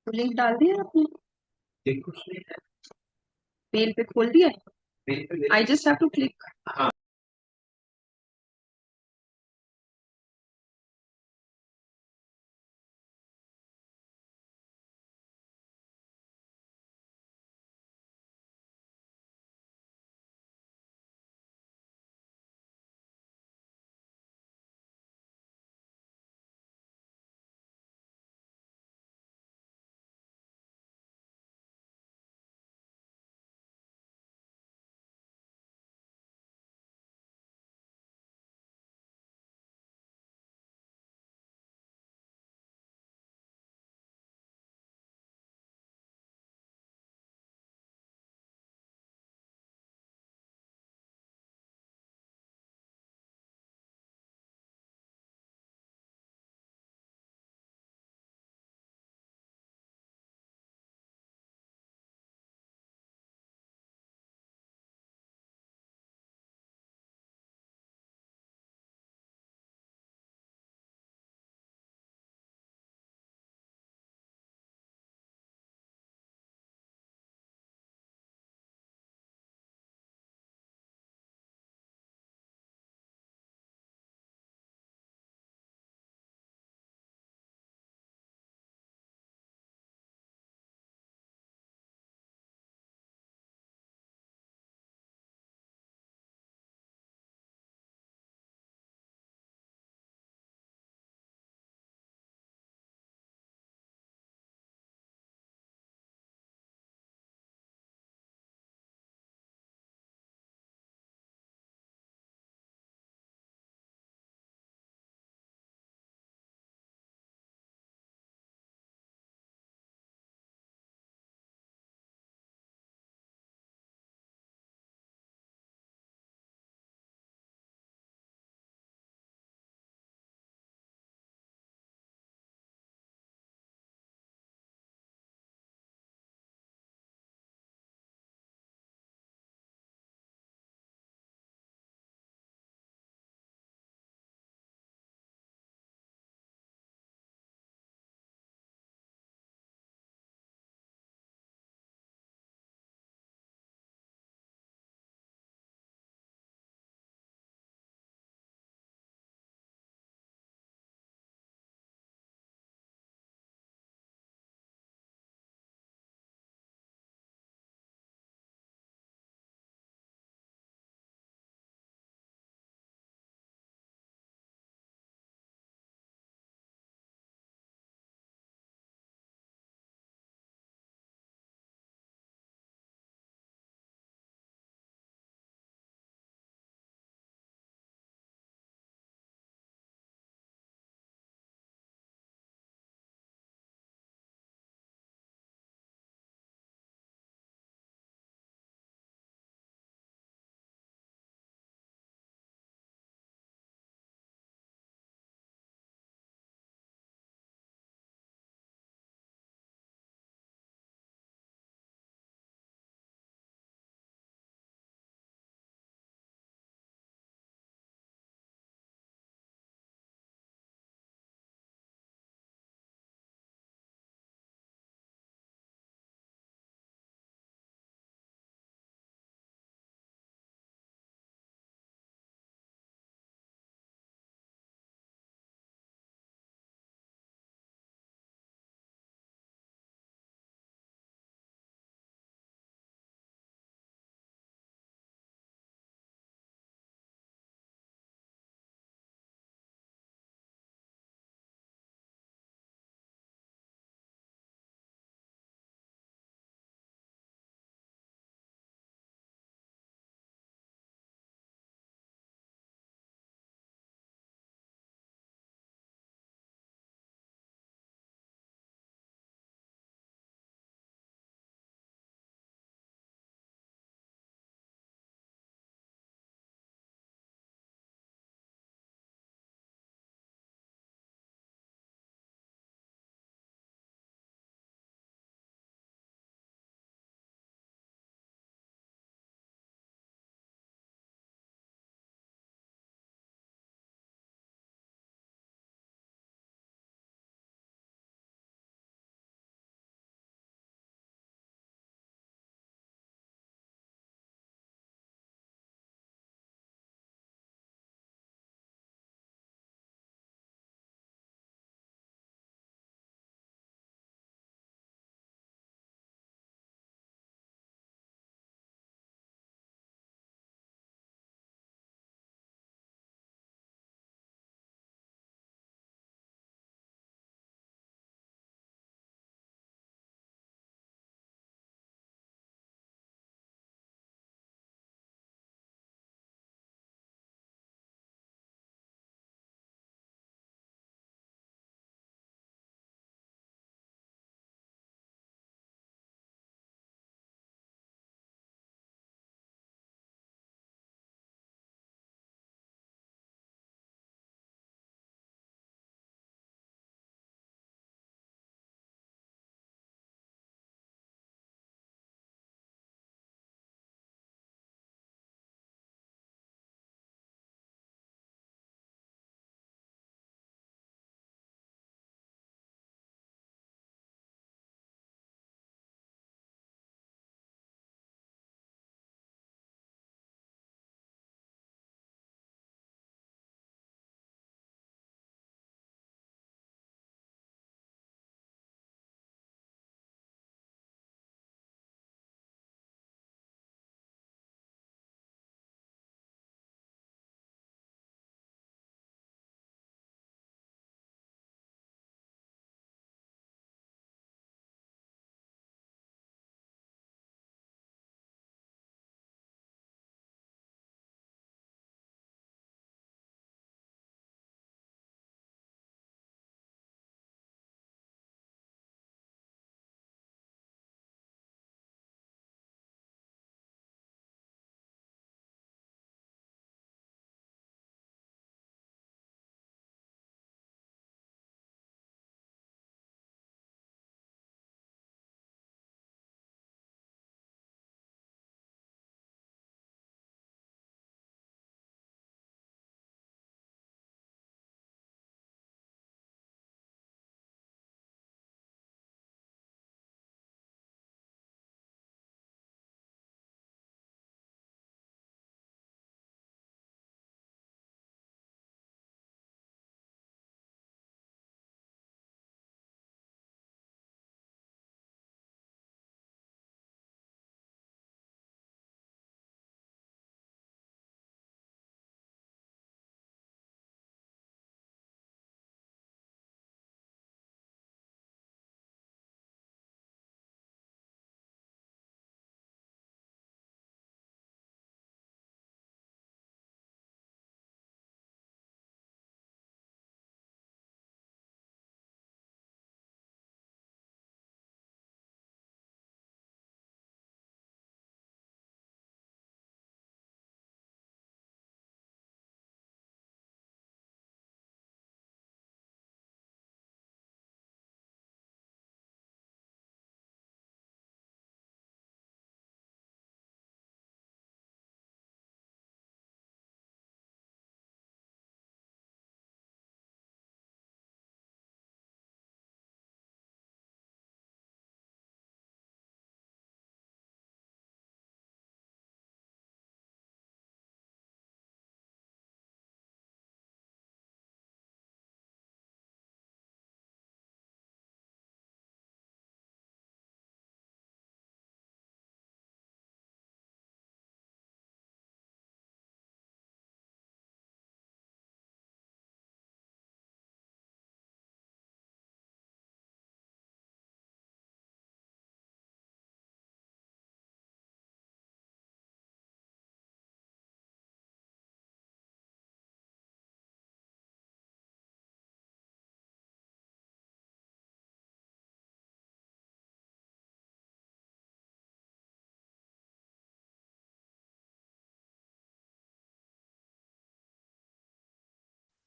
तो लिंक डाल दिया आपने? ये कुछ नहीं है। मेल पे खोल दिया? मेल पे I just have to click. हाँ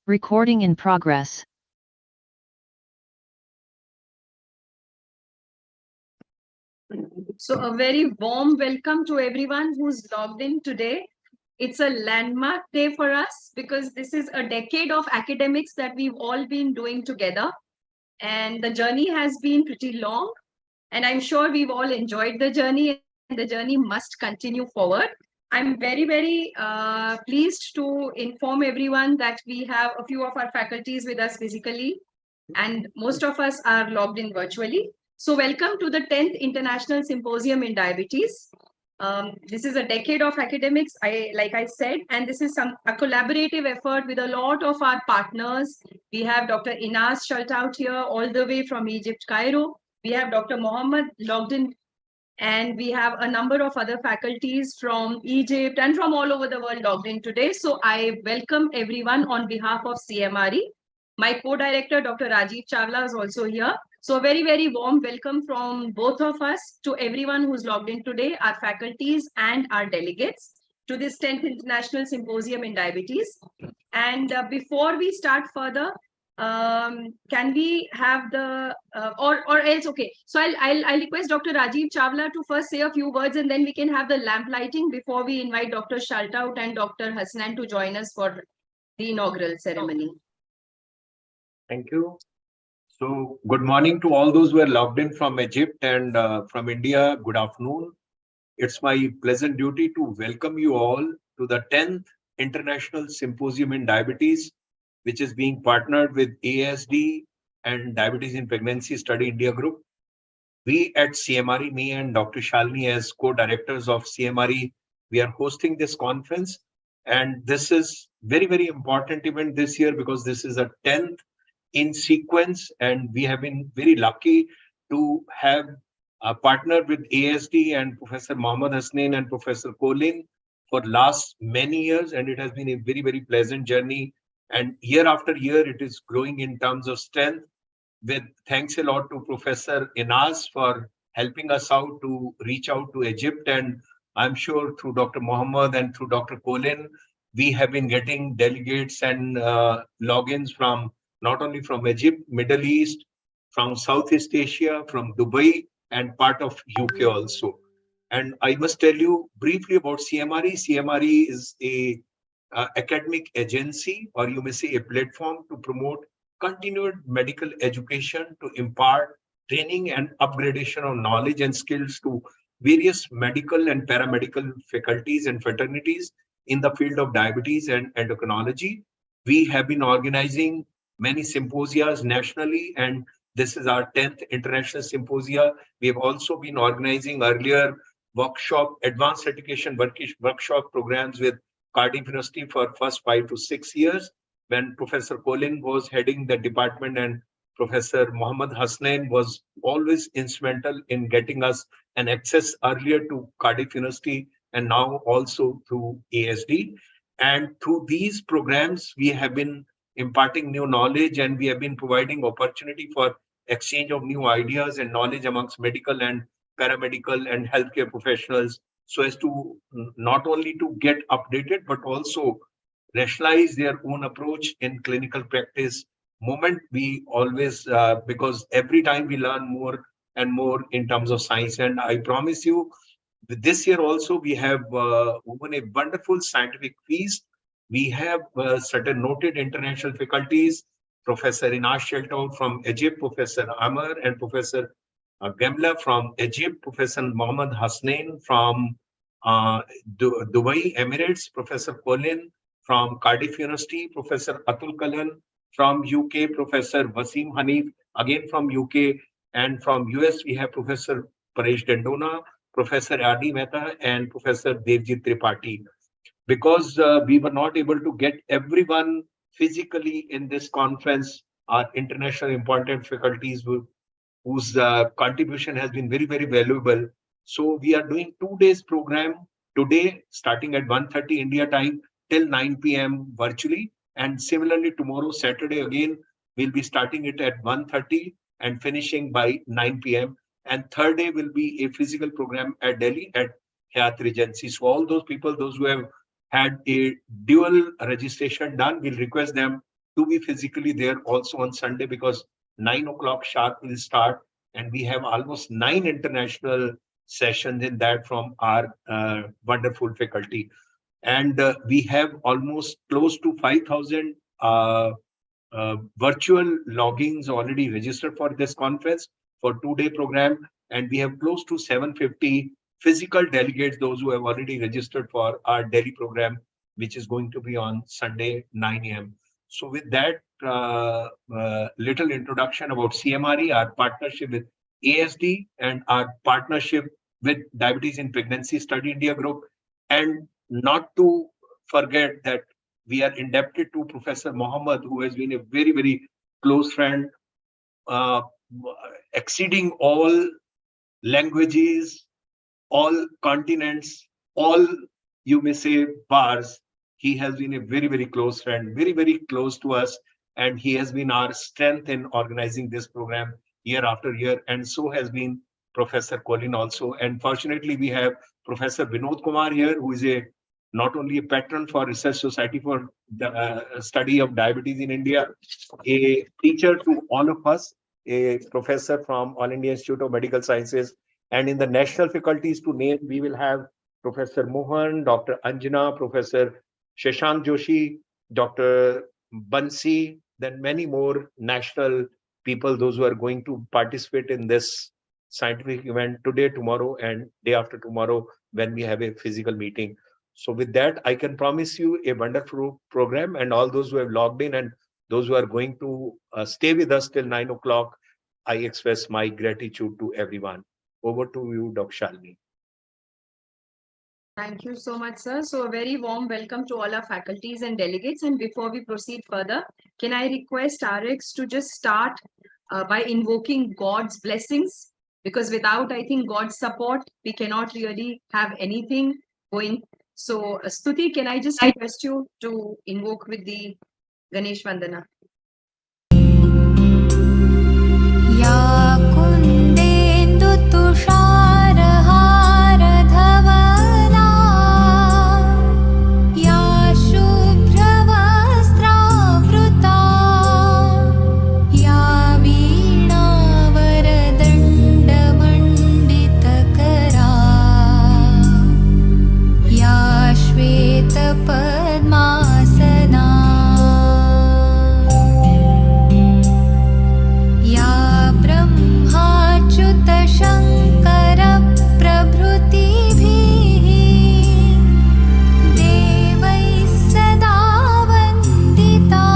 Recording in progress. So a very warm welcome to everyone who's logged in today. It's a landmark day for us because this is a decade of academics that we've all been doing together. And the journey has been pretty long. And I'm sure we've all enjoyed the journey, and the journey must continue forward. I'm very pleased to inform everyone that we have a few of our faculties with us physically, and most of us are logged in virtually. So welcome to the 10th International Symposium in Diabetes. This is a decade of academics, like I said, and this is a collaborative effort with a lot of our partners. We have Dr. Inas Shaltout here, all the way from Egypt, Cairo. We have Dr. Mohammed logged in, and we have a number of other faculties from Egypt and from all over the world logged in today. So I welcome everyone on behalf of CMRE. My co-director, Dr. Rajiv Chawla, is also here. So a very warm welcome from both of us to everyone who's logged in today, our faculties and our delegates, to this 10th International Symposium in Diabetes. And before we start further, can we have the or else, okay, so I'll request Dr. Rajiv Chawla to first say a few words, and then we can have the lamp lighting before we invite Dr. Shaltout and Dr. Hasnan to join us for the inaugural ceremony. Thank you. So good morning to all those who are logged in from Egypt and from India. Good afternoon. It's my pleasant duty to welcome you all to the 10th International Symposium in Diabetes, which is being partnered with ASD and Diabetes in Pregnancy Study India Group. We at CMRE, me and Dr. Shalini as co-directors of CMRE, we are hosting this conference. And this is very important event this year because this is a 10th in sequence, and we have been very lucky to have a partner with ASD and Professor Mohammed Hasnain and Professor Colin for last many years, and it has been a very pleasant journey. And year after year, it is growing in terms of strength. With thanks a lot to Professor Inas for helping us out to reach out to Egypt, and I'm sure through Dr. Mohammed and through Dr. Colin, we have been getting delegates and logins from not only from Egypt, Middle East, from Southeast Asia, from Dubai, and part of UK also. And I must tell you briefly about CMRE. CMRE is a academic agency, or you may say a platform to promote continued medical education, to impart training and upgradation of knowledge and skills to various medical and paramedical faculties and fraternities in the field of diabetes and endocrinology. We have been organizing many symposia nationally, and this is our 10th international symposia. We have also been organizing earlier workshop, advanced education workshop programs with Cardiff University for first 5 to 6 years, when Professor Colin was heading the department and Professor Mohammed Hasnain was always instrumental in getting us an access earlier to Cardiff University and now also through ASD. And through these programs, we have been imparting new knowledge, and we have been providing opportunity for exchange of new ideas and knowledge amongst medical and paramedical and healthcare professionals, so as to not only to get updated, but also rationalize their own approach in clinical practice. Moment we always, because every time we learn more and more in terms of science. And I promise you, this year also we have opened a wonderful scientific feast. We have certain noted international faculties, Professor Inas Shaltout from Egypt, Professor Amar and Professor Gamla from Egypt, Professor Mohammed Hasnain from Dubai, Emirates, Professor Colin from Cardiff University, Professor Atul Kalan from UK, Professor Wasim Hanif, again from UK, and from US we have Professor Paresh Dandona, Professor Adi Mehta, and Professor Devjit Tripathi. Because we were not able to get everyone physically in this conference, our international important faculties whose contribution has been very valuable. So we are doing 2 days program today, starting at 1:30 India time till 9 p.m. virtually. And similarly, tomorrow, Saturday, again, we'll be starting it at 1:30 and finishing by 9 p.m. And third day will be a physical program at Delhi at Hyatt Regency. So all those people, those who have had a dual registration done, we'll request them to be physically there also on Sunday, because 9 o'clock sharp will start, and we have almost 9 international sessions in that from our wonderful faculty. And we have almost close to 5,000 virtual logins already registered for this conference for 2-day program, and we have close to 750 physical delegates, those who have already registered for our Delhi program, which is going to be on Sunday 9 a.m. So with that little introduction about CMRE, our partnership with ASD, and our partnership with Diabetes in Pregnancy Study India Group, and not to forget that we are indebted to Professor Mohammed, who has been a very, very close friend, exceeding all languages, all continents, all, you may say, bars. He has been a very, very close friend, very, very close to us. And he has been our strength in organizing this program year after year. And so has been Professor Colin also. And fortunately, we have Professor Vinod Kumar here, who is not only a patron for Research Society for the Study of Diabetes in India, a teacher to all of us, a professor from All India Institute of Medical Sciences, and in the national faculties to name, we will have Professor Mohan, Dr. Anjana, Professor Shashank Joshi, Dr. Bansi, then many more national people, those who are going to participate in this scientific event today, tomorrow, and day after tomorrow when we have a physical meeting. So with that, I can promise you a wonderful program, and all those who have logged in and those who are going to stay with us till 9 o'clock, I express my gratitude to everyone. Over to you, Dr. Shalini. Thank you so much, sir. So a very warm welcome to all our faculties and delegates. And before we proceed further, can I request RX to just start by invoking God's blessings? Because without, I think, God's support, we cannot really have anything going. So Stuti, can I just request you to invoke with the Ganesh Vandana? या कुन्देन्दु तुषारहार धवला या शुभ्रवस्त्रावृता या वीणावरदण्डमण्डितकरा या श्वेतपद्मासना या ब्रह्माच्युत शङ्कर प्रभृतिभिः देवैः सदा वन्दिता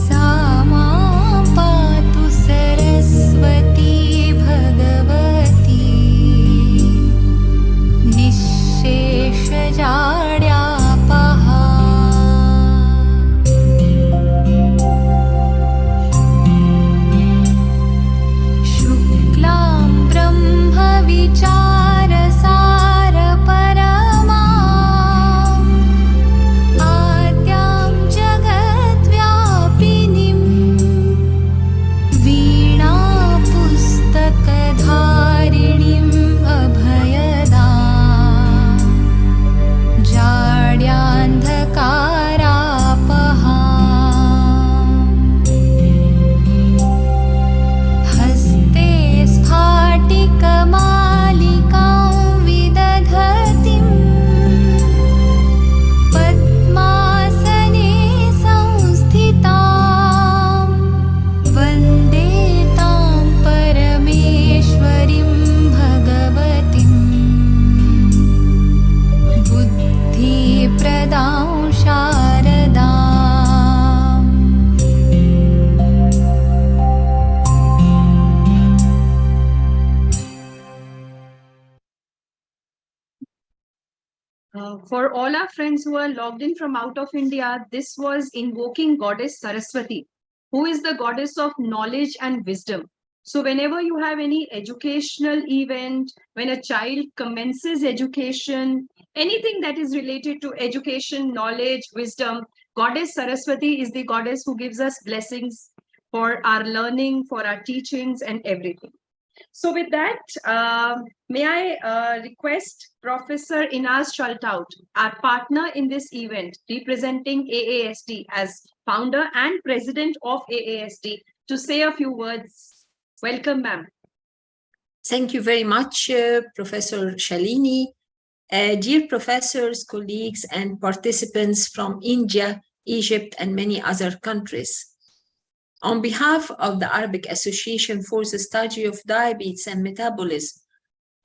सा मां पातु सरस्वती भगवती निःशेषजाड्यापहा शुक्लां ब्रह्मविचारसारपरमा आद्यां जगद्व्यापिनीं वीणापुस्तकधारिणीम् अभयदा जाड्यान्धकारापहा हस्ते स्फाटिकमालिकां विदधतीं पद्मासने संस्थितां वन्दे तां परमेश्वरीं भगवतीं बुद्धिप्रदां शारदाम् For all our friends who are logged in from out of India, this was invoking Goddess Saraswati, who is the goddess of knowledge and wisdom. So whenever you have any educational event, when a child commences education, anything that is related to education, knowledge, wisdom, Goddess Saraswati is the goddess who gives us blessings for our learning, for our teachings and everything. So with that, may I request Professor Inaz Shaltout, our partner in this event, representing AASD as founder and president of AASD, to say a few words. Welcome, ma'am. Thank you very much, Professor Shalini. Dear professors, colleagues, and participants from India, Egypt, and many other countries. On behalf of the Arabic Association for the Study of Diabetes and Metabolism,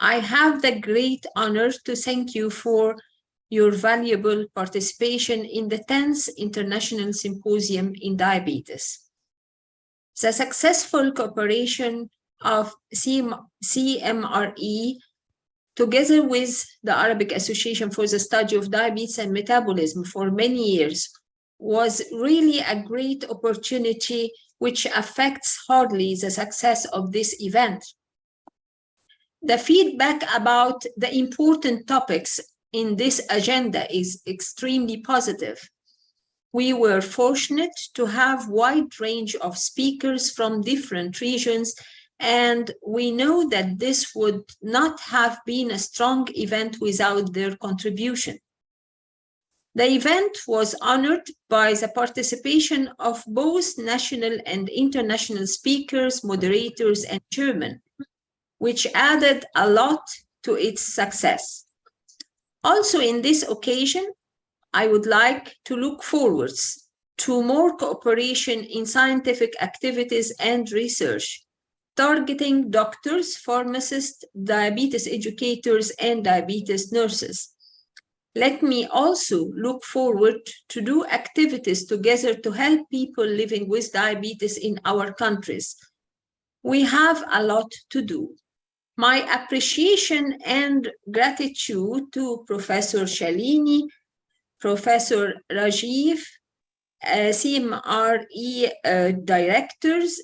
I have the great honor to thank you for your valuable participation in the 10th International Symposium in Diabetes. The successful cooperation of CMRE together with the Arabic Association for the Study of Diabetes and Metabolism for many years was really a great opportunity which affects hardly the success of this event. The feedback about the important topics in this agenda is extremely positive. We were fortunate to have a wide range of speakers from different regions, and we know that this would not have been a strong event without their contribution. The event was honored by the participation of both national and international speakers, moderators, and chairmen, which added a lot to its success. Also, in this occasion, I would like to look forwards to more cooperation in scientific activities and research, targeting doctors, pharmacists, diabetes educators, and diabetes nurses. Let me also look forward to do activities together to help people living with diabetes in our countries. We have a lot to do. My appreciation and gratitude to Professor Shalini, Professor Rajiv, CMRE directors,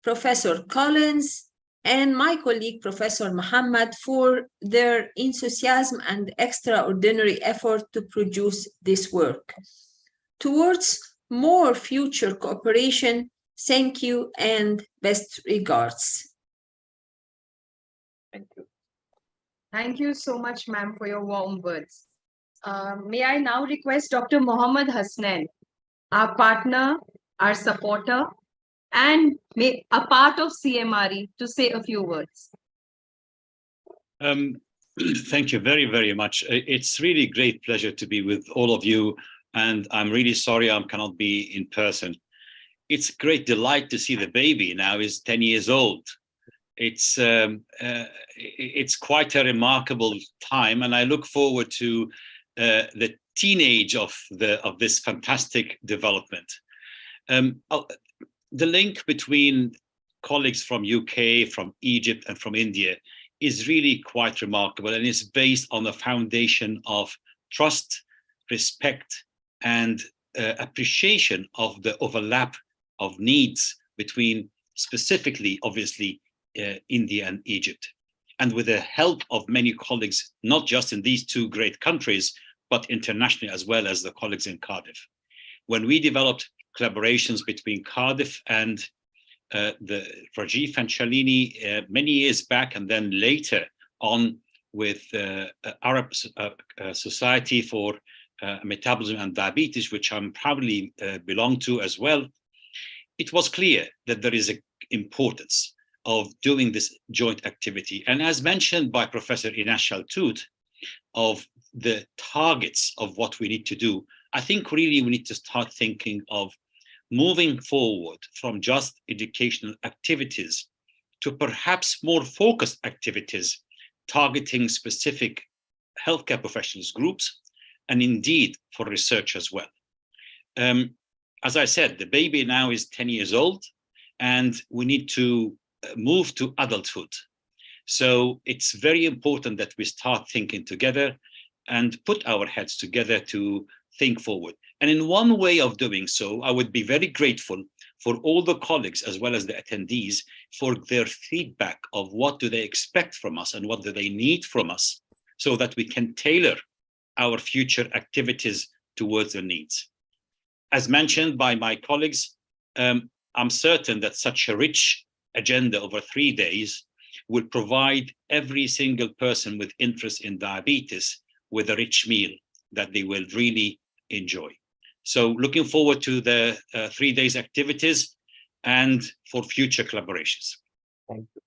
Professor Collins, and my colleague, Professor Muhammad, for their enthusiasm and extraordinary effort to produce this work. Towards more future cooperation, thank you and best regards. Thank you. Thank you so much, ma'am, for your warm words. May I now request Dr. Mohammad Hasnain, our partner, our supporter, and a part of CMRE, to say a few words. Thank you very, very much. It's really great pleasure to be with all of you, and I'm really sorry I cannot be in person. It's a great delight to see the baby now is 10 years old. It's quite a remarkable time, and I look forward to the teenage of this fantastic development. The link between colleagues from UK, from Egypt, and from India is really quite remarkable, and is based on the foundation of trust, respect, and appreciation of the overlap of needs between, specifically, obviously, India and Egypt. And with the help of many colleagues, not just in these two great countries, but internationally, as well as the colleagues in Cardiff. When we developed collaborations between Cardiff and the Rajiv and Shalini many years back, and then later on with Arab Society for Metabolism and Diabetes, which I'm proudly belong to as well, it was clear that there is an importance of doing this joint activity. And as mentioned by Professor Inaz Shaltout, of the targets of what we need to do, I think really we need to start thinking of moving forward from just educational activities to perhaps more focused activities targeting specific healthcare professionals groups, and indeed for research as well. As I said, the baby now is 10 years old, and we need to move to adulthood. So it's very important that we start thinking together and put our heads together to think forward. And in one way of doing so, I would be very grateful for all the colleagues as well as the attendees for their feedback of what do they expect from us and what do they need from us, so that we can tailor our future activities towards their needs. As mentioned by my colleagues, I'm certain that such a rich agenda over 3 days will provide every single person with interest in diabetes with a rich meal that they will really enjoy. So looking forward to the 3 days activities and for future collaborations. Thank you.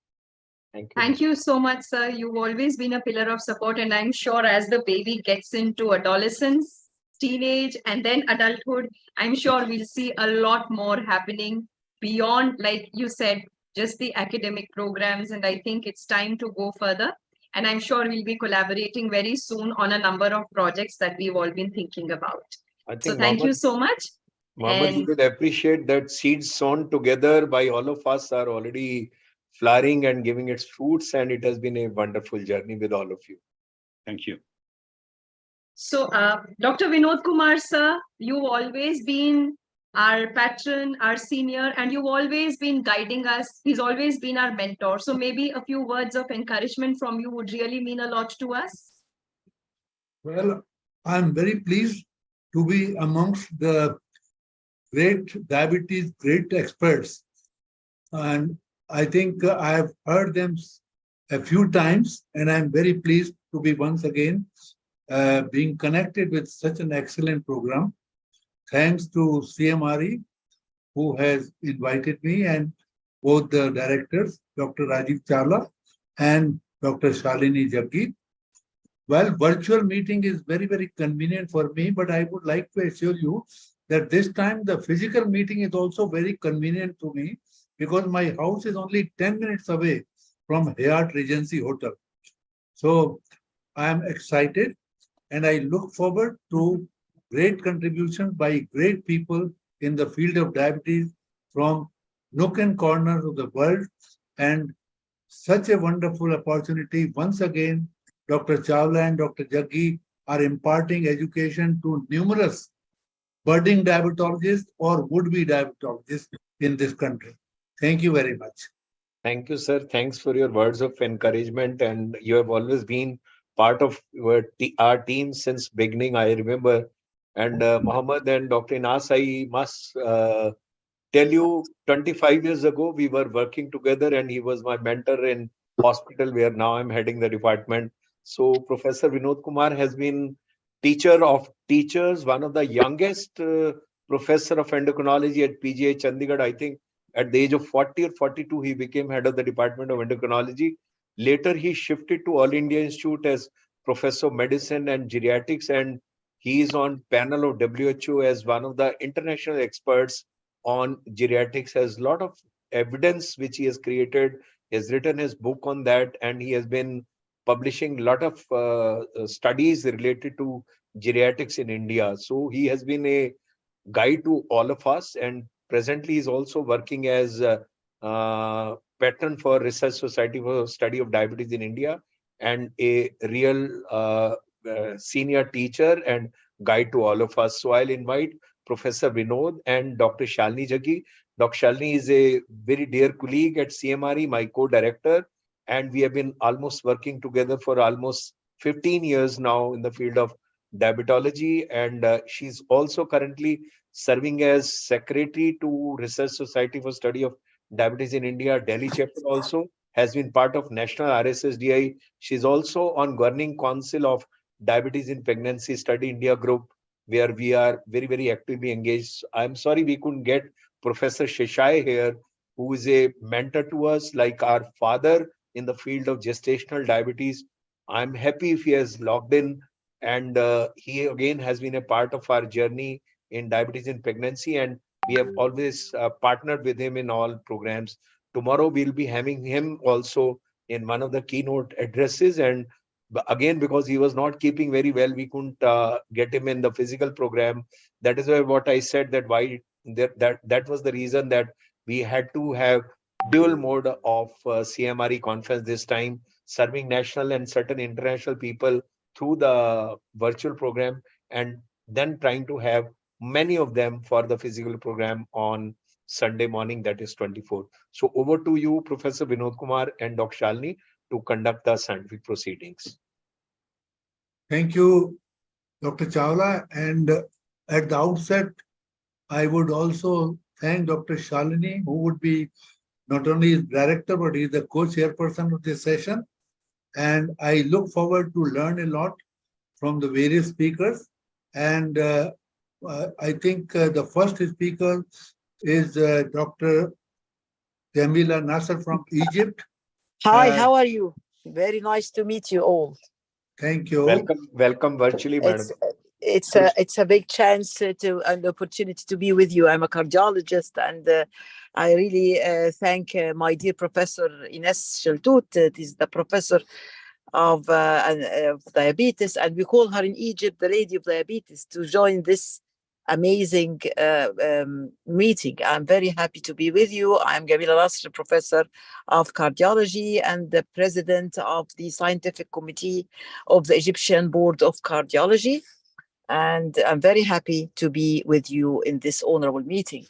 Thank you. Thank you so much, sir. You've always been a pillar of support, and I'm sure as the baby gets into adolescence, teenage, and then adulthood, I'm sure we'll see a lot more happening beyond, like you said, just the academic programs. And I think it's time to go further. And I'm sure we'll be collaborating very soon on a number of projects that we've all been thinking about. I think So thank you so much. Mohammed, you And will appreciate that seeds sown together by all of us are already flowering and giving its fruits, and it has been a wonderful journey with all of you. Thank you. so, Dr. Vinod Kumar, sir, you've always been our patron, our senior, and you've always been guiding us. He's always been our mentor. So maybe a few words of encouragement from you would really mean a lot to us. Well, I'm very pleased to be amongst the great diabetes, great experts. And I think I have heard them a few times, and I'm very pleased to be once again being connected with such an excellent program. Thanks to CMRE, who has invited me, and both the directors, Dr. Rajiv Chawla and Dr. Shalini Jaggi. Well, virtual meeting is very, very convenient for me, but I would like to assure you that this time the physical meeting is also very convenient to me because my house is only 10 minutes away from Hyatt Regency Hotel. So I am excited and I look forward to great contribution by great people in the field of diabetes from nook and corners of the world, and such a wonderful opportunity. Once again, Dr. Chawla and Dr. Jaggi are imparting education to numerous budding diabetologists or would-be diabetologists in this country. Thank you very much. Thank you, sir. Thanks for your words of encouragement. And you have always been part of our team since beginning, I remember. And Mohammed and Dr. Inas, I must tell you, 25 years ago, we were working together and he was my mentor in hospital where now I'm heading the department. So Professor Vinod Kumar has been teacher of teachers, one of the youngest professor of endocrinology at PGI Chandigarh. I think at the age of 40 or 42, he became head of the Department of Endocrinology. Later, he shifted to All India Institute as professor of medicine and geriatrics, and he is on panel of WHO as one of the international experts on geriatrics. Has a lot of evidence which he has created. He has written his book on that, and he has been publishing a lot of studies related to geriatrics in India. So he has been a guide to all of us, and presently is also working as patron for Research Society for Study of Diabetes in India, and a real senior teacher and guide to all of us. So I'll invite Professor Vinod and Dr. Shalini Jaggi. Dr. Shalini is a very dear colleague at CMRE, my co-director, and we have been almost working together for almost 15 years now in the field of diabetology, and she's also currently serving as secretary to Research Society for Study of Diabetes in India, Delhi chapter. Also has been part of National RSSDI. She's also on governing council of Diabetes in Pregnancy Study India group, where we are very, very actively engaged. I'm sorry we couldn't get Professor Sheshai here, who is a mentor to us, like our father in the field of gestational diabetes. I'm happy if he has logged in, and he again has been a part of our journey in diabetes in pregnancy, and we have always partnered with him in all programs. Tomorrow we'll be having him also in one of the keynote addresses, and again, because he was not keeping very well, we couldn't get him in the physical program. That is why what I said, that why that was the reason that we had to have dual mode of CMRE conference this time, serving national and certain international people through the virtual program, and then trying to have many of them for the physical program on Sunday morning, that is 24th. So over to you, Professor Vinod Kumar and Dr. Shalini, to conduct the scientific proceedings. Thank you, Dr. Chawla. And at the outset, I would also thank Dr. Shalini, who would be not only is director, but he's the co-chairperson of this session. And I look forward to learn a lot from the various speakers. And I think the first speaker is Dr. Jamila Nasser from Egypt. Hi, Uh, how are you? Very nice to meet you all. Thank you. Welcome virtually, madam. It's a big chance to an opportunity to be with you. I'm a cardiologist, and I really thank my dear Professor Ines Sheltut. Is the professor of diabetes, and we call her in Egypt the Lady of Diabetes, to join this amazing meeting. I'm very happy to be with you. I'm Jamila Nasr, professor of cardiology and the president of the scientific committee of the Egyptian Board of Cardiology. And I'm very happy to be with you in this honorable meeting.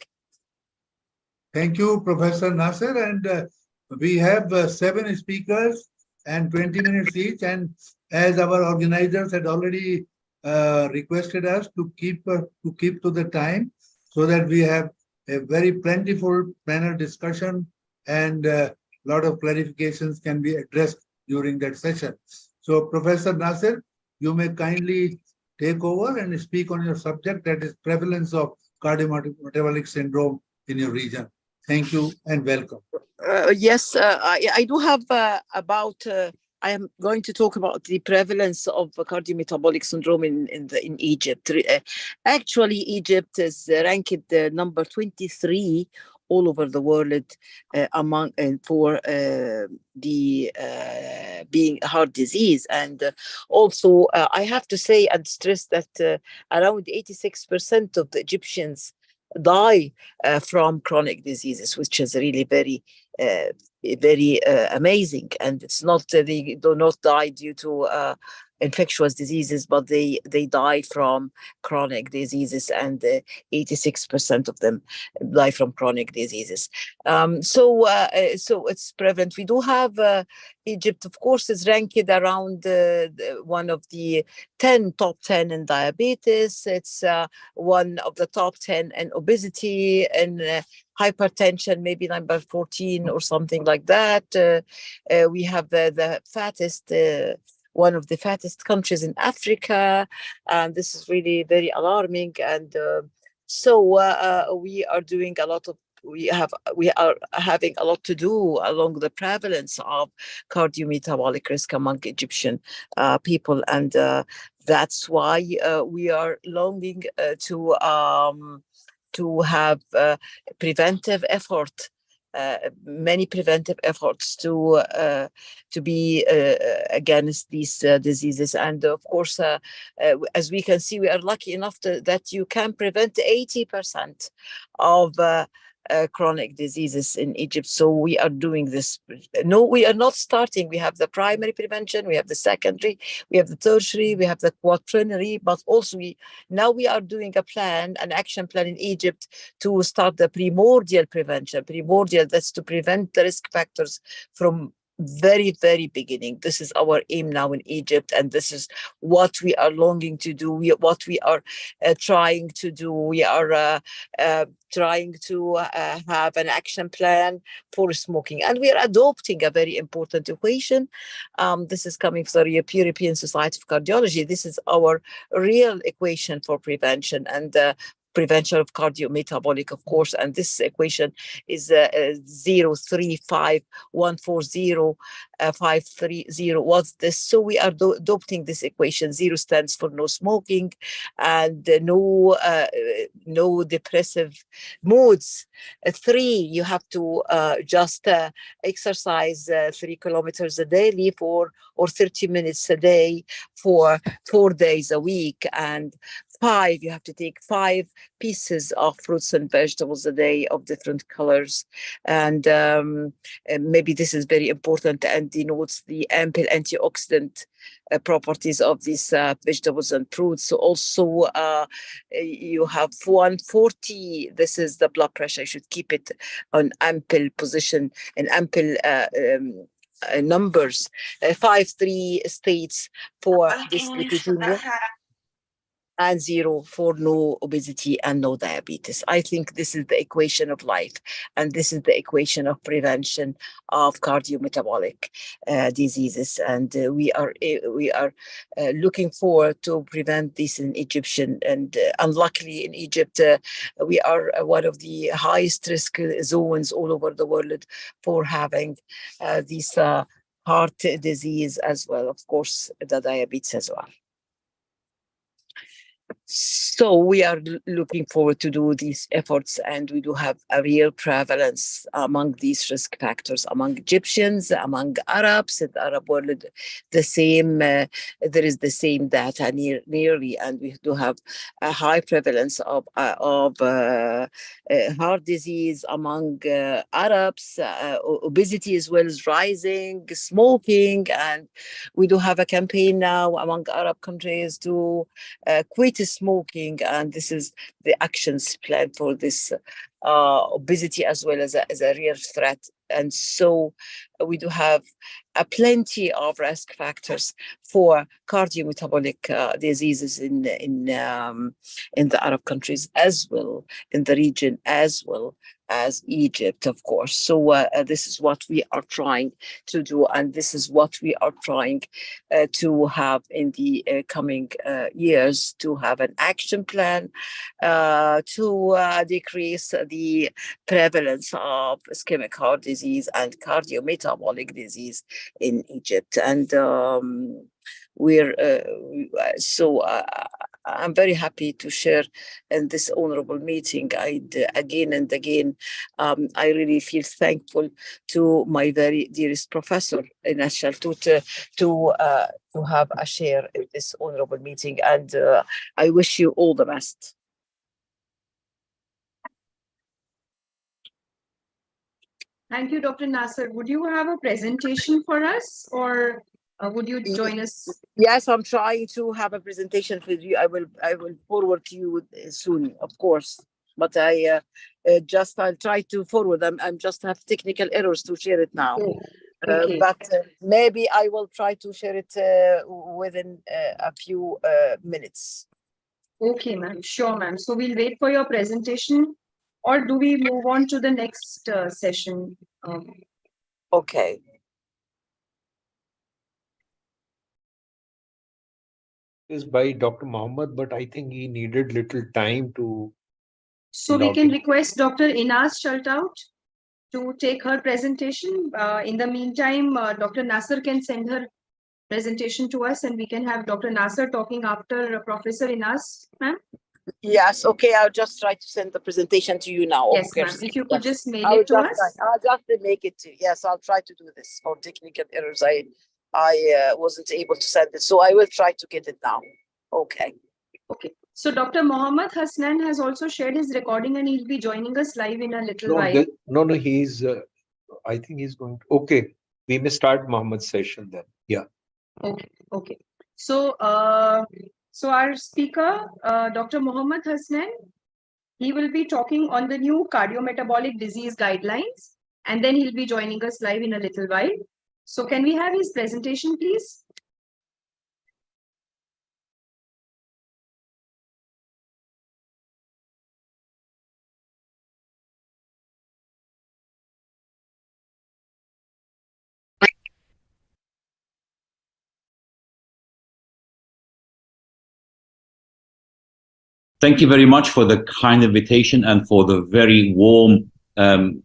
Thank you, Professor Nasser. And we have 7 speakers and 20 minutes each. And as our organizers had already requested us to keep to the time, so that we have a very plentiful panel discussion and a lot of clarifications can be addressed during that session. So, Professor Nasser, you may kindly take over and speak on your subject, that is prevalence of cardiometabolic syndrome in your region. Thank you and welcome. Yes, I do have I am going to talk about the prevalence of cardiometabolic syndrome in Egypt. Actually, Egypt is ranked number 23 all over the world among for the being heart disease. And also, I have to say and stress that around 86% of the Egyptians die from chronic diseases, which is really very amazing. And it's not they do not die due to infectious diseases, but they die from chronic diseases, and 86% of them die from chronic diseases. So it's prevalent. We do have Egypt, of course, is ranked around one of the top 10 in diabetes. It's one of the top 10 in obesity and hypertension, maybe number 14 or something like that. We have the fattest, one of the fattest countries in Africa, and this is really very alarming. And so we are doing a lot of. We are having a lot to do along the prevalence of cardiometabolic risk among Egyptian people, and that's why we are longing to have preventive effort, many preventive efforts to be against these diseases. And of course, as we can see, we are lucky enough that you can prevent 80% of chronic diseases in Egypt. So we are doing this. No, we are not starting. We have the primary prevention, we have the secondary, we have the tertiary, we have the quaternary, but also now we are doing an action plan in Egypt to start the primordial prevention. Primordial, that's to prevent the risk factors from very, very beginning. This is our aim now in Egypt, and this is what we are longing to do, what we are trying to do. We are trying to have an action plan for smoking, and we are adopting a very important equation. This is coming from the European Society of Cardiology. This is our real equation for prevention and prevention of cardiometabolic, of course, and this equation is 035140530. What's this? So we are adopting this equation. 0 stands for no smoking and no depressive moods. 3, you have to just exercise 3 kilometers a daily or 30 minutes a day for 4 days a week. And 5, you have to take 5 pieces of fruits and vegetables a day of different colors. And maybe this is very important and denotes the ample antioxidant properties of these vegetables and fruits. So also you have 140. This is the blood pressure. You should keep it on ample position and ample numbers. 5 3 states for dyslipidemia. and 0 for no obesity and no diabetes. I think this is the equation of life, and this is the equation of prevention of cardiometabolic diseases. And we are looking forward to prevent this in Egyptian. And unluckily, in Egypt, we are one of the highest risk zones all over the world for having this heart disease, as well, of course, the diabetes as well. So we are looking forward to do these efforts, and we do have a real prevalence among these risk factors among Egyptians, among Arabs in the Arab world. The same, there is the same data nearly, and we do have a high prevalence of heart disease among Arabs. Obesity as well is rising, smoking, and we do have a campaign now among Arab countries to quit smoking, and this is the actions plan for this obesity as well as a real threat. And so we do have plenty of risk factors for cardiometabolic diseases in the Arab countries, as well in the region, as well as Egypt, of course. So this is what we are trying to do, and this is what we are trying to have in the coming years, to have an action plan to decrease the prevalence of ischemic heart disease and cardiometabolic disease in Egypt. And I'm very happy to share in this honorable meeting. Again and again, I really feel thankful to my very dearest professor, Inas Shaltut, to have a share in this honorable meeting. And I wish you all the best. Thank you, Dr. Nasser. Would you have a presentation for us, or would you join us? Yes, I'm trying to have a presentation with you. I will forward to you soon, of course. But I'll try to forward them. I'm just have technical errors to share it now. Okay. But maybe I will try to share it within a few minutes. Okay, ma'am. Sure, ma'am. So we'll wait for your presentation, or do we move on to the next session? Okay. Is by Dr. Mohammed, but I think he needed little time to. So we can request Dr. Inas Shaltout to take her presentation. In the meantime, Dr. Nasser can send her presentation to us, and we can have Dr. Nasser talking after Professor Inas, ma'am. Yes, okay. I'll just try to send the presentation to you now. Yes, Okay. ma'am. If you could just mail I'll it to us. I'll just make it to. Yes, I'll try to do this. For technical errors, I wasn't able to send it, so I will try to get it now. Okay. Okay. So Dr. Mohammed Hasnan has also shared his recording, and he'll be joining us live in a little while. No, he's. I think he's going to. Okay, we may start Mohammed's session then. Yeah. Okay. So, so our speaker, Dr. Mohammed Hasnan, he will be talking on the new cardiometabolic disease guidelines, and then he'll be joining us live in a little while. So can we have his presentation, please? Thank you very much for the kind invitation and for the very warm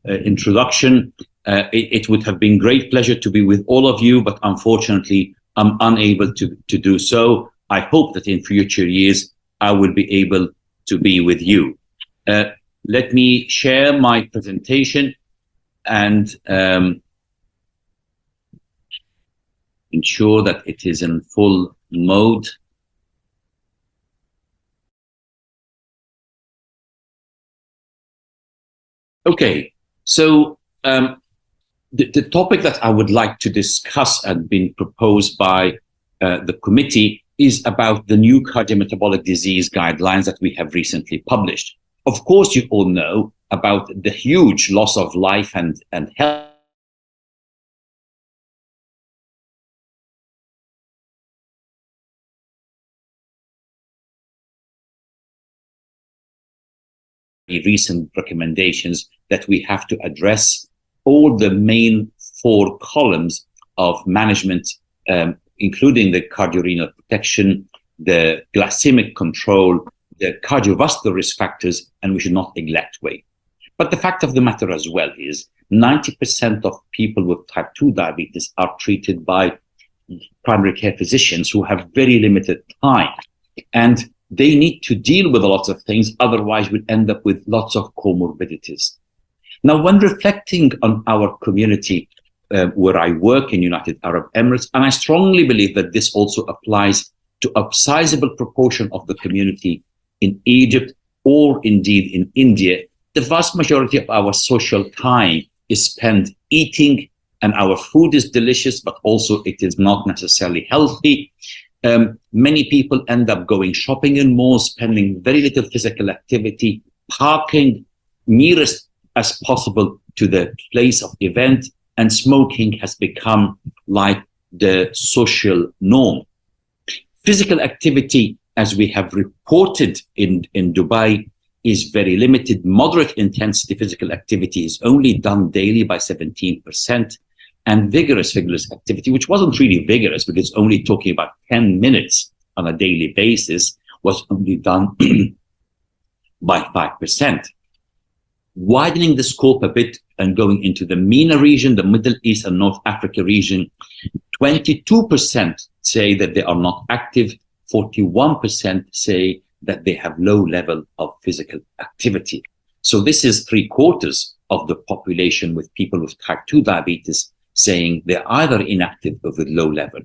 introduction. It would have been great pleasure to be with all of you, but unfortunately, I'm unable to do so. I hope that in future years, I will be able to be with you. Let me share my presentation and ensure that it is in full mode. Okay, so the topic that I would like to discuss and been proposed by the committee is about the new cardiometabolic disease guidelines that we have recently published. Of course, you all know about the huge loss of life and health recent recommendations that we have to address all the main 4 columns of management, including the cardiorenal protection, the glycemic control, the cardiovascular risk factors, and we should not neglect weight. But the fact of the matter as well is 90% of people with type 2 diabetes are treated by primary care physicians who have very limited time. And they need to deal with a lot of things, otherwise we'll end up with lots of comorbidities. Now, when reflecting on our community where I work in United Arab Emirates, and I strongly believe that this also applies to a sizable proportion of the community in Egypt or indeed in India, the vast majority of our social time is spent eating, and our food is delicious, but also it is not necessarily healthy. Many people end up going shopping in malls, spending very little physical activity, parking nearest as possible to the place of event, and smoking has become like the social norm. Physical activity, as we have reported in Dubai, is very limited. Moderate intensity physical activity is only done daily by 17%. And vigorous activity, which wasn't really vigorous because it's only talking about 10 minutes on a daily basis, was only done by 5%. Widening the scope a bit and going into the MENA region, the Middle East and North Africa region, 22% say that they are not active, 41% say that they have low level of physical activity. So this is 3/4 of the population with people with type 2 diabetes saying they're either inactive or with low level.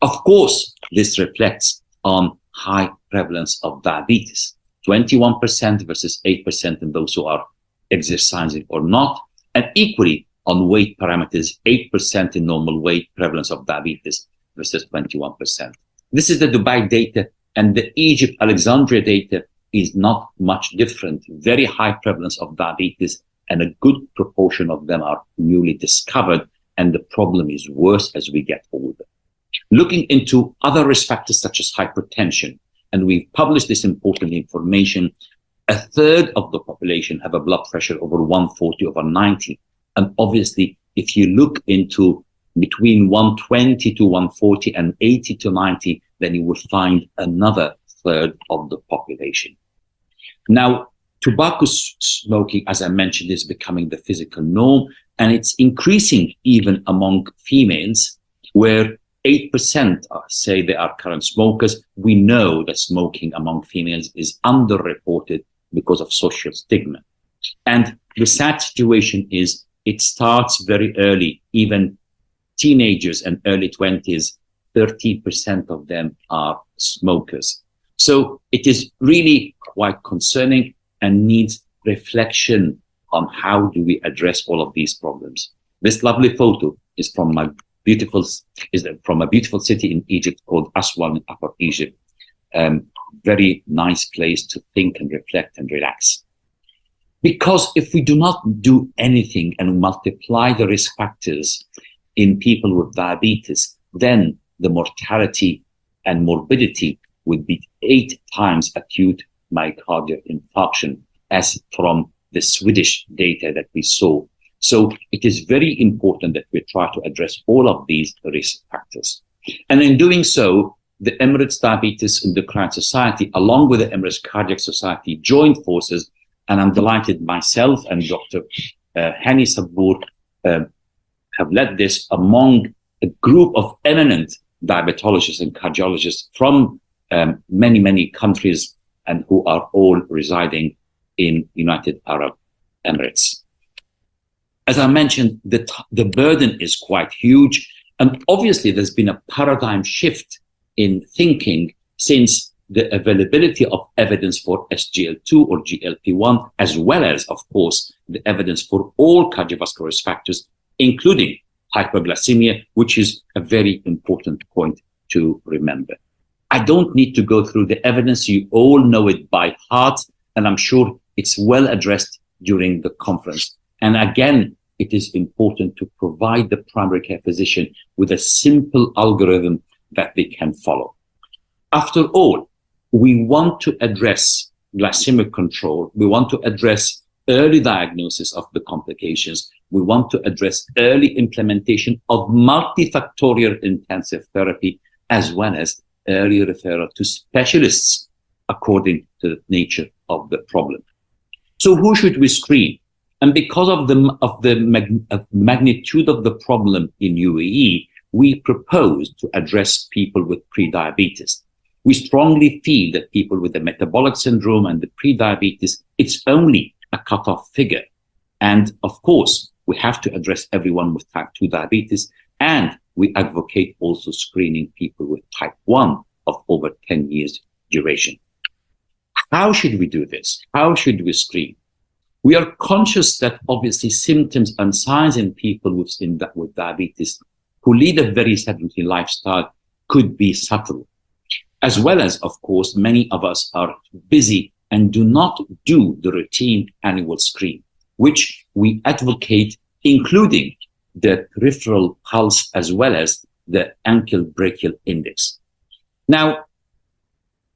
Of course, this reflects on high prevalence of diabetes, 21% versus 8% in those who are exercising or not, and equally on weight parameters, 8% in normal weight prevalence of diabetes versus 21%. This is the Dubai data, and the Egypt Alexandria data is not much different. Very high prevalence of diabetes, and a good proportion of them are newly discovered, and the problem is worse as we get older. Looking into other risk factors such as hypertension, and we've published this important information, 1/3 of the population have a blood pressure over 140 over 90. And obviously, if you look into between 120 to 140 and 80 to 90, then you will find another 1/3 of the population. Now, tobacco smoking, as I mentioned, is becoming the physical norm, and it's increasing even among females, where 8% say they are current smokers. We know that smoking among females is underreported because of social stigma. And the sad situation is it starts very early, even teenagers and early 20s, 30% of them are smokers. So it is really quite concerning and needs reflection on how do we address all of these problems. This lovely photo is from a beautiful city in Egypt called Aswan in Upper Egypt. Very nice place to think and reflect and relax. Because if we do not do anything and multiply the risk factors in people with diabetes, then the mortality and morbidity would be 8 times acute myocardial infarction, as from the Swedish data that we saw. So it is very important that we try to address all of these risk factors. And in doing so, the Emirates Diabetes Endocrine Society, along with the Emirates Cardiac Society, joined forces, and I'm delighted myself and Dr. Hani Sabur have led this among a group of eminent diabetologists and cardiologists from many, many countries, and who are all residing in United Arab Emirates. As I mentioned, the burden is quite huge, and obviously there's been a paradigm shift in thinking since the availability of evidence for SGL2 or GLP-1, as well as, of course, the evidence for all cardiovascular risk factors, including hyperglycemia, which is a very important point to remember. I don't need to go through the evidence. You all know it by heart, and I'm sure it's well addressed during the conference. And again, it is important to provide the primary care physician with a simple algorithm that they can follow. After all, we want to address glycemic control. We want to address early diagnosis of the complications. We want to address early implementation of multifactorial intensive therapy, as well as early referral to specialists according to the nature of the problem. So who should we screen? And because of the magnitude of the problem in UAE, we propose to address people with prediabetes. We strongly feel that people with the metabolic syndrome and the prediabetes, it's only a cutoff figure. And of course, we have to address everyone with type 2 diabetes, and we advocate also screening people with type 1 of over 10 years duration. How should we do this? How should we screen? We are conscious that obviously symptoms and signs in people with diabetes who lead a very sedentary lifestyle could be subtle, as well as, of course, many of us are busy and do not do the routine annual screen, which we advocate, including the peripheral pulse as well as the ankle brachial index. Now,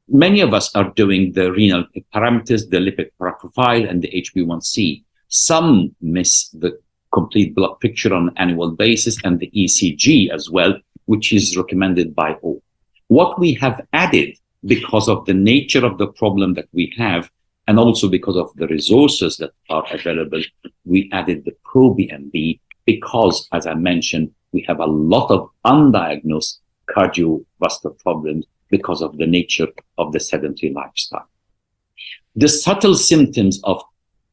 many of us are doing the renal parameters, the lipid profile, and the HbA1c. Some miss the complete blood picture on an annual basis and the ECG as well, which is recommended by all. What we have added, because of the nature of the problem that we have, and also because of the resources that are available, we added the ProBNP because, as I mentioned, we have a lot of undiagnosed cardiovascular problems because of the nature of the sedentary lifestyle. The subtle symptoms of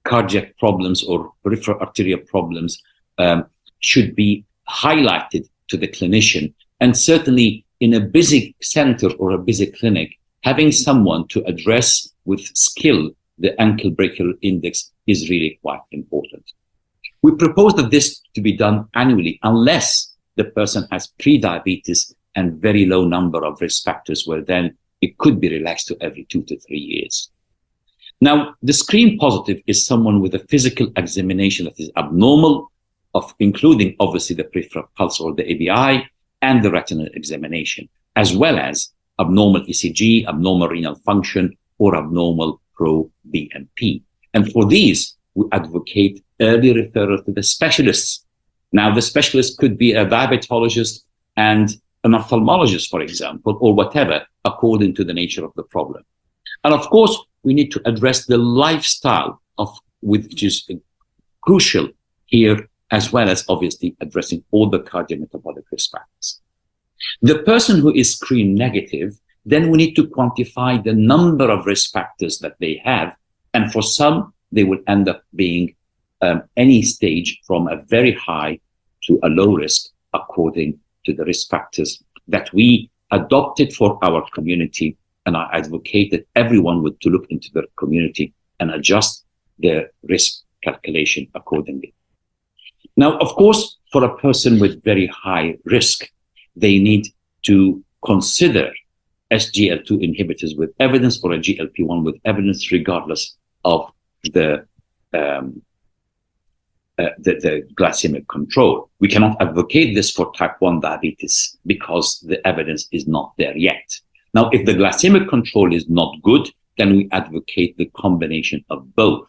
cardiac problems or peripheral arterial problems should be highlighted to the clinician, and certainly in a busy center or a busy clinic, having someone to address with skill the ankle brachial index is really quite important. We propose that this to be done annually unless the person has pre-diabetes and very low number of risk factors, where then it could be relaxed to every 2 to 3 years. Now, the screen positive is someone with a physical examination that is abnormal, including obviously the peripheral pulse or the ABI and the retinal examination, as well as abnormal ECG, abnormal renal function, or abnormal ProBNP. And for these, we advocate early referral to the specialists. Now, the specialist could be a diabetologist and an ophthalmologist, for example, or whatever, according to the nature of the problem. And of course, we need to address the lifestyle which is crucial here, as well as obviously addressing all the cardiometabolic risk factors. The person who is screen negative, then we need to quantify the number of risk factors that they have. And for some, they will end up being any stage from a very high to a low risk, according to the risk factors that we adopted for our community. And I advocate that everyone would to look into their community and adjust their risk calculation accordingly. Now, of course, for a person with very high risk, they need to consider SGLT2 inhibitors with evidence or a GLP-1 with evidence, regardless of the glycemic control. We cannot advocate this for type 1 diabetes because the evidence is not there yet. Now, if the glycemic control is not good, then we advocate the combination of both.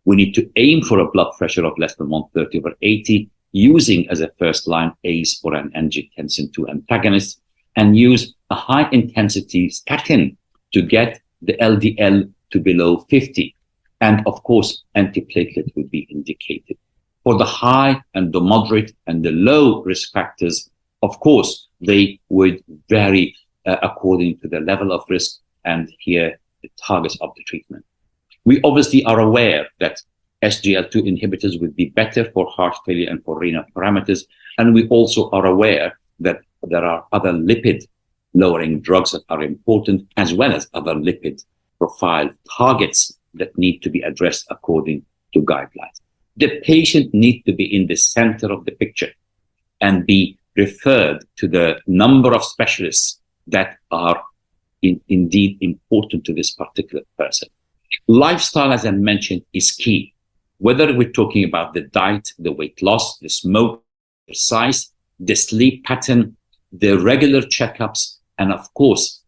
We need to aim for a blood pressure of less than 130/80, using as a first line ACE or an angiotensin II antagonist, and use a high intensity statin to get the LDL to below 50. And of course, antiplatelet would be indicated. For the high and the moderate and the low risk factors, of course, they would vary according to the level of risk and here the targets of the treatment. We obviously are aware that SGLT2 inhibitors would be better for heart failure and for renal parameters. And we also are aware that there are other lipid lowering drugs that are important, as well as other lipid profile targets that need to be addressed according to guidelines. The patient needs to be in the center of the picture and be referred to the number of specialists that are indeed important to this particular person. Lifestyle, as I mentioned, is key. Whether we're talking about the diet, the weight loss, the smoke, exercise, the sleep pattern, the regular checkups, and of course,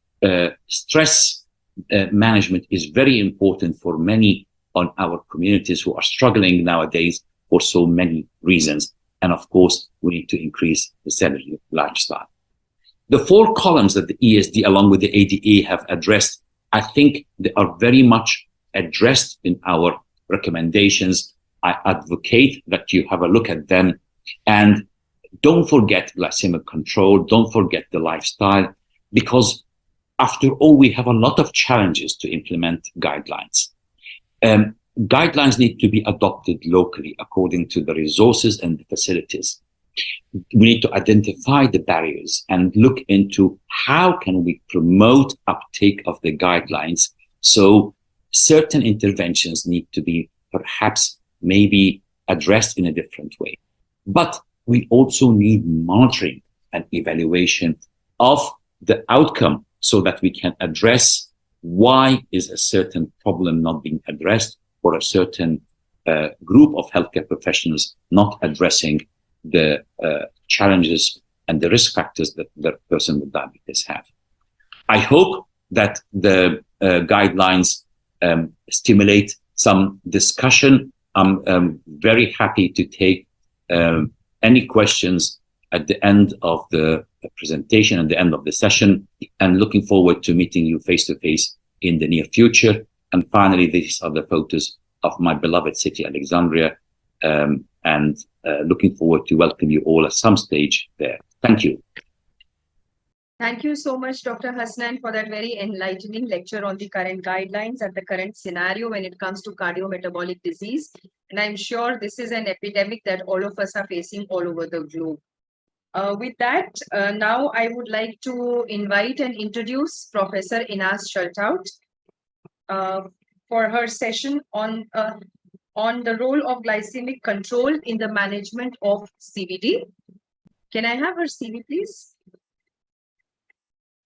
stress, management is very important for many on our communities who are struggling nowadays for so many reasons. And of course, we need to increase the sedentary lifestyle. The 4 columns that the ESD along with the ADA have addressed, I think they are very much addressed in our recommendations. I advocate that you have a look at them, and don't forget glycemic control, don't forget the lifestyle, because after all, we have a lot of challenges to implement guidelines. Guidelines need to be adopted locally according to the resources and the facilities. We need to identify the barriers and look into how can we promote uptake of the guidelines. So certain interventions need to be perhaps maybe addressed in a different way. But we also need monitoring and evaluation of the outcome so that we can address why is a certain problem not being addressed, or a certain group of healthcare professionals not addressing the challenges and the risk factors that the person with diabetes have. I hope that the guidelines stimulate some discussion. I'm very happy to take any questions at the end of the presentation, at the end of the session, and looking forward to meeting you face-to-face in the near future. And finally, these are the photos of my beloved city, Alexandria, and looking forward to welcome you all at some stage there. Thank you. Thank you so much, Dr. Hasnan, for that very enlightening lecture on the current guidelines and the current scenario when it comes to cardiometabolic disease. And I'm sure this is an epidemic that all of us are facing all over the globe. With that, now I would like to invite and introduce Professor Inas Shaltout for her session on the role of glycemic control in the management of CVD. Can I have her CV, please?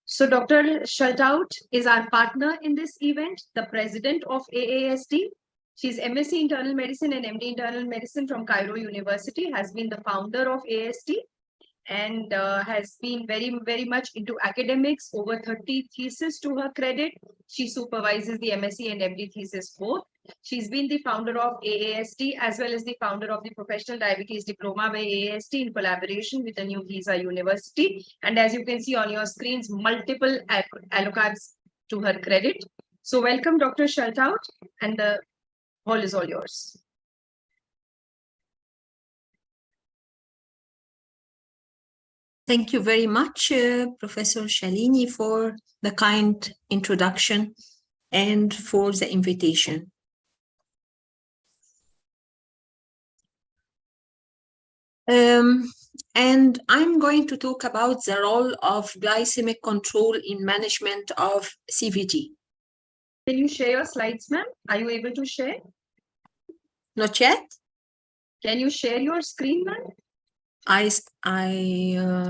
So Dr. Shaltout is our partner in this event, the president of AASD. She's MSc Internal Medicine and MD Internal Medicine from Cairo University, has been the founder of AASD, and has been very much into academics, over 30 theses to her credit. She supervises the MSc and MD thesis both. She's been the founder of AASD as well as the founder of the Professional Diabetes Diploma by AASD in collaboration with the New Giza University. And as you can see on your screens, multiple accolades to her credit. So welcome, Dr. Shaltout, and the hall is all yours. Thank you very much, Professor Shalini, for the kind introduction and for the invitation. And I'm going to talk about the role of glycemic control in management of CVD. Can you share your slides, ma'am? Are you able to share? Not yet? Can you share your screen, ma'am? I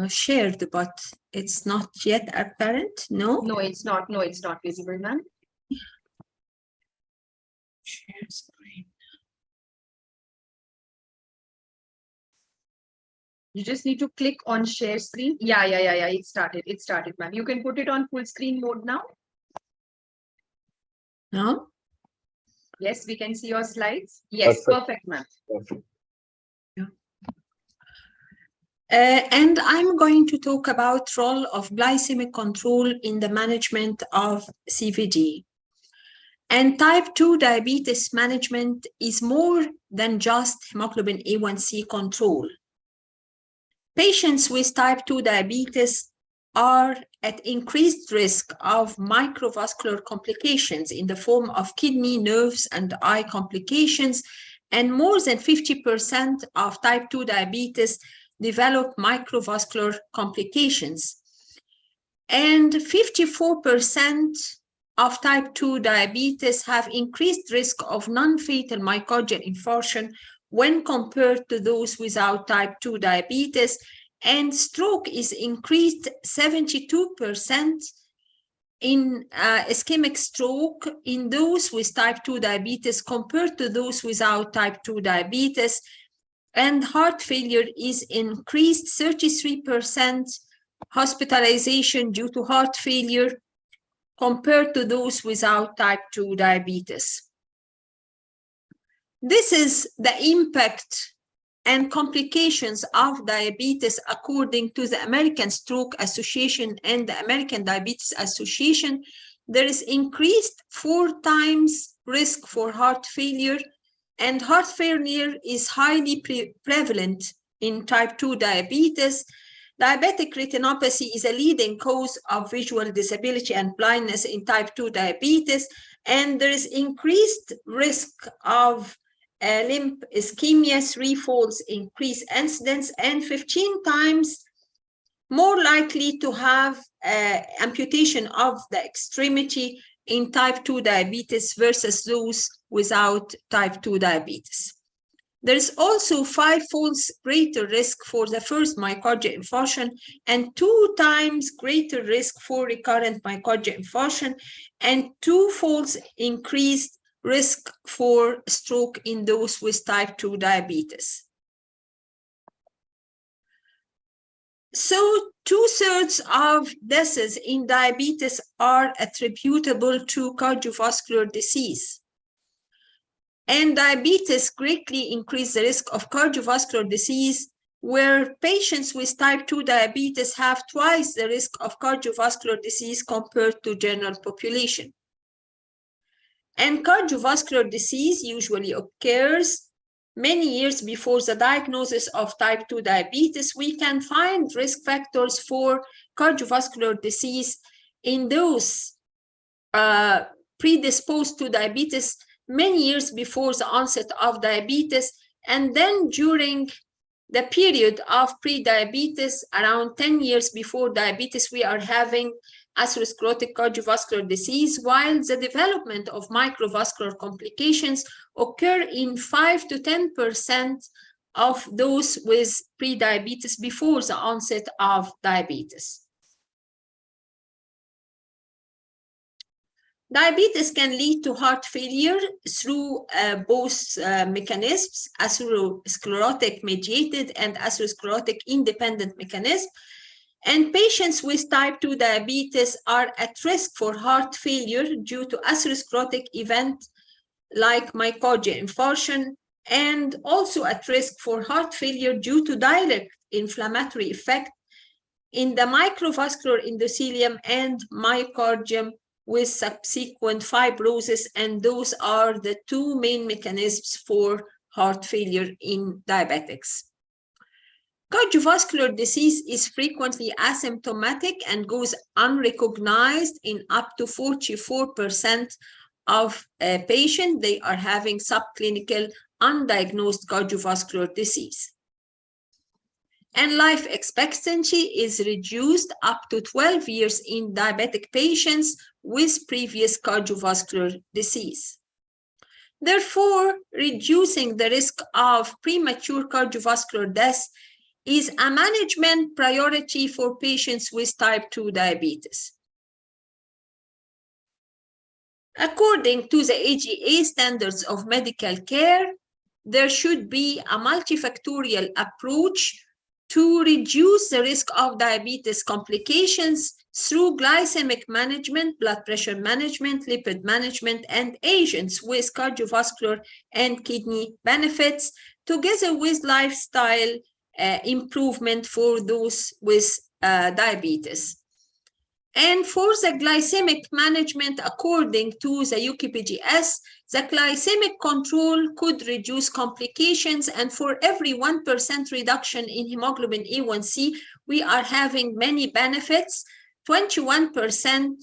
shared, but it's not yet apparent. No? No, it's not. No, it's not visible, ma'am. Share screen. You just need to click on share screen. Yeah. It started. It started, ma'am. You can put it on full screen mode now. No? Yes, we can see your slides. Yes, perfect, ma'am. Yeah. And I'm going to talk about role of glycemic control in the management of CVD. And type 2 diabetes management is more than just hemoglobin A1C control. Patients with type 2 diabetes are at increased risk of microvascular complications in the form of kidney, nerves, and eye complications, and more than 50% of type 2 diabetes develop microvascular complications. And 54% of type 2 diabetes have increased risk of non-fatal myocardial infarction when compared to those without type 2 diabetes, and stroke is increased 72% in ischemic stroke in those with type 2 diabetes compared to those without type 2 diabetes, and heart failure is increased 33% hospitalization due to heart failure compared to those without type 2 diabetes. This is the impact and complications of diabetes according to the American Stroke Association and the American Diabetes Association. There is increased 4 times risk for heart failure, and heart failure is highly prevalent in type 2 diabetes. Diabetic retinopathy is a leading cause of visual disability and blindness in type 2 diabetes, and there is increased risk of limb ischemia, 3-fold increased incidence, and 15 times more likely to have amputation of the extremity in type 2 diabetes versus those without type 2 diabetes. There is also 5-fold greater risk for the first myocardial infarction and 2 times greater risk for recurrent myocardial infarction and 2-fold increased risk for stroke in those with type 2 diabetes. So 2/3 of deaths in diabetes are attributable to cardiovascular disease. And diabetes greatly increases the risk of cardiovascular disease, where patients with type 2 diabetes have twice the risk of cardiovascular disease compared to general population. And cardiovascular disease usually occurs many years before the diagnosis of type 2 diabetes. We can find risk factors for cardiovascular disease in those predisposed to diabetes many years before the onset of diabetes, and then during the period of pre-diabetes, around 10 years before diabetes, we are having atherosclerotic cardiovascular disease, while the development of microvascular complications occur in 5 to 10% of those with pre-diabetes before the onset of diabetes. Diabetes can lead to heart failure through both mechanisms, atherosclerotic mediated and atherosclerotic independent mechanism. And patients with type 2 diabetes are at risk for heart failure due to atherosclerotic event like myocardial infarction, and also at risk for heart failure due to direct inflammatory effect in the microvascular endothelium and myocardium with subsequent fibrosis, and those are the 2 main mechanisms for heart failure in diabetics. Cardiovascular disease is frequently asymptomatic and goes unrecognized in up to 44% of patients. They are having subclinical undiagnosed cardiovascular disease. And life expectancy is reduced up to 12 years in diabetic patients with previous cardiovascular disease. Therefore, reducing the risk of premature cardiovascular death is a management priority for patients with type 2 diabetes. According to the AGA standards of medical care, there should be a multifactorial approach to reduce the risk of diabetes complications through glycemic management, blood pressure management, lipid management, and agents with cardiovascular and kidney benefits, together with lifestyle improvement for those with diabetes. And for the glycemic management, according to the UKPGS, the glycemic control could reduce complications, and for every 1% reduction in hemoglobin A1C, we are having many benefits. 21%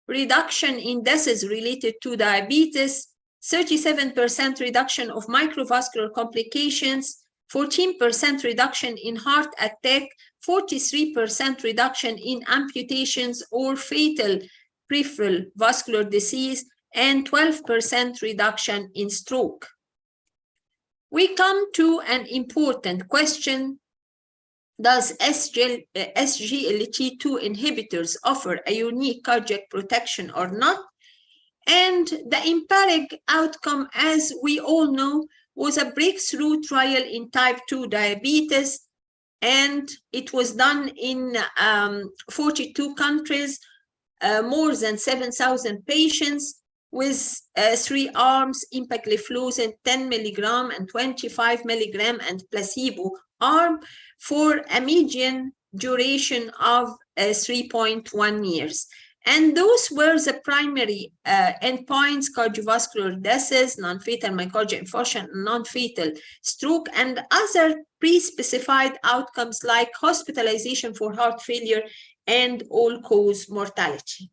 reduction in deaths related to diabetes, 37% reduction of microvascular complications, 14% reduction in heart attack, 43% reduction in amputations or fatal peripheral vascular disease, and 12% reduction in stroke. We come to an important question. Does SGLT2 inhibitors offer a unique cardiac protection or not? And the empiric outcome, as we all know, was a breakthrough trial in type 2 diabetes, and it was done in 42 countries more than 7,000 patients with 3 arms, empagliflozin 10 milligram and 25 milligram and placebo arm for a median duration of 3.1 years. And those were the primary endpoints: cardiovascular deaths, non-fatal myocardial infarction, non-fatal stroke, and other pre-specified outcomes like hospitalization for heart failure and all-cause mortality.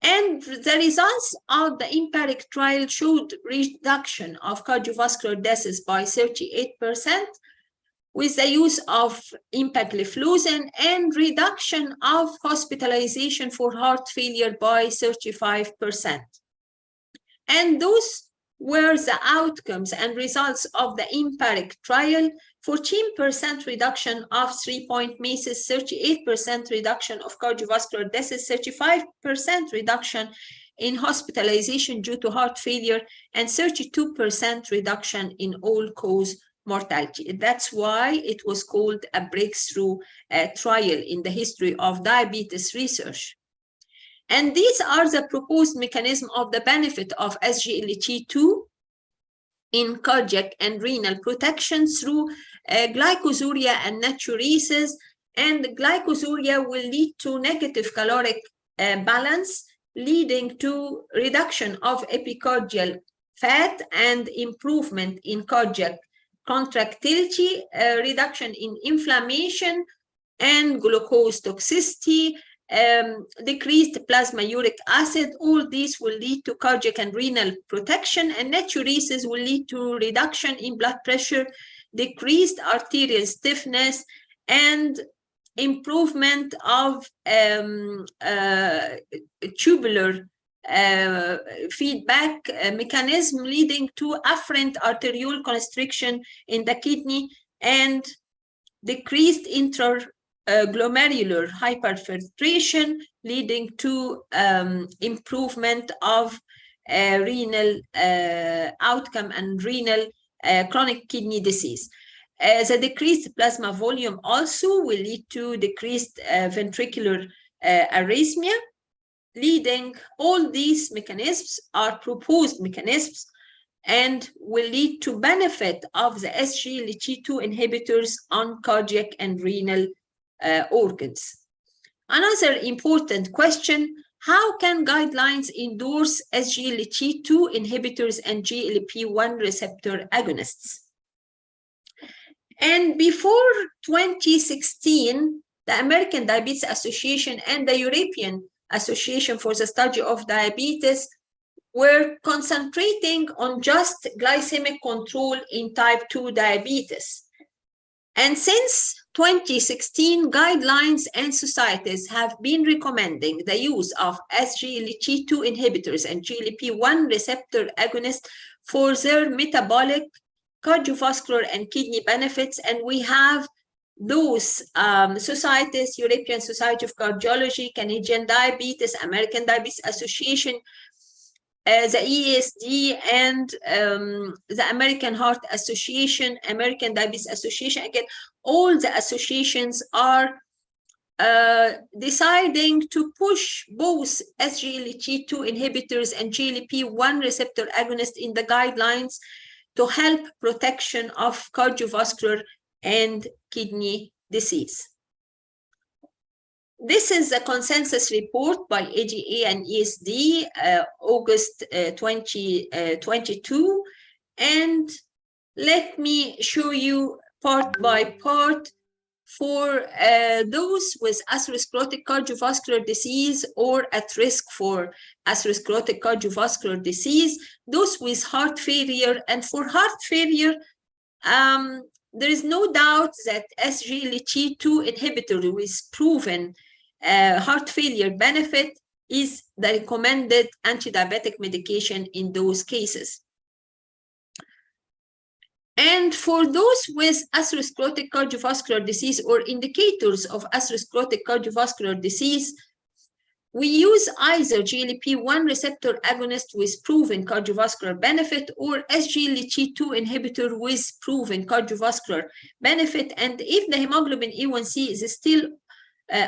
And the results of the EMPIRIC trial showed reduction of cardiovascular deaths by 38%, with the use of empagliflozin, and reduction of hospitalization for heart failure by 35%. And those were the outcomes and results of the EMPIRIC trial: 14% reduction of 3-point MACEs, 38% reduction of cardiovascular deaths, 35% reduction in hospitalization due to heart failure, and 32% reduction in all-cause mortality. That's why it was called a breakthrough trial in the history of diabetes research. And these are the proposed mechanism of the benefit of SGLT2 in cardiac and renal protection through glycosuria and natriuresis. And glycosuria will lead to negative caloric balance, leading to reduction of epicardial fat and improvement in cardiac contractility, reduction in inflammation and glucose toxicity, decreased plasma uric acid. All these will lead to cardiac and renal protection, and natriuresis will lead to reduction in blood pressure, decreased arterial stiffness, and improvement of tubular feedback mechanism, leading to afferent arterial constriction in the kidney and decreased intraglomerular hyperfiltration, leading to improvement of renal outcome and renal chronic kidney disease. The decreased plasma volume also will lead to decreased ventricular arrhythmia. Leading, all these mechanisms are proposed mechanisms and will lead to benefit of the SGLT2 inhibitors on cardiac and renal organs. Another important question: how can guidelines endorse SGLT2 inhibitors and GLP-1 receptor agonists? And before 2016, the American Diabetes Association and the European Association for the Study of Diabetes were concentrating on just glycemic control in type 2 diabetes. And since 2016, guidelines and societies have been recommending the use of SGLT2 inhibitors and GLP-1 receptor agonists for their metabolic, cardiovascular, and kidney benefits. And we have those societies: European Society of Cardiology, Canadian Diabetes, American Diabetes Association, the ESD, and the American Heart Association, American Diabetes Association. Again, all the associations are deciding to push both SGLT2 inhibitors and GLP-1 receptor agonists in the guidelines to help protection of cardiovascular and kidney disease. This is a consensus report by AGA and ESD, August 2022. And let me show you part by part. For those with atherosclerotic cardiovascular disease or at risk for atherosclerotic cardiovascular disease, those with heart failure. And for heart failure, there is no doubt that SGLT2 inhibitor with proven heart failure benefit is the recommended antidiabetic medication in those cases. And for those with atherosclerotic cardiovascular disease or indicators of atherosclerotic cardiovascular disease, we use either GLP-1 receptor agonist with proven cardiovascular benefit or SGLT2 inhibitor with proven cardiovascular benefit. And if the hemoglobin A1C is still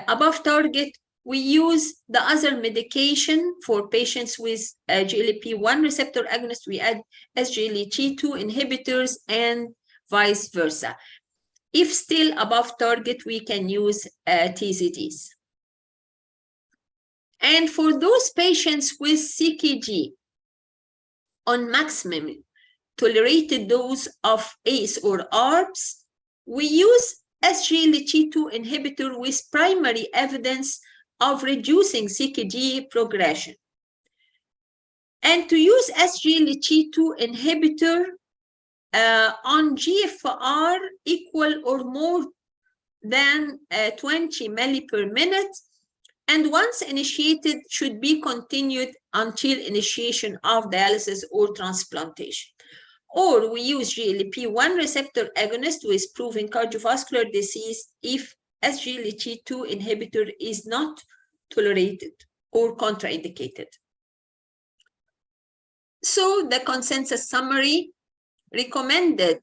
above target, we use the other medication for patients with GLP-1 receptor agonist. We add SGLT2 inhibitors and vice versa. If still above target, we can use TZDs. And for those patients with CKD on maximum tolerated dose of ACE or ARBs, we use SGLT2 inhibitor with primary evidence of reducing CKD progression. And to use SGLT2 inhibitor on GFR equal or more than 20 milli per minute, and once initiated should be continued until initiation of dialysis or transplantation. Or we use GLP-1 receptor agonist with proven cardiovascular disease if SGLT2 inhibitor is not tolerated or contraindicated. So the consensus summary recommended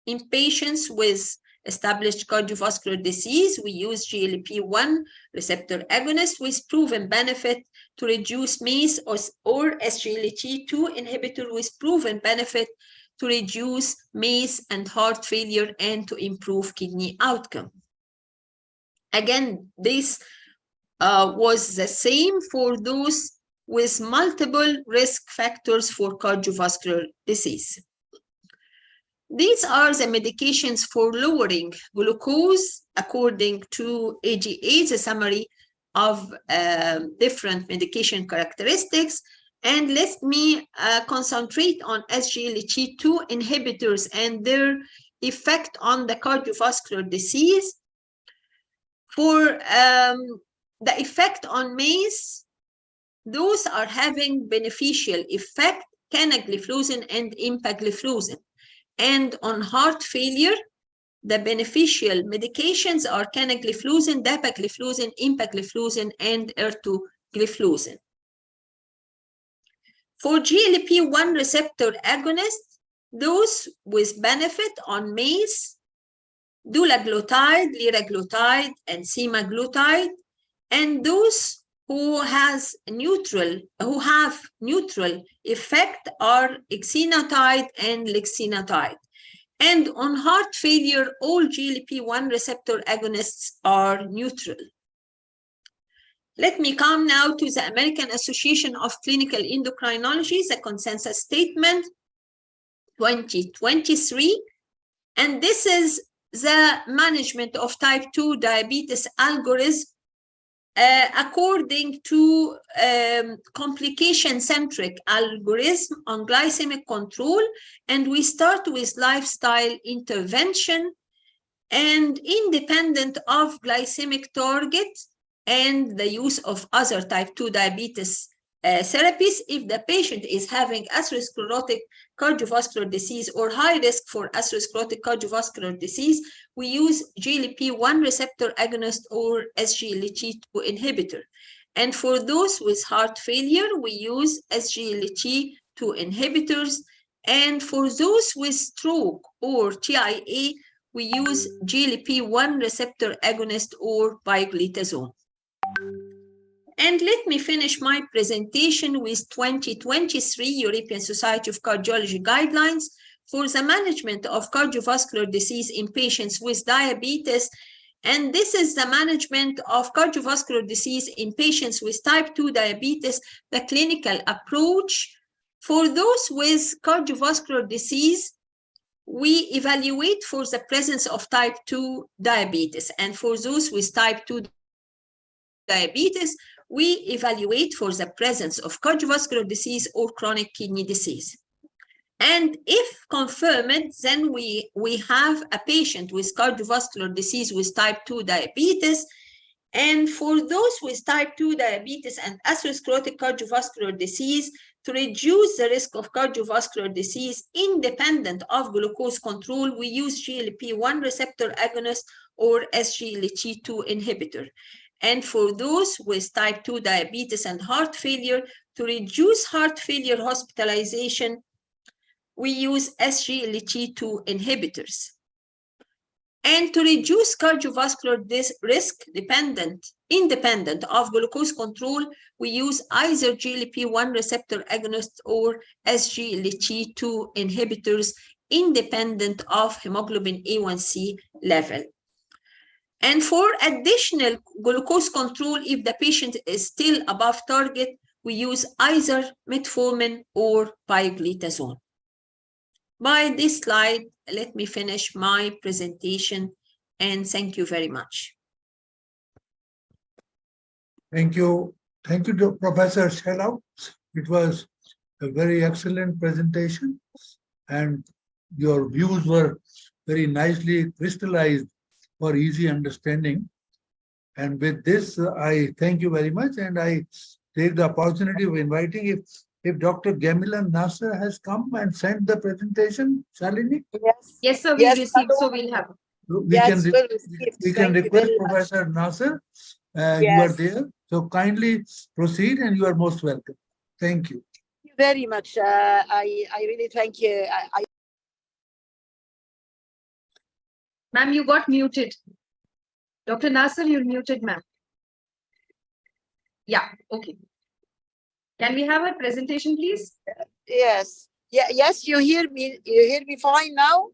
in patients with established cardiovascular disease, we use GLP-1 receptor agonist with proven benefit to reduce MACE or SGLT2 inhibitor with proven benefit to reduce MACE and heart failure and to improve kidney outcome. Again, this was the same for those with multiple risk factors for cardiovascular disease. These are the medications for lowering glucose according to AGA, the summary of different medication characteristics. And let me concentrate on SGLT2 inhibitors and their effect on the cardiovascular disease. For the effect on MACE, those are having beneficial effect, canagliflozin and empagliflozin. And on heart failure, the beneficial medications are canagliflozin, dapagliflozin, empagliflozin, and ertugliflozin. For GLP-1 receptor agonists, those with benefit on MACE, dulaglutide, liraglutide, and semaglutide, and those who have neutral effect are exenatide and lexenatide. And on heart failure, all GLP-1 receptor agonists are neutral. Let me come now to the American Association of Clinical Endocrinology, the consensus statement 2023. And this is the management of type 2 diabetes algorithm according to complication-centric algorithm on glycemic control. And we start with lifestyle intervention and independent of glycemic target and the use of other type 2 diabetes therapies. If the patient is having atherosclerotic cardiovascular disease or high risk for atherosclerotic cardiovascular disease, we use GLP-1 receptor agonist or SGLT2 inhibitor. And for those with heart failure, we use SGLT2 inhibitors. And for those with stroke or TIA, we use GLP-1 receptor agonist or pioglitazone. And let me finish my presentation with 2023 European Society of Cardiology guidelines for the management of cardiovascular disease in patients with diabetes. And this is the management of cardiovascular disease in patients with type 2 diabetes, the clinical approach. For those with cardiovascular disease, we evaluate for the presence of type 2 diabetes. And for those with type 2 diabetes, we evaluate for the presence of cardiovascular disease or chronic kidney disease. And if confirmed, then we have a patient with cardiovascular disease with type 2 diabetes. And for those with type 2 diabetes and atherosclerotic cardiovascular disease, to reduce the risk of cardiovascular disease independent of glucose control, we use GLP-1 receptor agonist or SGLT2 inhibitor. And for those with type 2 diabetes and heart failure, to reduce heart failure hospitalization, we use SGLT2 inhibitors. And to reduce cardiovascular risk independent of glucose control, we use either GLP-1 receptor agonist or SGLT2 inhibitors independent of hemoglobin A1C level. And for additional glucose control, if the patient is still above target, we use either metformin or pioglitazone. By this slide, let me finish my presentation, and thank you very much. Thank you. Thank you to Professor Shellout. It was a very excellent presentation, and your views were very nicely crystallized for easy understanding. And with this, I thank you very much, and I take the opportunity of inviting if Dr. Gamila Nasser has come and sent the presentation, Shalini? Yes. Yes, sir, we Yes, received, so hello. we'll have. We Yes, can, well received. we can Thank you request very much. Professor Nasser, you are Yes. there. So kindly proceed, and you are most welcome. Thank you. Thank you very much. I really thank you. Ma'am, you got muted. Dr. Nasser, you're muted, ma'am. Yeah, okay. Can we have a presentation, please? Yes. Yeah. Yes, you hear me. You hear me fine now?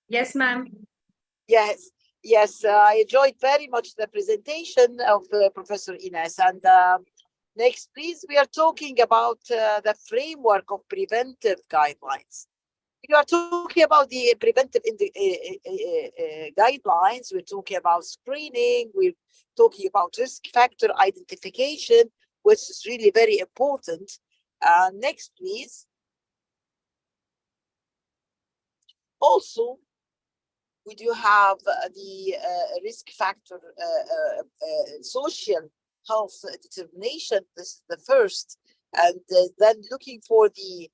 Yes, ma'am. Yes. Yes. I enjoyed very much the presentation of Professor Ines. And next, please, we are talking about the framework of preventive guidelines. We are talking about the preventive guidelines. We're talking about screening. We're talking about risk factor identification, which is really very important. Next, please. Also, we do have the risk factor social health determination. This is the first. And then looking for the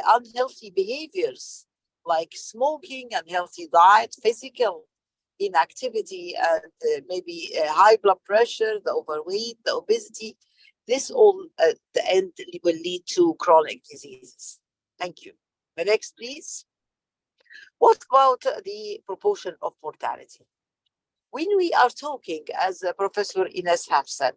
unhealthy behaviors like smoking, unhealthy diet, physical inactivity, and maybe high blood pressure, the overweight, the obesity. This all at the end will lead to chronic diseases. Thank you. The next, please. What about the proportion of mortality? When we are talking, as Professor Ines have said,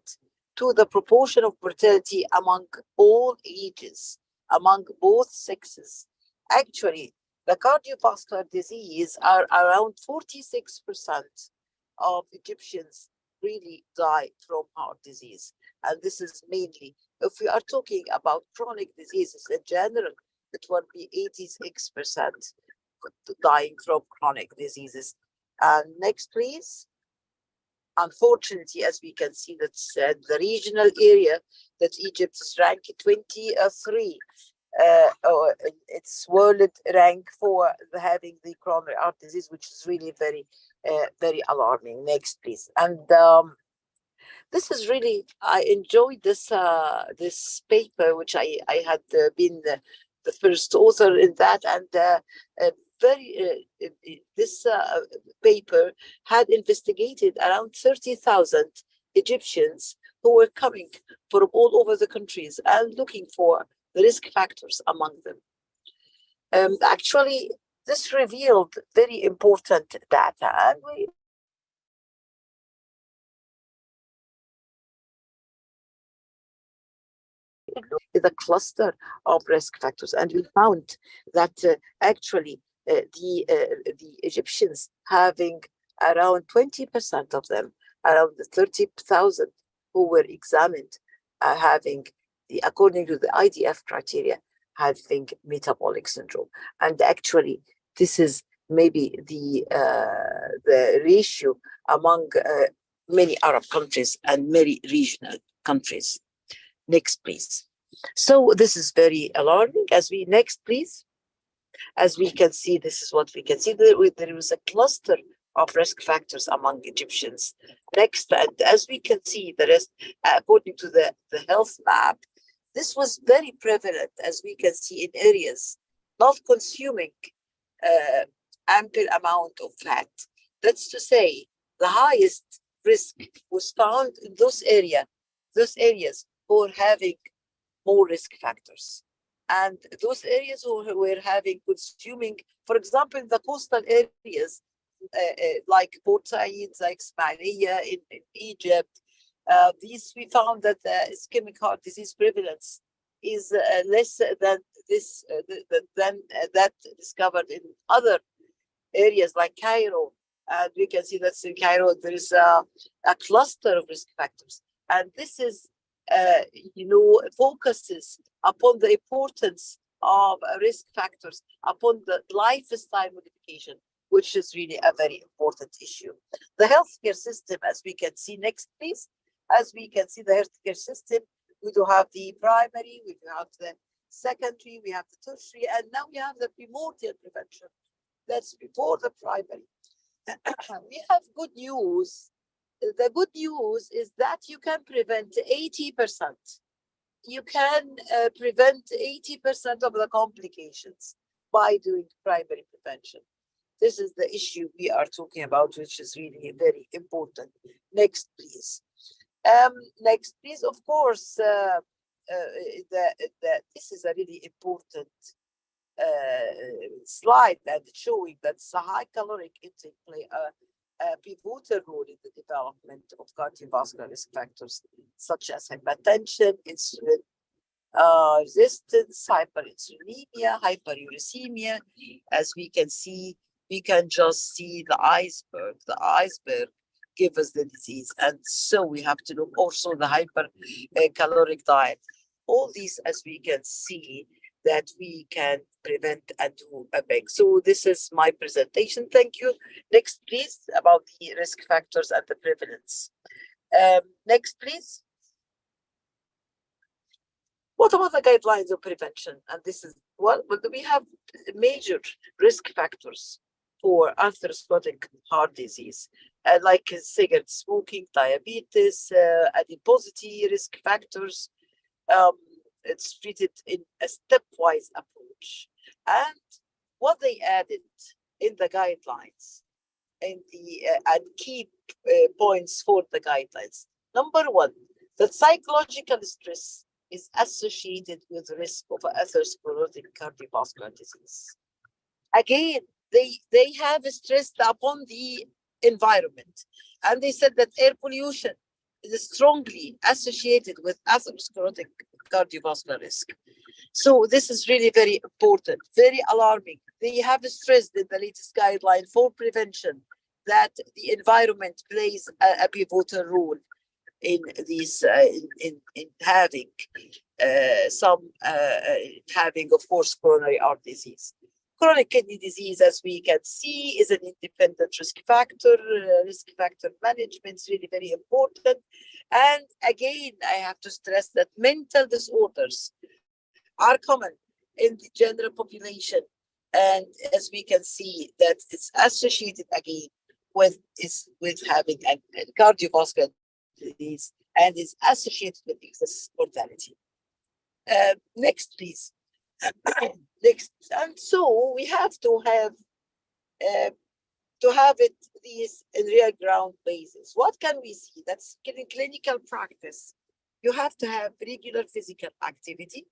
to the proportion of mortality among all ages, among both sexes, actually, the cardiovascular disease are around 46% of Egyptians really die from heart disease. And this is mainly, if we are talking about chronic diseases in general, it will be 86% dying from chronic diseases. And next, please. Unfortunately, as we can see, that's the regional area that Egypt is ranked 23. It's world rank for having the coronary heart disease, which is really very, very alarming. Next, please. And this is really, I enjoyed this this paper, which I had been the first author in that, and this paper had investigated around 30,000 Egyptians who were coming from all over the countries and looking for the risk factors among them. Actually, this revealed very important data, and we the cluster of risk factors, and we found that actually the Egyptians having around 20% of them, around 30,000 who were examined, having according to the IDF criteria, having metabolic syndrome. And actually, this is maybe the ratio among many Arab countries and many regional countries. Next, please. So this is very alarming. Next, please. As we can see, this is what we can see. There is a cluster of risk factors among Egyptians. Next, and as we can see, the rest, according to the health map, this was very prevalent, as we can see, in areas not consuming ample amount of fat. That's to say, the highest risk was found in those areas who are having more risk factors. And those areas who were consuming, for example, the coastal areas, like Port Said, like Ismailia in Egypt. These we found that ischemic heart disease prevalence is less than this than that discovered in other areas like Cairo. And we can see that in Cairo there is a cluster of risk factors, and this is focuses upon the importance of risk factors, upon the lifestyle modification, which is really a very important issue. The healthcare system, as we can see next, please. As we can see, the healthcare system, we do have the primary, we do have the secondary, we have the tertiary, and now we have the primordial prevention. That's before the primary. We have good news. The good news is that you can prevent 80%. You can prevent 80% of the complications by doing primary prevention. This is the issue we are talking about, which is really very important. Next, please. Next, please. Of course, this is a really important slide that showing that high caloric intake play a pivotal role in the development of cardiovascular risk factors such as hypertension, insulin resistance, hyperinsulinemia, hyperuricemia. As we can see, we can just see the iceberg. The iceberg gives us the disease, and so we have to look also the hypercaloric diet. All these, as we can see, that we can prevent and do a big. So this is my presentation. Thank you. Next, please, about the risk factors and the prevalence. Next, please. What about the guidelines of prevention? And this is, well, we have major risk factors for atherosclerotic heart disease, like cigarette smoking, diabetes, adiposity risk factors. It's treated in a stepwise approach. And what they added in the guidelines and key points for the guidelines. Number one, that psychological stress is associated with the risk of atherosclerotic cardiovascular disease. Again, they have stressed upon the environment, and they said that air pollution is strongly associated with atherosclerotic cardiovascular risk. So this is really very important, very alarming. They have stressed in the latest guideline for prevention that the environment plays a pivotal role in these in having having, of course, coronary heart disease. Chronic kidney disease, as we can see, is an independent risk factor. Risk factor management is really very important. And again, I have to stress that mental disorders are common in the general population. And as we can see, that it's associated again with having a cardiovascular disease and is associated with excess mortality. Next, please. Next. And so we have to have these in real ground basis. What can we see? That's in clinical practice. You have to have regular physical activity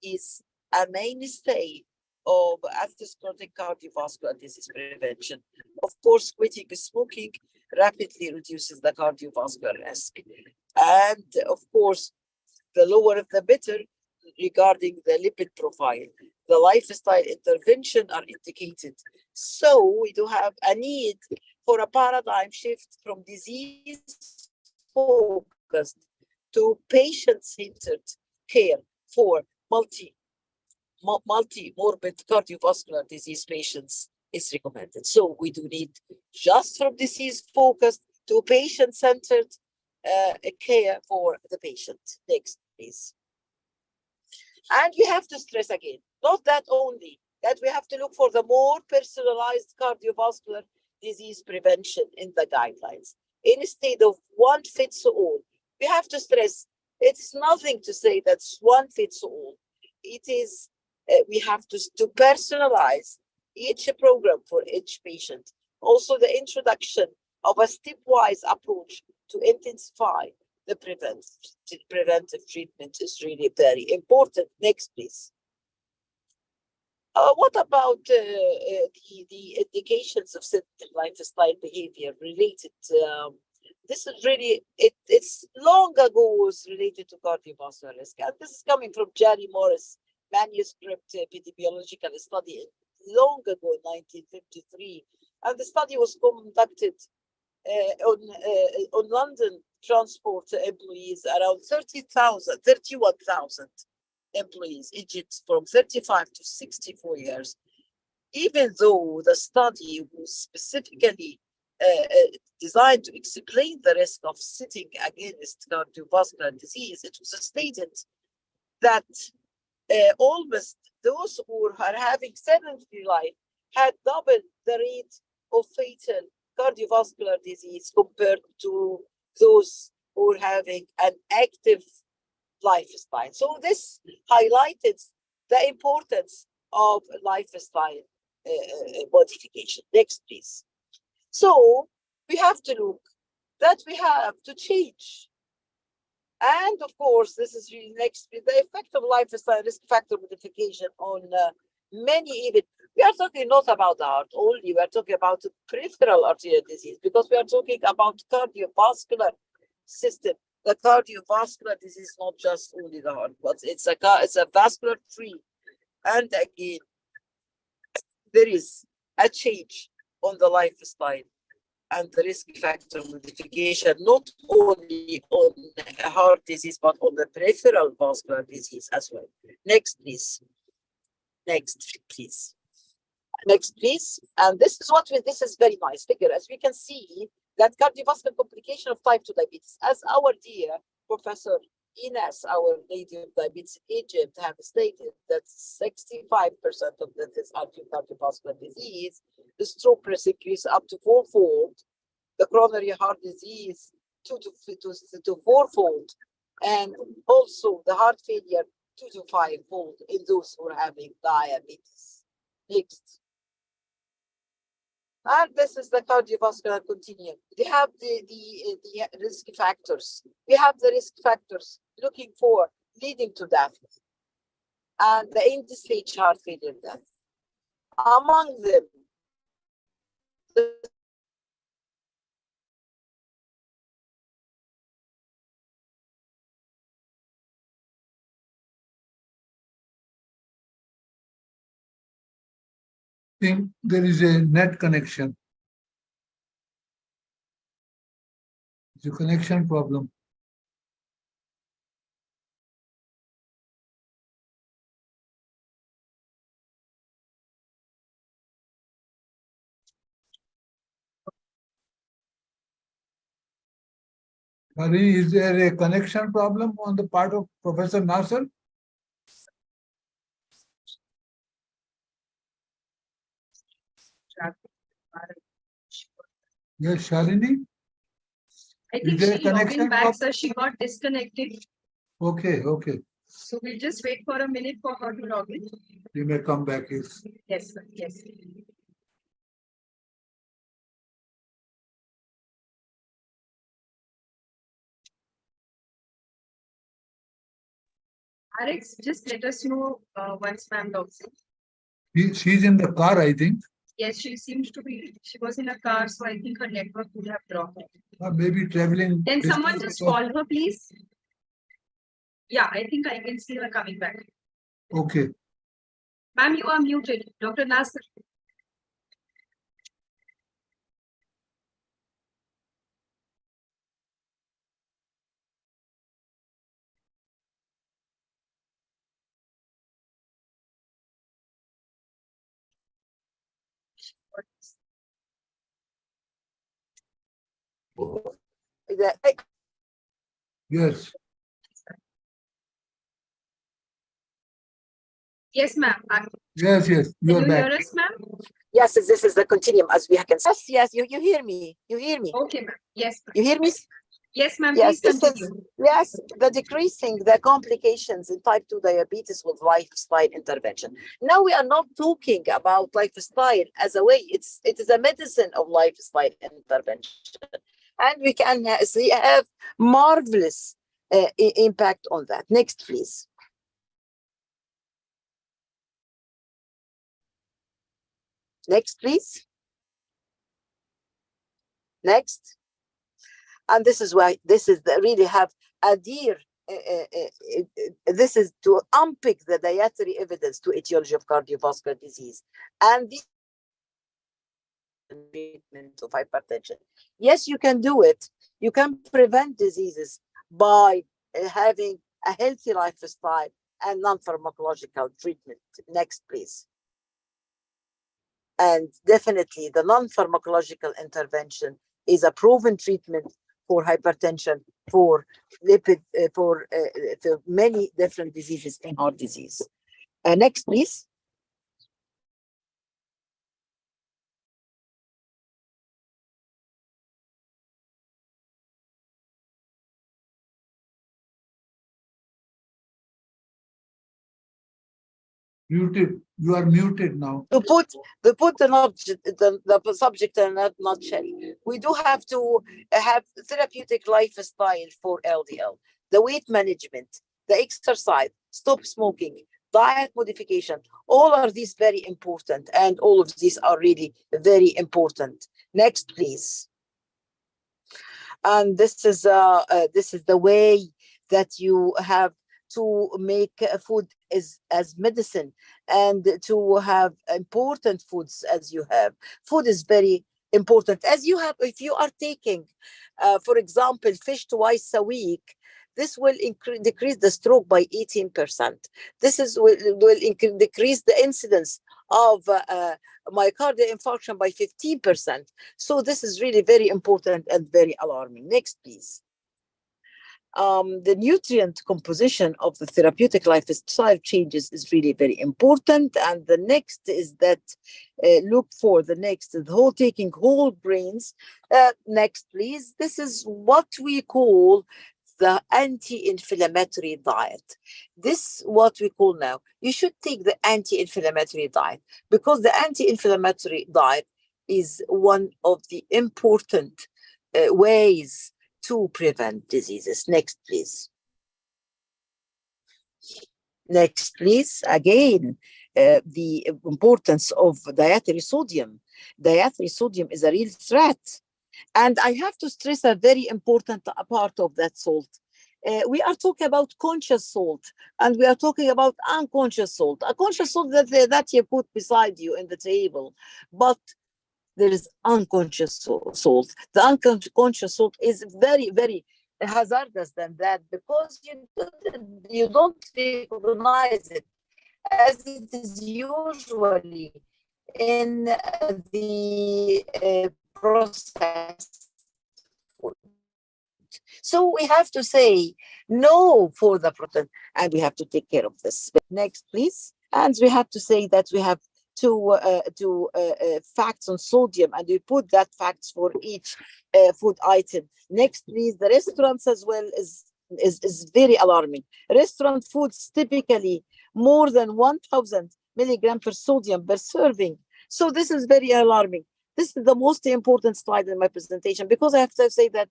is a mainstay of atherosclerotic cardiovascular disease prevention. Of course, quitting smoking rapidly reduces the cardiovascular risk. And of course, the lower the better regarding the lipid profile. The lifestyle intervention are indicated. So we do have a need for a paradigm shift from disease focused to patient-centered care for multi-morbid cardiovascular disease patients is recommended. So we do need just from disease focused to patient-centered care for the patient. Next, please. And we have to stress again, not that only, that we have to look for the more personalized cardiovascular disease prevention in the guidelines. Instead of one fits all, we have to stress it's nothing to say that's one fits all. It is, we have to personalize each program for each patient. Also, the introduction of a stepwise approach to intensify the preventive treatment is really very important. Next, please. What about the indications of certain lifestyle behavior related? This is really, it's long ago was related to cardiovascular risk. And this is coming from Jerry Morris manuscript epidemiological study long ago in 1953. And the study was conducted on London transport employees, around 31,000 employees, aged from 35 to 64 years. Even though the study was specifically designed to explain the risk of sitting against cardiovascular disease, it was stated that almost those who are having sedentary life had double the rate of fatal cardiovascular disease compared to those who are having an active lifestyle. So this highlighted the importance of lifestyle modification. Next, please. So we have to look that we have to change. And of course, this is really next, the effect of lifestyle risk factor modification on many, even, we are talking not about the heart only, we are talking about peripheral arterial disease, because we are talking about cardiovascular system. The cardiovascular disease is not just only the heart, but it's a vascular tree. And again, there is a change on the lifestyle and the risk factor modification, not only on heart disease, but on the peripheral vascular disease as well. Next, please. Next, please. Next, please. And this is this is very nice figure. As we can see, that cardiovascular complication of type 2 diabetes, as our dear Professor Ines, our lady of diabetes in Egypt, have stated that 65% of this cardiovascular disease, the stroke risk increase up to fourfold, the coronary heart disease two to fourfold, and also the heart failure 2 to 5-fold in those who are having diabetes. Next. And this is the cardiovascular continuum. They have the risk factors. We have the risk factors looking for leading to death and the end-stage heart failure death. Among them, I think there is a net connection. It's a connection problem. Hari, is there a connection problem on the part of Professor Nasser? Yes, Shalini? I Is think there a she logging connection back, problem? so she got disconnected. Okay, okay. So we'll just wait for a minute for her to log in. You may come back. Yes. Yes, sir. Yes. Alex, just let us know once ma'am logs in. She's in the car, I think. Yes, she seems to be. She was in a car, so I think her network would have dropped. Or maybe traveling. Can someone distance just or- call her, please? Yeah, I think I can see her coming back. Okay. Ma'am, you are muted. Dr. Nasser. Yes. Yes, ma'am. Yes, yes. You Can are you back. hear us, ma'am? yes, this is the continuum as we can. Yes, you hear me. You hear me. Okay, ma'am. Yes. You hear me? Yes, ma'am. Yes, Please this is, continue. yes, the decreasing the complications in type 2 diabetes with lifestyle intervention. Now we are not talking about lifestyle as a way, it is a medicine of lifestyle intervention. And we can have marvelous impact on that. Next, please. Next, please. Next. And this is why this is the really have a dear. This is to unpick the dietary evidence to etiology of cardiovascular disease and the treatment of hypertension. Yes, you can do it. You can prevent diseases by having a healthy lifestyle and non-pharmacological treatment. Next, please. And definitely the non-pharmacological intervention is a proven treatment for hypertension, for lipid, for many different diseases in heart disease. Next, please. Muted. You are muted now. To put the subject in a nutshell, we do have to have therapeutic lifestyle for LDL, the weight management, the exercise, stop smoking, diet modification. All are these very important, and all of these are really very important. Next, please. And this is the way that you have to make food as medicine and to have important foods as you have. Food is very important. As you have, if you are taking, for example, fish twice a week, this will decrease the stroke by 18%. This will decrease the incidence of myocardial infarction by 15%. So this is really very important and very alarming. Next, please. The nutrient composition of the therapeutic lifestyle changes is really very important. And the next is that look for the next, taking whole grains. Next, please. This is what we call the anti-inflammatory diet. This what we call now. You should take the anti-inflammatory diet because the anti-inflammatory diet is one of the important ways to prevent diseases. Next, please. Next, please. Again, the importance of dietary sodium. Dietary sodium is a real threat. And I have to stress a very important part of that salt. We are talking about conscious salt, and we are talking about unconscious salt. A conscious salt that you put beside you in the table, but there is unconscious salt. The unconscious salt is very, very hazardous than that because you don't recognize it as it is usually in the processed food. So we have to say no for the protein, and we have to take care of this. Next, please. And we have to say that we have facts on sodium, and we put that facts for each food item. Next, please. The restaurants as well is very alarming. Restaurant foods typically more than 1,000 milligrams per sodium per serving. So this is very alarming. This is the most important slide in my presentation because I have to say that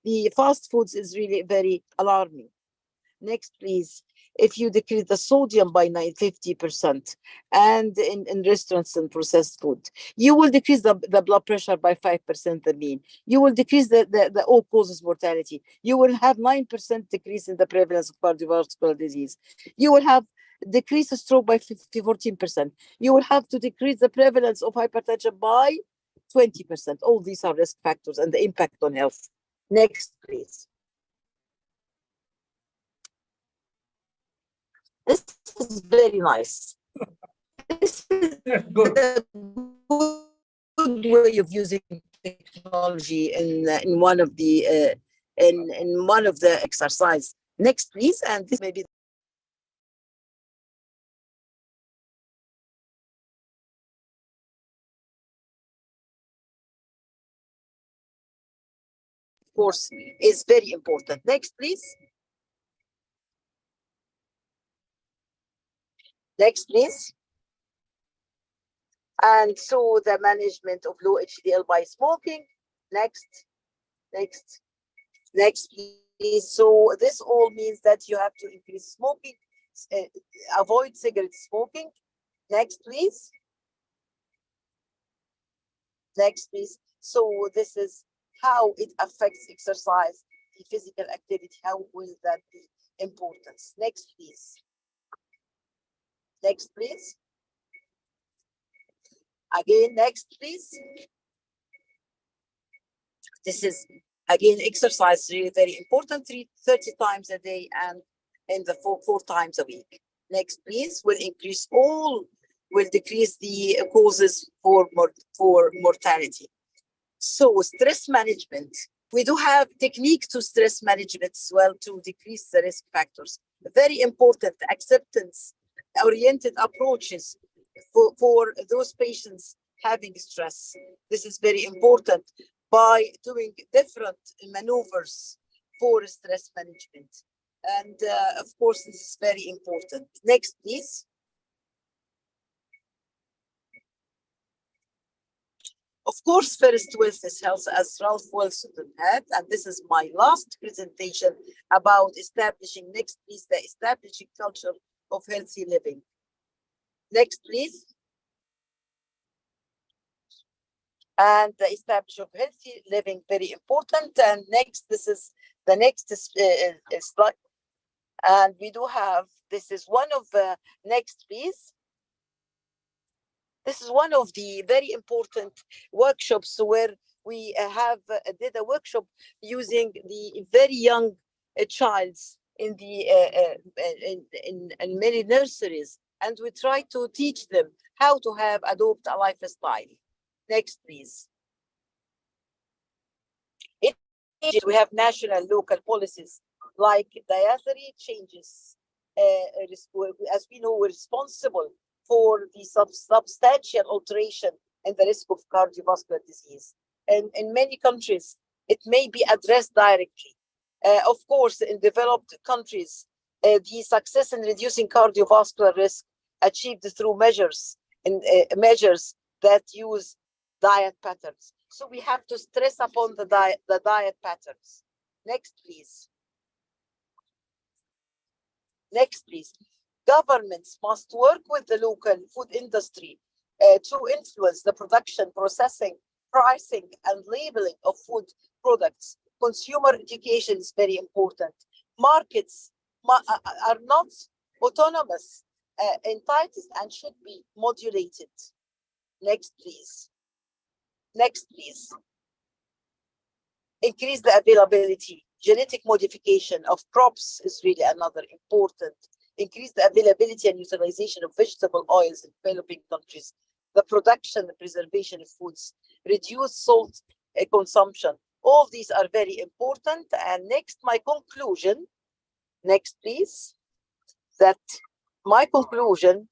the fast foods is really very alarming. Next, please. If you decrease the sodium by 50% and in restaurants and processed food, you will decrease the blood pressure by 5%, the mean. You will decrease the all-causes mortality. You will have 9% decrease in the prevalence of cardiovascular disease. You will have decrease the stroke by 14%. You will have to decrease the prevalence of hypertension by 20%. All these are risk factors and the impact on health. Next, please. This is very nice. This is a good way of using technology in one of the in one of the exercise. Next, please, and this may be. Of course, is very important. Next, please. Next, please. And so the management of low HDL by smoking. Next, next, next, please. So this all means that you have to increase smoking, avoid cigarette smoking. Next, please. Next, please. So this is how it affects exercise, the physical activity. How will that be important? Next, please. Next, please. Again, next, please. This is, again, exercise really very important, 30 times a day and in the four times a week. Next, please, will decrease the causes for mortality. So stress management. We do have techniques to stress management as well to decrease the risk factors. Very important, acceptance-oriented approaches for those patients having stress. This is very important by doing different maneuvers for stress management. And of course, this is very important. Next, please. Of course, first wealth is health, as Ralph Wilson had, and this is my last presentation about establishing, next please, the establishing culture of healthy living. Next, please. And the establishment of healthy living, very important. And next, this is the next slide. And we do have, this is one of the next, please. This is one of the very important workshops where we did a workshop using the very young childs in many nurseries, and we try to teach them how to adopt a lifestyle. Next, please. In Egypt, we have national, local policies like dietary changes. As we know, we're responsible for the substantial alteration in the risk of cardiovascular disease. And in many countries, it may be addressed directly. Of course, in developed countries, the success in reducing cardiovascular risk achieved through measures that use diet patterns. So we have to stress upon the diet patterns. Next, please. Next, please. Governments must work with the local food industry to influence the production, processing, pricing, and labeling of food products. Consumer education is very important. Markets are not autonomous, entitled, and should be modulated. Next, please. Next, please. Increase the availability. Genetic modification of crops is really another important. Increase the availability and utilization of vegetable oils in developing countries. The production and preservation of foods. Reduce salt consumption. All of these are very important. And next, my conclusion. Next, please. That my conclusion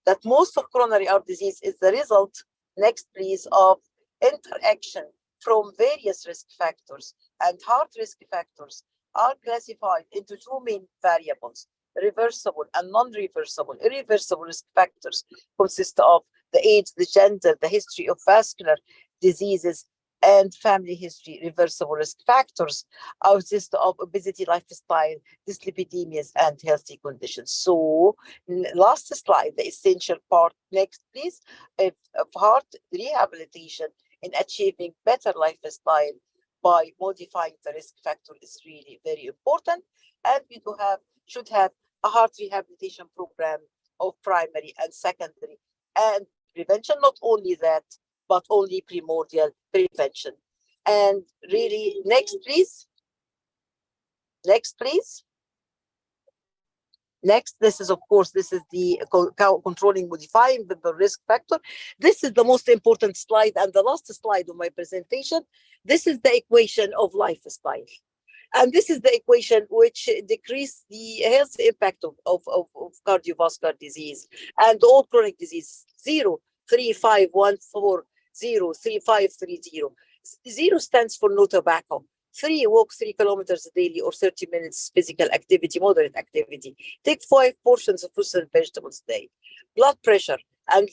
that most of coronary heart disease is the result, next please, of interaction from various risk factors, and heart risk factors are classified into two main variables: reversible and non-reversible. Irreversible risk factors consist of the age, the gender, the history of vascular diseases, and family history. Reversible risk factors consist of obesity, lifestyle, dyslipidemias, and healthy conditions. So, last slide, the essential part. Next, please, of heart rehabilitation in achieving better lifestyle by modifying the risk factor is really very important. And we should have a heart rehabilitation program of primary and secondary and prevention. Not only that, but only primordial prevention. And really, next, please. Next, please. Next, this is, of course, this is the controlling, modifying the risk factor. This is the most important slide and the last slide of my presentation. This is the equation of lifestyle. And this is the equation which decreases the health impact of cardiovascular disease and all chronic disease. 0, 3, 5, 1, 4, 0, 3, 5, 3, 0. 0 stands for no tobacco. 3, walk 3 kilometers daily or 30 minutes physical activity, moderate activity. Take 5 portions of fruits and vegetables a day. Blood pressure and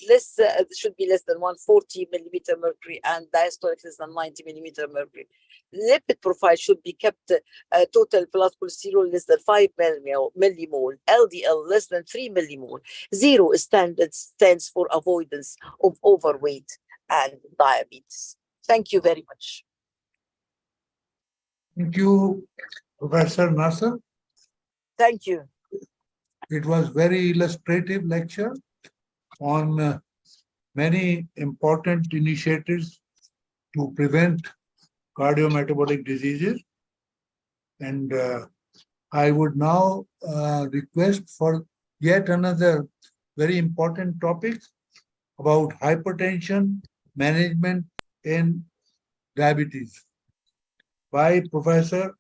should be less than 140 millimeter mercury, and diastolic less than 90 millimeter mercury. Lipid profile should be kept total blood cholesterol less than 5 millimole, LDL less than 3 millimole. 0 stands for avoidance of overweight and diabetes. Thank you very much. Thank you, Professor Nasser. Thank you. It was very illustrative lecture on many important initiatives to prevent cardiometabolic diseases. And I would now request for yet another very important topic about hypertension management in diabetes by Professor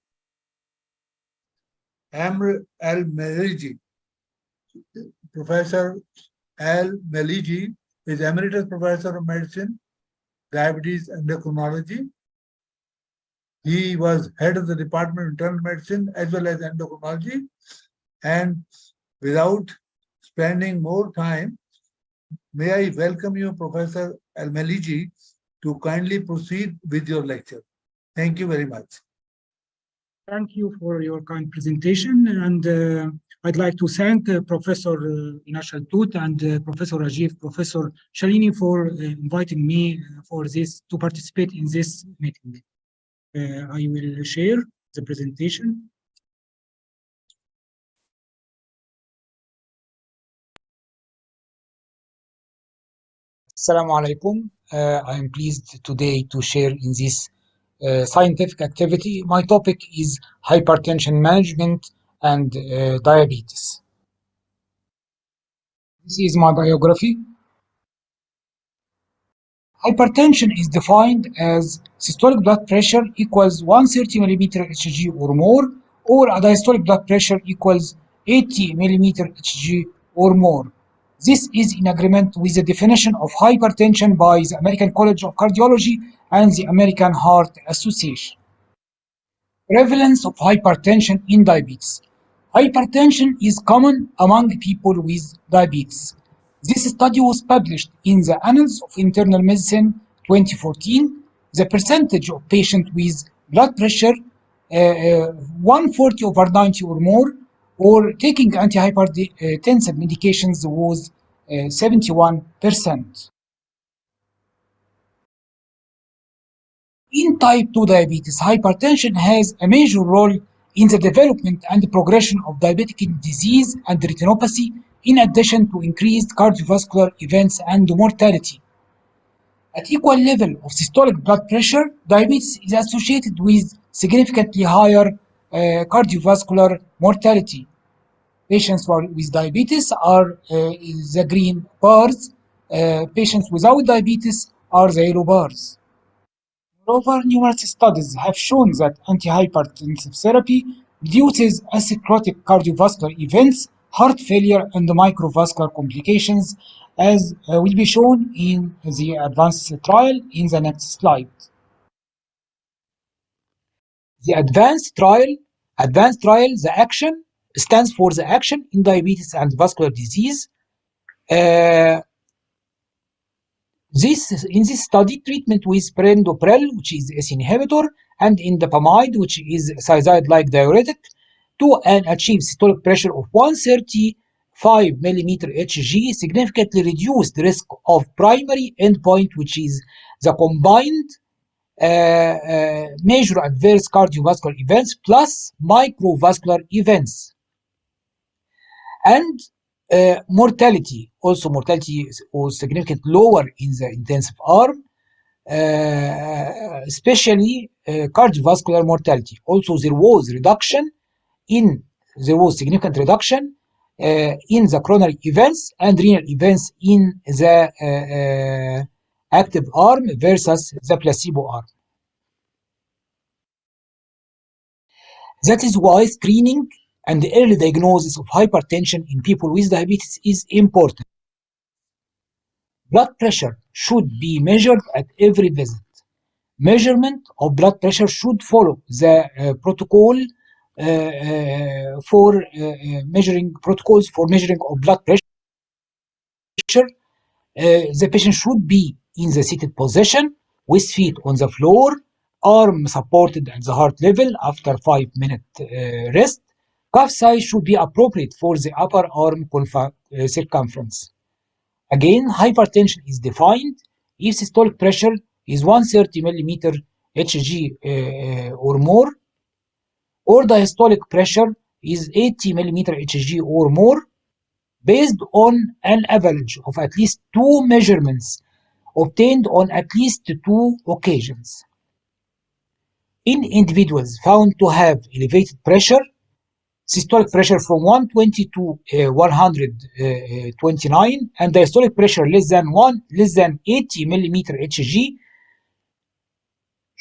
Amr Al-Maliji. Professor Al-Maliji is Emeritus Professor of Medicine, Diabetes Endocrinology. He was head of the Department of Internal Medicine as well as Endocrinology. And without spending more time, may I welcome you, Professor Al-Maliji, to kindly proceed with your lecture. Thank you very much. Thank you for your kind presentation, and I'd like to thank Professor Inash Al-Tut and Professor Rajiv, Professor Shalini for inviting me for this to participate in this meeting. I will share the presentation. Assalamu alaikum. I am pleased today to share in this scientific activity. My topic is hypertension management and diabetes. This is my biography. Hypertension is defined as systolic blood pressure equals 130 millimeter Hg or more, or a diastolic blood pressure equals 80 millimeter Hg or more. This is in agreement with the definition of hypertension by the American College of Cardiology and the American Heart Association. Prevalence of hypertension in diabetes. Hypertension is common among people with diabetes. This study was published in the Annals of Internal Medicine 2014. The percentage of patients with blood pressure 140/90 or more, or taking antihypertensive medications was 71%. In type 2 diabetes, hypertension has a major role in the development and progression of diabetic disease and retinopathy, in addition to increased cardiovascular events and mortality. At equal level of systolic blood pressure, diabetes is associated with significantly higher cardiovascular mortality. Patients with diabetes are the green bars. Patients without diabetes are the yellow bars. Moreover, numerous studies have shown that antihypertensive therapy reduces atherosclerotic cardiovascular events, heart failure, and microvascular complications, as will be shown in the ADVANCE trial in the next slide. The ADVANCE trial, the action stands for the action in diabetes and vascular disease. In this study, treatment with perindoprel, which is ACE inhibitor, and indapamide, which is thiazide-like diuretic, to achieve systolic pressure of 135 millimeter Hg, significantly reduced the risk of primary endpoint, which is the combined major adverse cardiovascular events plus microvascular events. And mortality was significantly lower in the intensive arm, especially cardiovascular mortality. Also, there was significant reduction in the coronary events and renal events in the active arm versus the placebo arm. That is why screening and the early diagnosis of hypertension in people with diabetes is important. Blood pressure should be measured at every visit. Measurement of blood pressure should follow the protocols for measuring of blood pressure. The patient should be in the seated position with feet on the floor, arm supported at the heart level after 5-minute rest. Cuff size should be appropriate for the upper arm circumference. Again, hypertension is defined if systolic pressure is 130 millimeter Hg or more, or diastolic pressure is 80 millimeter Hg or more, based on an average of at least 2 measurements obtained on at least 2 occasions. In individuals found to have elevated pressure, systolic pressure from 120 to 129, and diastolic pressure less than 80 millimeter Hg,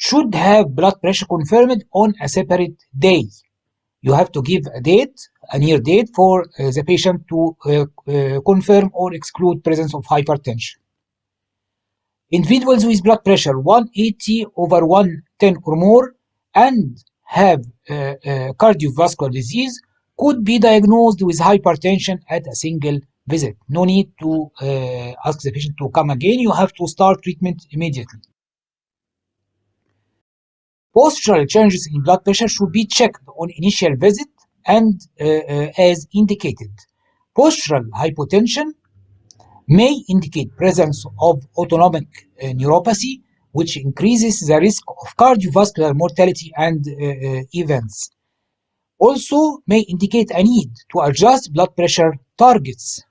should have blood pressure confirmed on a separate day. You have to give a date, a near date, for the patient to confirm or exclude presence of hypertension. Individuals with blood pressure 180 over 110 or more and have cardiovascular disease could be diagnosed with hypertension at a single visit. No need to ask the patient to come again. You have to start treatment immediately. Postural changes in blood pressure should be checked on initial visit and as indicated. Postural hypotension may indicate presence of autonomic neuropathy, which increases the risk of cardiovascular mortality and events. Also may indicate a need to adjust blood pressure targets.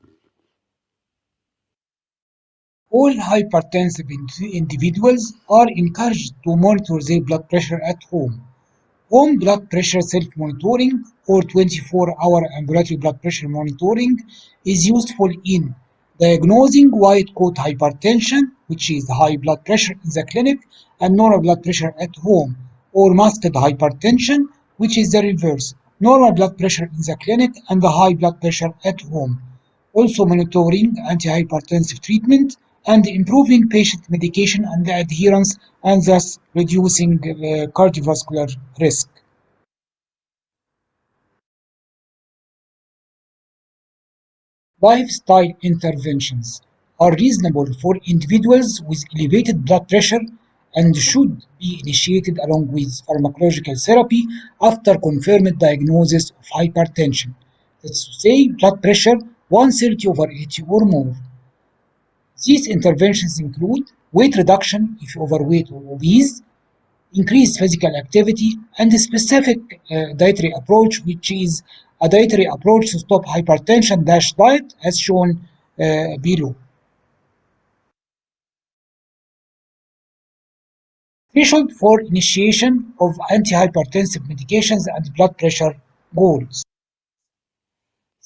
All hypertensive individuals are encouraged to monitor their blood pressure at home. Home blood pressure self-monitoring or 24-hour ambulatory blood pressure monitoring is useful in diagnosing white coat hypertension, which is high blood pressure in the clinic, and normal blood pressure at home, or masked hypertension, which is the reverse, normal blood pressure in the clinic and the high blood pressure at home. Also monitoring antihypertensive treatment and improving patient medication and adherence, and thus reducing cardiovascular risk. Lifestyle interventions are reasonable for individuals with elevated blood pressure and should be initiated along with pharmacological therapy after confirmed diagnosis of hypertension. That's to say, blood pressure 130 over 80 or more. These interventions include weight reduction if overweight or obese, increased physical activity, and a specific dietary approach, which is a dietary approach to stop hypertension diet as shown below. Threshold for initiation of antihypertensive medications and blood pressure goals.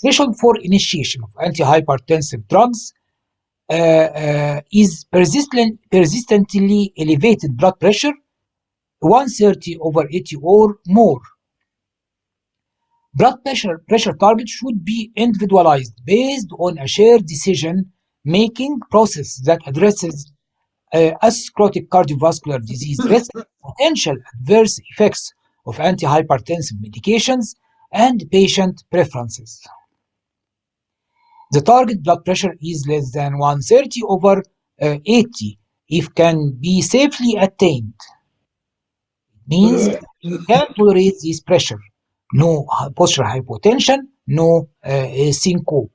Threshold for initiation of antihypertensive drugs is persistently elevated blood pressure 130 over 80 or more. Blood pressure target should be individualized based on a shared decision-making process that addresses atherosclerotic cardiovascular disease risk, potential adverse effects of antihypertensive medications, and patient preferences. The target blood pressure is less than 130 over 80 if can be safely attained. Means you can tolerate this pressure. No postural hypotension, no syncope.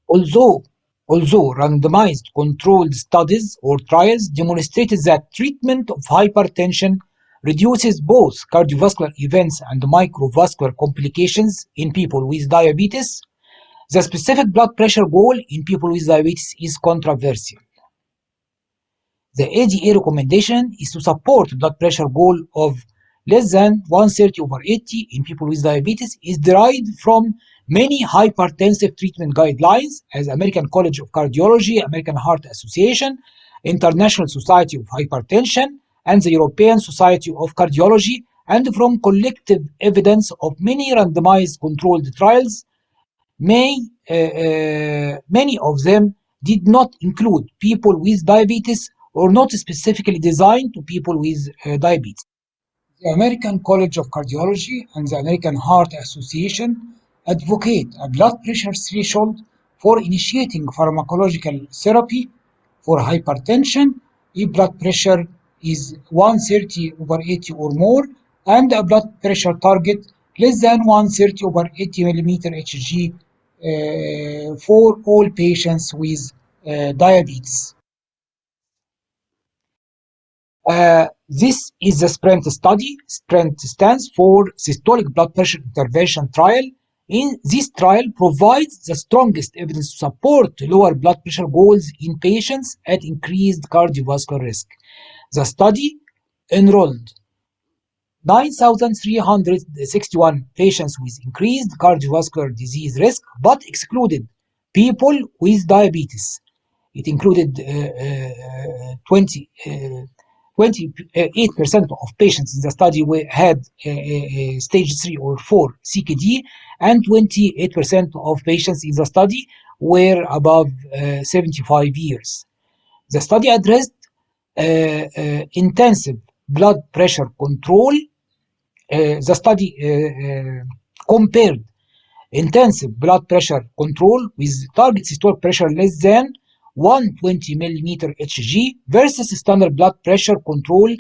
Although randomized controlled studies or trials demonstrated that treatment of hypertension reduces both cardiovascular events and microvascular complications in people with diabetes, the specific blood pressure goal in people with diabetes is controversial. The ADA recommendation is to support blood pressure goal of less than 130 over 80 in people with diabetes is derived from many hypertensive treatment guidelines as American College of Cardiology, American Heart Association, International Society of Hypertension, and the European Society of Cardiology, and from collective evidence of many randomized controlled trials. Many of them did not include people with diabetes or not specifically designed to people with diabetes. The American College of Cardiology and the American Heart Association advocate a blood pressure threshold for initiating pharmacological therapy for hypertension if blood pressure is 130 over 80 or more, and a blood pressure target less than 130 over 80 millimeter Hg for all patients with diabetes. This is the SPRINT study. SPRINT stands for Systolic Blood Pressure Intervention Trial. In this trial provides the strongest evidence to support lower blood pressure goals in patients at increased cardiovascular risk. The study enrolled 9,361 patients with increased cardiovascular disease risk, but excluded people with diabetes. It included 28% of patients in the study had stage 3 or 4 CKD, and 28% of patients in the study were above 75 years. The study addressed intensive blood pressure control. The study compared intensive blood pressure control with target systolic pressure less than 120 millimeter Hg versus standard blood pressure control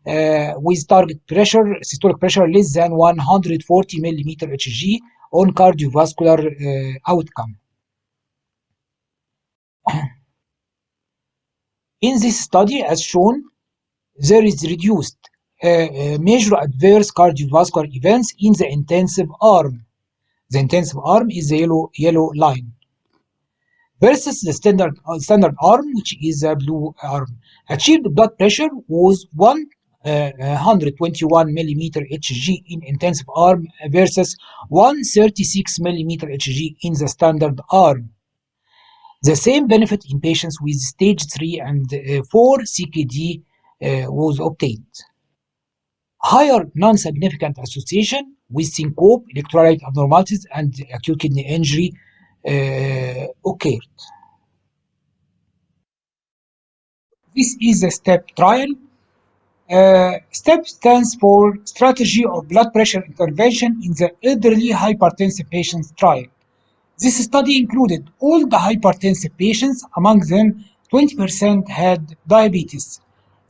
with target pressure systolic pressure less than 140 millimeter Hg on cardiovascular outcome. In this study, as shown, there is reduced major adverse cardiovascular events in the intensive arm. The intensive arm is the yellow line versus the standard arm, which is the blue arm. Achieved blood pressure was 121 millimeter Hg in intensive arm versus 136 millimeter Hg in the standard arm. The same benefit in patients with stage 3 and 4 CKD was obtained. Higher non-significant association with syncope, electrolyte abnormalities, and acute kidney injury occurred. This is a STEP trial. STEP stands for Strategy of Blood Pressure Intervention in the Elderly Hypertensive Patients Trial. This study included all the hypertensive patients. Among them, 20% had diabetes.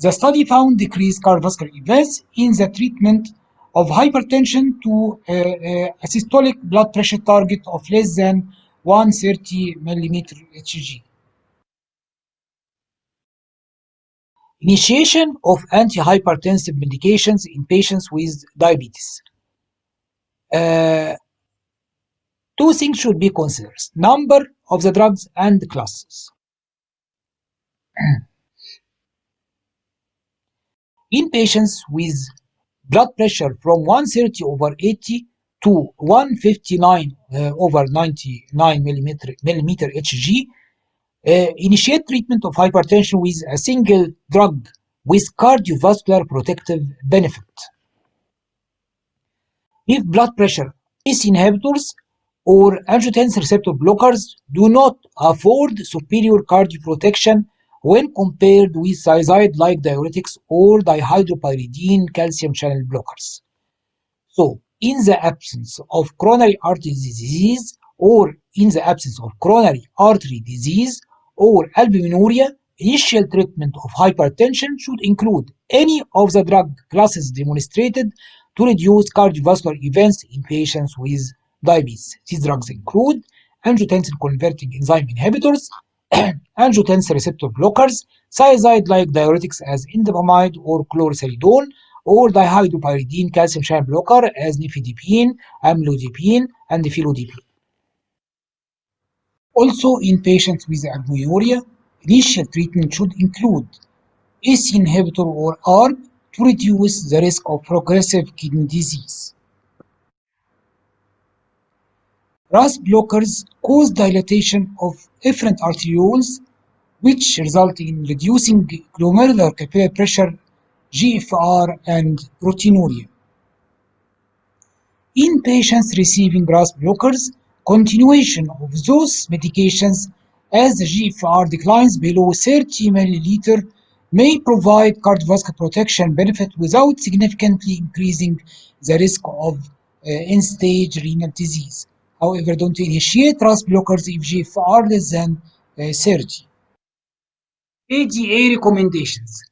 The study found decreased cardiovascular events in the treatment of hypertension to a systolic blood pressure target of less than 130 millimeter Hg. Initiation of antihypertensive medications in patients with diabetes. Two things should be considered: number of the drugs and the classes. In patients with blood pressure from 130/80 to 159/99 millimeter Hg, initiate treatment of hypertension with a single drug with cardiovascular protective benefit. If blood pressure ACE inhibitors or angiotensin receptor blockers do not afford superior cardioprotection when compared with thiazide-like diuretics or dihydropyridine calcium channel blockers. So, in the absence of coronary artery disease or albuminuria, initial treatment of hypertension should include any of the drug classes demonstrated to reduce cardiovascular events in patients with diabetes. These drugs include angiotensin-converting enzyme inhibitors, angiotensin receptor blockers, thiazide-like diuretics as indapamide or chlorcelidone, or dihydropyridine calcium channel blocker as nifedipine, amlodipine, and felodipine. Also, in patients with albuminuria, initial treatment should include ACE inhibitor or ARB to reduce the risk of progressive kidney disease. RAS blockers cause dilatation of efferent arterioles, which result in reducing glomerular capillary pressure, GFR, and proteinuria. In patients receiving RAS blockers, continuation of those medications as the GFR declines below 30 milliliter may provide cardiovascular protection benefit without significantly increasing the risk of end-stage renal disease. However, don't initiate RAS blockers if GFR less than 30. ADA recommendations.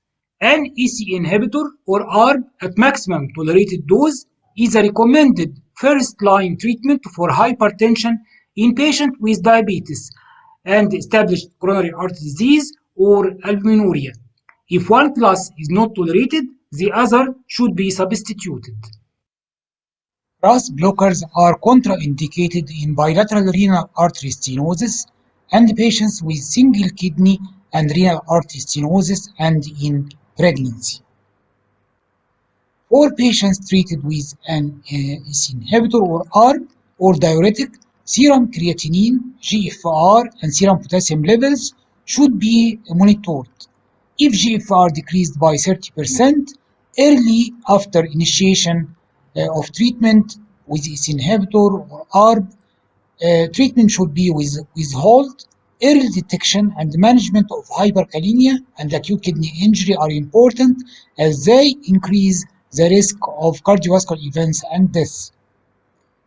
An ACE inhibitor or ARB at maximum tolerated dose is a recommended first-line treatment for hypertension in patients with diabetes and established coronary artery disease or albuminuria. If one class is not tolerated, the other should be substituted. RAS blockers are contraindicated in bilateral renal artery stenosis and patients with single kidney and renal artery stenosis and in pregnancy. For patients treated with an ACE inhibitor or ARB or diuretic, serum creatinine, GFR, and serum potassium levels should be monitored. If GFR decreased by 30% early after initiation of treatment with ACE inhibitor or ARB, treatment should be withheld. Early detection and management of hyperkalemia and acute kidney injury are important as they increase the risk of cardiovascular events and death.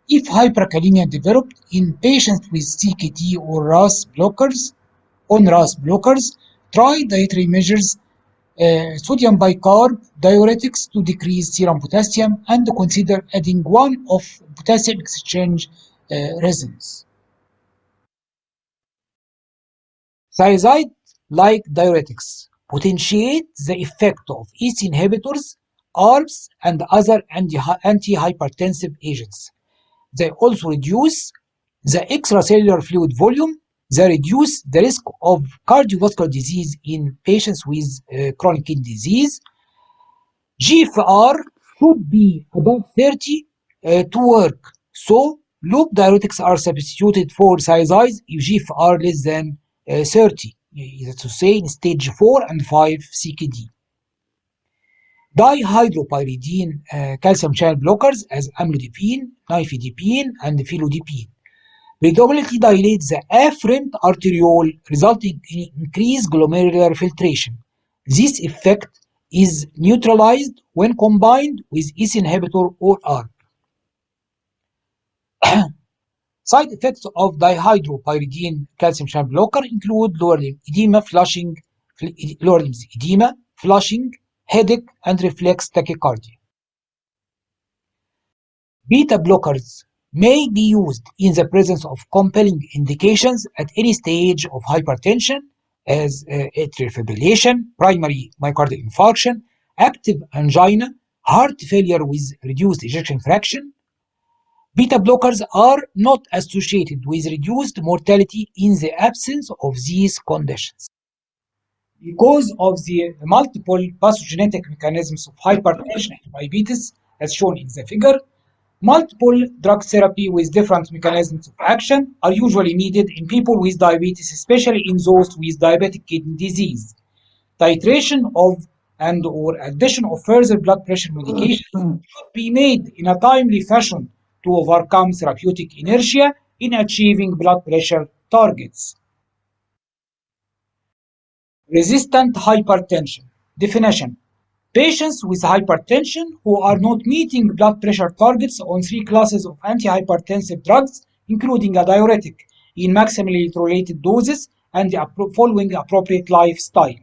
If hyperkalemia developed in patients with CKD or RAS blockers, try dietary measures, sodium bicarb, diuretics to decrease serum potassium, and consider adding one of potassium exchange resins. Thiazide, like diuretics, potentiate the effect of ACE inhibitors, ARBs, and other antihypertensive agents. They also reduce the extracellular fluid volume. They reduce the risk of cardiovascular disease in patients with chronic kidney disease. GFR should be above 30 to work. So loop diuretics are substituted for thiazides if GFR less than 30, to say in stage 4 and 5 CKD. Dihydropyridine calcium channel blockers as amlodipine, nifedipine, and felodipine predominantly dilate the afferent arteriole, resulting in increased glomerular filtration. This effect is neutralized when combined with ACE inhibitor or ARB. Side effects of dihydropyridine calcium channel blocker include lower limb edema, flushing, headache, and reflex tachycardia. Beta blockers may be used in the presence of compelling indications at any stage of hypertension, as atrial fibrillation, primary myocardial infarction, active angina, heart failure with reduced ejection fraction. Beta blockers are not associated with reduced mortality in the absence of these conditions. Because of the multiple pathogenetic mechanisms of hypertension and diabetes, as shown in the figure, multiple drug therapy with different mechanisms of action are usually needed in people with diabetes, especially in those with diabetic kidney disease. Titration of and/or addition of further blood pressure medication should be made in a timely fashion to overcome therapeutic inertia in achieving blood pressure targets. Resistant hypertension. Definition. Patients with hypertension who are not meeting blood pressure targets on 3 classes of antihypertensive drugs, including a diuretic, in maximally tolerated doses and following appropriate lifestyle.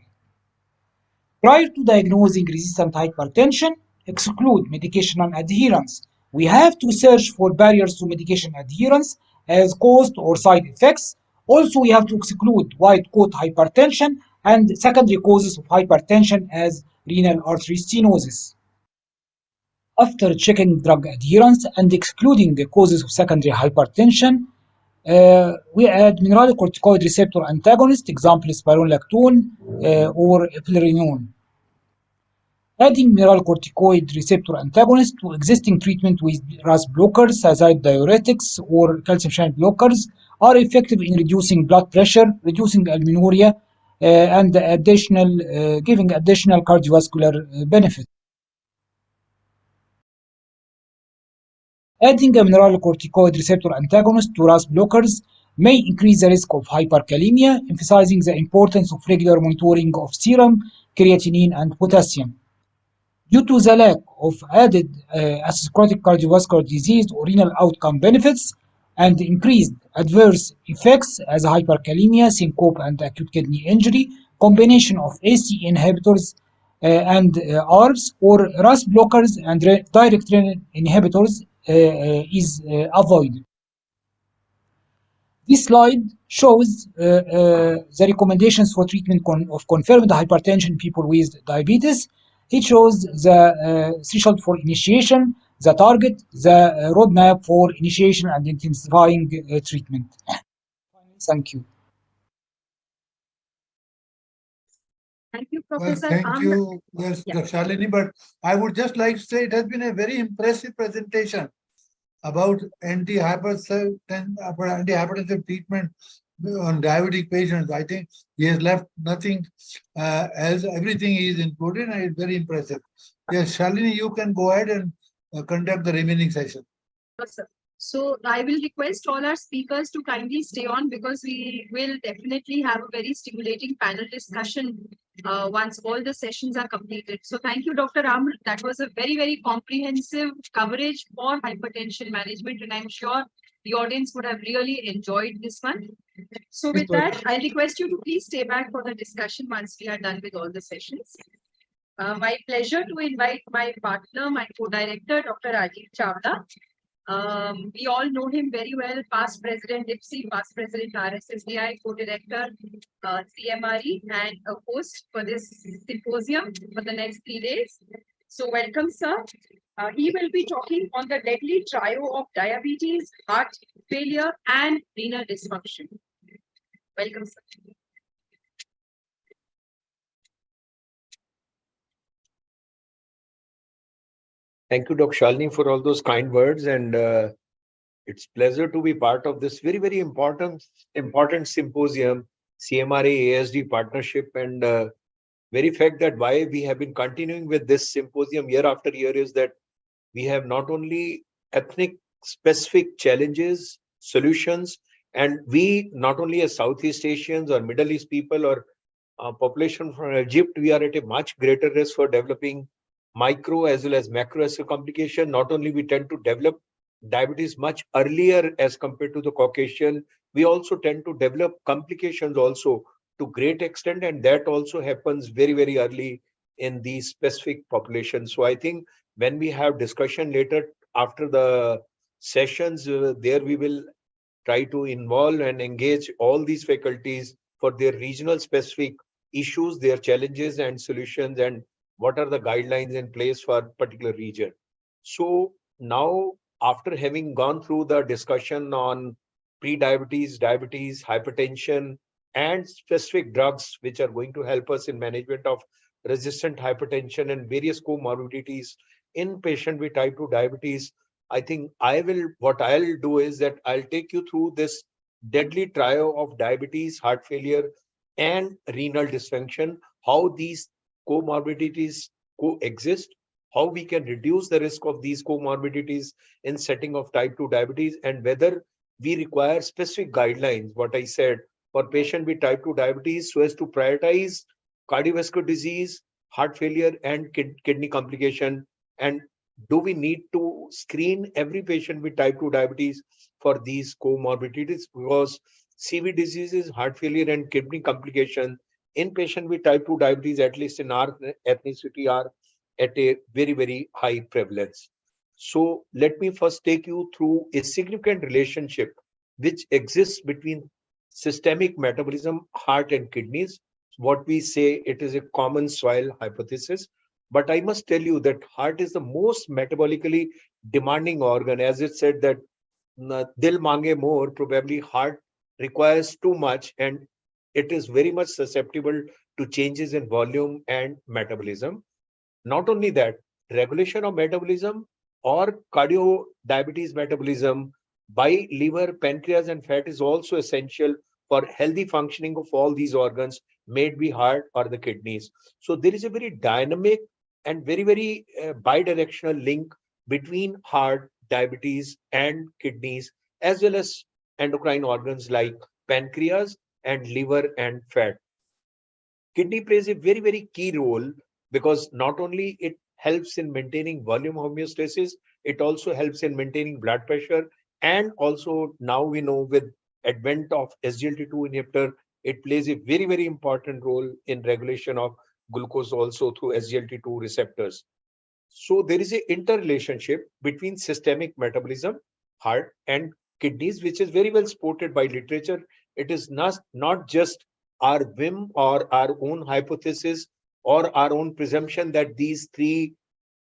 Prior to diagnosing resistant hypertension, exclude medication non-adherence. We have to search for barriers to medication adherence as cost or side effects. Also, we have to exclude white coat hypertension and secondary causes of hypertension as renal artery stenosis. After checking drug adherence and excluding the causes of secondary hypertension, we add mineralocorticoid receptor antagonist, example spironolactone or eplerenone. Adding mineralocorticoid receptor antagonist to existing treatment with RAS blockers, thiazide diuretics, or calcium channel blockers are effective in reducing blood pressure, reducing albuminuria, and giving additional cardiovascular benefit. Adding a mineralocorticoid receptor antagonist to RAS blockers may increase the risk of hyperkalemia, emphasizing the importance of regular monitoring of serum, creatinine, and potassium. Due to the lack of added atherosclerotic cardiovascular disease or renal outcome benefits and increased adverse effects as hyperkalemia, syncope, and acute kidney injury, combination of ACE inhibitors and ARBs or RAS blockers and direct renin inhibitors is avoided. This slide shows the recommendations for treatment of confirmed hypertension in people with diabetes. It shows the threshold for initiation, the target, the roadmap for initiation and intensifying treatment. Thank you. Thank you, Well, Professor. thank you, yes, Yeah. Dr. Shalini, but I would just like to say it has been a very impressive presentation about anti-hypertensive treatment on diabetic patients. I think he has left nothing else. Everything is included, and it's very impressive. Yes, Shalini, you can go ahead and conduct the remaining session. Awesome. So I will request all our speakers to kindly stay on because we will definitely have a very stimulating panel discussion once all the sessions are completed. So thank you, Dr. Ram. That was a very, very comprehensive coverage for hypertension management, and I'm sure the audience would have really enjoyed this one. So with that, I request you to please stay back for the discussion once we are done with all the sessions. My pleasure to invite my partner, my co-director, Dr. Rajiv Chawla. We all know him very well, past president IPSI, past president RSSDI, co-director CMRE, and a host for this symposium for the next 3 days. So welcome, sir. He will be talking on the deadly trio of diabetes, heart failure, and renal dysfunction. Welcome, sir. Thank you, Dr. Shalini, for all those kind words, and it's pleasure to be part of this very, very important symposium, CMRE-ASD partnership, and very fact that why we have been continuing with this symposium year after year is that we have not only ethnic specific challenges, solutions, and we not only as Southeast Asians or Middle East people or population from Egypt, we are at a much greater risk for developing micro as well as macro complication. Not only we tend to develop diabetes much earlier as compared to the Caucasian, we also tend to develop complications also to great extent, and that also happens very, very early in these specific populations. So I think when we have discussion later after the sessions, there we will try to involve and engage all these faculties for their regional specific issues, their challenges and solutions, and what are the guidelines in place for particular region. So now, after having gone through the discussion on pre-diabetes, diabetes, hypertension, and specific drugs which are going to help us in management of resistant hypertension and various comorbidities in patient with type 2 diabetes, I think what I'll do is that I'll take you through this deadly trio of diabetes, heart failure, and renal dysfunction, how these comorbidities coexist, how we can reduce the risk of these comorbidities in setting of type 2 diabetes, and whether we require specific guidelines, what I said, for patient with type 2 diabetes so as to prioritize cardiovascular disease, heart failure, and kidney complication. And do we need to screen every patient with type 2 diabetes for these comorbidities? Because CV diseases, heart failure, and kidney complication in patient with type 2 diabetes, at least in our ethnicity, are at a very, very high prevalence. So let me first take you through a significant relationship which exists between systemic metabolism, heart, and kidneys. What we say, it is a common soil hypothesis. But I must tell you that heart is the most metabolically demanding organ. As it said that dil mange more, probably heart requires too much, and it is very much susceptible to changes in volume and metabolism. Not only that, regulation of metabolism or cardio diabetes metabolism by liver, pancreas, and fat is also essential for healthy functioning of all these organs, may it be heart or the kidneys. So there is a very dynamic and very, very bidirectional link between heart, diabetes, and kidneys, as well as endocrine organs like pancreas and liver and fat. Kidney plays a very, very key role because not only it helps in maintaining volume homeostasis, it also helps in maintaining blood pressure. And also now we know with advent of SGLT2 inhibitor, it plays a very, very important role in regulation of glucose also through SGLT2 receptors. So there is an interrelationship between systemic metabolism, heart, and kidneys, which is very well supported by literature. It is not just our whim or our own hypothesis or our own presumption that these three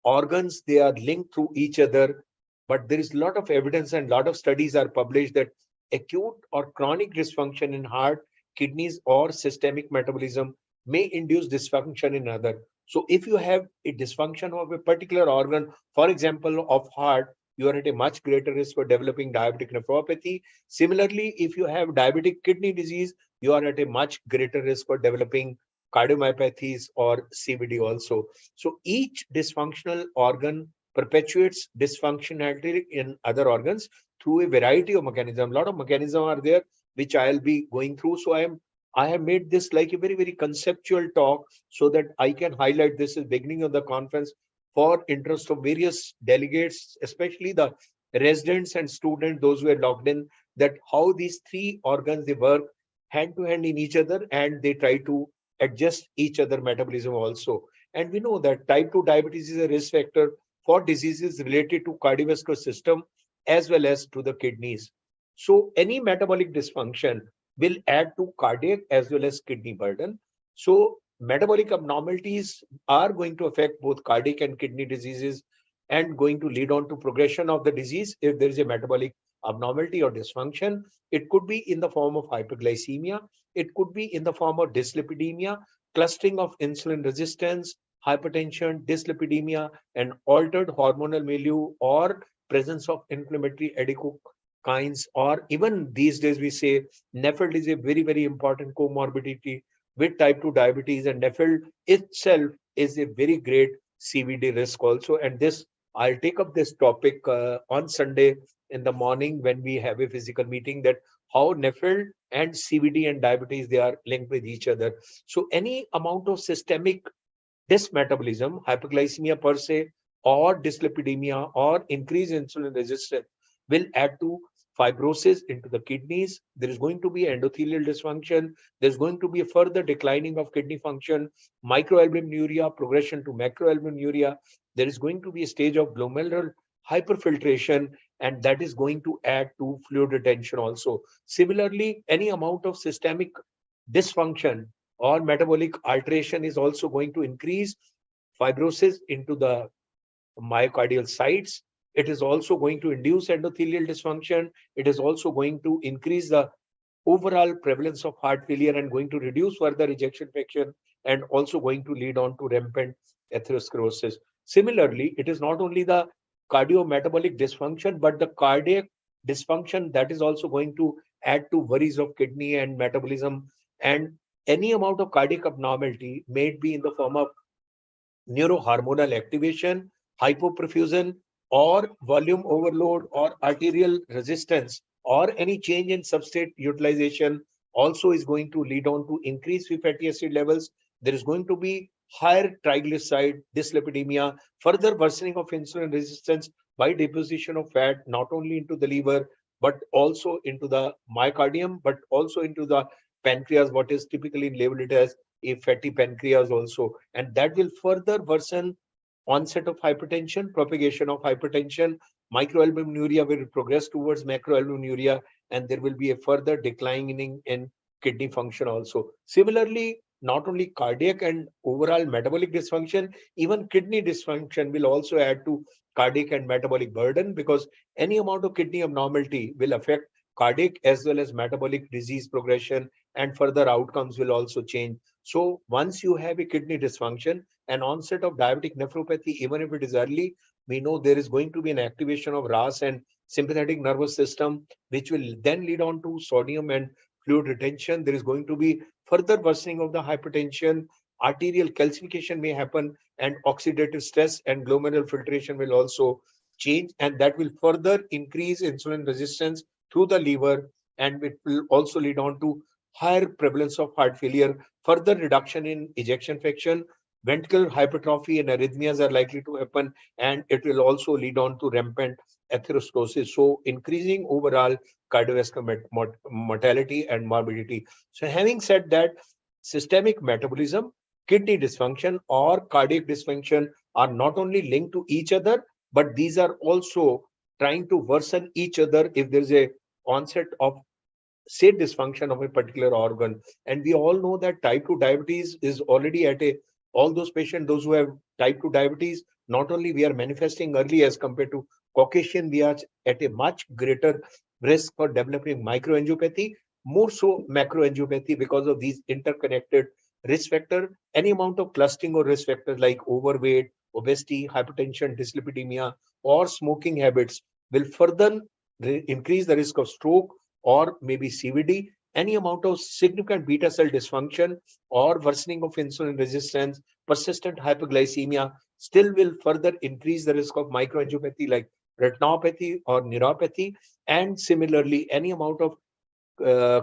organs, they are linked to each other, but there is a lot of evidence and a lot of studies are published that acute or chronic dysfunction in heart, kidneys, or systemic metabolism may induce dysfunction in other. So if you have a dysfunction of a particular organ, for example of heart, you are at a much greater risk for developing diabetic nephropathy. Similarly, if you have diabetic kidney disease, you are at a much greater risk for developing cardiomyopathies or CVD also. So each dysfunctional organ perpetuates dysfunctionality in other organs through a variety of mechanisms. A lot of mechanisms are there, which I'll be going through. So I have made this like a very, very conceptual talk so that I can highlight this at the beginning of the conference for interest of various delegates, especially the residents and students, those who are logged in, that how these three organs, they work hand to hand in each other and they try to adjust each other metabolism also. And we know that type 2 diabetes is a risk factor for diseases related to cardiovascular system as well as to the kidneys. So any metabolic dysfunction will add to cardiac as well as kidney burden. So metabolic abnormalities are going to affect both cardiac and kidney diseases and going to lead on to progression of the disease if there is a metabolic abnormality or dysfunction. It could be in the form of hyperglycemia. It could be in the form of dyslipidemia, clustering of insulin resistance, hypertension, dyslipidemia, and altered hormonal milieu or presence of inflammatory adipokines, or even these days we say NAFLD is a very, very important comorbidity with type 2 diabetes, and NAFLD itself is a very great CVD risk also. And this, I'll take up this topic on Sunday in the morning when we have a physical meeting, that how NAFLD and CVD and diabetes, they are linked with each other. So any amount of systemic dysmetabolism, hyperglycemia per se, or dyslipidemia or increased insulin resistance will add to fibrosis into the kidneys. There is going to be endothelial dysfunction. There's going to be a further declining of kidney function, microalbuminuria, progression to macroalbuminuria. There is going to be a stage of glomerular hyperfiltration, and that is going to add to fluid retention also. Similarly, any amount of systemic dysfunction or metabolic alteration is also going to increase fibrosis into the myocardial sites. It is also going to induce endothelial dysfunction. It is also going to increase the overall prevalence of heart failure and going to reduce further ejection fraction and also going to lead on to rampant atherosclerosis. Similarly, it is not only the cardiometabolic dysfunction, but the cardiac dysfunction that is also going to add to worries of kidney and metabolism. And any amount of cardiac abnormality may be in the form of neurohormonal activation, hypoperfusion, or volume overload, or arterial resistance, or any change in substrate utilization also is going to lead on to increased free fatty acid levels. There is going to be higher triglyceride, dyslipidemia, further worsening of insulin resistance by deposition of fat, not only into the liver, but also into the myocardium, but also into the pancreas, what is typically labeled as a fatty pancreas also. And that will further worsen onset of hypertension, propagation of hypertension, microalbuminuria will progress towards macroalbuminuria, and there will be a further declining in kidney function also. Similarly, not only cardiac and overall metabolic dysfunction, even kidney dysfunction will also add to cardiac and metabolic burden, because any amount of kidney abnormality will affect cardiac as well as metabolic disease progression, and further outcomes will also change. So once you have a kidney dysfunction, an onset of diabetic nephropathy, even if it is early, we know there is going to be an activation of RAS and sympathetic nervous system, which will then lead on to sodium and fluid retention. There is going to be further worsening of the hypertension, arterial calcification may happen, and oxidative stress and glomerular filtration will also change, and that will further increase insulin resistance through the liver, and it will also lead on to higher prevalence of heart failure, further reduction in ejection fraction, ventricular hypertrophy and arrhythmias are likely to happen, and it will also lead on to rampant atherosclerosis. So increasing overall cardiovascular mortality and morbidity. So having said that, systemic metabolism, kidney dysfunction, or cardiac dysfunction are not only linked to each other, but these are also trying to worsen each other if there is a onset of, say, dysfunction of a particular organ. And we all know that type 2 diabetes is already at a, all those patients, those who have type 2 diabetes, not only we are manifesting early as compared to Caucasian, we are at a much greater risk for developing microangiopathy, more so macroangiopathy, because of these interconnected risk factor. Any amount of clustering or risk factors like overweight, obesity, hypertension, dyslipidemia, or smoking habits will further increase the risk of stroke or maybe CVD. Any amount of significant beta cell dysfunction or worsening of insulin resistance, persistent hyperglycemia still will further increase the risk of microangiopathy like retinopathy or neuropathy. And similarly, any amount of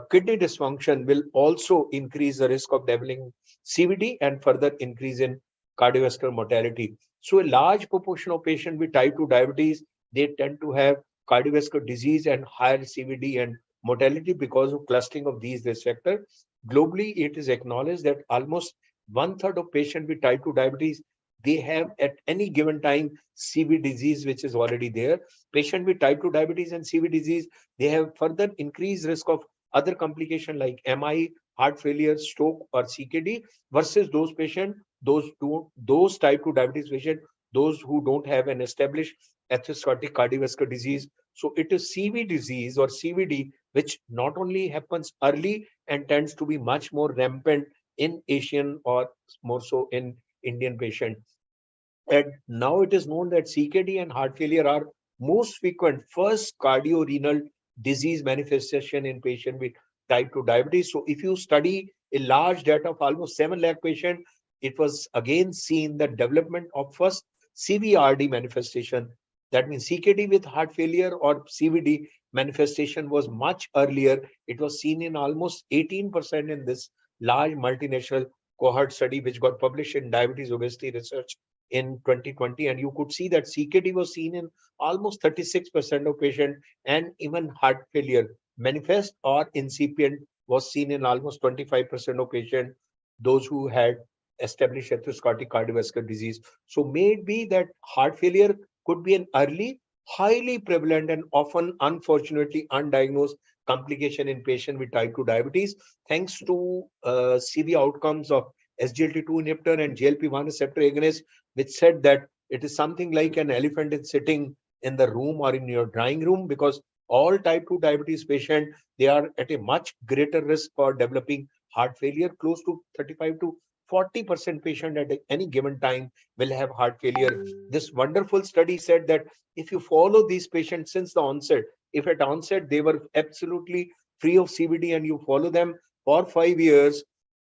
kidney dysfunction will also increase the risk of developing CVD and further increase in cardiovascular mortality. So a large proportion of patients with type 2 diabetes, they tend to have cardiovascular disease and higher CVD and mortality because of clustering of these risk factors. Globally, it is acknowledged that almost 1/3 of patients with type 2 diabetes, they have at any given time CV disease, which is already there. Patient with type 2 diabetes and CV disease, they have further increased risk of other complication like MI, heart failure, stroke, or CKD, versus those patients, those type 2 diabetes patients, those who don't have an established atherosclerotic cardiovascular disease. So it is CV disease or CVD, which not only happens early and tends to be much more rampant in Asian or more so in Indian patients. And now it is known that CKD and heart failure are most frequent first cardiorenal disease manifestation in patients with type 2 diabetes. So if you study a large data of almost 7 lakh patients, it was again seen that development of first CVRD manifestation, that means CKD with heart failure or CVD manifestation, was much earlier. It was seen in almost 18% in this large multinational cohort study, which got published in Diabetes Obesity Research in 2020. And you could see that CKD was seen in almost 36% of patients, and even heart failure manifest or incipient was seen in almost 25% of patients, those who had established atherosclerotic cardiovascular disease. So may it be that heart failure could be an early, highly prevalent, and often unfortunately undiagnosed complication in patients with type 2 diabetes, thanks to CV outcomes of SGLT2 inhibitor and GLP-1 receptor agonist, which said that it is something like an elephant is sitting in the room or in your drawing room, because all type 2 diabetes patients, they are at a much greater risk for developing heart failure. Close to 35 to 40% patient at any given time will have heart failure. This wonderful study said that if you follow these patients since the onset, if at onset they were absolutely free of CVD and you follow them for 5 years,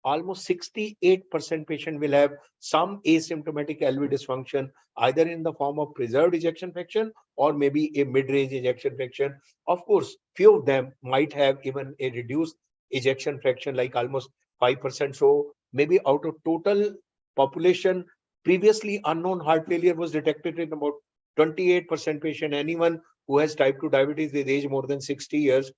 almost 68% patient will have some asymptomatic LV dysfunction, either in the form of preserved ejection fraction or maybe a mid-range ejection fraction. Of course, few of them might have even a reduced ejection fraction, like almost 5%. So maybe out of total population, previously unknown heart failure was detected in about 28% patient. Anyone who has type 2 diabetes with age more than 60 years,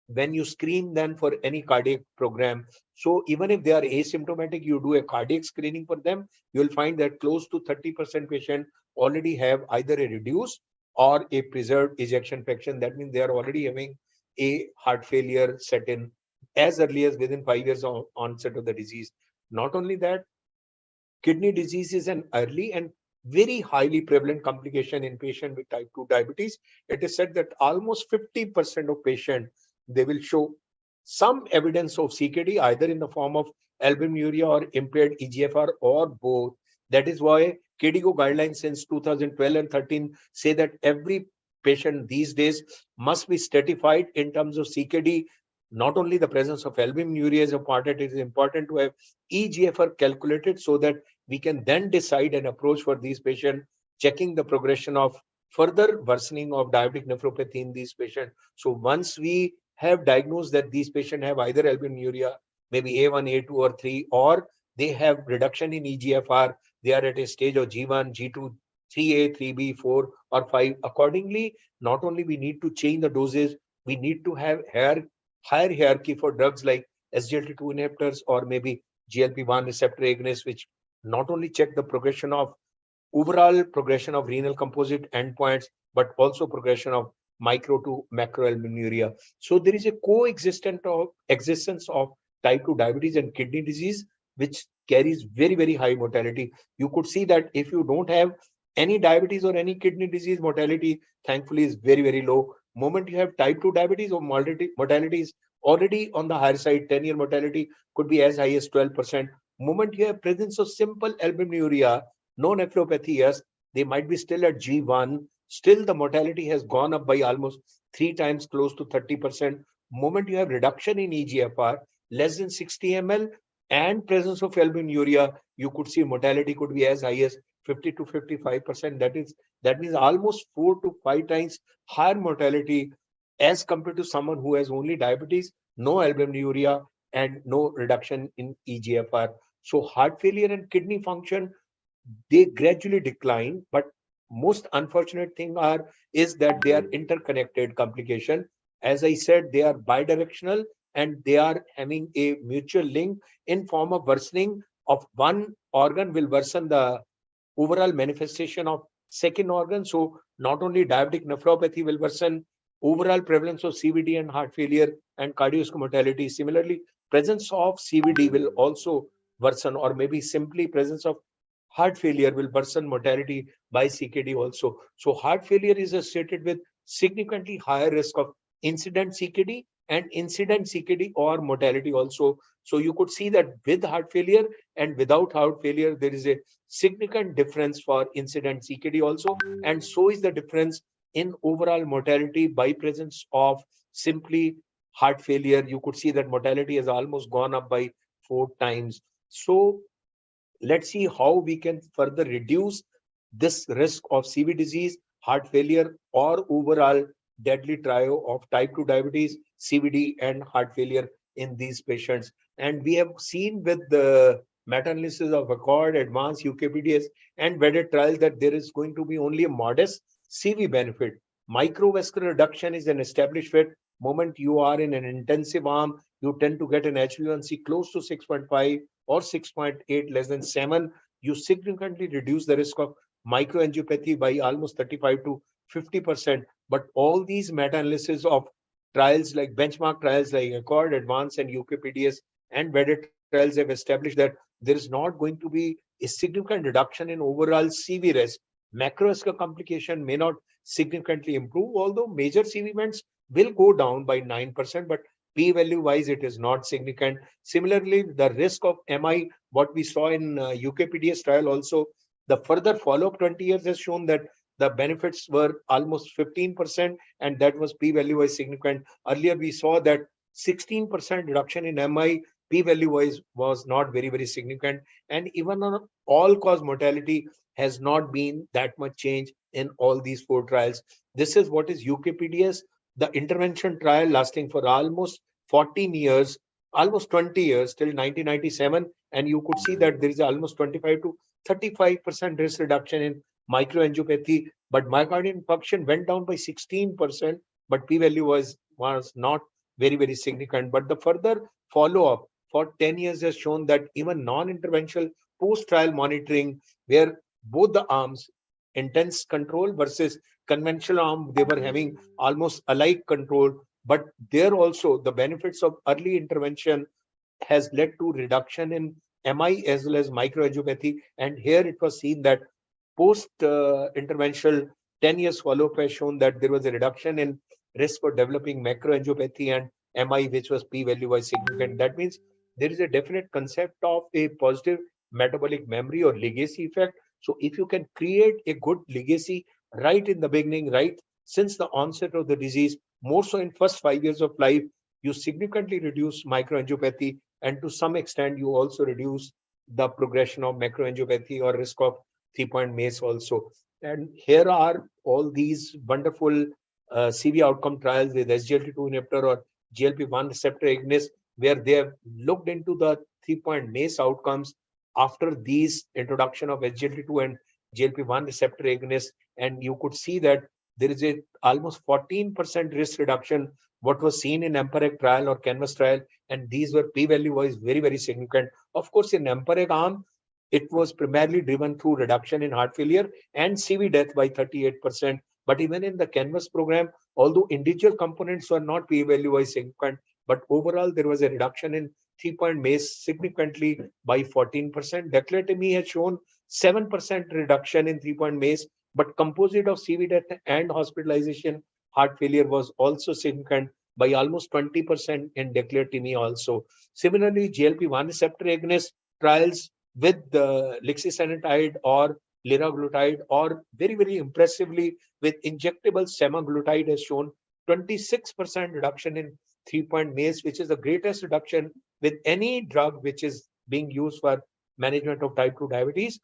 when you screen them for any cardiac program, so even if they are asymptomatic, you do a cardiac screening for them, you will find that close to 30% patient already have either a reduced or a preserved ejection fraction. That means they are already having a heart failure set in as early as within 5 years of onset of the disease. Not only that, kidney disease is an early and very highly prevalent complication in patients with type 2 diabetes. It is said that almost 50% of patients, they will show some evidence of CKD, either in the form of albuminuria or impaired EGFR or both. That is why KDIGO guidelines since 2012 and 13 say that every patient these days must be stratified in terms of CKD. Not only the presence of albuminuria is important, it is important to have EGFR calculated so that we can then decide an approach for these patients, checking the progression of further worsening of diabetic nephropathy in these patients. So once we have diagnosed that these patients have either albuminuria, maybe A1, A2, or 3, or they have reduction in EGFR, they are at a stage of G1, G2, 3A, 3B, 4, or 5. Accordingly, not only we need to change the doses, we need to have higher hierarchy for drugs like SGLT2 inhibitors or maybe GLP-1 receptor agonists, which not only check the progression of overall progression of renal composite endpoints, but also progression of micro to macroalbuminuria. So there is a existence of type 2 diabetes and kidney disease, which carries very, very high mortality. You could see that if you don't have any diabetes or any kidney disease, mortality thankfully is very, very low. Moment you have type 2 diabetes, or mortality is already on the higher side. 10-year mortality could be as high as 12%. Moment you have presence of simple albuminuria, no nephropathy, yes, they might be still at G1. Still, the mortality has gone up by almost 3 times, close to 30%. Moment you have reduction in EGFR, less than 60 ml, and presence of albuminuria, you could see mortality could be as high as 50 to 55%. That means almost 4 to 5 times higher mortality as compared to someone who has only diabetes, no albuminuria, and no reduction in EGFR. So heart failure and kidney function, they gradually decline, but most unfortunate thing is that they are interconnected complication. As I said, they are bidirectional, and they are having a mutual link in form of worsening of one organ will worsen the overall manifestation of second organ. So not only diabetic nephropathy will worsen, overall prevalence of CVD and heart failure and cardiovascular mortality. Similarly, presence of CVD will also worsen, or maybe simply presence of heart failure will worsen mortality by CKD also. So heart failure is associated with significantly higher risk of incident CKD and incident CKD or mortality also. So you could see that with heart failure and without heart failure, there is a significant difference for incident CKD also. And so is the difference in overall mortality by presence of simply heart failure. You could see that mortality has almost gone up by 4 times. So let's see how we can further reduce this risk of CV disease, heart failure, or overall deadly trio of type 2 diabetes, CVD, and heart failure in these patients. And we have seen with the meta-analysis of ACCORD, advanced UKPDS, and VEDET trials that there is going to be only a modest CV benefit. Microvascular reduction is an established fit. Moment you are in an intensive arm, you tend to get an HbA1c close to 6.5 or 6.8, less than 7. You significantly reduce the risk of microangiopathy by almost 35 to 50%. But all these meta-analysis of trials like benchmark trials like ACCORD, Advance, and UKPDS and VEDET trials have established that there is not going to be a significant reduction in overall CV risk. Macrovascular complication may not significantly improve, although major CV events will go down by 9%, but p-value wise, it is not significant. Similarly, the risk of MI, what we saw in UKPDS trial also, the further follow-up 20 years has shown that the benefits were almost 15%, and that was p-value wise significant. Earlier, we saw that 16% reduction in MI, p-value wise was not very, very significant. And even on all-cause mortality has not been that much change in all these 4 trials. This is what is UKPDS, the intervention trial lasting for almost 14 years, almost 20 years till 1997. And you could see that there is almost 25 to 35% risk reduction in microangiopathy, but myocardial infarction went down by 16%, but p-value was not very, very significant. But the further follow-up for 10 years has shown that even non-interventional post-trial monitoring, where both the arms, intense control versus conventional arm, they were having almost alike control, but there also the benefits of early intervention has led to reduction in MI as well as microangiopathy. And here it was seen that post interventional 10 years follow-up has shown that there was a reduction in risk for developing macroangiopathy and MI, which was p-value wise significant. That means there is a definite concept of a positive metabolic memory or legacy effect. So if you can create a good legacy right in the beginning, right since the onset of the disease, more so in first 5 years of life, you significantly reduce microangiopathy, and to some extent you also reduce the progression of macroangiopathy or risk of 3-point MACE also. And here are all these wonderful CV outcome trials with SGLT2 inhibitor or GLP-1 receptor agonist, where they have looked into the 3-point MACE outcomes after these introduction of SGLT2 and GLP-1 receptor agonist. And you could see that there is a almost 14% risk reduction, what was seen in EMPEREC trial or CANVAS trial, and these were p-value wise very, very significant. Of course, in EMPEREC arm, it was primarily driven through reduction in heart failure and CV death by 38%. But even in the Canvas program, although individual components were not p-value wise significant, but overall there was a reduction in 3-point MACE significantly by 14%. Declaratimi has shown 7% reduction in 3-point MACE, but composite of CV death and hospitalization heart failure was also significant by almost 20% in declaratimi also. Similarly, GLP-1 receptor agonist trials with the lixisenatide or liraglutide, or very impressively with injectable semaglutide, has shown 26% reduction in 3-point MACE, which is the greatest reduction with any drug which is being used for management of type 2 diabetes.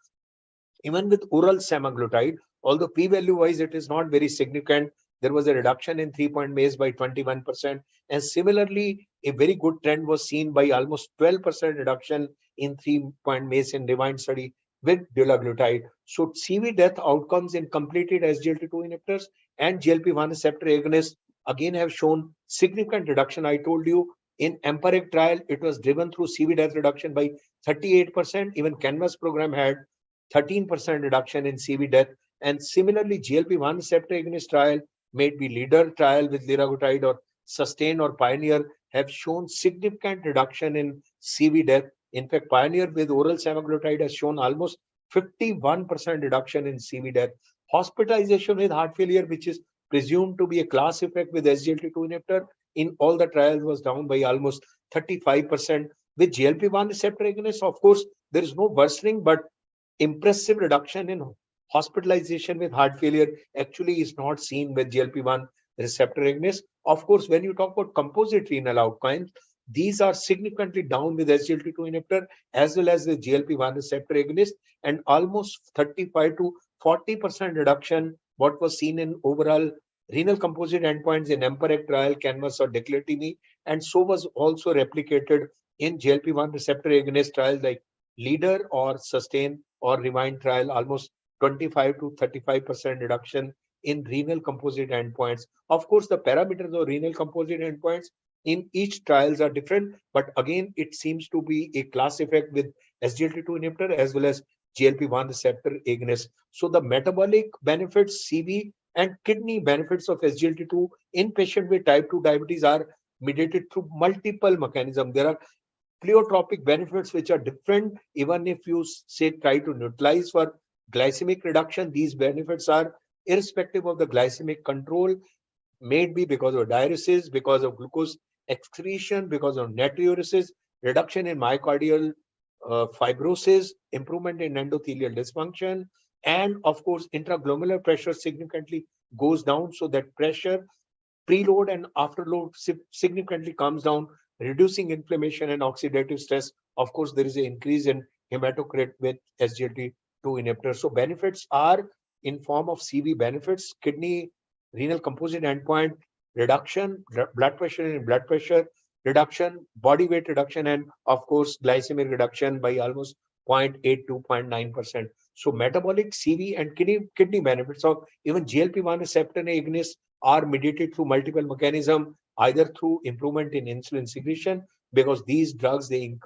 Even with oral semaglutide, although p-value wise it is not very significant, there was a reduction in 3-point MACE by 21%. And similarly, a very good trend was seen by almost 12% reduction in 3-point MACE in Divine study with dulaglutide. So CV death outcomes in completed SGLT2 inhibitors and GLP-1 receptor agonists again have shown significant reduction. I told you in EMPERIC trial, it was driven through CV death reduction by 38%. Even Canvas program had 13% reduction in CV death. And similarly, GLP-1 receptor agonist trial, may be leader trial with liraglutide or sustain or pioneer, have shown significant reduction in CV death. In fact, pioneer with oral semaglutide has shown almost 51% reduction in CV death. Hospitalization with heart failure, which is presumed to be a class effect with SGLT2 inhibitor, in all the trials was down by almost 35%. With GLP-1 receptor agonist, of course, there is no worsening, but impressive reduction in hospitalization with heart failure actually is not seen with GLP-1 receptor agonist. Of course, when you talk about composite renal outcomes, these are significantly down with SGLT2 inhibitor as well as the GLP-1 receptor agonist, and almost 35 to 40% reduction what was seen in overall renal composite endpoints in EMPERIC trial, Canvas or declaratimi, and so was also replicated in GLP-1 receptor agonist trials like leader or sustain or rewind trial, almost 25 to 35% reduction in renal composite endpoints. Of course, the parameters of renal composite endpoints in each trials are different, but again, it seems to be a class effect with SGLT2 inhibitor as well as GLP-1 receptor agonist. So the metabolic benefits, CV and kidney benefits of SGLT2 in patient with type 2 diabetes are mediated through multiple mechanisms. There are pleiotropic benefits which are different. Even if you say try to neutralize for glycemic reduction, these benefits are irrespective of the glycemic control, may be because of diuresis, because of glucose excretion, because of natriuresis, reduction in myocardial fibrosis, improvement in endothelial dysfunction, and of course intraglomerular pressure significantly goes down, so that pressure preload and afterload significantly comes down, reducing inflammation and oxidative stress. Of course, there is an increase in hematocrit with SGLT2 inhibitors. So benefits are in form of CV benefits, kidney renal composite endpoint reduction, blood pressure and blood pressure reduction, body weight reduction, and of course glycemic reduction by almost 0.8 to 0.9%. So metabolic, CV, and kidney benefits of even GLP-1 receptor agonists are mediated through multiple mechanisms, either through improvement in insulin secretion, because these drugs they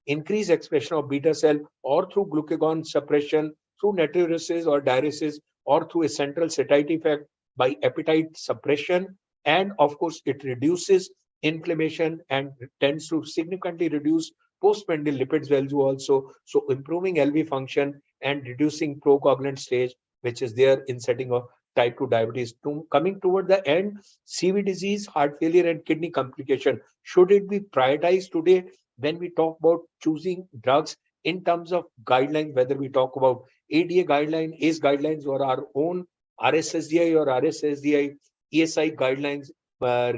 increase expression of beta cell, or through glucagon suppression, through natriuresis or diuresis, or through a central satiety effect by appetite suppression. And of course, it reduces inflammation and tends to significantly reduce postprandial lipids value also. So improving LV function and reducing procoagulant stage, which is there in setting of type 2 diabetes. Coming toward the end, CV disease, heart failure, and kidney complication. Should it be prioritized today when we talk about choosing drugs in terms of guidelines, whether we talk about ADA guideline, ACE guidelines, or our own RSSDI or RSSDI ESI guidelines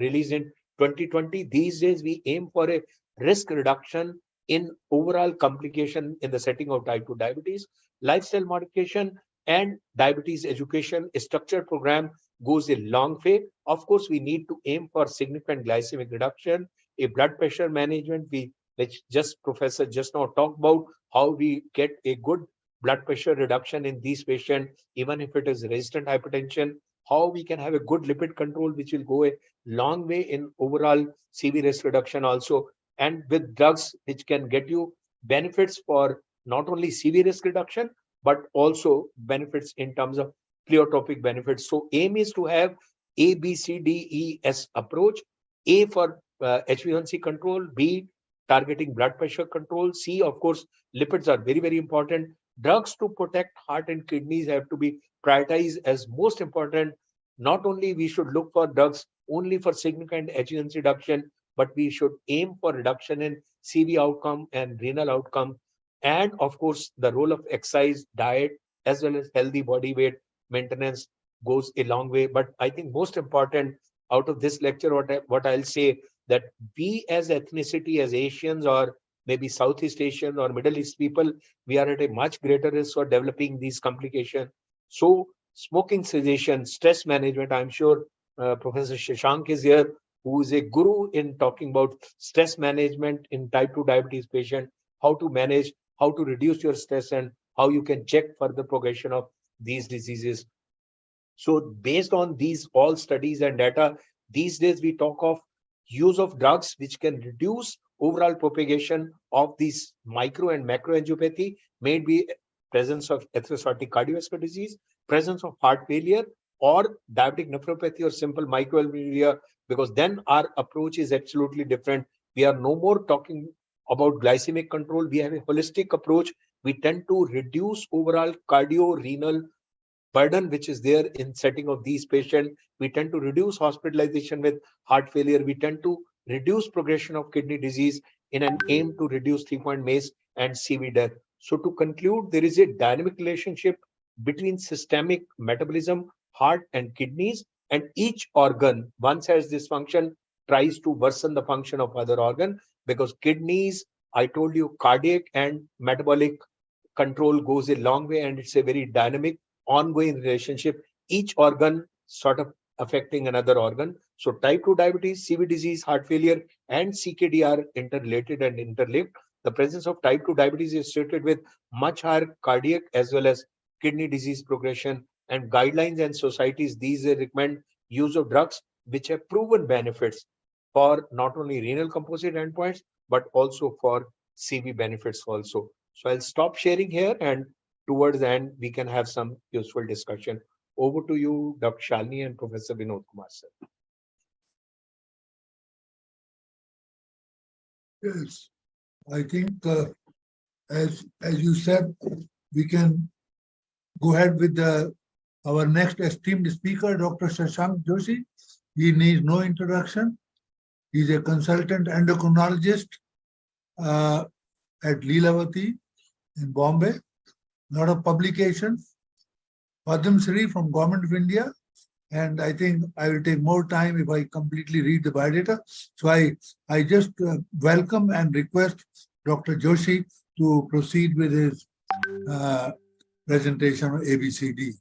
released in 2020? These days, we aim for a risk reduction in overall complication in the setting of type 2 diabetes. Lifestyle modification and diabetes education structured program goes a long way. Of course, we need to aim for significant glycemic reduction, a blood pressure management, which Professor just now talked about, how we get a good blood pressure reduction in these patients, even if it is resistant hypertension, how we can have a good lipid control, which will go a long way in overall CV risk reduction also, and with drugs which can get you benefits for not only CV risk reduction, but also benefits in terms of pleiotropic benefits. So aim is to have A, B, C, D, E, S approach. A for HbA1c control, B targeting blood pressure control, C of course lipids are very, very important. Drugs to protect heart and kidneys have to be prioritized as most important. Not only we should look for drugs only for significant HbA1c reduction, but we should aim for reduction in CV outcome and renal outcome. And of course, the role of exercise, diet, as well as healthy body weight maintenance goes a long way. But I think most important out of this lecture, what I'll say, that we as ethnicity, as Asians or maybe Southeast Asian or Middle East people, we are at a much greater risk for developing these complications. So smoking cessation, stress management, I'm sure Professor Shashank is here, who is a guru in talking about stress management in type 2 diabetes patient, how to manage, how to reduce your stress, and how you can check for the progression of these diseases. So based on these all studies and data, these days we talk of use of drugs which can reduce overall propagation of these micro and macro angiopathy, may be presence of atherosclerotic cardiovascular disease, presence of heart failure, or diabetic nephropathy or simple microalbuminuria, because then our approach is absolutely different. We are no more talking about glycemic control. We have a holistic approach. We tend to reduce overall cardio-renal burden which is there in setting of these patients. We tend to reduce hospitalization with heart failure. We tend to reduce progression of kidney disease in an aim to reduce 3-point MACE and CV death. So to conclude, there is a dynamic relationship between systemic metabolism, heart and kidneys, and each organ, once has this function, tries to worsen the function of other organ, because kidneys, I told you, cardiac and metabolic control goes a long way, and it's a very dynamic ongoing relationship, each organ sort of affecting another organ. So type 2 diabetes, CV disease, heart failure, and CKD are interrelated and interlinked. The presence of type 2 diabetes is associated with much higher cardiac as well as kidney disease progression, and guidelines and societies, these recommend use of drugs which have proven benefits for not only renal composite endpoints, but also for CV benefits also. So I'll stop sharing here, and towards the end, we can have some useful discussion. Over to you, Dr. Shalini and Professor Vinod Kumar, sir. Yes, I think as you said, we can go ahead with our next esteemed speaker, Dr. Shashank Joshi. He needs no introduction. He's a consultant endocrinologist at Leelavati in Bombay. Lot of publications, Padma Shri from Government of India, and I think I will take more time if I completely read the biodata. So I just welcome and request Dr. Joshi to proceed with his presentation on ABCD.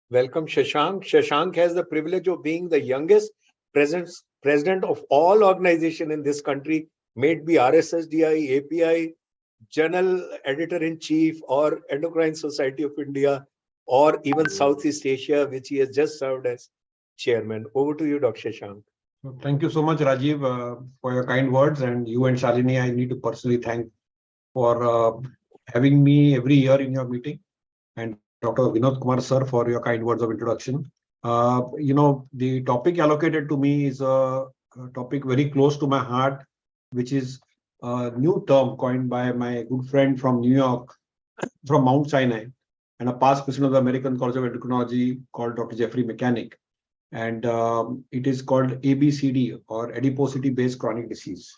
Welcome, Shashank. Shashank has the privilege of being the youngest president of all organizations in this country, may it be RSSDI, API, Journal Editor-in-Chief, or Endocrine Society of India, or even Southeast Asia, which he has just served as chairman. Over to you, Dr. Shashank. Thank you so much, Rajiv, for your kind words. And you and Shalini, I need to personally thank for having me every year in your meeting. And Dr. Vinod Kumar, sir, for your kind words of introduction. The topic allocated to me is a topic very close to my heart, which is a new term coined by my good friend from New York, from Mount Sinai, and a past president of the American College of Endocrinology called Dr. Jeffrey Mechanic. And it is called ABCD, or adiposity-based chronic disease.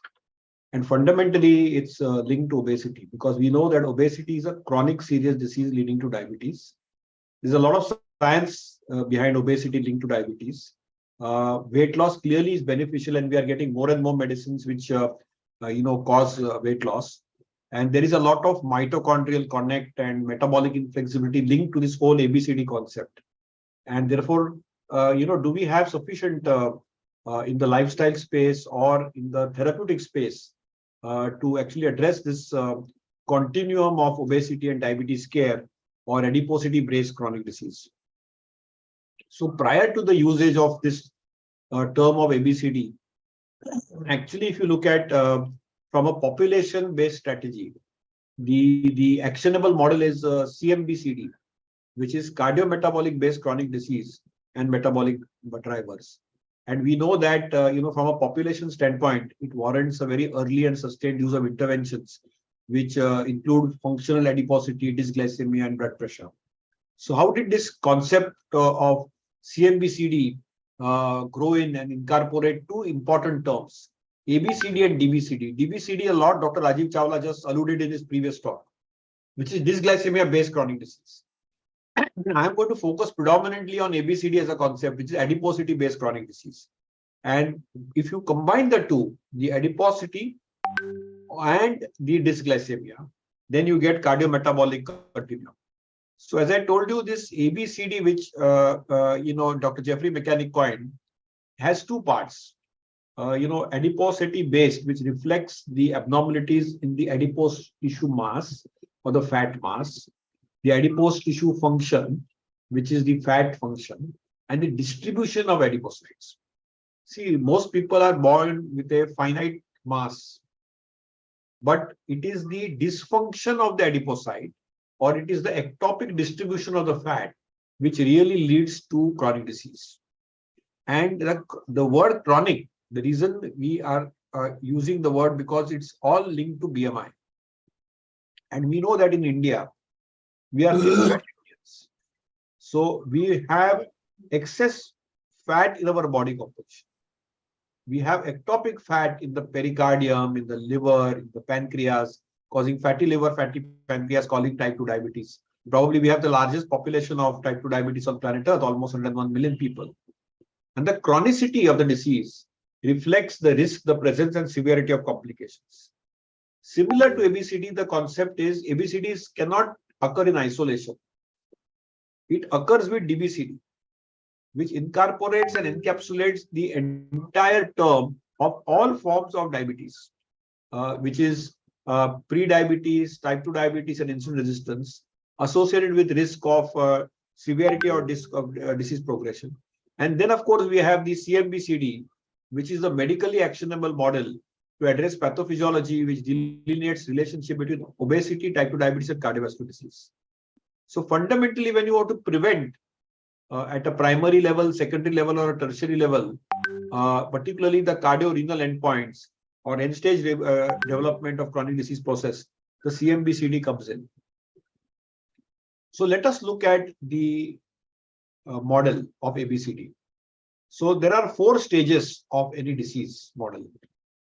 And fundamentally, it's linked to obesity, because we know that obesity is a chronic serious disease leading to diabetes. There's a lot of science behind obesity linked to diabetes. Weight loss clearly is beneficial, and we are getting more and more medicines which cause weight loss. And there is a lot of mitochondrial connect and metabolic inflexibility linked to this whole ABCD concept. And therefore, do we have sufficient in the lifestyle space or in the therapeutic space to actually address this continuum of obesity and diabetes care, or adiposity-based chronic disease? So prior to the usage of this term of ABCD, actually, if you look at from a population-based strategy, the actionable model is CMBCD, which is cardiometabolic based chronic disease and metabolic drivers. And we know that, from a population standpoint, it warrants a very early and sustained use of interventions, which include functional adiposity, dysglycemia, and blood pressure. So how did this concept of CMBCD grow in and incorporate two important terms, ABCD and DBCD? DBCD a lot, Dr. Rajiv Chawla just alluded in his previous talk, which is dysglycemia-based chronic disease. I am going to focus predominantly on ABCD as a concept, which is adiposity-based chronic disease. And if you combine the two, the adiposity and the dysglycemia, then you get cardiometabolic continuum. So as I told you, this ABCD, which Dr. Jeffrey Mechanic coined, has two parts. Adiposity based, which reflects the abnormalities in the adipose tissue mass or the fat mass, the adipose tissue function, which is the fat function, and the distribution of adipocytes. See, most people are born with a finite mass, but it is the dysfunction of the adipocyte, or it is the ectopic distribution of the fat, which really leads to chronic disease. And the word chronic, the reason we are using the word, because it's all linked to BMI. And we know that in India, we are Indians. So we have excess fat in our body composition. We have ectopic fat in the pericardium, in the liver, in the pancreas, causing fatty liver, fatty pancreas, causing type 2 diabetes. Probably we have the largest population of type 2 diabetes on planet Earth, almost 101 million people. And the chronicity of the disease reflects the risk, the presence, and severity of complications. Similar to ABCD, the concept is ABCDs cannot occur in isolation. It occurs with DBCD, which incorporates and encapsulates the entire term of all forms of diabetes, which is pre-diabetes, type 2 diabetes, and insulin resistance associated with risk of severity or disease progression. And then, of course, we have the CMBCD, which is a medically actionable model to address pathophysiology, which delineates relationship between obesity, type 2 diabetes, and cardiovascular disease. So fundamentally, when you want to prevent at a primary level, secondary level, or a tertiary level, particularly the cardiorenal endpoints or end-stage development of chronic disease process, the CMBCD comes in. So let us look at the model of ABCD. So there are 4 stages of any disease model.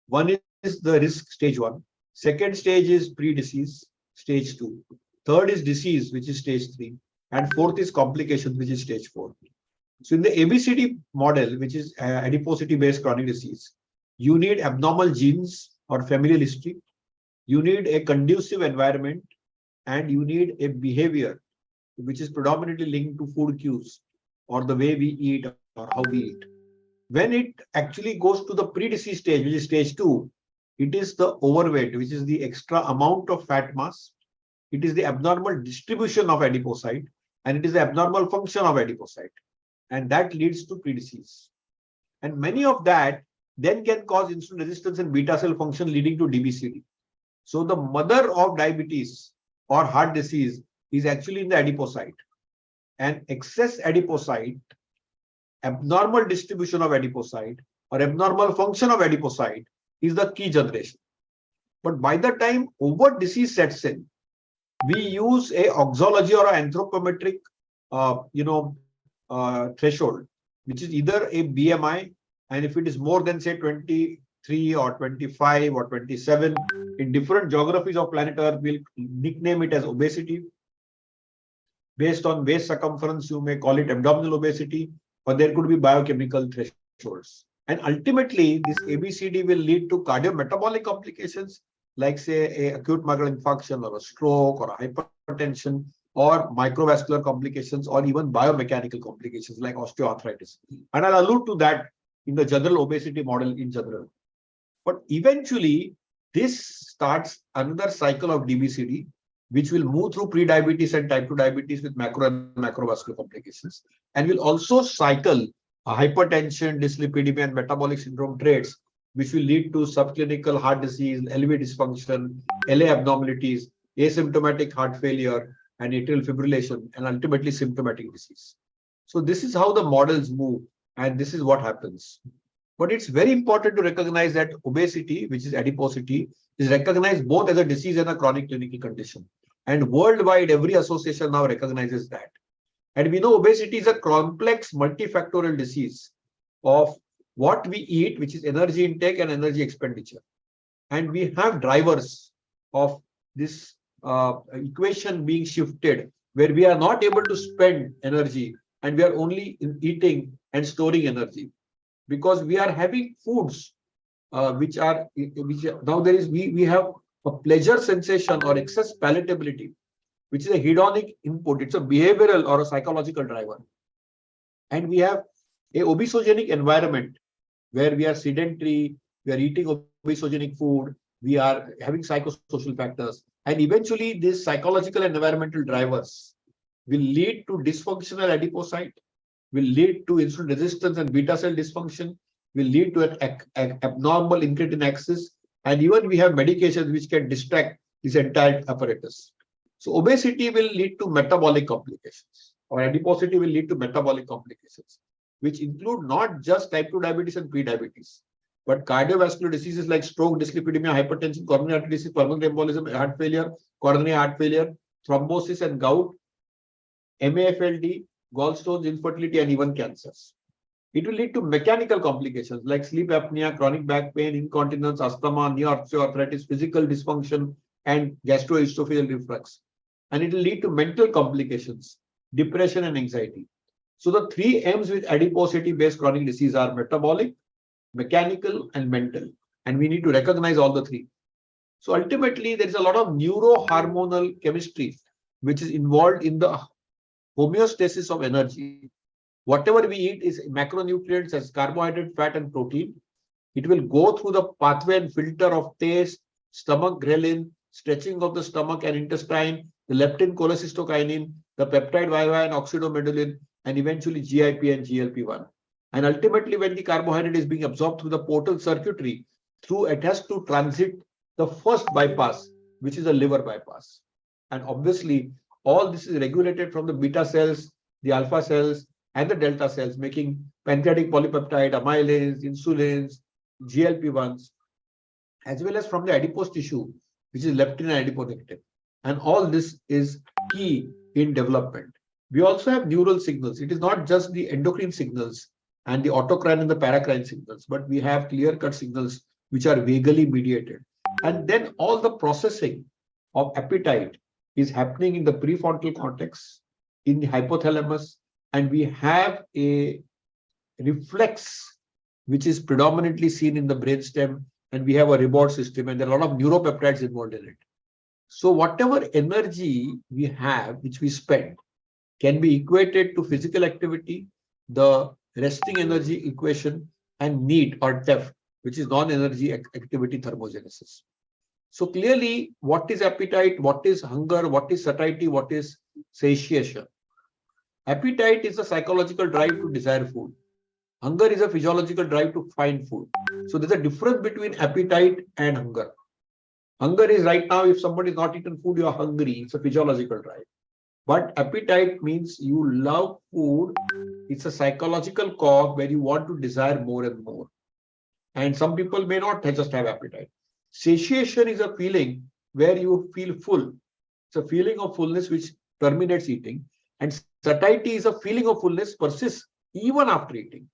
One is the risk, stage 1. Second stage is pre-disease, stage 2. Third is disease, which is stage 3. And fourth is complications, which is stage 4. So in the ABCD model, which is adiposity-based chronic disease, you need abnormal genes or familial history, you need a conducive environment, and you need a behavior which is predominantly linked to food cues or the way we eat or how we eat. When it actually goes to the pre-disease stage, which is stage 2, it is the overweight, which is the extra amount of fat mass. It is the abnormal distribution of adipocyte, and it is the abnormal function of adipocyte. And that leads to pre-disease. And many of that then can cause insulin resistance and beta cell function, leading to DBCD. So the mother of diabetes or heart disease is actually in the adipocyte. And excess adipocyte, abnormal distribution of adipocyte, or abnormal function of adipocyte is the key generation. But by the time overt disease sets in, we use a oxology or an anthropometric threshold, which is either a BMI, and if it is more than, say, 23 or 25 or 27, in different geographies of planet Earth, we'll nickname it as obesity. Based on waist circumference, you may call it abdominal obesity, or there could be biochemical thresholds. And ultimately, this ABCD will lead to cardiometabolic complications, like, say, an acute myocardial infarction or a stroke or a hypertension, or microvascular complications, or even biomechanical complications like osteoarthritis. And I'll allude to that in the general obesity model in general. But eventually, this starts another cycle of DBCD, which will move through pre-diabetes and type 2 diabetes with macro and macrovascular complications, and will also cycle hypertension, dyslipidemia, and metabolic syndrome traits, which will lead to subclinical heart disease, LV dysfunction, LA abnormalities, asymptomatic heart failure, and atrial fibrillation, and ultimately symptomatic disease. So this is how the models move, and this is what happens. But it's very important to recognize that obesity, which is adiposity, is recognized both as a disease and a chronic clinical condition. And worldwide, every association now recognizes that. And we know obesity is a complex multifactorial disease of what we eat, which is energy intake and energy expenditure. And we have drivers of this equation being shifted, where we are not able to spend energy and we are only eating and storing energy, because we are having foods which now there is we have a pleasure sensation or excess palatability, which is a hedonic input. It's a behavioral or a psychological driver. And we have a obesogenic environment where we are sedentary, we are eating obesogenic food, we are having psychosocial factors, and eventually these psychological and environmental drivers will lead to dysfunctional adipocyte, will lead to insulin resistance and beta cell dysfunction, will lead to an abnormal incretin axis, and even we have medications which can distract this entire apparatus. So obesity will lead to metabolic complications, or adiposity will lead to metabolic complications, which include not just type 2 diabetes and pre-diabetes, but cardiovascular diseases like stroke, dyslipidemia, hypertension, coronary artery disease, pulmonary embolism, heart failure, coronary heart failure, thrombosis and gout, MAFLD, gallstones, infertility, and even cancers. It will lead to mechanical complications like sleep apnea, chronic back pain, incontinence, asthma, knee osteoarthritis, physical dysfunction, and gastroesophageal reflux. And it will lead to mental complications, depression, and anxiety. So the 3 M's with adiposity-based chronic disease are metabolic, mechanical, and mental. And we need to recognize all the 3. So ultimately, there is a lot of neurohormonal chemistry which is involved in the homeostasis of energy. Whatever we eat is macronutrients as carbohydrate, fat, and protein. It will go through the pathway and filter of taste, stomach ghrelin, stretching of the stomach and intestine, the leptin, cholecystokinin, the peptide YY and oxidomedullin, and eventually GIP and GLP-1. And ultimately, when the carbohydrate is being absorbed through the portal circuitry, it has to transit the first bypass, which is a liver bypass. And obviously, all this is regulated from the beta cells, the alpha cells, and the delta cells, making pancreatic polypeptide, amylase, insulins, GLP-1s, as well as from the adipose tissue, which is leptin and adiponectin. And all this is key in development. We also have neural signals. It is not just the endocrine signals and the autocrine and the paracrine signals, but we have clear-cut signals which are vagally mediated. And then all the processing of appetite is happening in the prefrontal cortex, in the hypothalamus, and we have a reflex which is predominantly seen in the brainstem, and we have a reward system, and there are a lot of neuropeptides involved in it. So whatever energy we have, which we spend, can be equated to physical activity, the resting energy equation, and need or TEF, which is non-energy activity thermogenesis. So clearly, what is appetite, what is hunger, what is satiety, what is satiation? Appetite is a psychological drive to desire food. Hunger is a physiological drive to find food. So there's a difference between appetite and hunger. Hunger is right now, if somebody is not eaten food, you are hungry. It's a physiological drive. But appetite means you love food. It's a psychological cog where you want to desire more and more. And some people may not just have appetite. Satiation is a feeling where you feel full. It's a feeling of fullness which terminates eating. And satiety is a feeling of fullness persists even after eating.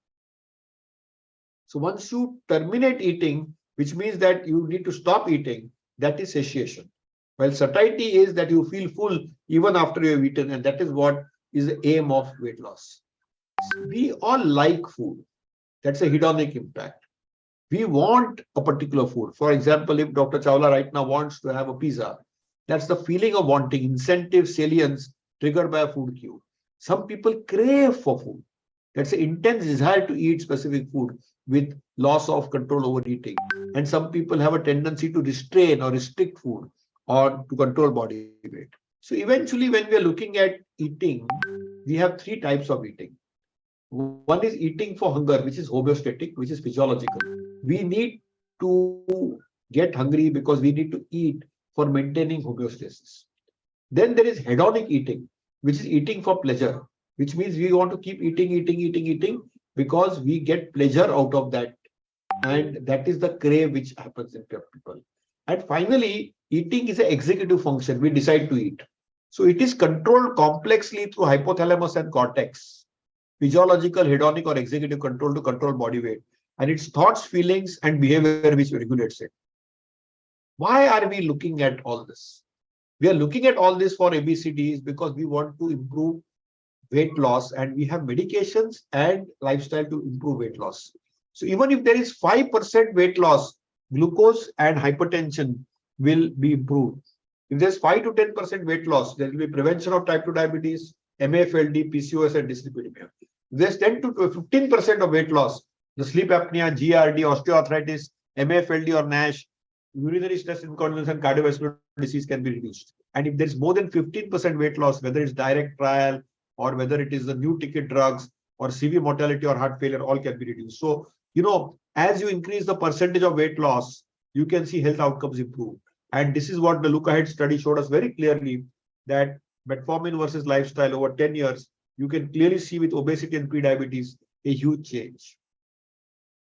So once you terminate eating, which means that you need to stop eating, that is satiation. While satiety is that you feel full even after you have eaten, and that is what is the aim of weight loss. We all like food. That's a hedonic impact. We want a particular food. For example, if Dr. Chawla right now wants to have a pizza, that's the feeling of wanting, incentive, salience triggered by a food cue. Some people crave for food. That's an intense desire to eat specific food with loss of control over eating. And some people have a tendency to restrain or restrict food or to control body weight. So eventually, when we are looking at eating, we have 3 types of eating. One is eating for hunger, which is homeostatic, which is physiological. We need to get hungry because we need to eat for maintaining homeostasis. Then there is hedonic eating, which is eating for pleasure, which means we want to keep eating because we get pleasure out of that. And that is the crave which happens in people. And finally, eating is an executive function. We decide to eat. So it is controlled complexly through hypothalamus and cortex, physiological, hedonic, or executive control to control body weight. And it's thoughts, feelings, and behavior which regulates it. Why are we looking at all this? We are looking at all this for ABCDs because we want to improve weight loss, and we have medications and lifestyle to improve weight loss. So even if there is 5% weight loss, glucose and hypertension will be improved. If there's 5 to 10% weight loss, there will be prevention of type 2 diabetes, MFLD, PCOS, and dyslipidemia. If there's 10 to 15% of weight loss, the sleep apnea, GRD, osteoarthritis, MFLD or NASH, urinary stress incontinence, and cardiovascular disease can be reduced. And if there's more than 15% weight loss, whether it's direct trial or whether it is the new ticket drugs or CV mortality or heart failure, all can be reduced. So, as you increase the percentage of weight loss, you can see health outcomes improve. And this is what the look ahead study showed us very clearly, that metformin versus lifestyle over 10 years, you can clearly see with obesity and prediabetes a huge change.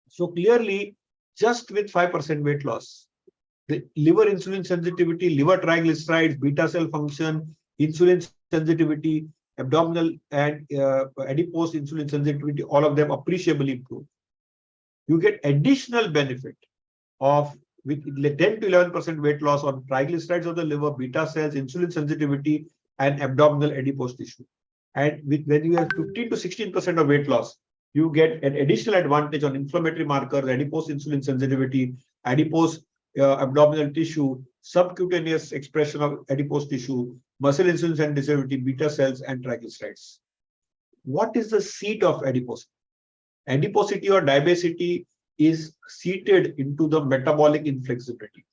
So clearly, just with 5% weight loss, the liver insulin sensitivity, liver triglycerides, beta cell function, insulin sensitivity, abdominal and adipose insulin sensitivity, all of them appreciably improve. You get additional benefit of with 10 to 11% weight loss on triglycerides of the liver, beta cells, insulin sensitivity, and abdominal adipose tissue. And when you have 15 to 16% of weight loss, you get an additional advantage on inflammatory markers, adipose insulin sensitivity, adipose abdominal tissue, subcutaneous expression of adipose tissue, muscle insulin sensitivity, beta cells, and triglycerides. What is the seat of adiposity? Adiposity or diabesity is seated into the metabolic inflexibility.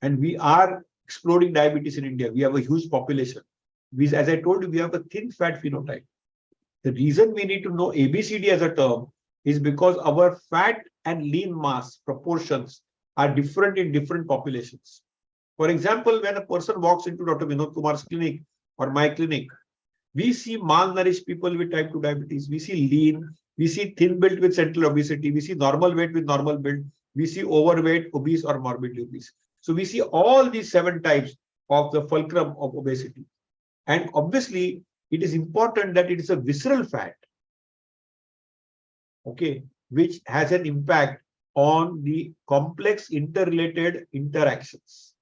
And we are exploding diabetes in India. We have a huge population. As I told you, we have a thin fat phenotype. The reason we need to know ABCD as a term is because our fat and lean mass proportions are different in different populations. For example, when a person walks into Dr. Vinod Kumar's clinic or my clinic, we see malnourished people with type 2 diabetes. We see lean. We see thin built with central obesity. We see normal weight with normal build. We see overweight, obese, or morbidly obese. So we see all these 7 types of the fulcrum of obesity. And obviously, it is important that it is a visceral fat, okay, which has an impact on the complex interrelated interactions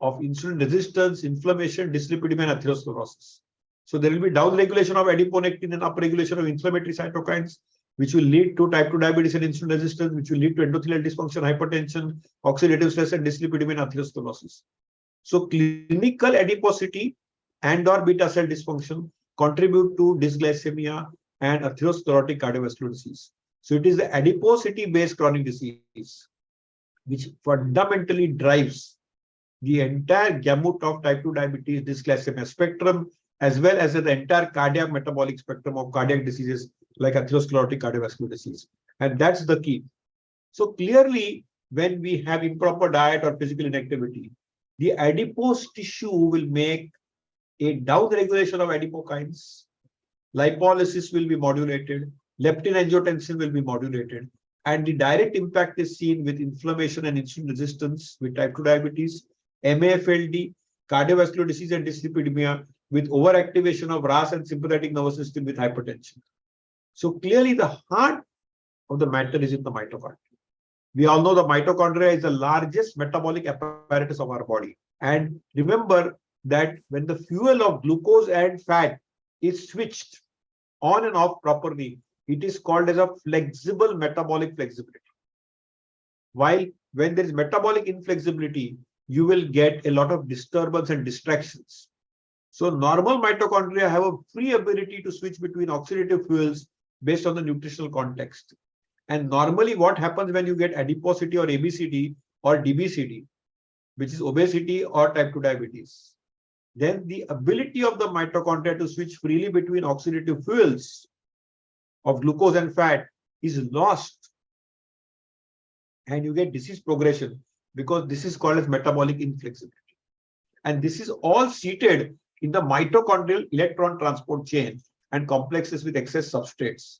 of insulin resistance, inflammation, dyslipidemia, and atherosclerosis. So there will be downregulation of adiponectin and upregulation of inflammatory cytokines, which will lead to type 2 diabetes and insulin resistance, which will lead to endothelial dysfunction, hypertension, oxidative stress, and dyslipidemia and atherosclerosis. So clinical adiposity and or beta cell dysfunction contribute to dysglycemia and atherosclerotic cardiovascular disease. So it is the adiposity-based chronic disease which fundamentally drives the entire gamut of type 2 diabetes, dysglycemia spectrum, as well as the entire cardiac metabolic spectrum of cardiac diseases like atherosclerotic cardiovascular disease. And that's the key. So clearly, when we have improper diet or physical inactivity, the adipose tissue will make a downregulation of adipokines, lipolysis will be modulated, leptin angiotensin will be modulated, and the direct impact is seen with inflammation and insulin resistance with type 2 diabetes, MAFLD, cardiovascular disease and dyslipidemia, with overactivation of RAS and sympathetic nervous system with hypertension. So clearly the heart of the matter is in the mitochondria. We all know the mitochondria is the largest metabolic apparatus of our body. And remember that when the fuel of glucose and fat is switched on and off properly, it is called as a flexible metabolic flexibility. While when there is metabolic inflexibility, you will get a lot of disturbance and distractions. So normal mitochondria have a free ability to switch between oxidative fuels based on the nutritional context. And normally what happens when you get adiposity or ABCD or DBCD, which is obesity or type 2 diabetes, then the ability of the mitochondria to switch freely between oxidative fuels of glucose and fat is lost. And you get disease progression because this is called as metabolic inflexibility. And this is all seated in the mitochondrial electron transport chain and complexes with excess substrates.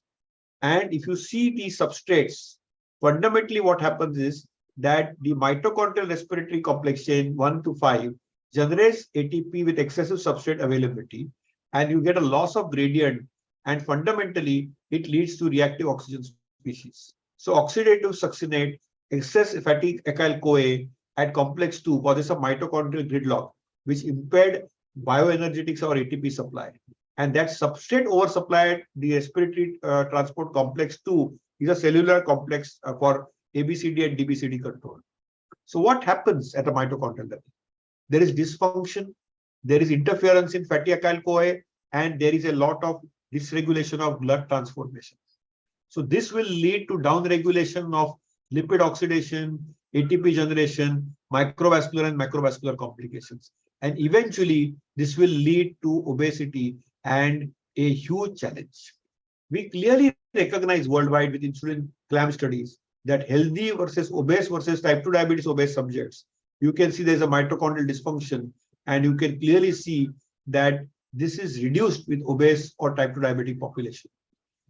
And if you see these substrates, fundamentally what happens is that the mitochondrial respiratory complex chain 1 to 5 generates ATP with excessive substrate availability, and you get a loss of gradient, and fundamentally it leads to reactive oxygen species. So oxidative succinate, excess fatty acyl-CoA at complex 2 causes a mitochondrial gridlock, which impaired bioenergetics or ATP supply. And that substrate oversupply, the respiratory transport complex 2 is a cellular complex for ABCD and DBCD control. So what happens at the mitochondrial level? There is dysfunction, there is interference in fatty acyl-CoA, and there is a lot of dysregulation of blood transformation. So this will lead to downregulation of lipid oxidation, ATP generation, microvascular and macrovascular complications. And eventually, this will lead to obesity and a huge challenge. We clearly recognize worldwide with insulin clamp studies that healthy versus type 2 diabetes obese subjects, you can see there's a mitochondrial dysfunction, and you can clearly see that this is reduced with obese or type 2 diabetic population.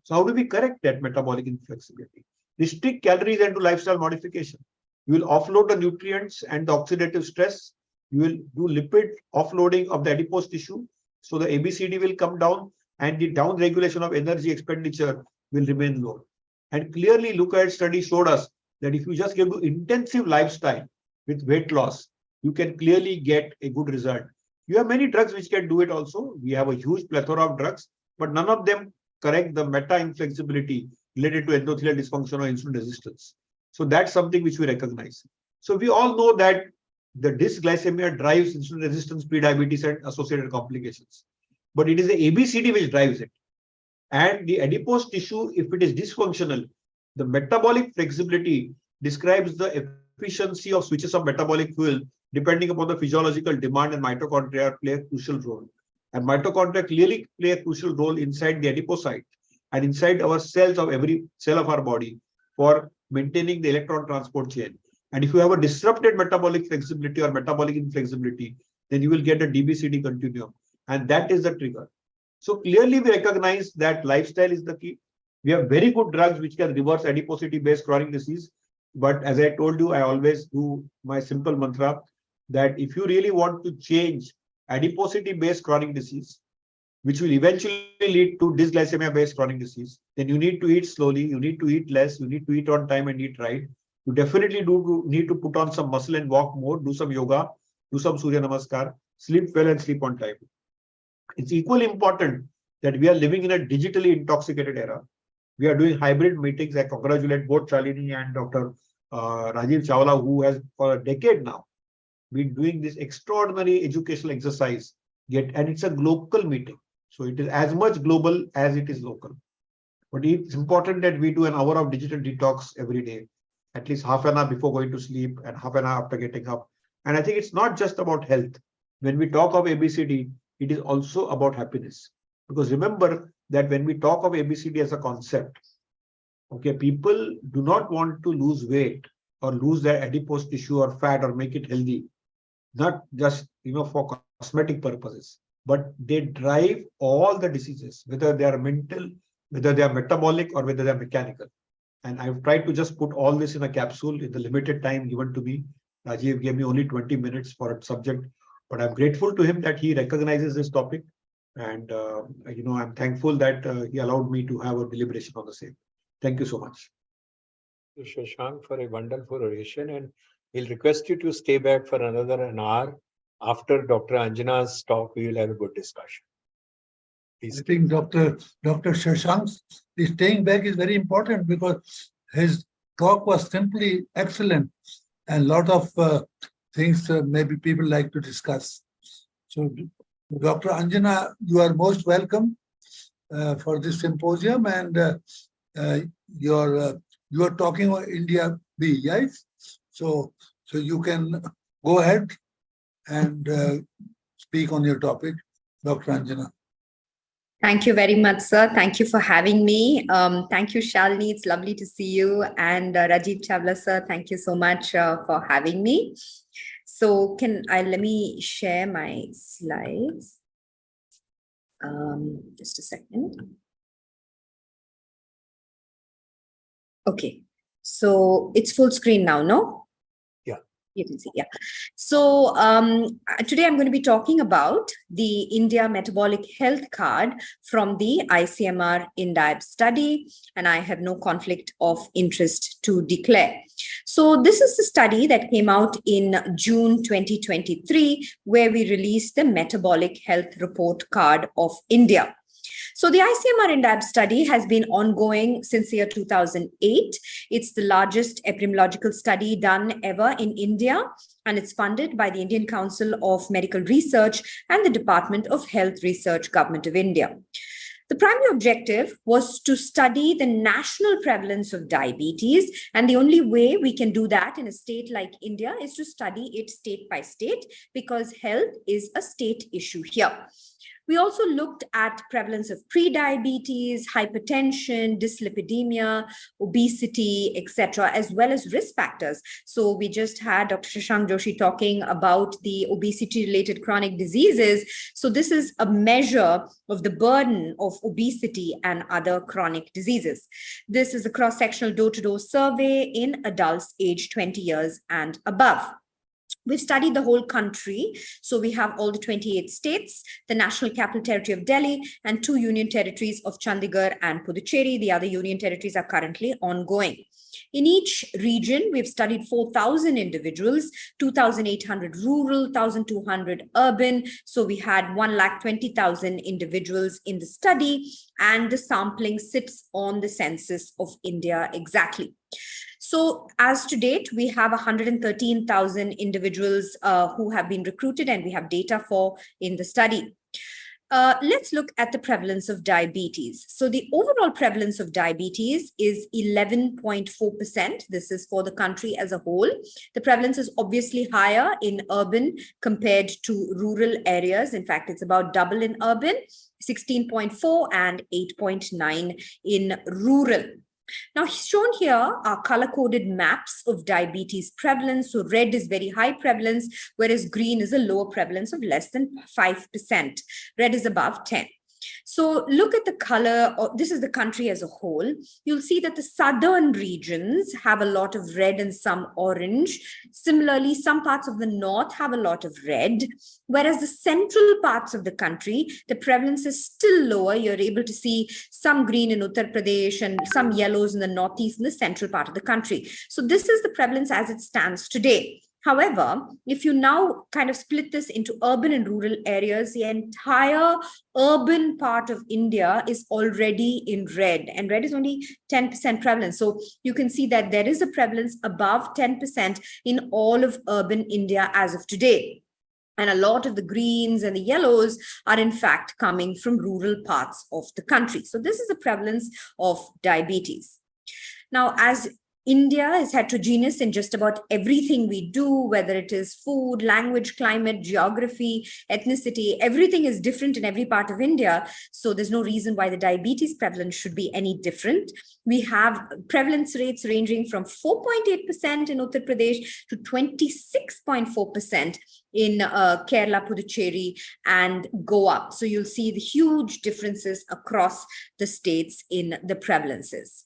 So how do we correct that metabolic inflexibility? Restrict calories and do lifestyle modification. You will offload the nutrients and the oxidative stress. You will do lipid offloading of the adipose tissue. So the ABCD will come down and the down regulation of energy expenditure will remain low. And clearly, Lookout study showed us that if you just give to intensive lifestyle with weight loss, you can clearly get a good result. You have many drugs which can do it also. We have a huge plethora of drugs, but none of them correct the meta-inflexibility related to endothelial dysfunction or insulin resistance. So that's something which we recognize. So we all know that the dysglycemia drives insulin resistance, prediabetes, and associated complications. But it is the ABCD which drives it. And the adipose tissue, if it is dysfunctional, the metabolic flexibility describes the efficiency of switches of metabolic fuel depending upon the physiological demand, and mitochondria play a crucial role. And mitochondria clearly play a crucial role inside the adipocyte and inside our cells of every cell of our body for maintaining the electron transport chain. And if you have a disrupted metabolic flexibility or metabolic inflexibility, then you will get a DBCD continuum. And that is the trigger. So clearly we recognize that lifestyle is the key. We have very good drugs which can reverse adiposity-based chronic disease. But as I told you, I always do my simple mantra that if you really want to change adiposity-based chronic disease, which will eventually lead to dysglycemia-based chronic disease, then you need to eat slowly, you need to eat less, you need to eat on time and eat right. You definitely need to put on some muscle and walk more, do some yoga, do some Surya Namaskar, sleep well and sleep on time. It's equally important that we are living in a digitally intoxicated era. We are doing hybrid meetings. I congratulate both Shalini and Dr. Rajiv Chawla, who has for a decade now been doing this extraordinary educational exercise, and it's a global meeting. So it is as much global as it is local. But it's important that we do an hour of digital detox every day, at least half an hour before going to sleep and half an hour after getting up. And I think it's not just about health. When we talk of ABCD, it is also about happiness. Because remember that when we talk of ABCD as a concept, okay, people do not want to lose weight or lose their adipose tissue or fat or make it healthy, not just for cosmetic purposes, but they drive all the diseases, whether they are mental, whether they are metabolic, or whether they are mechanical. And I've tried to just put all this in a capsule in the limited time given to me. Rajiv gave me only 20 minutes for a subject, but I'm grateful to him that he recognizes this topic. And, I'm thankful that he allowed me to have a deliberation on the same. Thank you so much. Thank you, Shashank, for a wonderful oration. And we'll request you to stay back for another an hour. After Dr. Anjana's talk, we will have a good discussion. Please. I think Dr. Shashank's staying back is very important because his talk was simply excellent and a lot of things maybe people like to discuss. So, Dr. Anjana, you are most welcome for this symposium, and you are talking on India B, yes? So you can go ahead and speak on your topic, Dr. Anjana. Thank you very much, sir. Thank you for having me. Thank you, Shalini. It's lovely to see you. And Rajiv Chawla, sir, thank you so much for having me. So let me share my slides. Just a second. Okay, so it's full screen now, no? Yeah. You can see, yeah. So today I'm going to be talking about the India Metabolic Health Card from the ICMR-INDIAB study, and I have no conflict of interest to declare. So this is the study that came out in June 2023, where we released the Metabolic Health Report Card of India. So the ICMR-INDIAB study has been ongoing since the year 2008. It's the largest epidemiological study done ever in India, and it's funded by the Indian Council of Medical Research and the Department of Health Research, Government of India. The primary objective was to study the national prevalence of diabetes, and the only way we can do that in a state like India is to study it state by state, because health is a state issue here. We also looked at prevalence of prediabetes, hypertension, dyslipidemia, obesity, etc., as well as risk factors. So we just had Dr. Shashank Joshi talking about the obesity-related chronic diseases. So this is a measure of the burden of obesity and other chronic diseases. This is a cross-sectional door-to-door survey in adults aged 20 years and above. We've studied the whole country. So we have all the 28 states, the National Capital Territory of Delhi, and 2 union territories of Chandigarh and Puducherry. The other union territories are currently ongoing. In each region, we've studied 4,000 individuals, 2,800 rural, 1,200 urban. So we had 1,20,000 individuals in the study, and the sampling sits on the census of India exactly. So as to date, we have 113,000 individuals who have been recruited, and we have data for in the study. Let's look at the prevalence of diabetes. So the overall prevalence of diabetes is 11.4%. This is for the country as a whole. The prevalence is obviously higher in urban compared to rural areas. In fact, it's about double in urban, 16.4 and 8.9 in rural. Now, shown here are color-coded maps of diabetes prevalence. So red is very high prevalence, whereas green is a lower prevalence of less than 5%. Red is above 10. So look at the color. This is the country as a whole. You'll see that the southern regions have a lot of red and some orange. Similarly, some parts of the north have a lot of red, whereas the central parts of the country, the prevalence is still lower. You're able to see some green in Uttar Pradesh and some yellows in the northeast and the central part of the country. So this is the prevalence as it stands today. However, if you now kind of split this into urban and rural areas, the entire urban part of India is already in red, and red is only 10% prevalence. So you can see that there is a prevalence above 10% in all of urban India as of today. And a lot of the greens and the yellows are in fact coming from rural parts of the country. So this is the prevalence of diabetes. Now, as India is heterogeneous in just about everything we do, whether it is food, language, climate, geography, ethnicity, everything is different in every part of India. So there's no reason why the diabetes prevalence should be any different. We have prevalence rates ranging from 4.8% in Uttar Pradesh to 26.4% in Kerala, Puducherry, and Goa. So you'll see the huge differences across the states in the prevalences.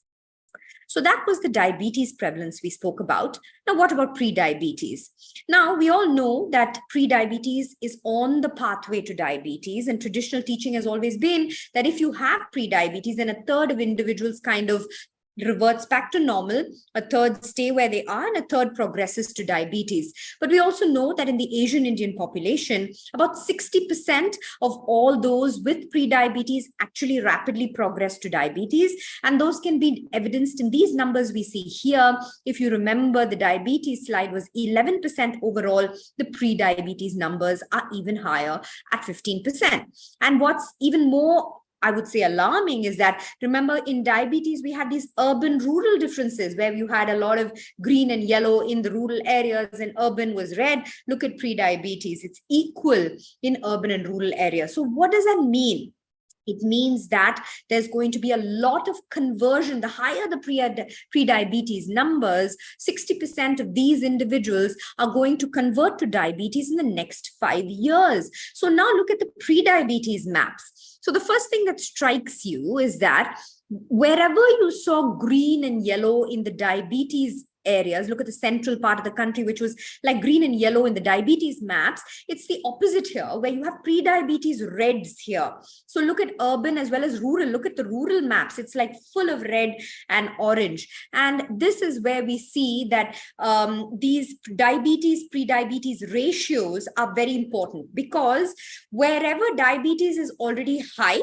So that was the diabetes prevalence we spoke about. Now, what about prediabetes? Now, we all know that prediabetes is on the pathway to diabetes, and traditional teaching has always been that if you have prediabetes, then a third of individuals kind of reverts back to normal, a third stay where they are, and a third progresses to diabetes. But we also know that in the Asian Indian population, about 60% of all those with prediabetes actually rapidly progress to diabetes. And those can be evidenced in these numbers we see here. If you remember, the diabetes slide was 11% overall. The prediabetes numbers are even higher at 15%. And what's even more, I would say, alarming is that, remember, in diabetes, we had these urban-rural differences where you had a lot of green and yellow in the rural areas and urban was red. Look at prediabetes. It's equal in urban and rural areas. So what does that mean? It means that there's going to be a lot of conversion. The higher the pre-diabetes numbers, 60% of these individuals are going to convert to diabetes in the next 5 years. So now look at the pre-diabetes maps. So the first thing that strikes you is that wherever you saw green and yellow in the diabetes areas, look at the central part of the country, which was like green and yellow in the diabetes maps. It's the opposite here, where you have pre-diabetes reds here. So look at urban as well as rural. Look at the rural maps. It's like full of red and orange. And this is where we see that these pre-diabetes ratios are very important, because wherever diabetes is already high,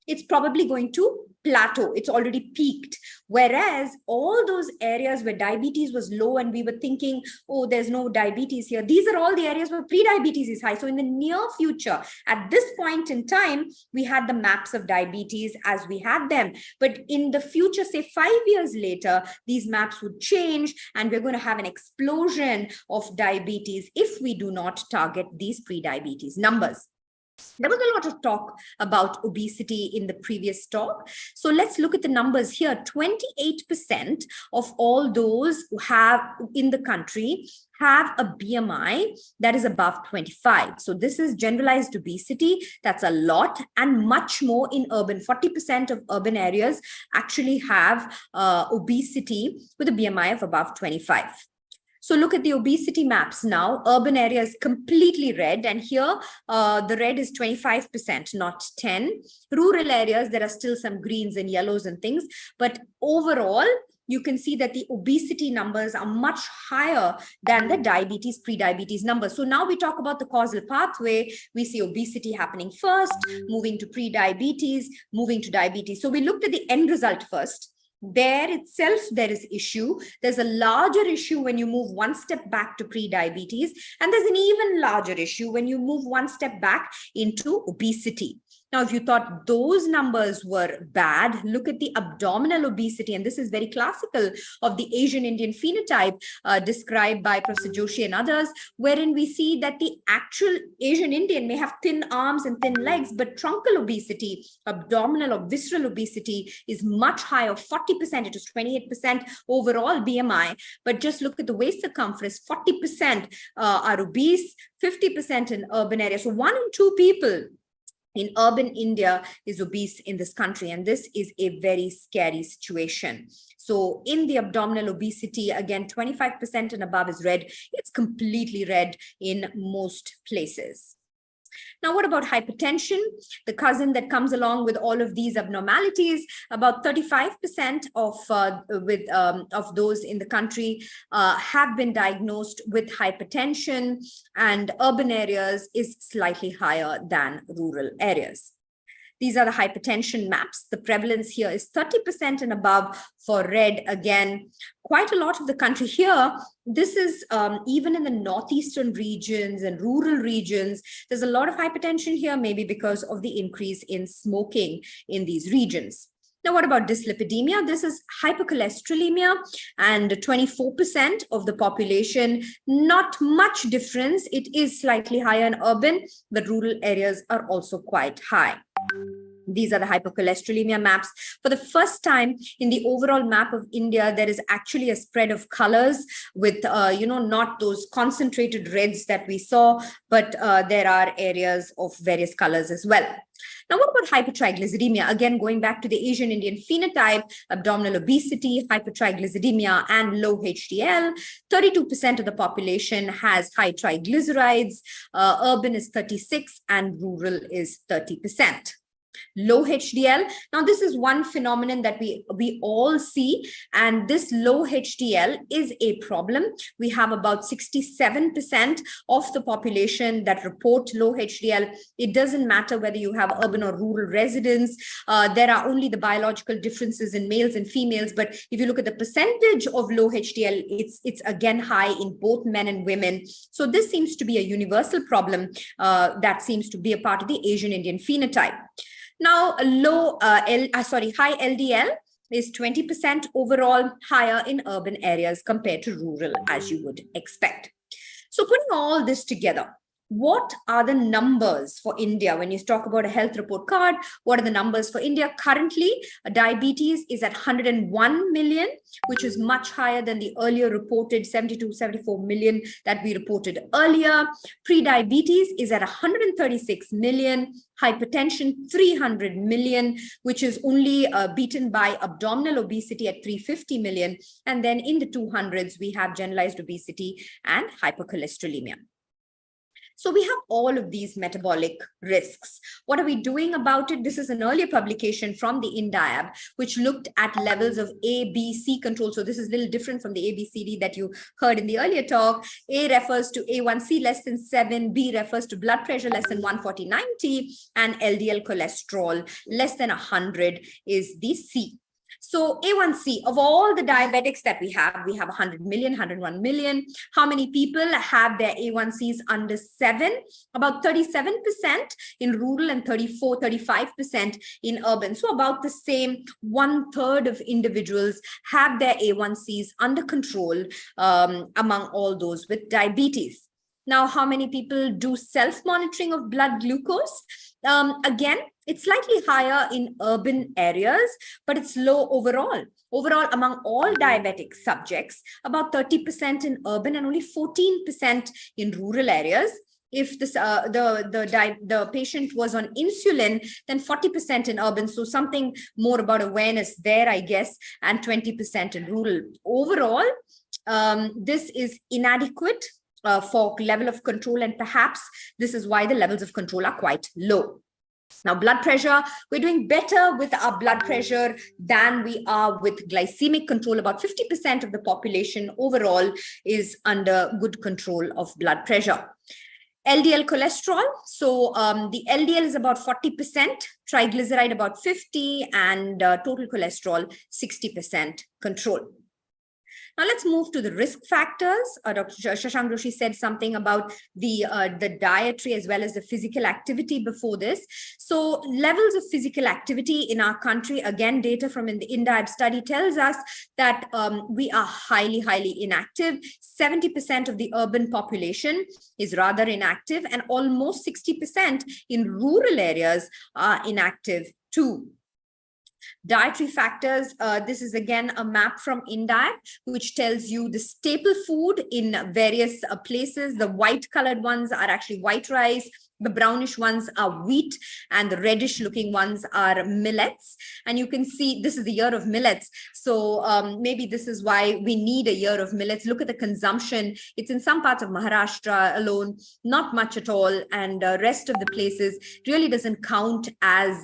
it's probably going to plateau. It's already peaked. Whereas all those areas where diabetes was low and we were thinking, oh, there's no diabetes here, these are all the areas where pre-diabetes is high. So in the near future, at this point in time, we had the maps of diabetes as we had them. But in the future, say 5 years later, these maps would change and we're going to have an explosion of diabetes if we do not target these pre-diabetes numbers. There was a lot of talk about obesity in the previous talk. So let's look at the numbers here. 28% of all those who have in the country have a BMI that is above 25. So this is generalized obesity. That's a lot, and much more in urban. 40% of urban areas actually have obesity with a BMI of above 25. So look at the obesity maps now. Urban areas completely red, and here the red is 25%, not 10. Rural areas, there are still some greens and yellows and things, but overall, you can see that the obesity numbers are much higher than the pre-diabetes numbers. So now we talk about the causal pathway. We see obesity happening first, moving to pre-diabetes, moving to diabetes. So we looked at the end result first. There itself, there is issue. There's a larger issue when you move one step back to pre-diabetes, and there's an even larger issue when you move one step back into obesity. Now, if you thought those numbers were bad, look at the abdominal obesity. And this is very classical of the Asian Indian phenotype described by Professor Joshi and others, wherein we see that the actual Asian Indian may have thin arms and thin legs, but truncal obesity, abdominal or visceral obesity is much higher, 40%. It is 28% overall BMI. But just look at the waist circumference, 40% are obese, 50% in urban areas. So 1 in 2 people in urban India is obese in this country. And this is a very scary situation. So in the abdominal obesity, again, 25% and above is red. It's completely red in most places. Now, what about hypertension? The cousin that comes along with all of these abnormalities, about 35% of those in the country have been diagnosed with hypertension, and urban areas is slightly higher than rural areas. These are the hypertension maps. The prevalence here is 30% and above for red. Again, quite a lot of the country here. This is even in the northeastern regions and rural regions, there's a lot of hypertension here, maybe because of the increase in smoking in these regions. Now, what about dyslipidemia? This is hypercholesterolemia, and 24% of the population, not much difference. It is slightly higher in urban, but rural areas are also quite high. These are the hypercholesterolemia maps. For the first time in the overall map of India, there is actually a spread of colors with, not those concentrated reds that we saw, but there are areas of various colors as well. Now, what about hypertriglyceridemia? Again, going back to the Asian Indian phenotype, abdominal obesity, hypertriglyceridemia, and low HDL. 32% of the population has high triglycerides. Urban is 36% and rural is 30%. Low HDL. Now, this is one phenomenon that we all see, and this low HDL is a problem. We have about 67% of the population that report low HDL. It doesn't matter whether you have urban or rural residents. There are only the biological differences in males and females, but if you look at the percentage of low HDL, it's again high in both men and women. So this seems to be a universal problem that seems to be a part of the Asian Indian phenotype. Now, high LDL is 20% overall, higher in urban areas compared to rural, as you would expect. So putting all this together, what are the numbers for India? When you talk about a health report card, what are the numbers for India? Currently, diabetes is at 101 million, which is much higher than the earlier reported 72, 74 million that we reported earlier. Pre-diabetes is at 136 million. Hypertension, 300 million, which is only beaten by abdominal obesity at 350 million. And then in the 200s, we have generalized obesity and hypercholesterolemia. So we have all of these metabolic risks. What are we doing about it? This is an earlier publication from the INDIAB, which looked at levels of A, B, C control. So this is a little different from the ABCD that you heard in the earlier talk. A refers to A1C less than 7, B refers to blood pressure less than 140/90, and LDL cholesterol less than 100 is the C. So A1C, of all the diabetics that we have 100 million, 101 million. How many people have their A1Cs under 7? About 37% in rural and 35% in urban. So about the same, 1/3 of individuals have their A1Cs under control among all those with diabetes. Now, how many people do self-monitoring of blood glucose? Again, it's slightly higher in urban areas, but it's low overall. Overall, among all diabetic subjects, about 30% in urban and only 14% in rural areas. If this, the patient was on insulin, then 40% in urban. So something more about awareness there, I guess, and 20% in rural. Overall, this is inadequate for level of control, and perhaps this is why the levels of control are quite low. Now, blood pressure, we're doing better with our blood pressure than we are with glycemic control. About 50% of the population overall is under good control of blood pressure. LDL cholesterol, so the LDL is about 40%, triglyceride about 50%, and total cholesterol 60% control. Now let's move to the risk factors. Dr. Shashank Joshi said something about the dietary as well as the physical activity before this. So levels of physical activity in our country, again, data from the INDIAB study tells us that we are highly inactive. 70% of the urban population is rather inactive, and almost 60% in rural areas are inactive too. Dietary factors, this is again a map from INDIAB, which tells you the staple food in various places. The white colored ones are actually white rice, the brownish ones are wheat, and the reddish looking ones are millets. And you can see this is the year of millets. So maybe this is why we need a year of millets. Look at the consumption. It's in some parts of Maharashtra alone, not much at all. And the rest of the places really doesn't count as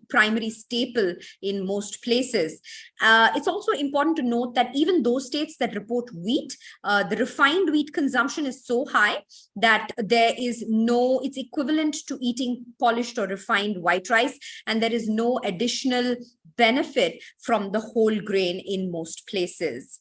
primary staple in most places. It's also important to note that even those states that report wheat, the refined wheat consumption is so high that there is no, it's equivalent to eating polished or refined white rice, and there is no additional benefit from the whole grain in most places.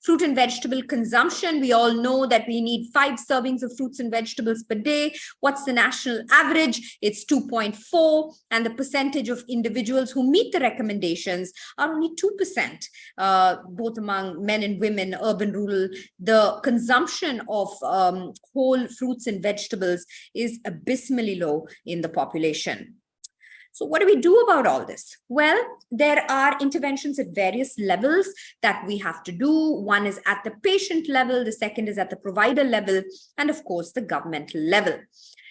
Fruit and vegetable consumption, we all know that we need 5 servings of fruits and vegetables per day. What's the national average? It's 2.4, and the percentage of individuals who meet the recommendations are only 2%, both among men and women, urban, rural. The consumption of whole fruits and vegetables is abysmally low in the population. So what do we do about all this? Well, there are interventions at various levels that we have to do. One is at the patient level, the second is at the provider level, and of course, the governmental level.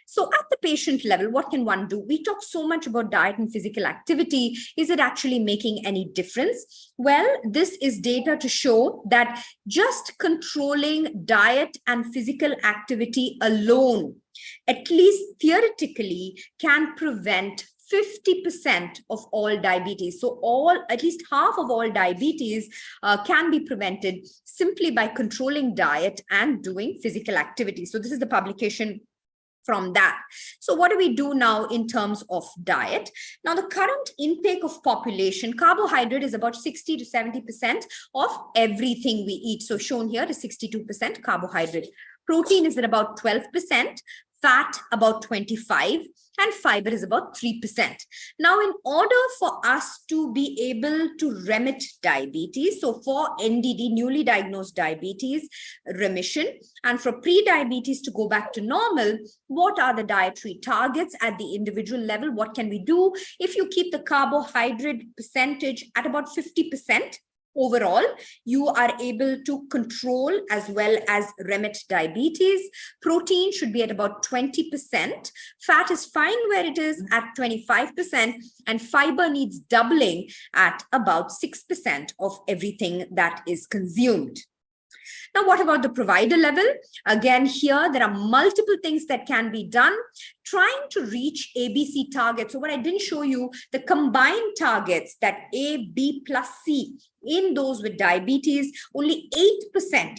So at the patient level, what can one do? We talk so much about diet and physical activity. Is it actually making any difference? Well, this is data to show that just controlling diet and physical activity alone, at least theoretically, can prevent 50% of all diabetes. So at least half of all diabetes can be prevented simply by controlling diet and doing physical activity. So this is the publication from that. So what do we do now in terms of diet? Now, the current intake of population, carbohydrate is about 60 to 70% of everything we eat. So shown here is 62% carbohydrate. Protein is at about 12%. fat about 25%, and fiber is about 3%. Now, in order for us to be able to remit diabetes, so for NDD, newly diagnosed diabetes, remission, and for pre-diabetes to go back to normal, what are the dietary targets at the individual level? What can we do? If you keep the carbohydrate percentage at about 50%, overall, you are able to control as well as remit diabetes. Protein should be at about 20%. Fat is fine where it is at 25%, and fiber needs doubling at about 6% of everything that is consumed. Now, what about the provider level? Again, here, there are multiple things that can be done. Trying to reach ABC targets. So what I didn't show you, the combined targets, that A, B plus C, in those with diabetes, only 8%,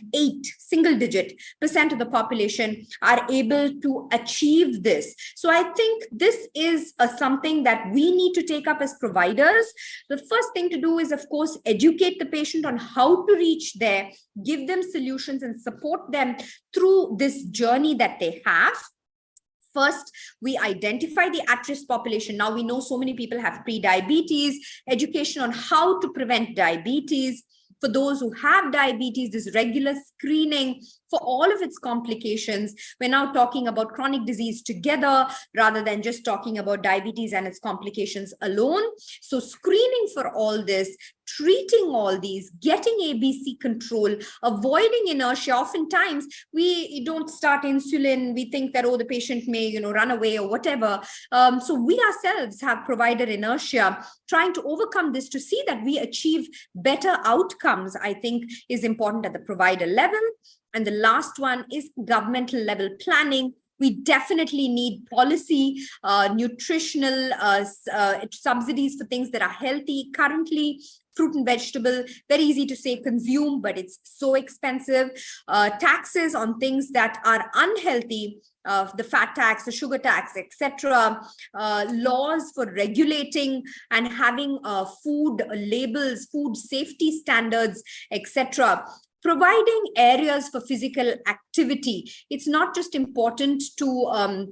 single-digit percent of the population are able to achieve this. So I think this is something that we need to take up as providers. The first thing to do is, of course, educate the patient on how to reach there, give them solutions and support them through this journey that they have. First, we identify the at-risk population. Now we know so many people have pre-diabetes, education on how to prevent diabetes. For those who have diabetes, this regular screening for all of its complications. We're now talking about chronic disease together rather than just talking about diabetes and its complications alone. So screening for all this, treating all these, getting ABC control, avoiding inertia. Oftentimes, we don't start insulin. We think that, oh, the patient may, run away or whatever. So we ourselves have provided inertia. Trying to overcome this to see that we achieve better outcomes, I think, is important at the provider level. And the last one is governmental level planning. We definitely need policy, nutritional subsidies for things that are healthy. Currently, fruit and vegetable, very easy to say consume, but it's so expensive. Taxes on things that are unhealthy, the fat tax, the sugar tax, etc. Laws for regulating and having food labels, food safety standards, etc. Providing areas for physical activity. It's not just important to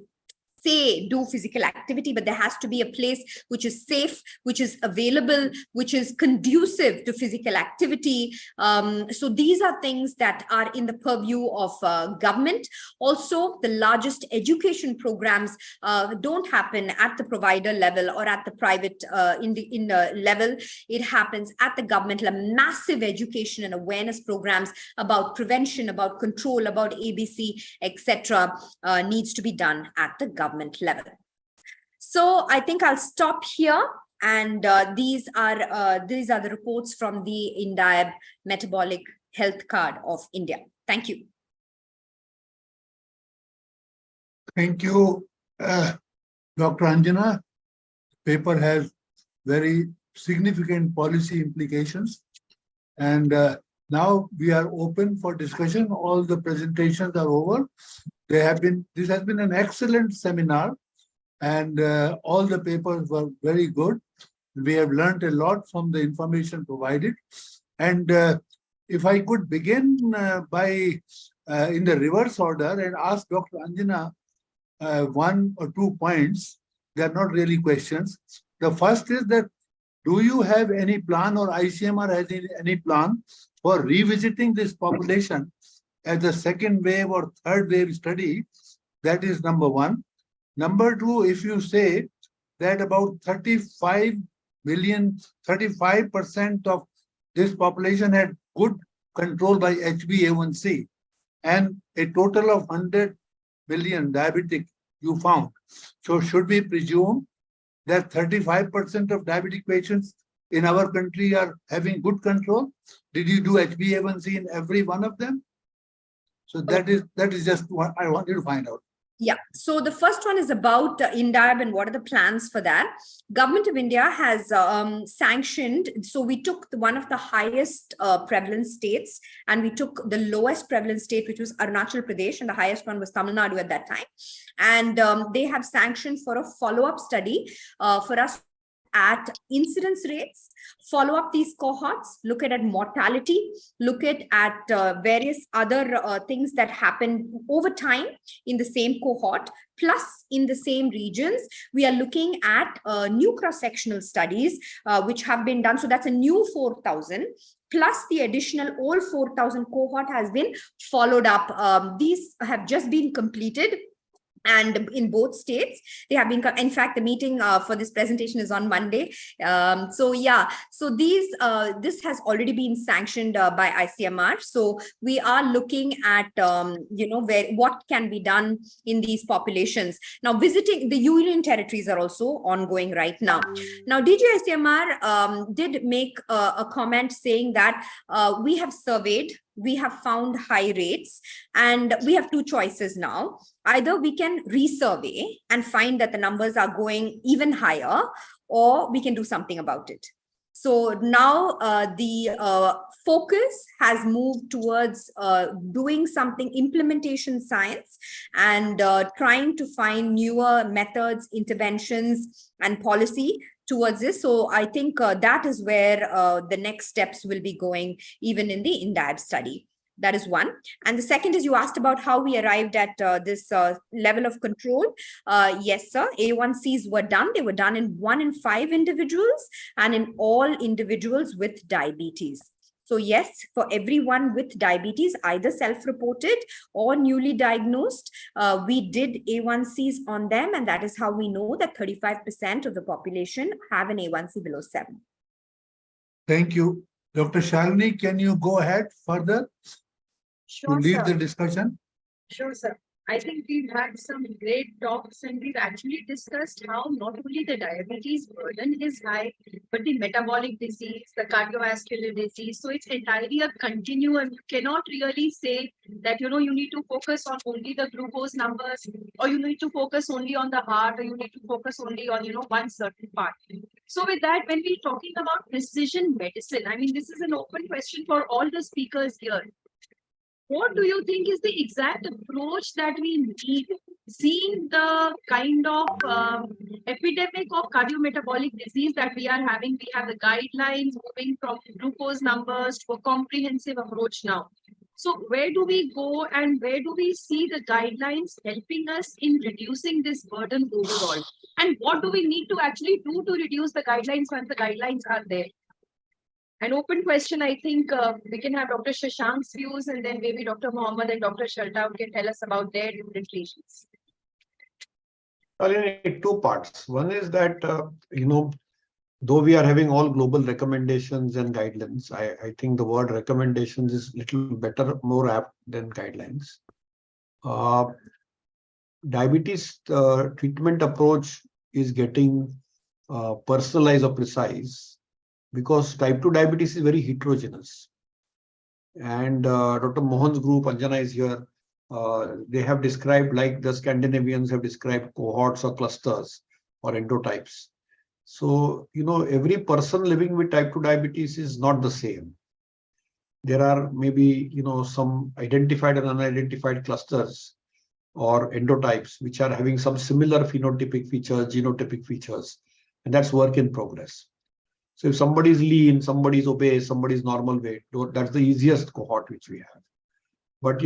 do physical activity, but there has to be a place which is safe, which is available, which is conducive to physical activity. So these are things that are in the purview of government. Also, the largest education programs don't happen at the provider level or at the private level. It happens at the government level. Massive education and awareness programs about prevention, about control, about ABC, etc. Needs to be done at the government level. So I think I'll stop here, and these are the reports from the INDIAB Metabolic Health Card of India. Thank you. Thank you, Dr. Anjana. The paper has very significant policy implications, and now we are open for discussion. All the presentations are over. This has been an excellent seminar, and all the papers were very good. We have learned a lot from the information provided. And if I could begin by in the reverse order and ask Dr. Anjana one or two points. They are not really questions. The first is that, do you have any plan, or ICMR has any plan for revisiting this population as a second wave or third wave study? That is number one. Number two, if you say that about 35% of this population had good control by HbA1c, and a total of 100 million diabetic you found. So should we presume that 35% of diabetic patients in our country are having good control? Did you do HbA1c in every one of them? So that is just what I wanted to find out. Yeah, so the first one is about INDIAB and what are the plans for that. Government of India has sanctioned, so we took one of the highest prevalence states, and we took the lowest prevalence state, which was Arunachal Pradesh, and the highest one was Tamil Nadu at that time. And they have sanctioned for a follow-up study for us at incidence rates, follow up these cohorts, look at mortality, look at various other things that happen over time in the same cohort, plus in the same regions. We are looking at new cross-sectional studies which have been done. So that's a new 4,000. Plus the additional old 4,000 cohort has been followed up. These have just been completed. And in both states, they have been, in fact, the meeting for this presentation is on Monday. So this has already been sanctioned by ICMR. So we are looking at, what can be done in these populations. Now, visiting the union territories are also ongoing right now. Now, DG ICMR did make a comment saying that we have surveyed, we have found high rates, and we have two choices now. Either we can resurvey and find that the numbers are going even higher, or we can do something about it. So now the focus has moved towards doing something implementation science and trying to find newer methods, interventions, and policy towards this. So I think that is where the next steps will be going, even in the INDIAB study. That is one. And the second is, you asked about how we arrived at this level of control. Yes, sir. A1Cs were done. They were done in 1 in 5 individuals and in all individuals with diabetes. So yes, for everyone with diabetes, either self-reported or newly diagnosed, we did A1Cs on them. And that is how we know that 35% of the population have an A1C below 7. Thank you. Dr. Shalini, can you go ahead further to lead the discussion? Sure, sir. I think we've had some great talks, and we've actually discussed how not only the diabetes burden is high, but the metabolic disease, the cardiovascular disease. So it's entirely a continuum. You cannot really say that, you need to focus on only the glucose numbers, or you need to focus only on the heart, or you need to focus only on, one certain part. So with that, when we're talking about precision medicine, I mean, this is an open question for all the speakers here. What do you think is the exact approach that we need, seeing the kind of epidemic of cardiometabolic disease that we are having? We have the guidelines moving from glucose numbers to a comprehensive approach now. So where do we go, and where do we see the guidelines helping us in reducing this burden overall? And what do we need to actually do to reduce the guidelines once the guidelines are there? An open question. I think we can have Dr. Shashank's views, and then maybe Dr. Mohammed and Dr. Shalta can tell us about their differentiations. Well, in 2 parts. One is that, though we are having all global recommendations and guidelines, I think the word recommendations is little better, more apt than guidelines. Diabetes treatment approach is getting personalized or precise, because type 2 diabetes is very heterogeneous. And Dr. Mohan's group, Anjana is here, they have described, like the Scandinavians have described, cohorts or clusters or endotypes. So, every person living with type 2 diabetes is not the same. There are maybe, some identified and unidentified clusters or endotypes which are having some similar phenotypic features, genotypic features, and that's work in progress. So if somebody is lean, somebody is obese, somebody is normal weight, that's the easiest cohort which we have. But,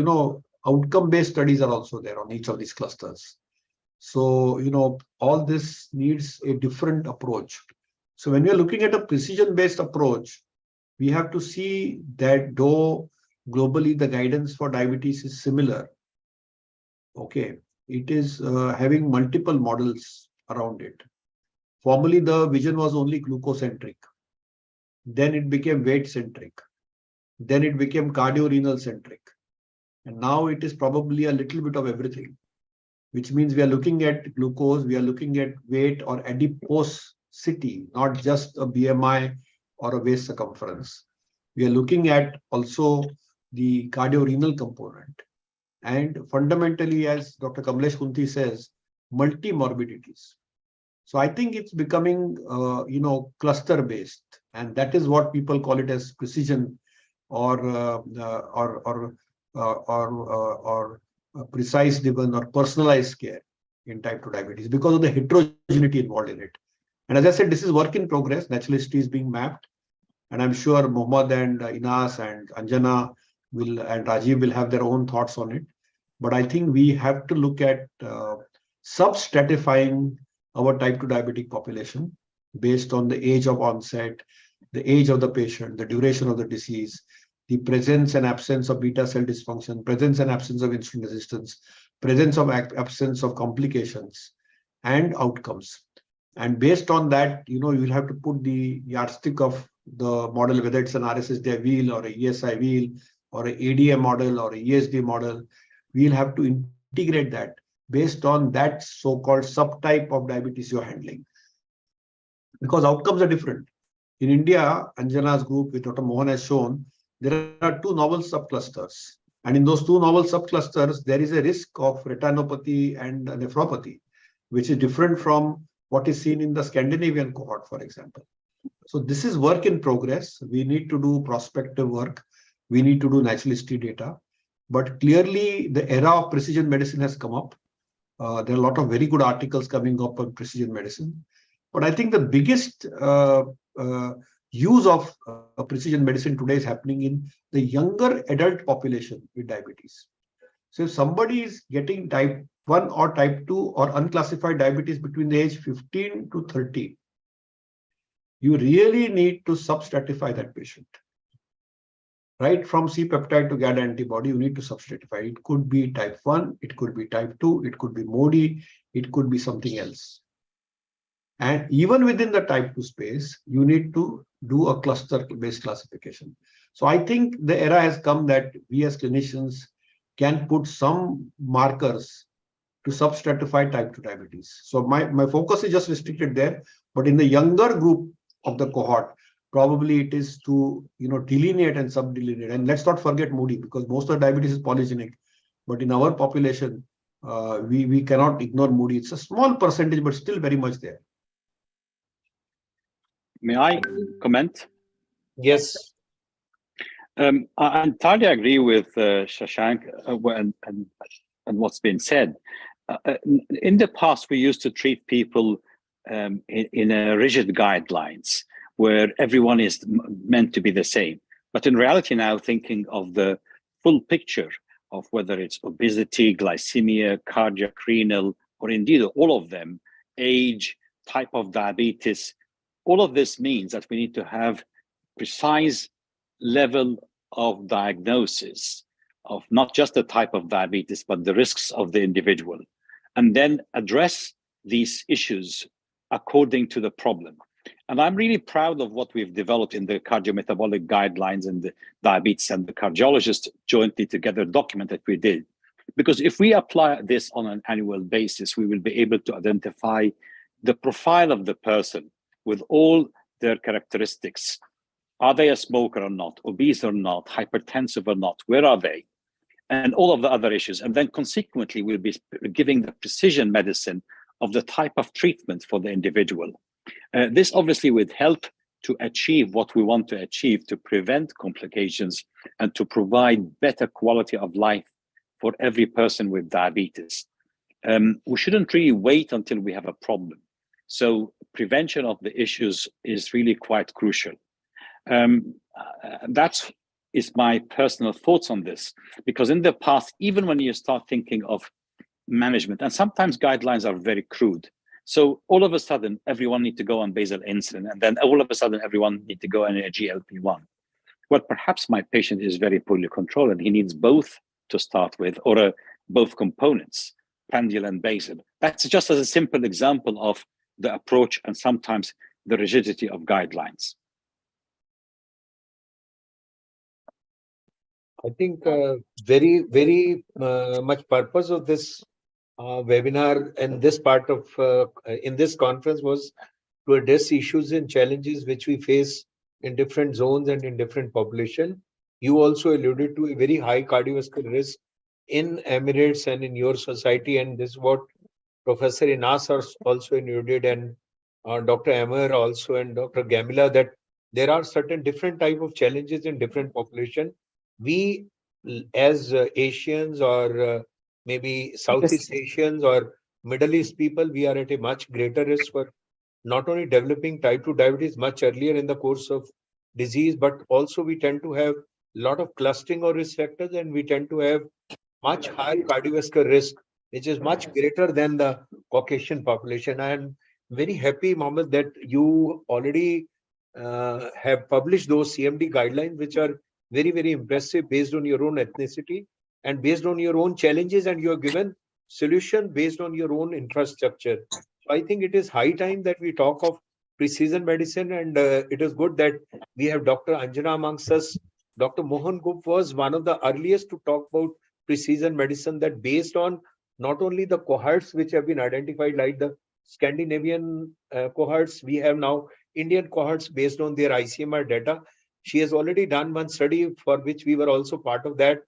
outcome-based studies are also there on each of these clusters. So, all this needs a different approach. So when we're looking at a precision-based approach, we have to see that though globally the guidance for diabetes is similar, okay, it is having multiple models around it. Formerly, the vision was only glucocentric. Then it became weight-centric. Then it became cardio-renal-centric. And now it is probably a little bit of everything, which means we are looking at glucose, we are looking at weight or adiposity, not just a BMI or a waist circumference. We are looking at also the cardio-renal component. And fundamentally, as Dr. Kamlesh Kunti says, multi-morbidities. So I think it's becoming, cluster-based, and that is what people call it as precision or precise driven or personalized care in type 2 diabetes, because of the heterogeneity involved in it. And as I said, this is work in progress. Natural history is being mapped. And I'm sure Mohammed and Inas and Anjana and Rajiv will have their own thoughts on it. But I think we have to look at sub-stratifying our type 2 diabetic population based on the age of onset, the age of the patient, the duration of the disease, the presence and absence of beta cell dysfunction, presence and absence of insulin resistance, presence of absence of complications, and outcomes. And based on that, you will have to put the yardstick of the model, whether it's an RSSDI wheel or a ESI wheel or an ADM model or a ESD model. We'll have to integrate that based on that so-called subtype of diabetes you're handling. Because outcomes are different. In India, Anjana's group, with Dr. Mohan has shown, there are 2 novel subclusters. And in those 2 novel subclusters, there is a risk of retinopathy and nephropathy, which is different from what is seen in the Scandinavian cohort, for example. So this is work in progress. We need to do prospective work. We need to do natural history data. But clearly, the era of precision medicine has come up. There are a lot of very good articles coming up on precision medicine. But I think the biggest use of precision medicine today is happening in the younger adult population with diabetes. So if somebody is getting type 1 or type 2 or unclassified diabetes between the age 15 to 30, you really need to substratify that patient. Right from C-peptide to GAD antibody, you need to substratify. It could be type 1, it could be type 2, it could be MODY, it could be something else. And even within the type 2 space, you need to do a cluster-based classification. So I think the era has come that we as clinicians can put some markers to substratify type 2 diabetes. So my focus is just restricted there, but in the younger group of the cohort, probably it is to delineate and subdelineate. And let's not forget MODY, because most of the diabetes is polygenic. But in our population, we cannot ignore MODY. It's a small percentage, but still very much there. May I comment? Yes. I entirely agree with Shashank and what's been said. In the past, we used to treat people in a rigid guidelines where everyone is meant to be the same. But in reality now, thinking of the full picture of whether it's obesity, glycemia, cardiac, renal, or indeed all of them, age, type of diabetes, all of this means that we need to have precise level of diagnosis of not just the type of diabetes, but the risks of the individual, and then address these issues according to the problem. And I'm really proud of what we've developed in the cardiometabolic guidelines and the diabetes and the cardiologists jointly together document that we did. Because if we apply this on an annual basis, we will be able to identify the profile of the person with all their characteristics. Are they a smoker or not, obese or not, hypertensive or not, where are they? And all of the other issues. And then consequently, we'll be giving the precision medicine of the type of treatment for the individual. This obviously would help to achieve what we want to achieve, to prevent complications and to provide better quality of life for every person with diabetes. We shouldn't really wait until we have a problem. So prevention of the issues is really quite crucial. That's my personal thoughts on this, because in the past, even when you start thinking of management, and sometimes guidelines are very crude. So all of a sudden, everyone needs to go on basal insulin, and then all of a sudden, everyone needs to go on a GLP-1. Well, perhaps my patient is very poorly controlled, and he needs both to start with, or both components, prandial and basal. That's just as a simple example of the approach and sometimes the rigidity of guidelines. I think very, very much purpose of this webinar and this part of in this conference was to address issues and challenges which we face in different zones and in different population. You also alluded to a very high cardiovascular risk in Emirates and in your society, and this is what Professor Inas also alluded, and Dr. Amar also, and Dr. Gamila, that there are certain different type of challenges in different population. We as Asians or maybe Southeast Asians or Middle East people, we are at a much greater risk for not only developing type 2 diabetes much earlier in the course of disease, but also we tend to have a lot of clustering of risk factors, and we tend to have much higher cardiovascular risk, which is much greater than the Caucasian population. I am very happy, Mohammed, that you already have published those CMD guidelines, which are very, very impressive based on your own ethnicity and based on your own challenges, and you are given solution based on your own infrastructure. So I think it is high time that we talk of precision medicine, and it is good that we have Dr. Anjana amongst us. Dr. Mohan Gup was one of the earliest to talk about precision medicine, that based on not only the cohorts which have been identified, like the Scandinavian cohorts, we have now Indian cohorts based on their ICMR data. She has already done one study for which we were also part of that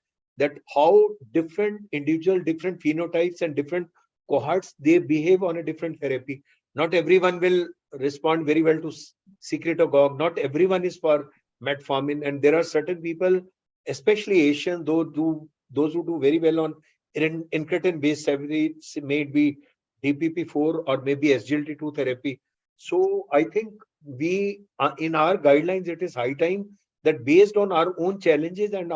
how different individual, different phenotypes and different cohorts, they behave on a different therapy. Not everyone will respond very well to secretagogue. Not everyone is for metformin. And there are certain people, especially Asian, those who do very well on incretin-based therapy, may it be DPP-4 or maybe SGLT2 therapy. So I think we, in our guidelines, it is high time that based on our own challenges and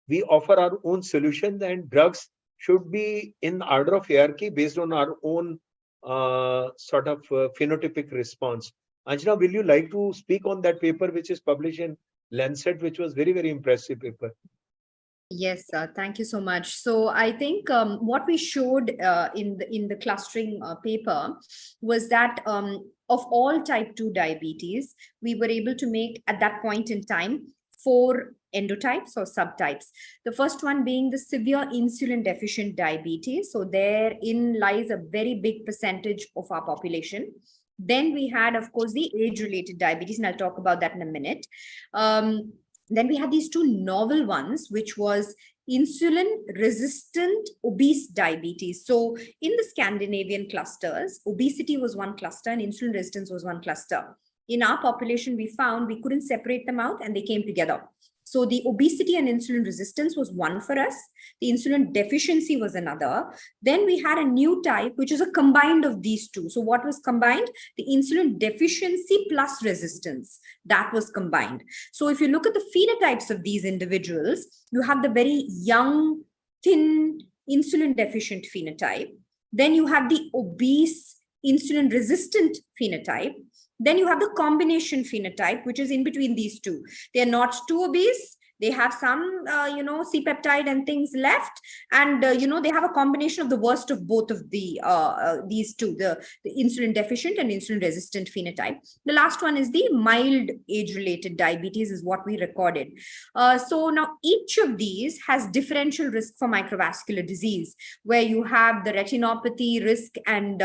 we offer our own solutions, and drugs should be in order of hierarchy based on our own sort of phenotypic response. Anjana, will you like to speak on that paper which is published in Lancet, which was very, very impressive paper? Yes, thank you so much. So I think what we showed in the clustering paper was that of all type 2 diabetes, we were able to make at that point in time 4 endotypes or subtypes. The first one being the severe insulin deficient diabetes. So therein lies a very big percentage of our population. Then we had, of course, the age-related diabetes, and I'll talk about that in a minute. Then we had these 2 novel ones, which was insulin-resistant obese diabetes. So in the Scandinavian clusters, obesity was one cluster and insulin resistance was one cluster. In our population, we found we couldn't separate them out and they came together. So the obesity and insulin resistance was one for us. The insulin deficiency was another. Then we had a new type, which is a combined of these 2. So what was combined? The insulin deficiency plus resistance. That was combined. So if you look at the phenotypes of these individuals, you have the very young, thin, insulin deficient phenotype. Then you have the obese, insulin resistant phenotype. Then you have the combination phenotype, which is in between these 2. They are not too obese. They have some, C-peptide and things left. And, they have a combination of the worst of both of these 2, the insulin deficient and insulin resistant phenotype. The last one is the mild age-related diabetes is what we recorded. So now each of these has differential risk for microvascular disease, where you have the retinopathy risk and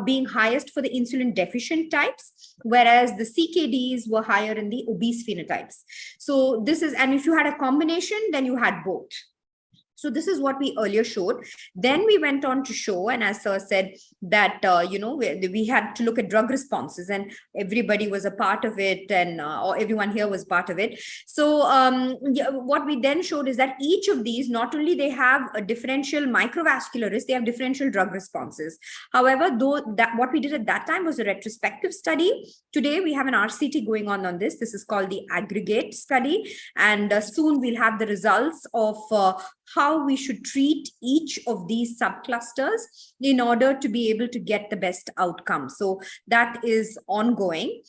being highest for the insulin deficient types, whereas the CKDs were higher in the obese phenotypes. So this is, and if you had a combination, then you had both. So this is what we earlier showed. Then we went on to show, and as Sir said, that, we had to look at drug responses, and everybody was a part of it, and or everyone here was part of it. So what we then showed is that each of these, not only they have a differential microvascular risk, they have differential drug responses. However, what we did at that time was a retrospective study. Today, we have an RCT going on this. This is called the aggregate study. And soon we'll have the results of how we should treat each of these subclusters in order to be able to get the best outcome. So that is ongoing.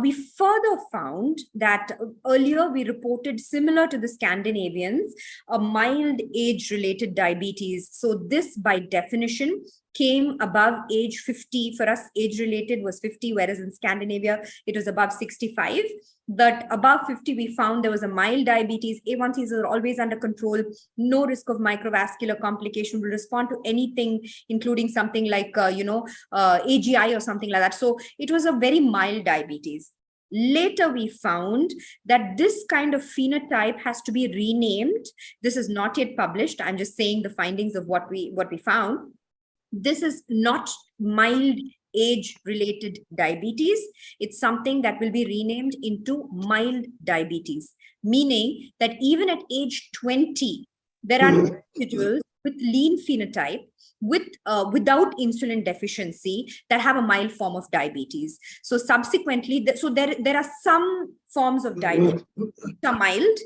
We further found that earlier we reported, similar to the Scandinavians, a mild age-related diabetes. So this, by definition, came above age 50. For us, age-related was 50, whereas in Scandinavia, it was above 65. But above 50, we found there was a mild diabetes. A1Cs are always under control. No risk of microvascular complication, will respond to anything, including something like, AGI or something like that. So it was a very mild diabetes. Later, we found that this kind of phenotype has to be renamed. This is not yet published. I'm just saying the findings of what we found. This is not mild age-related diabetes. It's something that will be renamed into mild diabetes, meaning that even at age 20, there are individuals with lean phenotype without insulin deficiency that have a mild form of diabetes. So subsequently, there are some forms of diabetes which are mild.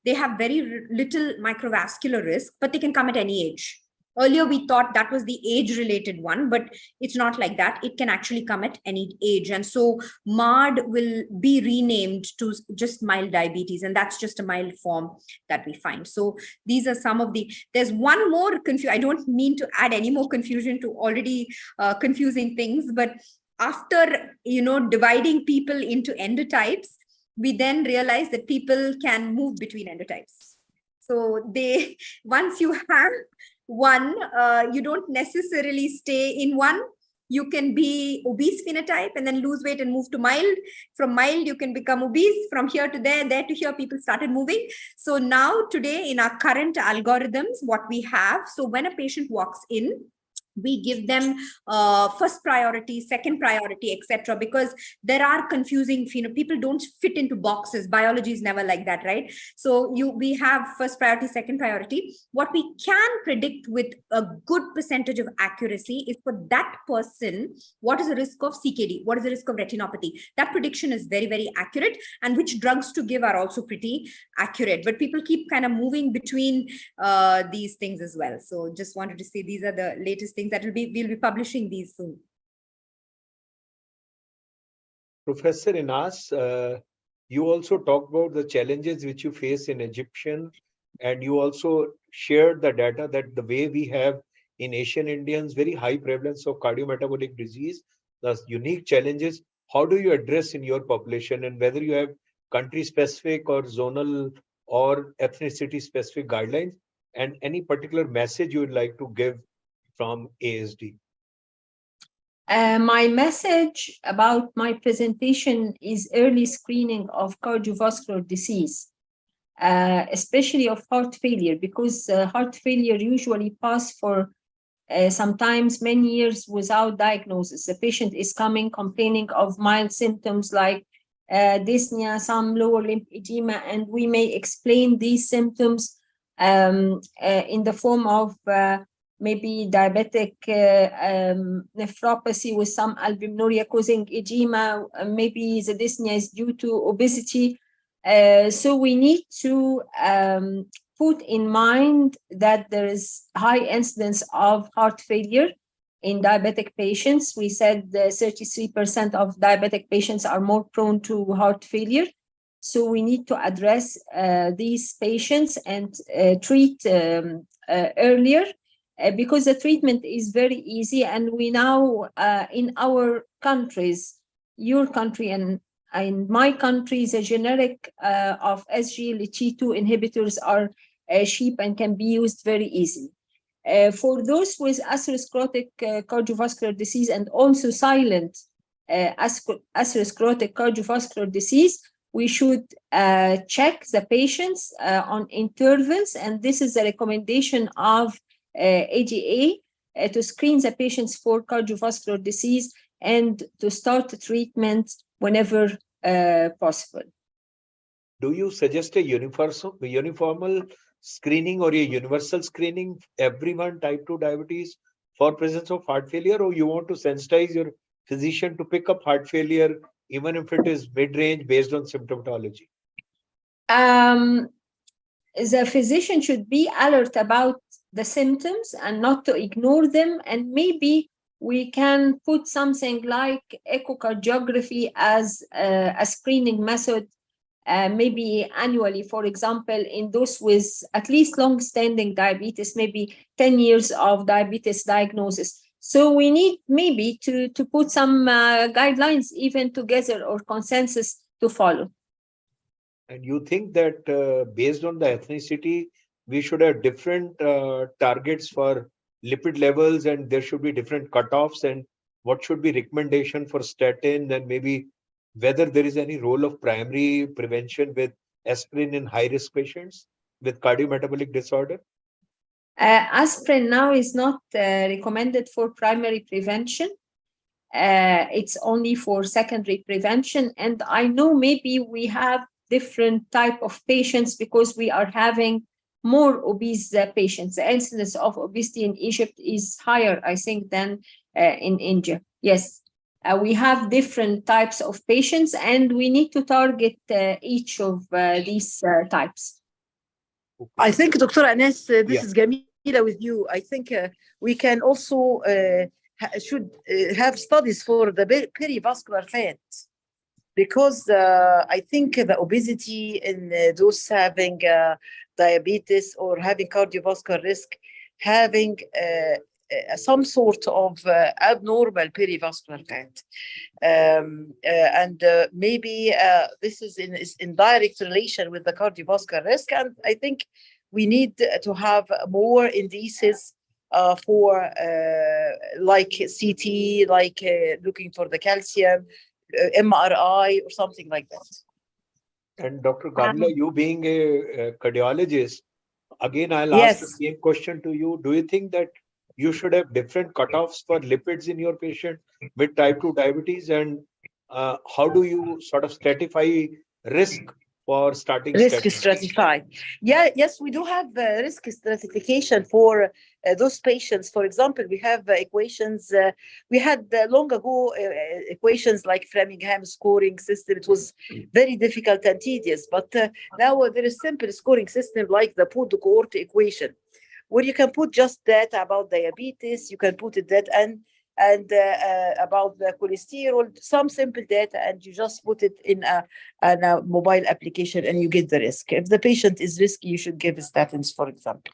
They have very little microvascular risk, but they can come at any age. Earlier, we thought that was the age-related one, but it's not like that. It can actually come at any age. And so MARD will be renamed to just mild diabetes, and that's just a mild form that we find. So these are some of the, there's one more confusion. I don't mean to add any more confusion to already confusing things, but after, dividing people into endotypes, we then realize that people can move between endotypes. So once you have one, you don't necessarily stay in one. You can be obese phenotype and then lose weight and move to mild. From mild, you can become obese. From here to there to here, people started moving. So now today in our current algorithms, what we have, so when a patient walks in, we give them first priority, second priority, etc. Because there are confusing, people don't fit into boxes. Biology is never like that, right? So we have first priority, second priority. What we can predict with a good percentage of accuracy is for that person, what is the risk of CKD? What is the risk of retinopathy? That prediction is very, very accurate, and which drugs to give are also pretty accurate. But people keep kind of moving between these things as well. So just wanted to say these are the latest things that we'll be publishing these soon. Professor Inas, you also talked about the challenges which you face in Egyptian, and you also shared the data that the way we have in Asian Indians very high prevalence of cardiometabolic disease, the unique challenges. How do you address in your population, and whether you have country specific or zonal or ethnicity specific guidelines, and any particular message you would like to give from ASD? My message about my presentation is early screening of cardiovascular disease, especially of heart failure, because heart failure usually pass for sometimes many years without diagnosis. The patient is coming complaining of mild symptoms like dyspnea, some lower limb edema, and we may explain these symptoms in the form of maybe diabetic nephropathy with some albuminuria causing edema. Maybe the dyspnea is due to obesity. So we need to put in mind that there is high incidence of heart failure in diabetic patients. We said 33% of diabetic patients are more prone to heart failure. So we need to address these patients and treat earlier. Because the treatment is very easy, and we now in our countries, your country and my country, the generic of SGLT2 inhibitors are cheap and can be used very easily. For those with atherosclerotic cardiovascular disease and also silent atherosclerotic cardiovascular disease, we should check the patients on intervals, and this is the recommendation of AGA to screen the patients for cardiovascular disease and to start the treatment whenever possible. Do you suggest a uniformal screening or a universal screening everyone type 2 diabetes for presence of heart failure, or you want to sensitize your physician to pick up heart failure even if it is mid-range based on symptomatology? The physician should be alert about the symptoms and not to ignore them, and maybe we can put something like echocardiography as a screening method, maybe annually, for example, in those with at least long-standing diabetes, maybe 10 years of diabetes diagnosis. So we need maybe to put some guidelines even together or consensus to follow. And you think that based on the ethnicity, we should have different targets for lipid levels, and there should be different cutoffs, and what should be recommendation for statin, and maybe whether there is any role of primary prevention with aspirin in high-risk patients with cardiometabolic disorder? Aspirin now is not recommended for primary prevention. It's only for secondary prevention. And I know maybe we have different type of patients because we are having more obese patients. The incidence of obesity in Egypt is higher, I think, than in India. Yes, we have different types of patients, and we need to target each of these types. I think, Dr. Anas, this Yeah. is Gamila with you. I think we can also should have studies for the perivascular fat, because I think the obesity in those having diabetes or having cardiovascular risk, having some sort of abnormal perivascular fat. And maybe this is in direct relation with the cardiovascular risk. And I think we need to have more indices for like CT, like looking for the calcium, MRI or something like that. And Dr. Gamla, you being a cardiologist, again, I'll ask the Yes. same question to you. Do you think that you should have different cutoffs for lipids in your patient with type 2 diabetes? And how do you sort of stratify risk for starting Risk statins? stratified. Yeah, yes, we do have risk stratification for those patients. For example, we have equations. We had long ago equations like Framingham scoring system. It was very difficult and tedious, but now there is simple scoring system like the Put cohort equation, where you can put just data about diabetes, you can put it that and about the cholesterol, some simple data, and you just put it in a mobile application and you get the risk. If the patient is risky, you should give statins, for example.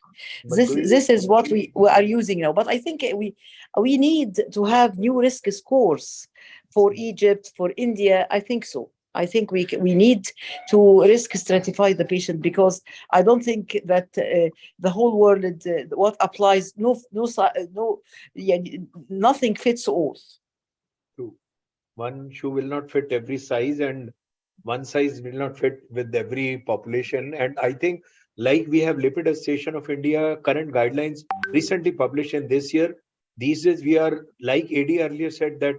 But This is what we are using now. But I think we need to have new risk scores for Egypt, for India. I think so. I think we need to risk stratify the patient, because I don't think that the whole world what applies yeah, nothing fits all. True. One shoe will not fit every size, and one size will not fit with every population. And I think, like we have Lipid Association of India current guidelines recently published in this year, these days we are, like AD earlier said, that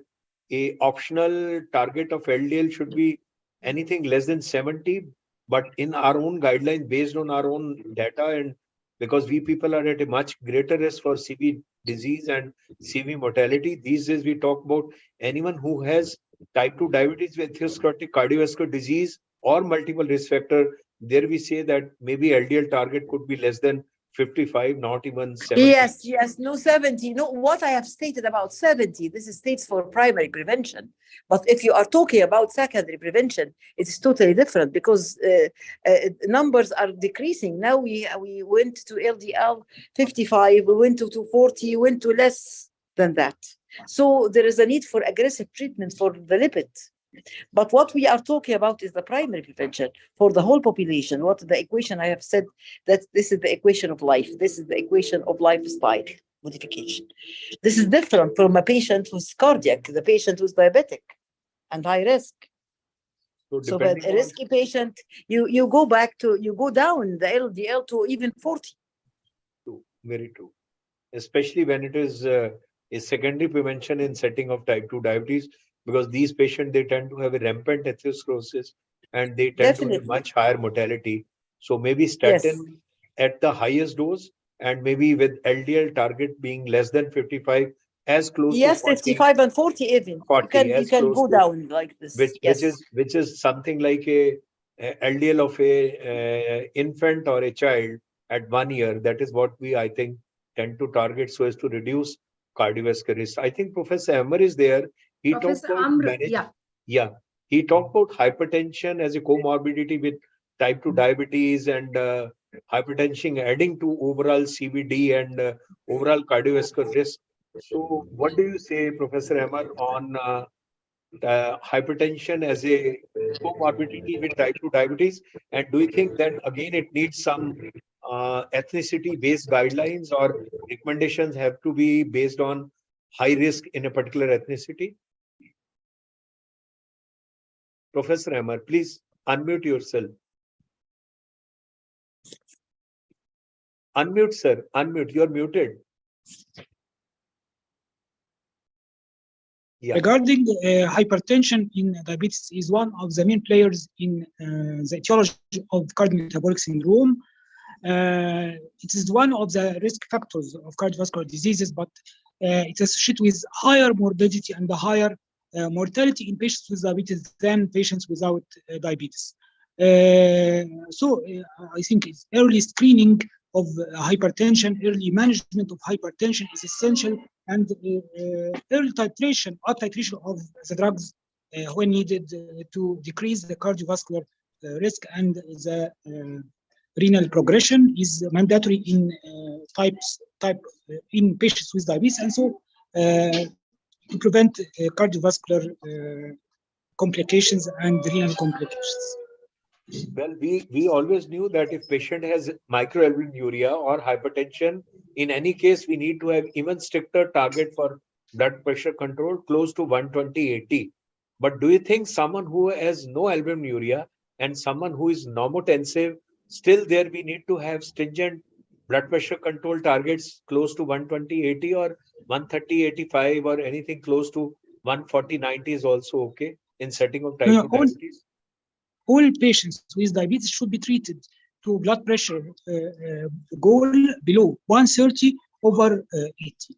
a optional target of LDL should be anything less than 70. But in our own guidelines, based on our own data, and because we people are at a much greater risk for CV disease and CV mortality, these days we talk about anyone who has type 2 diabetes with atherosclerotic cardiovascular disease or multiple risk factor. There we say that maybe LDL target could be less than 55, not even 70. Yes, no 70. No, what I have stated about 70, this is states for primary prevention. But if you are talking about secondary prevention, it is totally different, because numbers are decreasing. Now we went to LDL 55, we went to 40, went to less than that. So there is a need for aggressive treatment for the lipid. But what we are talking about is the primary prevention for the whole population. What the equation I have said, that this is the equation of life. This is the equation of lifestyle modification. This is different from a patient who's cardiac, the patient who's diabetic and high risk. So for a risky patient, you go down the LDL to even 40. True, very true. Especially when it is a secondary prevention in setting of type 2 diabetes, because these patients, they tend to have a rampant atherosclerosis and they tend to have much higher mortality. So maybe statin at the highest dose, and maybe with LDL target being less than 55, as close to 40, 55 and 40 even. 40, you can go down like this. Which is something like a LDL of a infant or a child at 1 year. That is what we, I think, tend to target so as to reduce cardiovascular risk. I think Professor Amar is there. He talked about he talked about hypertension as a comorbidity with type 2 diabetes, and hypertension adding to overall CVD and overall cardiovascular risk. So what do you say, Professor Amar, on hypertension as a comorbidity with type 2 diabetes? And do you think that again it needs some ethnicity based guidelines, or recommendations have to be based on high risk in a particular ethnicity? Professor Amar, please unmute yourself. Unmute, sir. Unmute. You're muted. Yeah. Regarding hypertension in diabetes is one of the main players in the etiology of cardiometabolic syndrome. It is one of the risk factors of cardiovascular diseases, but it's associated with higher morbidity and the higher mortality in patients with diabetes than patients without diabetes. I think it's early screening of hypertension, early management of hypertension is essential, and early titration, up titration of the drugs when needed to decrease the cardiovascular risk and the renal progression is mandatory in in patients with diabetes, and so to prevent cardiovascular complications and renal complications. Well, we always knew that if patient has microalbuminuria or hypertension, in any case, we need to have even stricter target for blood pressure control close to 120/80. But do you think someone who has no albuminuria and someone who is normotensive, still there we need to have stringent blood pressure control targets close to 120/80 or 130/85 or anything close to 140/90 is also okay in setting of type 2 diabetes? All patients with diabetes should be treated to blood pressure goal below 130 over 80.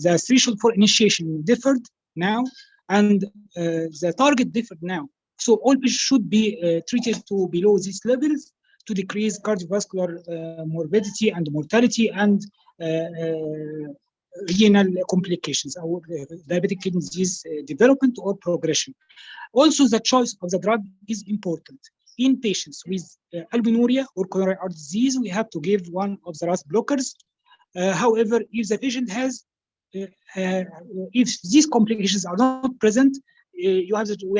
The threshold for initiation differed now, and the target differed now. So all patients should be treated to below these levels to decrease cardiovascular morbidity and mortality and renal complications, or diabetic kidney disease development or progression. Also, the choice of the drug is important. In patients with albuminuria or coronary artery disease, we have to give one of the RAS blockers. However, if the patient has, if these complications are not present, we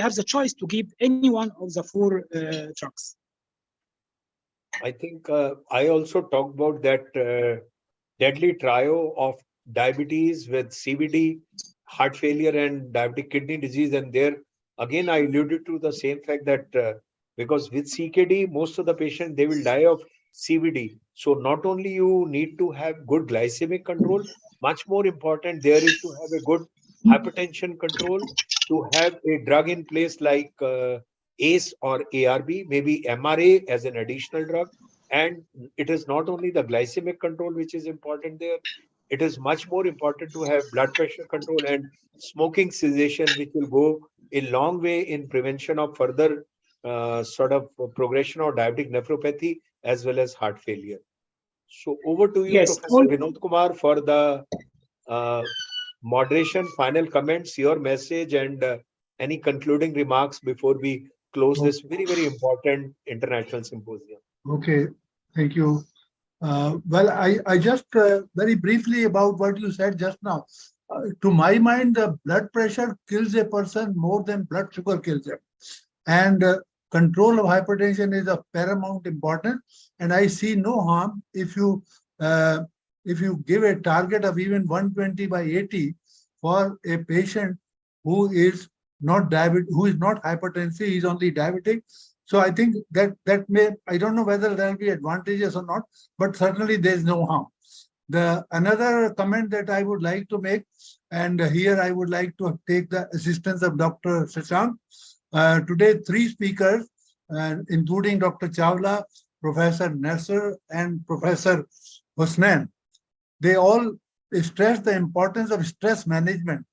have the choice to give any one of the 4 drugs. I think I also talked about that deadly trio of diabetes with CVD, heart failure, and diabetic kidney disease. And there, again, I alluded to the same fact that because with CKD, most of the patients, they will die of CVD. So not only you need to have good glycemic control, much more important there is to have a good hypertension control, to have a drug in place like ACE or ARB, maybe MRA as an additional drug. And it is not only the glycemic control which is important there, it is much more important to have blood pressure control and smoking cessation, which will go a long way in prevention of further sort of progression of diabetic nephropathy as well as heart failure. So over to you, Yes, Professor Vinod Kumar, for the moderation, final comments, your message, and any concluding remarks before we close this very, very important international symposium. Okay, thank you. Well, I just very briefly about what you said just now. To my mind, the blood pressure kills a person more than blood sugar kills them. And control of hypertension is of paramount importance. And I see no harm if you give a target of even 120/80 for a patient who is not diabetic, who is not hypertensive, he is only diabetic. So I think that may, I don't know whether there will be advantages or not, but certainly there is no harm. Another comment that I would like to make, and here I would like to take the assistance of Dr. Shashank. Today, 3 speakers, including Dr. Chawla, Professor Nasser, and Professor Hosnain, they all stressed the importance of stress management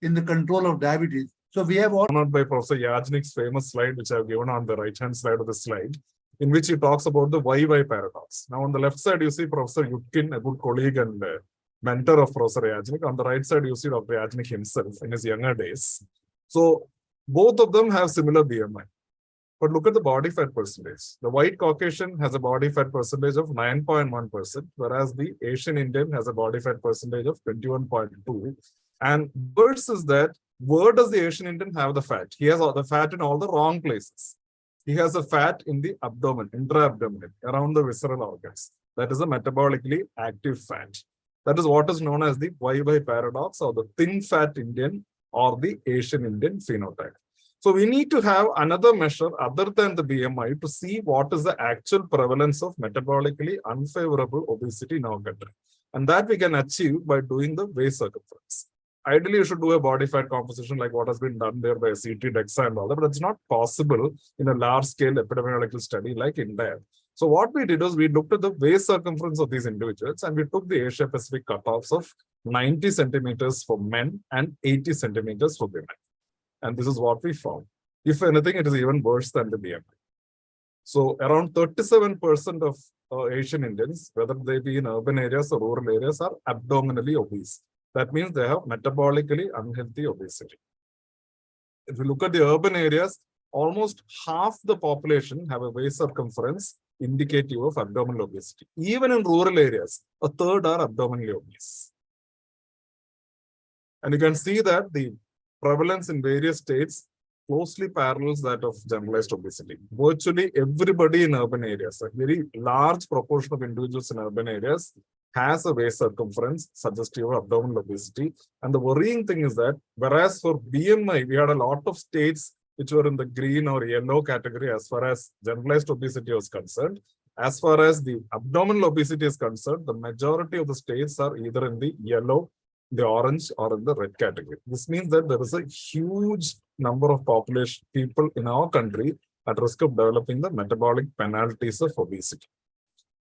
in the control of diabetes. So we have all honored by Professor Yajnik's famous slide, which I've given on the right-hand side of the slide, in which he talks about the YY paradox. Now, on the left side, you see Professor Yutkin, a good colleague and mentor of Professor Yajnik. On the right side, you see Dr. Yajnik himself in his younger days. So both of them have similar BMI. But look at the body fat percentage. The white Caucasian has a body fat percentage of 9.1%, whereas the Asian Indian has a body fat percentage of 21.2%. And versus that, where does the Asian Indian have the fat? He has all the fat in all the wrong places. He has a fat in the abdomen, intra-abdominal, around the visceral organs. That is a metabolically active fat. That is what is known as the YY paradox, or the thin fat Indian or the Asian Indian phenotype. So we need to have another measure other than the BMI to see what is the actual prevalence of metabolically unfavorable obesity in our country. And that we can achieve by doing the waist circumference. Ideally, you should do a body fat composition like what has been done there by CT, DEXA and all that, but it's not possible in a large-scale epidemiological study like India. So what we did was we looked at the waist circumference of these individuals and we took the Asia Pacific cutoffs of 90 centimeters for men and 80 centimeters for women. And this is what we found. If anything, it is even worse than the BMI. So around 37% of Asian Indians, whether they be in urban areas or rural areas, are abdominally obese. That means they have metabolically unhealthy obesity. If you look at the urban areas, almost half the population have a waist circumference indicative of abdominal obesity. Even in rural areas, a third are abdominally obese. And you can see that the prevalence in various states closely parallels that of generalized obesity. Virtually everybody in urban areas, a very large proportion of individuals in urban areas has a waist circumference suggestive of abdominal obesity. And the worrying thing is that whereas for BMI, we had a lot of states which were in the green or yellow category as far as generalized obesity was concerned, as far as the abdominal obesity is concerned, the majority of the states are either in the yellow, the orange, or in the red category. This means that there is a huge number of population people in our country at risk of developing the metabolic penalties of obesity.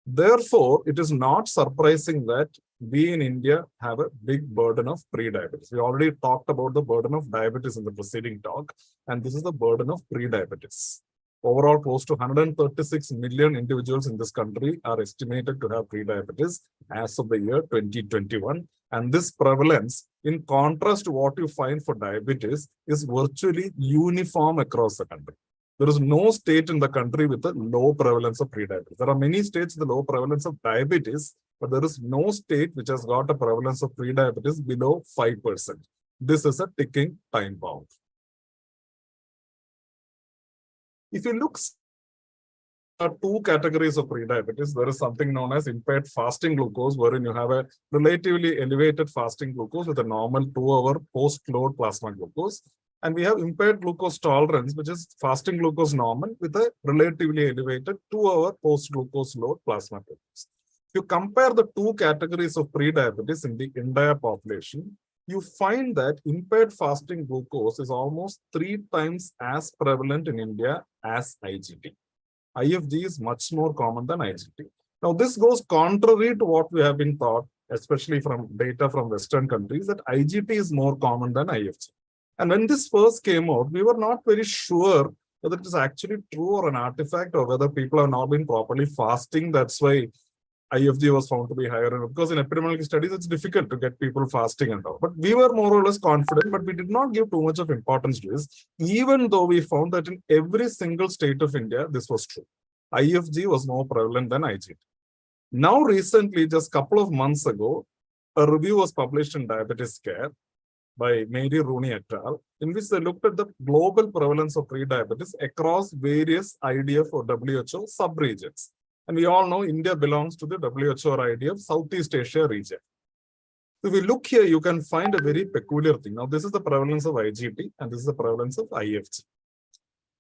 Therefore, it is not surprising that we in India have a big burden of pre-diabetes. We already talked about the burden of diabetes in the preceding talk, and this is the burden of pre-diabetes. Overall, close to 136 million individuals in this country are estimated to have pre-diabetes as of the year 2021. And this prevalence, in contrast to what you find for diabetes, is virtually uniform across the country. There is no state in the country with a low prevalence of pre-diabetes. There are many states with a low prevalence of diabetes, but there is no state which has got a prevalence of pre-diabetes below 5%. This is a ticking time bomb. If you look at two categories of pre-diabetes, there is something known as impaired fasting glucose, wherein you have a relatively elevated fasting glucose with a normal 2-hour post-load plasma glucose. And we have impaired glucose tolerance, which is fasting glucose normal with a relatively elevated 2-hour post-glucose load plasma glucose. If you compare the two categories of pre-diabetes in the entire population, you find that impaired fasting glucose is almost 3 times as prevalent in India as IGT. IFG is much more common than IGT. Now, this goes contrary to what we have been taught, especially from data from Western countries, that IGT is more common than IFG. And when this first came out, we were not very sure whether it is actually true or an artifact or whether people have not been properly fasting. That's why IFG was found to be higher. And because in epidemiology studies, it's difficult to get people fasting and all. But we were more or less confident, but we did not give too much of importance to this, even though we found that in every single state of India, this was true. IFG was more prevalent than IGT. Now, recently, just a couple of months ago, a review was published in Diabetes Care by Mary Rooney et al., in which they looked at the global prevalence of pre-diabetes across various IDF or WHO sub-regions. And we all know India belongs to the WHO or IDF Southeast Asia region. If we look here, you can find a very peculiar thing. Now, this is the prevalence of IGT and this is the prevalence of IFG.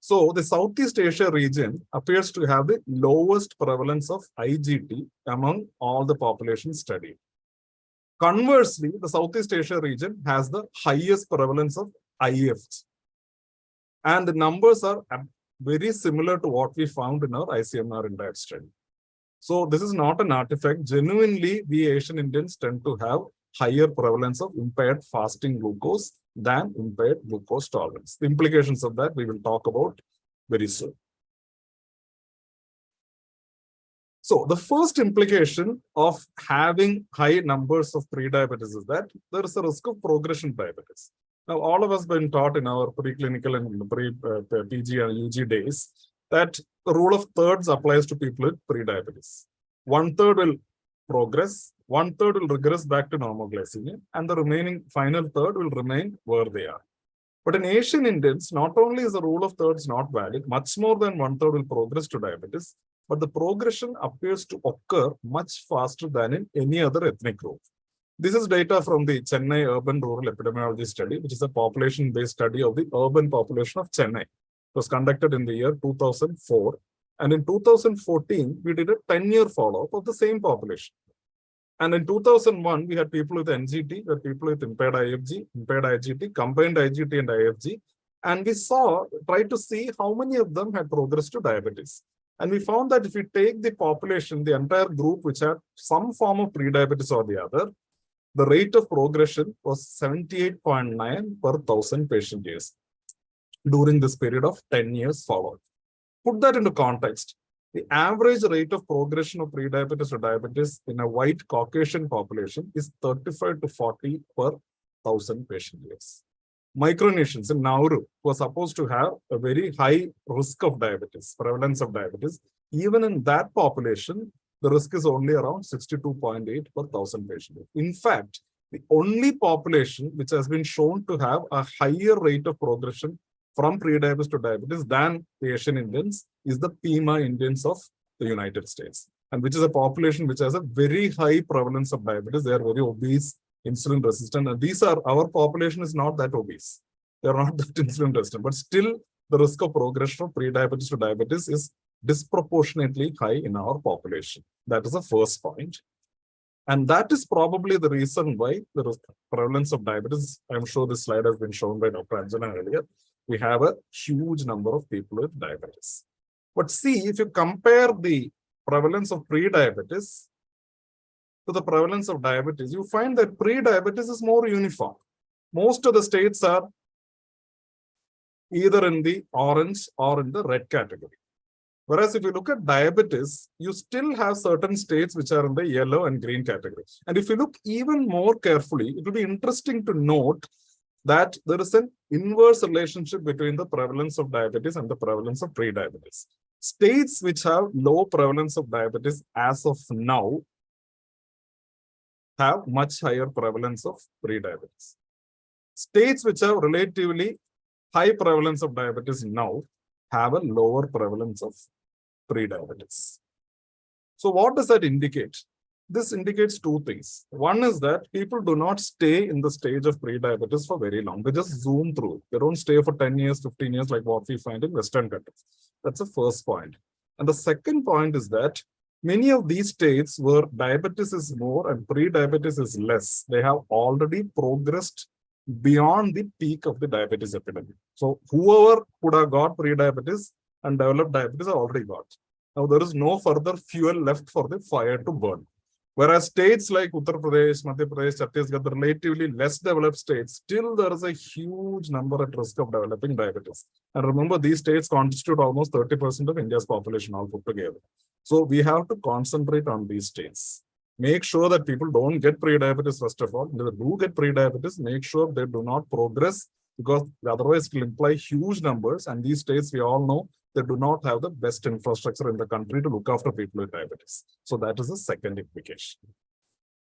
So the Southeast Asia region appears to have the lowest prevalence of IGT among all the population studied. Conversely, the Southeast Asia region has the highest prevalence of IFG. And the numbers are very similar to what we found in our ICMR in-diet study. So this is not an artifact. Genuinely, we Asian Indians tend to have higher prevalence of impaired fasting glucose than impaired glucose tolerance. The implications of that we will talk about very soon. So the first implication of having high numbers of pre-diabetes is that there is a risk of progression of diabetes. Now, all of us have been taught in our preclinical and pre-PG and UG days that the rule of thirds applies to people with pre-diabetes. 1/3 will progress, 1/3 will regress back to normoglycemia, and the remaining final third will remain where they are. But in Asian Indians, not only is the rule of thirds not valid, much more than 1/3 will progress to diabetes, but the progression appears to occur much faster than in any other ethnic group. This is data from the Chennai Urban Rural Epidemiology Study, which is a population-based study of the urban population of Chennai. It was conducted in the year 2004. And in 2014, we did a 10-year follow-up of the same population. And in 2001, we had people with NGT, we had people with impaired IFG, impaired IGT, combined IGT and IFG. And we tried to see how many of them had progressed to diabetes. And we found that if we take the population, the entire group which had some form of prediabetes or the other, the rate of progression was 78.9 per 1,000 patient years during this period of 10 years followed. Put that into context. The average rate of progression of prediabetes to diabetes in a white Caucasian population is 35 to 40 per 1,000 patient years. Micronesians in Nauru were supposed to have a very high risk of diabetes, prevalence of diabetes. Even in that population, the risk is only around 62.8 per 1,000 patients. In fact, the only population which has been shown to have a higher rate of progression from prediabetes to diabetes than the Asian Indians is the Pima Indians of the United States, and which is a population which has a very high prevalence of diabetes. They are very obese, insulin resistant, and our population is not that obese. They are not that insulin resistant, but still the risk of progression from prediabetes to diabetes is disproportionately high in our population. That is the first point. And that is probably the reason why the prevalence of diabetes, I'm sure this slide has been shown by Dr. Anjana earlier, we have a huge number of people with diabetes. But see, if you compare the prevalence of pre-diabetes to the prevalence of diabetes, you find that pre-diabetes is more uniform. Most of the states are either in the orange or in the red category. Whereas if you look at diabetes, you still have certain states which are in the yellow and green category. And if you look even more carefully, it will be interesting to note that there is an inverse relationship between the prevalence of diabetes and the prevalence of pre-diabetes. States which have low prevalence of diabetes as of now have much higher prevalence of pre-diabetes. States which have relatively high prevalence of diabetes now have a lower prevalence of pre-diabetes. So what does that indicate? This indicates two things. One is that people do not stay in the stage of pre-diabetes for very long. They just zoom through. They don't stay for 10 years, 15 years like what we find in Western countries. That's the first point. And the second point is that many of these states where diabetes is more and pre-diabetes is less, they have already progressed beyond the peak of the diabetes epidemic. So whoever could have got pre-diabetes and developed diabetes already got. Now there is no further fuel left for the fire to burn. Whereas states like Uttar Pradesh, Madhya Pradesh, Chhattisgarh, the relatively less developed states, still there is a huge number at risk of developing diabetes. And remember, these states constitute almost 30% of India's population all put together. So we have to concentrate on these states. Make sure that people don't get pre-diabetes first of all. If they do get pre-diabetes, make sure they do not progress, because otherwise it will imply huge numbers. And these states, we all know, they do not have the best infrastructure in the country to look after people with diabetes. So that is the second implication.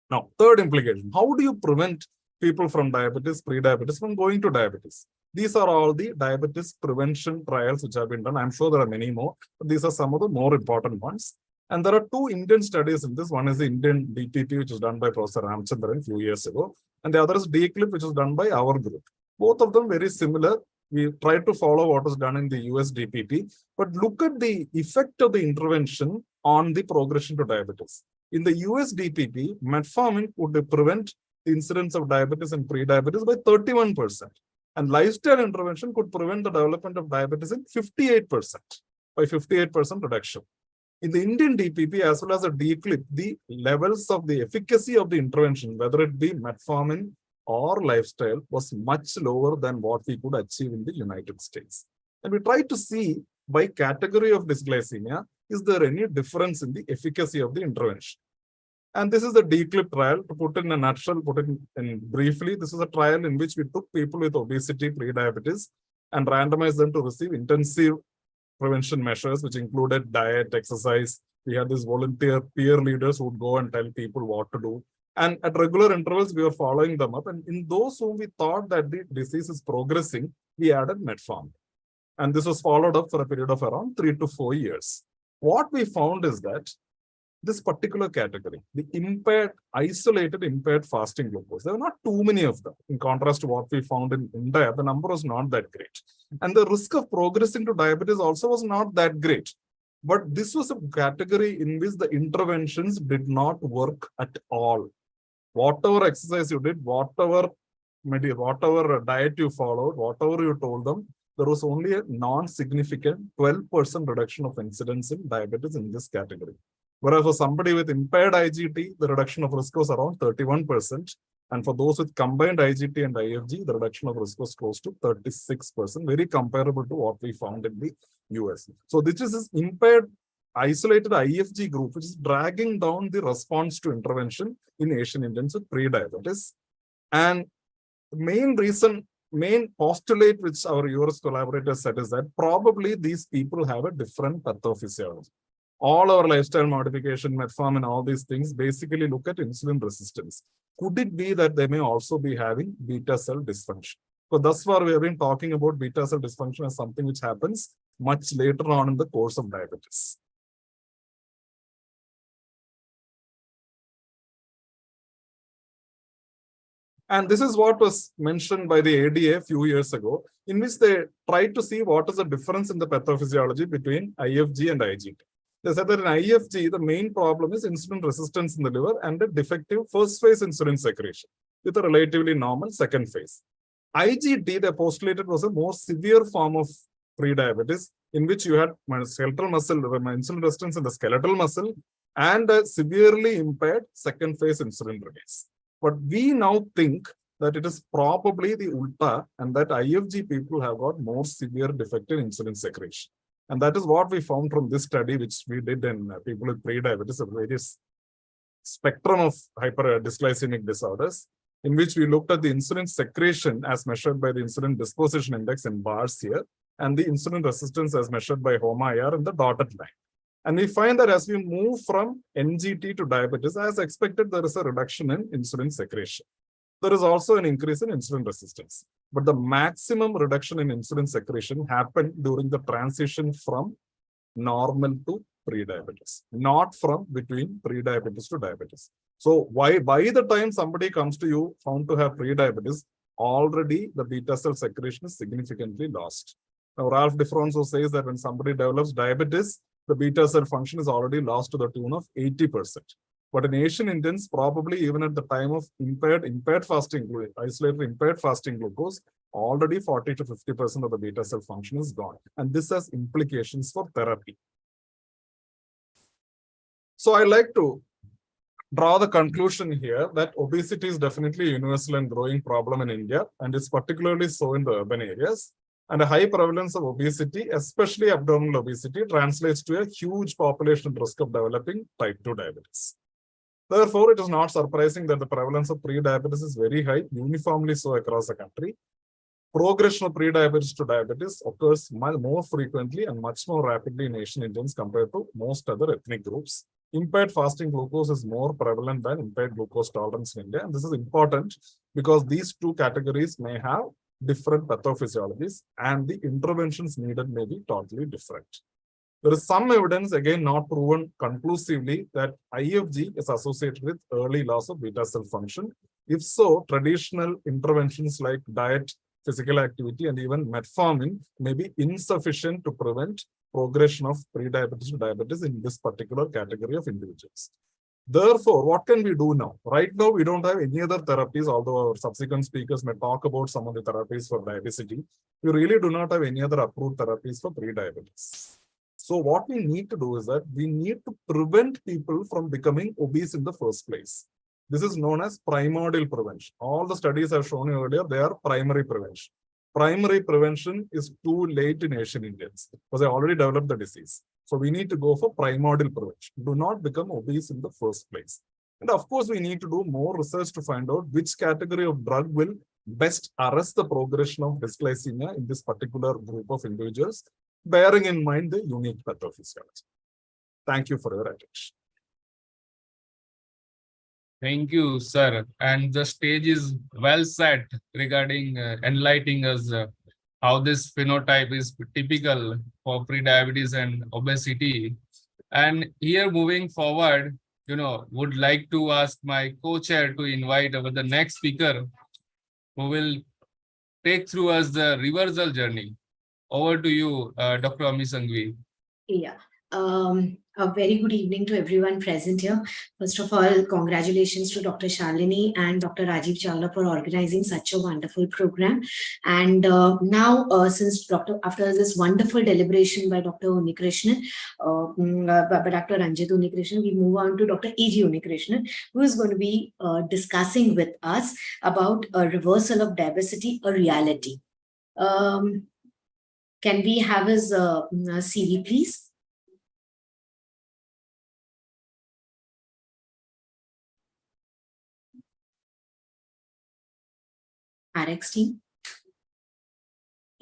Now, third implication, how do you prevent people from diabetes, pre-diabetes from going to diabetes? These are all the diabetes prevention trials which have been done. I'm sure there are many more, but these are some of the more important ones. And there are two Indian studies in this. One is the Indian DPP, which was done by Professor Ramchandran a few years ago. And the other is DCLIP, which was done by our group. Both of them very similar. We tried to follow what was done in the US DPP, but look at the effect of the intervention on the progression to diabetes. In the US DPP, metformin would prevent the incidence of diabetes and pre-diabetes by 31%. And lifestyle intervention could prevent the development of diabetes in 58%, by 58% reduction. In the Indian DPP as well as the DCLIP, the levels of the efficacy of the intervention, whether it be metformin or lifestyle, was much lower than what we could achieve in the United States. And we tried to see by category of dysglycemia, is there any difference in the efficacy of the intervention? And this is the DCLIP trial. To put it in a nutshell, put it in briefly, this is a trial in which we took people with obesity, pre-diabetes, and randomized them to receive intensive prevention measures, which included diet, exercise. We had these volunteer peer leaders who would go and tell people what to do. And at regular intervals, we were following them up. And in those whom we thought that the disease is progressing, we added metformin. And this was followed up for a period of around 3 to 4 years. What we found is that this particular category, the isolated impaired fasting glucose, there were not too many of them. In contrast to what we found in India, the number was not that great. And the risk of progressing to diabetes also was not that great. But this was a category in which the interventions did not work at all. Whatever exercise you did, whatever diet you followed, whatever you told them, there was only a non-significant 12% reduction of incidence in diabetes in this category. Whereas for somebody with impaired IGT, the reduction of risk was around 31%. And for those with combined IGT and IFG, the reduction of risk was close to 36%, very comparable to what we found in the US. So this is this impaired isolated IFG group, which is dragging down the response to intervention in Asian Indians with pre-diabetes. And the main postulate which our US collaborators said is that probably these people have a different pathophysiology. All our lifestyle modification, metformin, all these things basically look at insulin resistance. Could it be that they may also be having beta cell dysfunction? So thus far, we have been talking about beta cell dysfunction as something which happens much later on in the course of diabetes. And this is what was mentioned by the ADA a few years ago, in which they tried to see what is the difference in the pathophysiology between IFG and IGT. They said that in IFG, the main problem is insulin resistance in the liver and a defective first phase insulin secretion with a relatively normal second phase. IGT, they postulated, was a more severe form of pre-diabetes in which you had skeletal muscle, insulin resistance in the skeletal muscle, and a severely impaired second phase insulin release. But we now think that it is probably the ulta and that IFG people have got more severe defective insulin secretion. And that is what we found from this study, which we did in people with pre-diabetes of various spectrum of hyperdysglycemic disorders, in which we looked at the insulin secretion as measured by the insulin disposition index in bars here, and the insulin resistance as measured by HOMA-IR in the dotted line. And we find that as we move from NGT to diabetes, as expected, there is a reduction in insulin secretion. There is also an increase in insulin resistance. But the maximum reduction in insulin secretion happened during the transition from normal to pre-diabetes, not from between pre-diabetes to diabetes. So by the time somebody comes to you found to have pre-diabetes, already the beta cell secretion is significantly lost. Now, Ralph DeFronzo says that when somebody develops diabetes, the beta cell function is already lost to the tune of 80%. But in Asian Indians, probably even at the time of impaired fasting, isolated impaired fasting glucose, already 40 to 50% of the beta cell function is gone. And this has implications for therapy. So I like to draw the conclusion here that obesity is definitely a universal and growing problem in India, and it's particularly so in the urban areas. And a high prevalence of obesity, especially abdominal obesity, translates to a huge population risk of developing type 2 diabetes. Therefore, it is not surprising that the prevalence of pre-diabetes is very high, uniformly so across the country. Progression of pre-diabetes to diabetes occurs more frequently and much more rapidly in Asian Indians compared to most other ethnic groups. Impaired fasting glucose is more prevalent than impaired glucose tolerance in India. And this is important because these two categories may have different pathophysiologies and the interventions needed may be totally different. There is some evidence, again not proven conclusively, that IFG is associated with early loss of beta cell function. If so, traditional interventions like diet, physical activity, and even metformin may be insufficient to prevent progression of pre-diabetes to diabetes in this particular category of individuals. Therefore, what can we do now? Right now, we don't have any other therapies, although our subsequent speakers may talk about some of the therapies for diabetes. We really do not have any other approved therapies for pre-diabetes. So what we need to do is that we need to prevent people from becoming obese in the first place. This is known as primordial prevention. All the studies I've shown you earlier, they are primary prevention. Primary prevention is too late in Asian Indians because they already developed the disease. So we need to go for primordial prevention. Do not become obese in the first place. And of course, we need to do more research to find out which category of drug will best arrest the progression of dysglycemia in this particular group of individuals, bearing in mind the unique pathophysiology. Thank you for your attention. Thank you, sir. And the stage is well set regarding enlightening us how this phenotype is typical for pre-diabetes and obesity. And here moving forward, would like to ask my co-chair to invite the next speaker who will take through us the reversal journey. Over to you, Dr. Ami Sanghvi. Yeah. A very good evening to everyone present here. First of all, congratulations to Dr. Shalini and Dr. Rajiv Chawla for organizing such a wonderful program. And now, since after this wonderful deliberation by Dr. Unnikrishnan, by Dr. Ranjit Unnikrishnan, we move on to Dr. E.G. Unnikrishnan, who is going to be discussing with us about a reversal of diversity, a reality. Can we have his CV, please? RX team.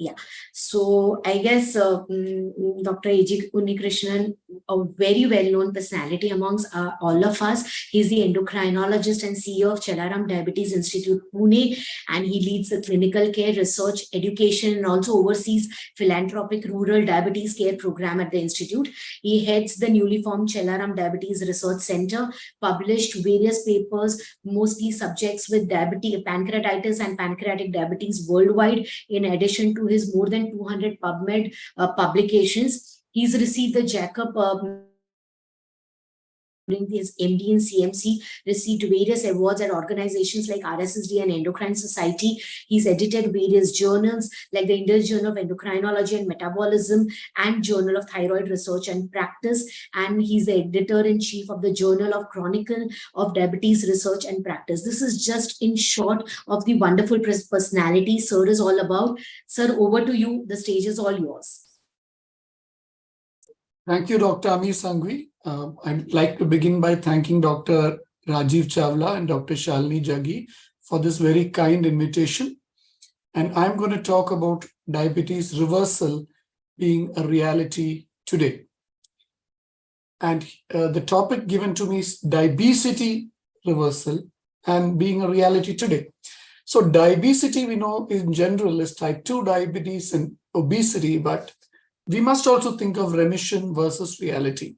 Yeah, so I guess Dr. A.G. Unnikrishnan, a very well-known personality amongst all of us. He's the endocrinologist and CEO of Chelaram Diabetes Institute, Pune, and he leads the clinical care, research, education, and also oversees philanthropic rural diabetes care program at the institute. He heads the newly formed Chelaram Diabetes Research Center, published various papers, mostly subjects with diabetes, pancreatitis and pancreatic diabetes worldwide, in addition to his more than 200 PubMed publications. He's received the Jacob during his MD in CMC, received various awards at organizations like RSSD and Endocrine Society. He's edited various journals like the Indian Journal of Endocrinology and Metabolism and Journal of Thyroid Research and Practice. And he's the editor-in-chief of the Journal of Chronicle of Diabetes Research and Practice. This is just in short of the wonderful personality Sir is all about. Sir, over to you. The stage is all yours. Thank you, Dr. Amir Sanghvi. I'd like to begin by thanking Dr. Rajiv Chawla and Dr. Shalini Jaggi for this very kind invitation. And I'm going to talk about diabetes reversal being a reality today. And the topic given to me is diabesity reversal and being a reality today. So diabesity, we know in general is type 2 diabetes and obesity, but we must also think of remission versus reality.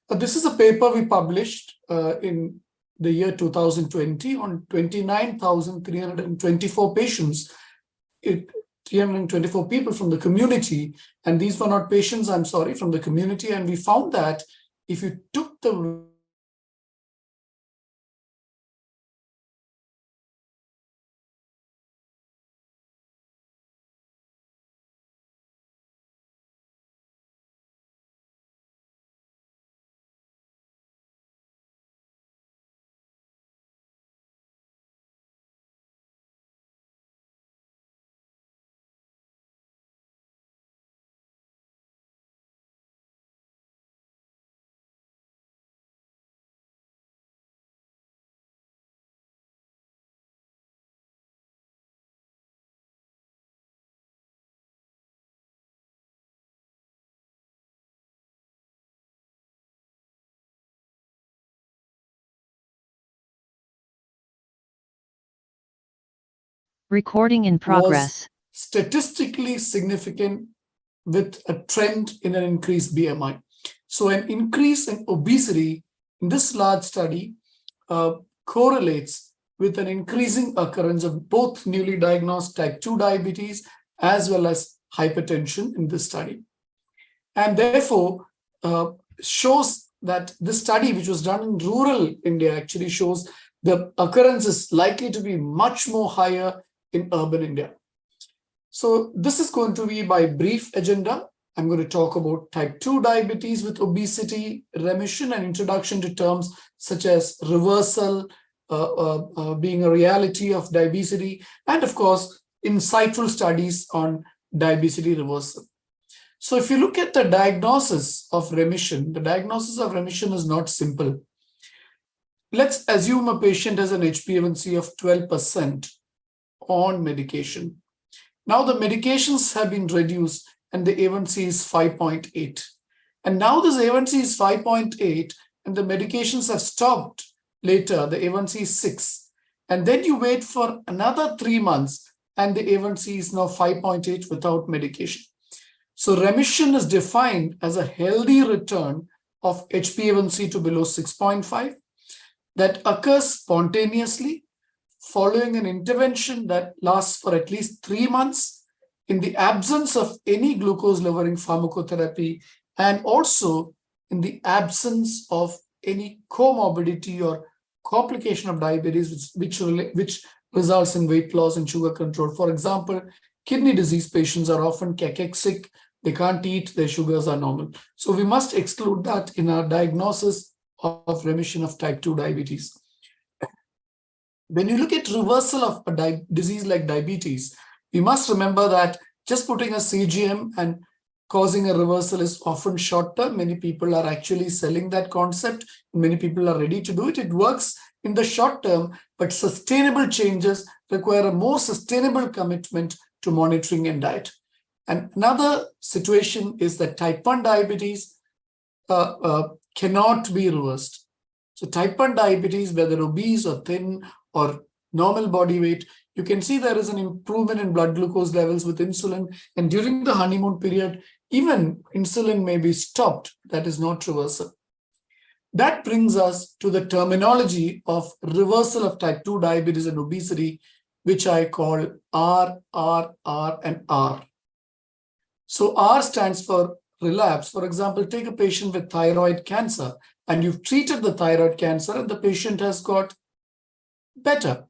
This is a paper we published in the year 2020 on 29,324 patients, 324 people from the community. And these were not patients, I'm sorry, from the community. And we found that if you took the Recording in progress. Statistically significant with a trend in an increased BMI. So an increase in obesity in this large study correlates with an increasing occurrence of both newly diagnosed type 2 diabetes as well as hypertension in this study. And therefore shows that this study, which was done in rural India, actually shows the occurrence is likely to be much more higher in urban India. So this is going to be my brief agenda. I'm going to talk about type 2 diabetes with obesity, remission, and introduction to terms such as reversal, being a reality of diabetes, and of course, insightful studies on diabetes reversal. So if you look at the diagnosis of remission, the diagnosis of remission is not simple. Let's assume a patient has an HbA1c of 12% on medication. Now the medications have been reduced and the A1C is 5.8. And now this A1C is 5.8 and the medications have stopped later, the A1C is 6. And then you wait for another 3 months and the A1C is now 5.8 without medication. So remission is defined as a healthy return of HbA1c to below 6.5 that occurs spontaneously following an intervention that lasts for at least 3 months in the absence of any glucose-lowering pharmacotherapy and also in the absence of any comorbidity or complication of diabetes, which results in weight loss and sugar control. For example, kidney disease patients are often cachexic, they can't eat, their sugars are normal. So we must exclude that in our diagnosis of remission of type 2 diabetes. When you look at reversal of a disease like diabetes, we must remember that just putting a CGM and causing a reversal is often short term. Many people are actually selling that concept. Many people are ready to do it. It works in the short term, but sustainable changes require a more sustainable commitment to monitoring and diet. And another situation is that type 1 diabetes cannot be reversed. So type 1 diabetes, whether obese or thin or normal body weight, you can see there is an improvement in blood glucose levels with insulin. And during the honeymoon period, even insulin may be stopped. That is not reversal. That brings us to the terminology of reversal of type 2 diabetes and obesity, which I call R, and R. So R stands for relapse. For example, take a patient with thyroid cancer, and you've treated the thyroid cancer and the patient has got better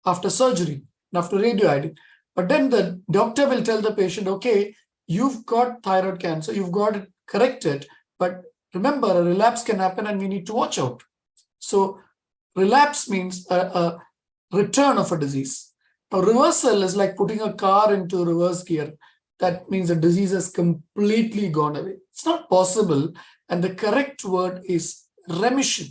after surgery and after radioiodine. But then the doctor will tell the patient, okay, you've got thyroid cancer, you've got it corrected, but remember, a relapse can happen and we need to watch out. So relapse means a return of a disease. A reversal is like putting a car into reverse gear. That means the disease has completely gone away. It's not possible. And the correct word is remission,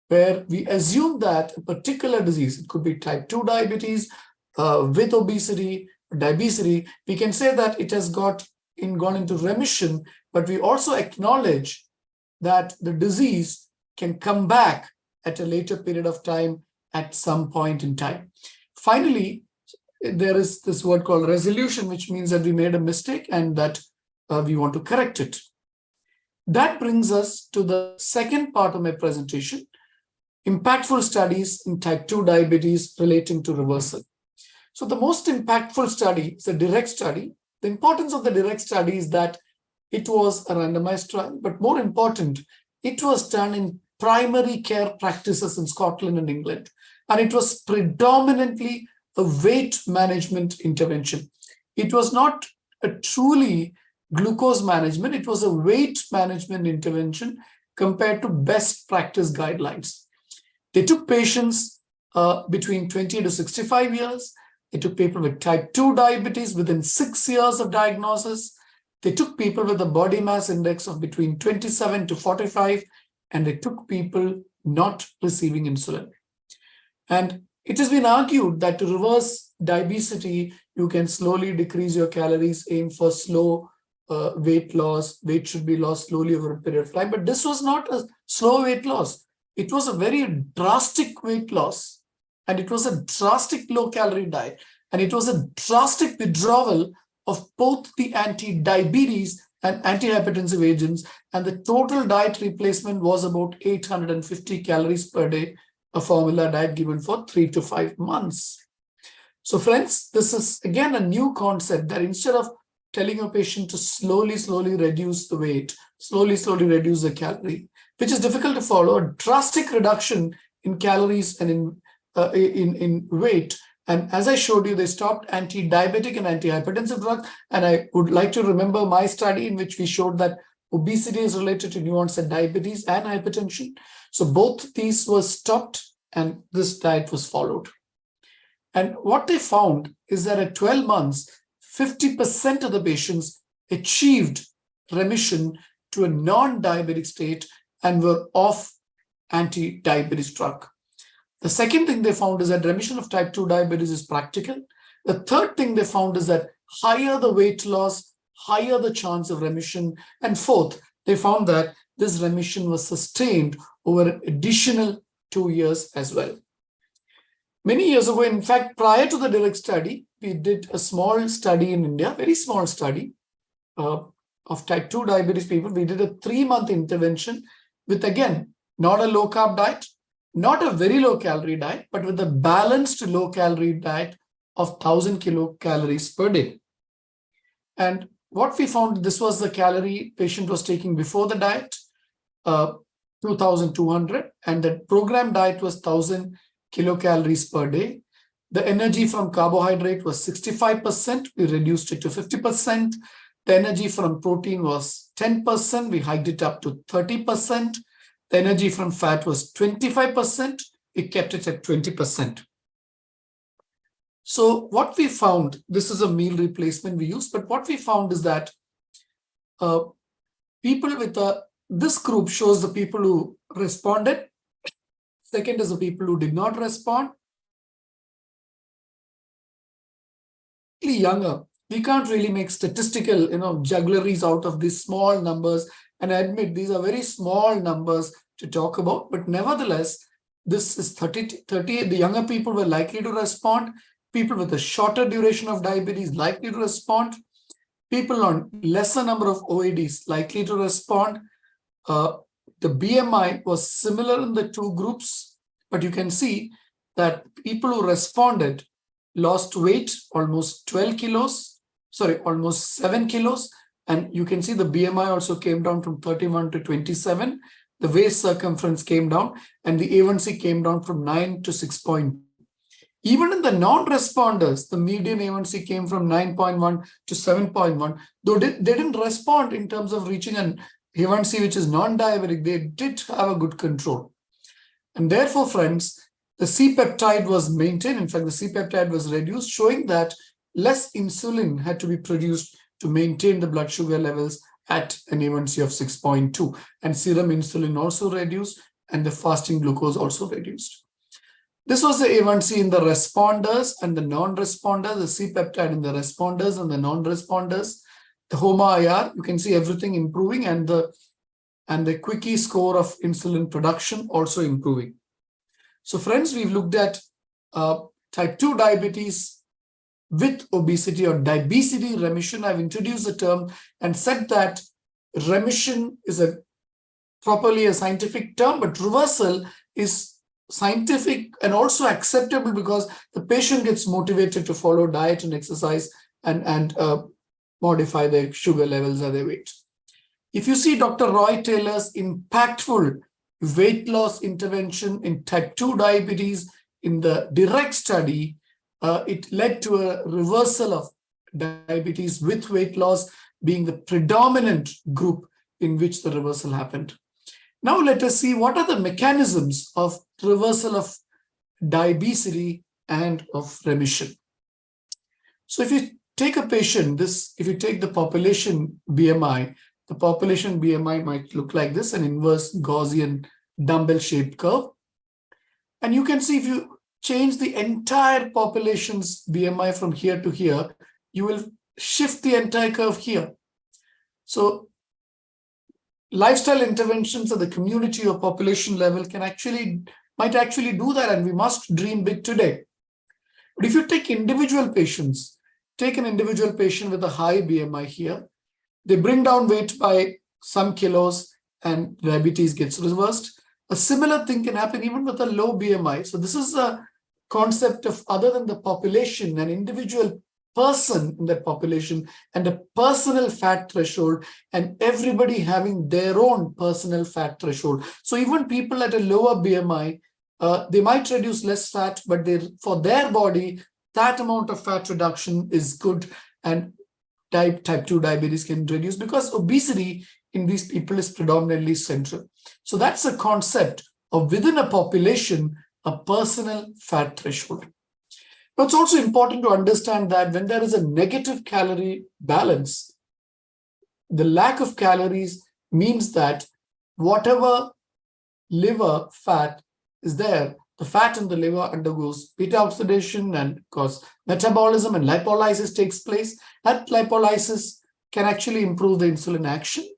where we assume that a particular disease, it could be type 2 diabetes with obesity, diabetes, we can say that it has gone into remission, but we also acknowledge that the disease can come back at a later period of time at some point in time. Finally, there is this word called resolution, which means that we made a mistake and that we want to correct it. That brings us to the second part of my presentation, impactful studies in type 2 diabetes relating to reversal. So the most impactful study is a direct study. The importance of the direct study is that it was a randomized trial, but more important, it was done in primary care practices in Scotland and England. And it was predominantly a weight management intervention. It was not a truly glucose management, it was a weight management intervention compared to best practice guidelines. They took patients between 20 to 65 years. They took people with type 2 diabetes within 6 years of diagnosis. They took people with a body mass index of between 27 to 45, and they took people not receiving insulin. And it has been argued that to reverse diabetes, you can slowly decrease your calories, aim for slow weight loss. Weight should be lost slowly over a period of time. But this was not a slow weight loss. It was a very drastic weight loss. And it was a drastic low-calorie diet. And it was a drastic withdrawal of both the anti-diabetes and antihypertensive agents. And the total diet replacement was about 850 calories per day, a formula diet given for 3 to 5 months. So friends, this is again a new concept that instead of telling a patient to slowly reduce the weight, slowly reduce the calorie, which is difficult to follow, a drastic reduction in calories and in weight. And as I showed you, they stopped anti-diabetic and antihypertensive drugs. And I would like to remember my study in which we showed that obesity is related to new onset diabetes and hypertension. So both these were stopped and this diet was followed. And what they found is that at 12 months, 50% of the patients achieved remission to a non-diabetic state and were off anti-diabetes drug. The second thing they found is that remission of type 2 diabetes is practical. The third thing they found is that higher the weight loss, higher the chance of remission. And fourth, they found that this remission was sustained over an additional 2 years as well. Many years ago, in fact, prior to the direct study, we did a small study in India, very small study of type 2 diabetes people. We did a 3-month intervention with, again, not a low-carb diet, not a very low-calorie diet, but with a balanced low-calorie diet of 1,000 kilocalories per day. And what we found, this was the calorie patient was taking before the diet. 2,200, and the program diet was 1,000 kilocalories per day. The energy from carbohydrate was 65%. We reduced it to 50%. The energy from protein was 10%. We hiked it up to 30%. The energy from fat was 25%. We kept it at 20%. So what we found, this is a meal replacement we used, but what we found is that people with this group shows the people who responded. Second is the people who did not respond. Younger, we can't really make statistical, juggleries out of these small numbers. And I admit these are very small numbers to talk about, but nevertheless, this is 38. The younger people were likely to respond. People with a shorter duration of diabetes likely to respond. People on lesser number of OADs likely to respond. The BMI was similar in the two groups, but you can see that people who responded lost weight, almost 12 kilos, almost 7 kilos. And you can see the BMI also came down from 31 to 27. The waist circumference came down, and the A1C came down from 9 to 6.2. Even in the non-responders, the median A1C came from 9.1 to 7.1. Though they didn't respond in terms of reaching an A1C which is non-diabetic, they did have a good control. And therefore, friends, the C-peptide was maintained. In fact, the C-peptide was reduced, showing that less insulin had to be produced to maintain the blood sugar levels at an A1C of 6.2. And serum insulin also reduced, and the fasting glucose also reduced. This was the A1C in the responders and the non-responders, the C-peptide in the responders and the non-responders. The HOMA-IR, you can see everything improving, and the quickie score of insulin production also improving. So friends, we've looked at type 2 diabetes with obesity or diabesity remission. I've introduced the term and said that remission is properly a scientific term, but reversal is scientific and also acceptable because the patient gets motivated to follow diet and exercise and modify their sugar levels or their weight. If you see Dr. Roy Taylor's impactful weight loss intervention in type 2 diabetes in the direct study, it led to a reversal of diabetes with weight loss being the predominant group in which the reversal happened. Now let us see what are the mechanisms of reversal of diabetes and of remission. So if you take a patient, if you take the population BMI, the population BMI might look like this, an inverse Gaussian dumbbell-shaped curve. And you can see if you change the entire population's BMI from here to here, you will shift the entire curve here. So lifestyle interventions at the community or population level might actually do that, and we must dream big today. But if you take individual patients, take an individual patient with a high BMI here, they bring down weight by some kilos and diabetes gets reversed. A similar thing can happen even with a low BMI. So this is a concept of, other than the population, an individual person in that population and a personal fat threshold, and everybody having their own personal fat threshold. So even people at a lower BMI, they might reduce less fat, but for their body, that amount of fat reduction is good, and type 2 diabetes can reduce because obesity in these people is predominantly central. So that's a concept of, within a population, a personal fat threshold. But it's also important to understand that when there is a negative calorie balance, the lack of calories means that whatever liver fat is there, the fat in the liver undergoes beta oxidation and cause metabolism, and lipolysis takes place. That lipolysis can actually improve the insulin action.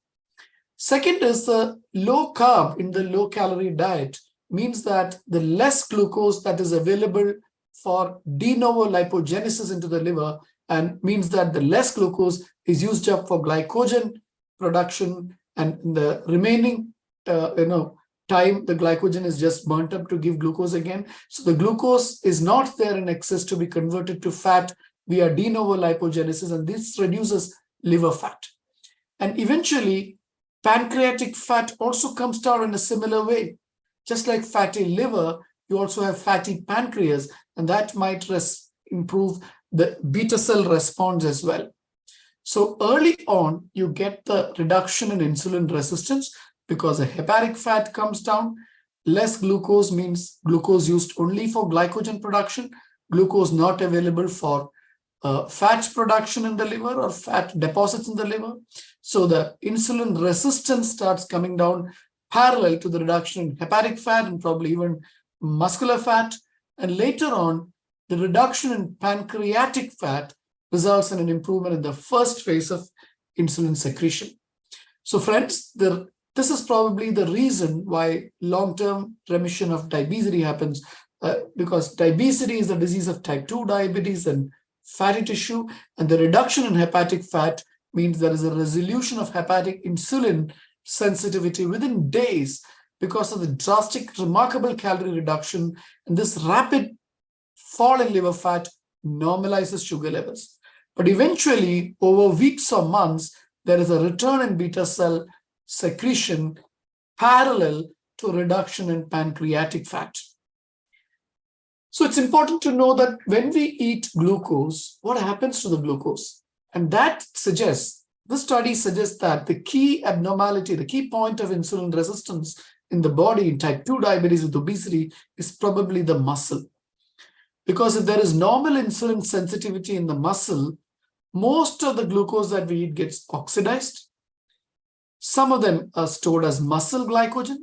Second is the low carb in the low calorie diet means that the less glucose that is available for de novo lipogenesis into the liver, and means that the less glucose is used up for glycogen production, and in the remaining time, the glycogen is just burnt up to give glucose again. So the glucose is not there in excess to be converted to fat via de novo lipogenesis, and this reduces liver fat. And eventually, Pancreatic fat also comes down in a similar way. Just like fatty liver, you also have fatty pancreas, and that might improve the beta cell response as well. So early on, you get the reduction in insulin resistance because the hepatic fat comes down. Less glucose means glucose used only for glycogen production, glucose not available for fat production in the liver or fat deposits in the liver. So the insulin resistance starts coming down parallel to the reduction in hepatic fat and probably even muscular fat. And later on, the reduction in pancreatic fat results in an improvement in the first phase of insulin secretion. So friends, this is probably the reason why long-term remission of diabetes happens, because diabetes is the disease of type 2 diabetes and fatty tissue, and the reduction in hepatic fat means there is a resolution of hepatic insulin sensitivity within days because of the drastic, remarkable calorie reduction, and this rapid fall in liver fat normalizes sugar levels. But eventually, over weeks or months, there is a return in beta cell secretion parallel to reduction in pancreatic fat. So it's important to know that when we eat glucose, what happens to the glucose? And that suggests, this study suggests that the key abnormality, the key point of insulin resistance in the body in type 2 diabetes with obesity is probably the muscle. Because if there is normal insulin sensitivity in the muscle, most of the glucose that we eat gets oxidized. Some of them are stored as muscle glycogen.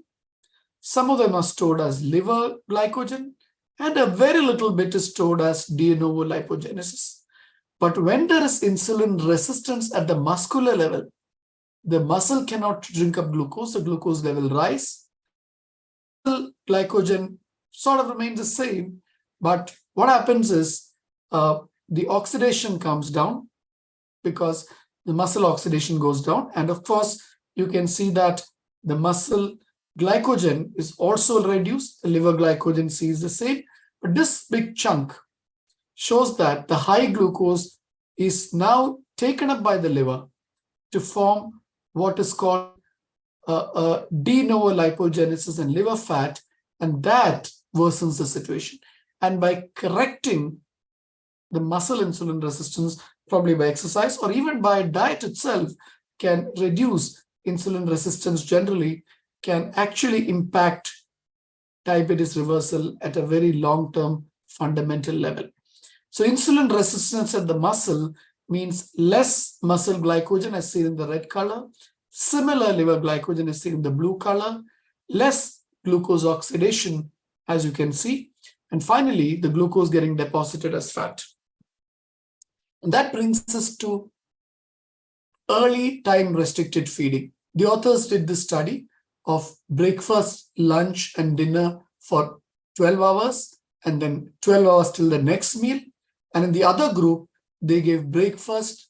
Some of them are stored as liver glycogen. And a very little bit is stored as de novo lipogenesis. But when there is insulin resistance at the muscular level, the muscle cannot drink up glucose, the glucose level rise. Glycogen sort of remains the same, but what happens is the oxidation comes down because the muscle oxidation goes down. And of course, you can see that the muscle glycogen is also reduced. The liver glycogen C is the same. But this big chunk shows that the high glucose is now taken up by the liver to form what is called de novo lipogenesis and liver fat, and that worsens the situation. And by correcting the muscle insulin resistance, probably by exercise or even by diet itself, can reduce insulin resistance generally, can actually impact diabetes reversal at a very long-term fundamental level. So insulin resistance at the muscle means less muscle glycogen as seen in the red color, similar liver glycogen as seen in the blue color, less glucose oxidation as you can see, and finally the glucose getting deposited as fat. And that brings us to early time restricted feeding. The authors did this study of breakfast, lunch, and dinner for 12 hours, and then 12 hours till the next meal. And in the other group, they gave breakfast,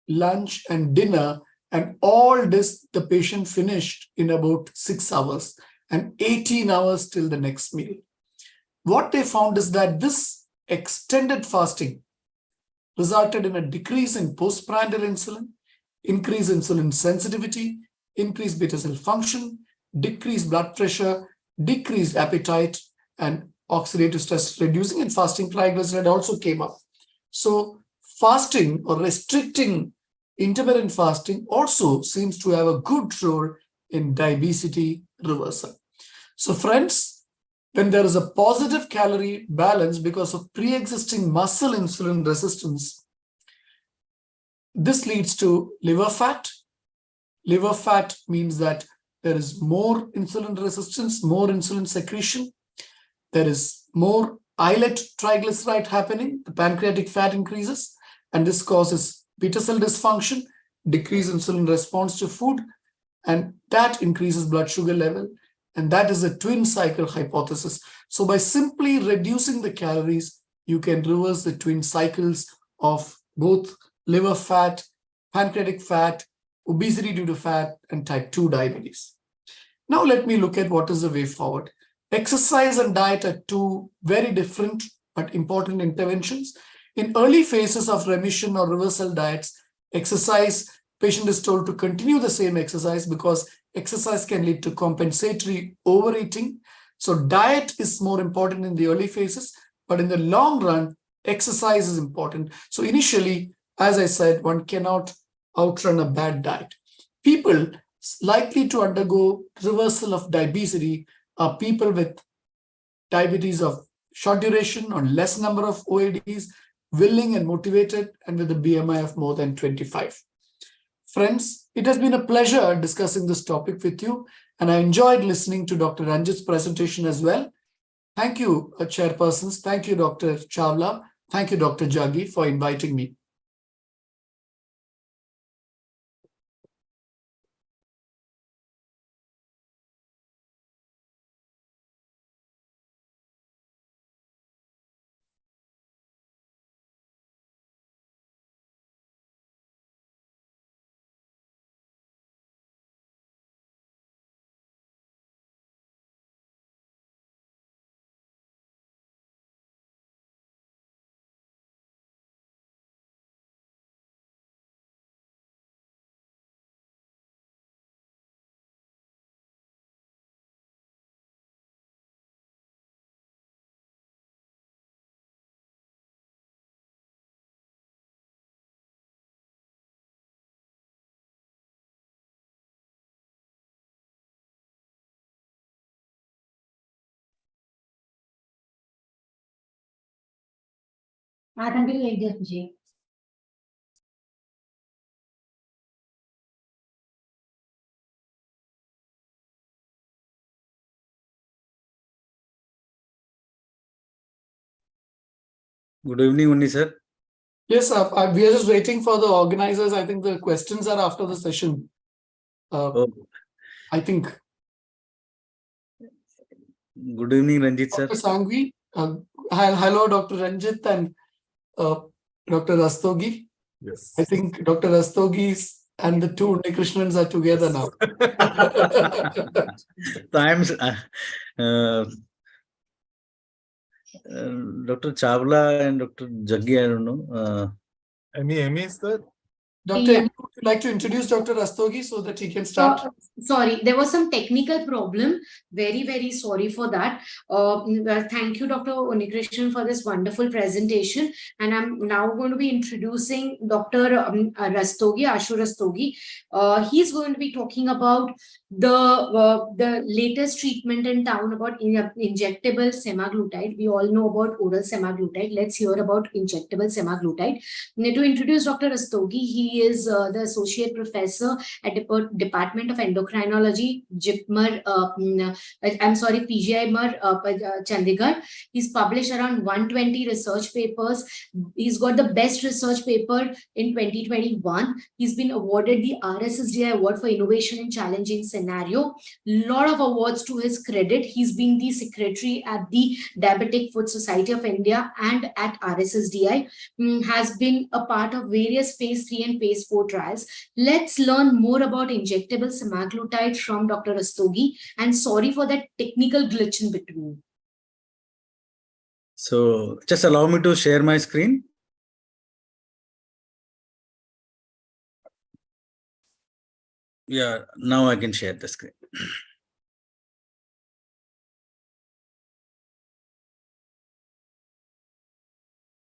lunch, and dinner, and all this the patient finished in about 6 hours and 18 hours till the next meal. What they found is that this extended fasting resulted in a decrease in postprandial insulin, increased insulin sensitivity, increased beta cell function, decreased blood pressure, decreased appetite, and oxidative stress reducing, and fasting triglyceride also came up. So fasting or restricting intermittent fasting also seems to have a good role in diabetes reversal. So friends, when there is a positive calorie balance because of pre-existing muscle insulin resistance, this leads to liver fat. Liver fat means that there is more insulin resistance, more insulin secretion. There is more islet triglyceride happening. The pancreatic fat increases, and this causes beta cell dysfunction, decreased insulin response to food, and that increases blood sugar level. And that is a twin cycle hypothesis. So by simply reducing the calories, you can reverse the twin cycles of both liver fat, pancreatic fat, obesity due to fat, and type 2 diabetes. Now let me look at what is the way forward. Exercise and diet are two very different but important interventions. In early phases of remission or reversal diets, exercise patient is told to continue the same exercise because exercise can lead to compensatory overeating. So diet is more important in the early phases, but in the long run, exercise is important. So initially, as I said, one cannot outrun a bad diet. People likely to undergo reversal of diabetes are people with diabetes of short duration or less number of OADs, willing and motivated, and with a BMI of more than 25. Friends, it has been a pleasure discussing this topic with you, and I enjoyed listening to Dr. Ranjit's presentation as well. Thank you, chairpersons. Thank you, Dr. Chawla. Thank you, Dr. Jaggi, for inviting me. Good evening, Unni sir. Yes, we are just waiting for the organizers. I think the questions are after the session. I think. Good evening, Ranjit sir. Dr. Sangvi, hello, Dr. Ranjit and Dr. Rastogi. Yes. I think Dr. Rastogi and the two Krishnans are together now. Times, Dr. Chawla and Dr. Jaggi, I don't know. Amy is there? Dr. Yeah. Amy, would you like to introduce Dr. Rastogi so that he can start? Sorry, there was some technical problem. Very, very sorry for that. Thank you, Dr. Unikrishnan, for this wonderful presentation. And I'm now going to be introducing Dr. Rastogi, Ashu Rastogi. He's going to be talking about the latest treatment in town about injectable semaglutide. We all know about oral semaglutide. Let's hear about injectable semaglutide. To introduce Dr. Rastogi, he is the associate professor at Department of Endocrinology, PGI-MER, Chandigarh. He's published around 120 research papers. He's got the best research paper in 2021. He's been awarded the RSSDI Award for Innovation in Challenging Scenario. Lot of awards to his credit. He's been the secretary at the Diabetic Foot Society of India and at RSSDI. Has been a part of various phase 3 and phase 4 trials. Let's learn more about injectable semaglutide from Dr. Rastogi, and sorry for that technical glitch in between. So just allow me to share my screen. Yeah, now I can share the screen.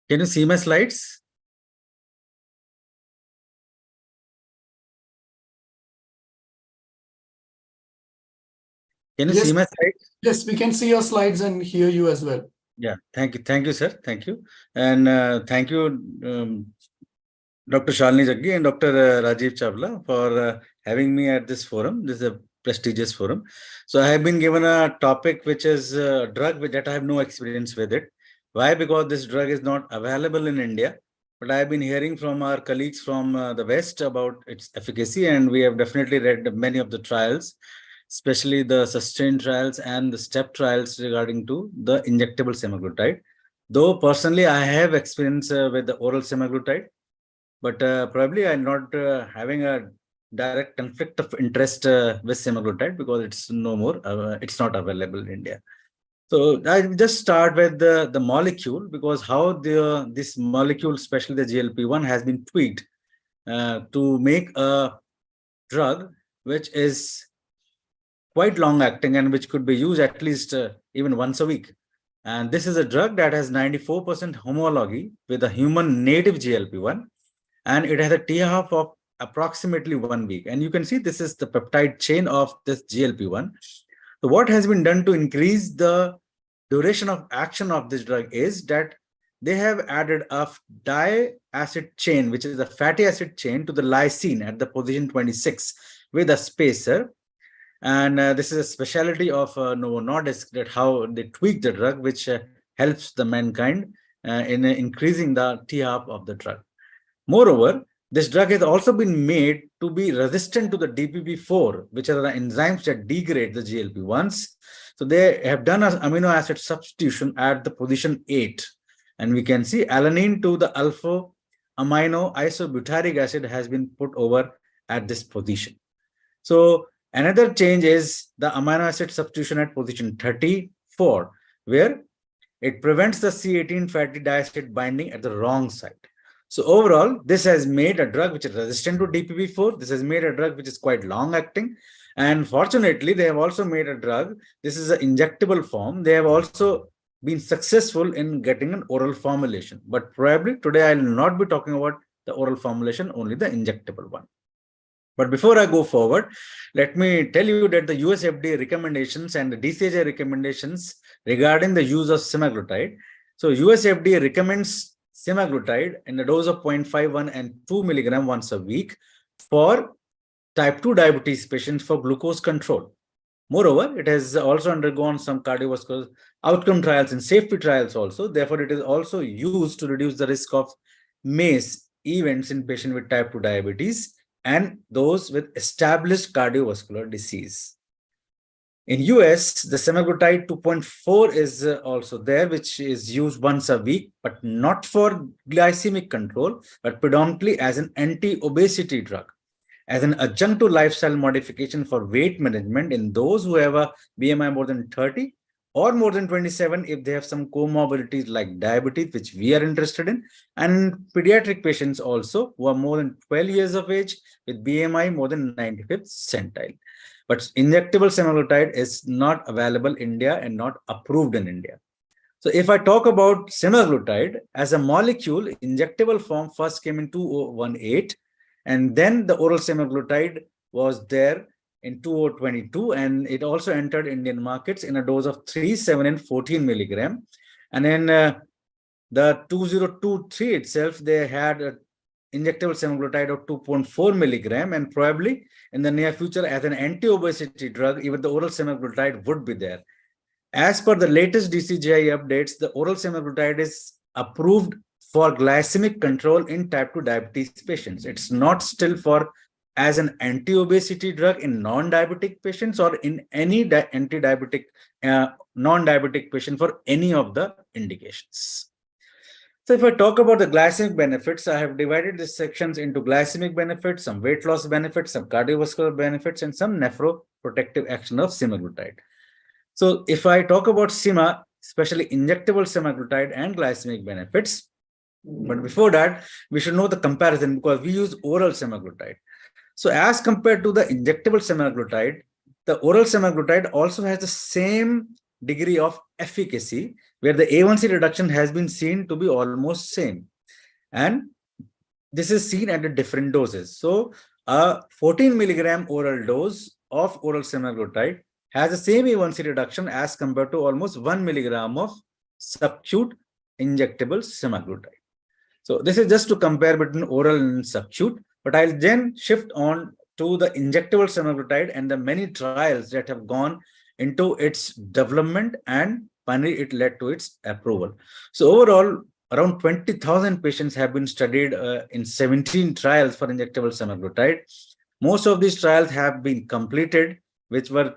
Can you see my slides? Can you see my slides? Yes, we can see your slides and hear you as well. Yeah, thank you, sir. Thank you, and thank you, Dr. Shalini Jaggi and Dr. Rajiv Chawla for having me at this forum. This is a prestigious forum. So I have been given a topic which is a drug that I have no experience with it. Why? Because this drug is not available in India. But I have been hearing from our colleagues from the West about its efficacy, and we have definitely read many of the trials, especially the sustained trials and the step trials regarding to the injectable semaglutide. Though personally, I have experience with the oral semaglutide, but probably I'm not having a direct conflict of interest with semaglutide because it's no more, it's not available in India. So I just start with the molecule, because how this molecule, especially the GLP-1, has been tweaked to make a drug which is quite long acting and which could be used at least even once a week. And this is a drug that has 94% homology with a human native GLP-1, and it has a T-half of approximately 1 week. And you can see this is the peptide chain of this GLP-1. So what has been done to increase the duration of action of this drug is that they have added a diacid chain, which is a fatty acid chain, to the lysine at the position 26 with a spacer. And this is a specialty of Novo Nordisk, that how they tweak the drug, which helps the mankind in increasing the T-half of the drug. Moreover, this drug has also been made to be resistant to the DPP-4, which are the enzymes that degrade the GLP-1s. So they have done an amino acid substitution at the position 8. And we can see alanine to the alpha amino isobutyric acid has been put over at this position. So another change is the amino acid substitution at position 34, where it prevents the C18 fatty diacid binding at the wrong site. So overall, this has made a drug which is resistant to DPP-4. This has made a drug which is quite long acting. And fortunately, they have also made a drug. This is an injectable form. They have also been successful in getting an oral formulation. But probably today I will not be talking about the oral formulation, only the injectable one. But before I go forward, let me tell you that the US FDA recommendations and the DCHI recommendations regarding the use of semaglutide. So US FDA recommends semaglutide in a dose of 0.51 and 2 milligram once a week for type 2 diabetes patients for glucose control. Moreover, it has also undergone some cardiovascular outcome trials and safety trials also. Therefore, it is also used to reduce the risk of MACE events in patients with type 2 diabetes and those with established cardiovascular disease. In US, the semaglutide 2.4 is also there, which is used once a week, but not for glycemic control, but predominantly as an anti-obesity drug, as an adjunct to lifestyle modification for weight management in those who have a BMI more than 30 or more than 27 if they have some comorbidities like diabetes, which we are interested in, and pediatric patients also who are more than 12 years of age with BMI more than 95th centile. But injectable semaglutide is not available in India and not approved in India. So if I talk about semaglutide as a molecule, injectable form first came in 2018, and then the oral semaglutide was there in 2022, and it also entered Indian markets in a dose of 3, 7, and 14 milligram. And then the 2023 itself, they had a injectable semaglutide of 2.4 milligram, and probably in the near future as an anti-obesity drug, even the oral semaglutide would be there. As per the latest DCGI updates, the oral semaglutide is approved for glycemic control in type 2 diabetes patients. It's not still for as an anti-obesity drug in non-diabetic patients or in any anti-diabetic, non-diabetic patient for any of the indications. So if I talk about the glycemic benefits, I have divided these sections into glycemic benefits, some weight loss benefits, some cardiovascular benefits, and some nephroprotective action of semaglutide. So if I talk about SEMA, especially injectable semaglutide and glycemic benefits, but before that, we should know the comparison because we use oral semaglutide. So as compared to the injectable semaglutide, the oral semaglutide also has the same degree of efficacy, where the A1C reduction has been seen to be almost same. And this is seen at the different doses. So a 14 milligram oral dose of oral semaglutide has the same A1C reduction as compared to almost 1 milligram of subcute injectable semaglutide. So this is just to compare between oral and subcute, but I'll then shift on to the injectable semaglutide and the many trials that have gone into its development, and finally it led to its approval. So overall, around 20,000 patients have been studied in 17 trials for injectable semaglutide. Most of these trials have been completed, which were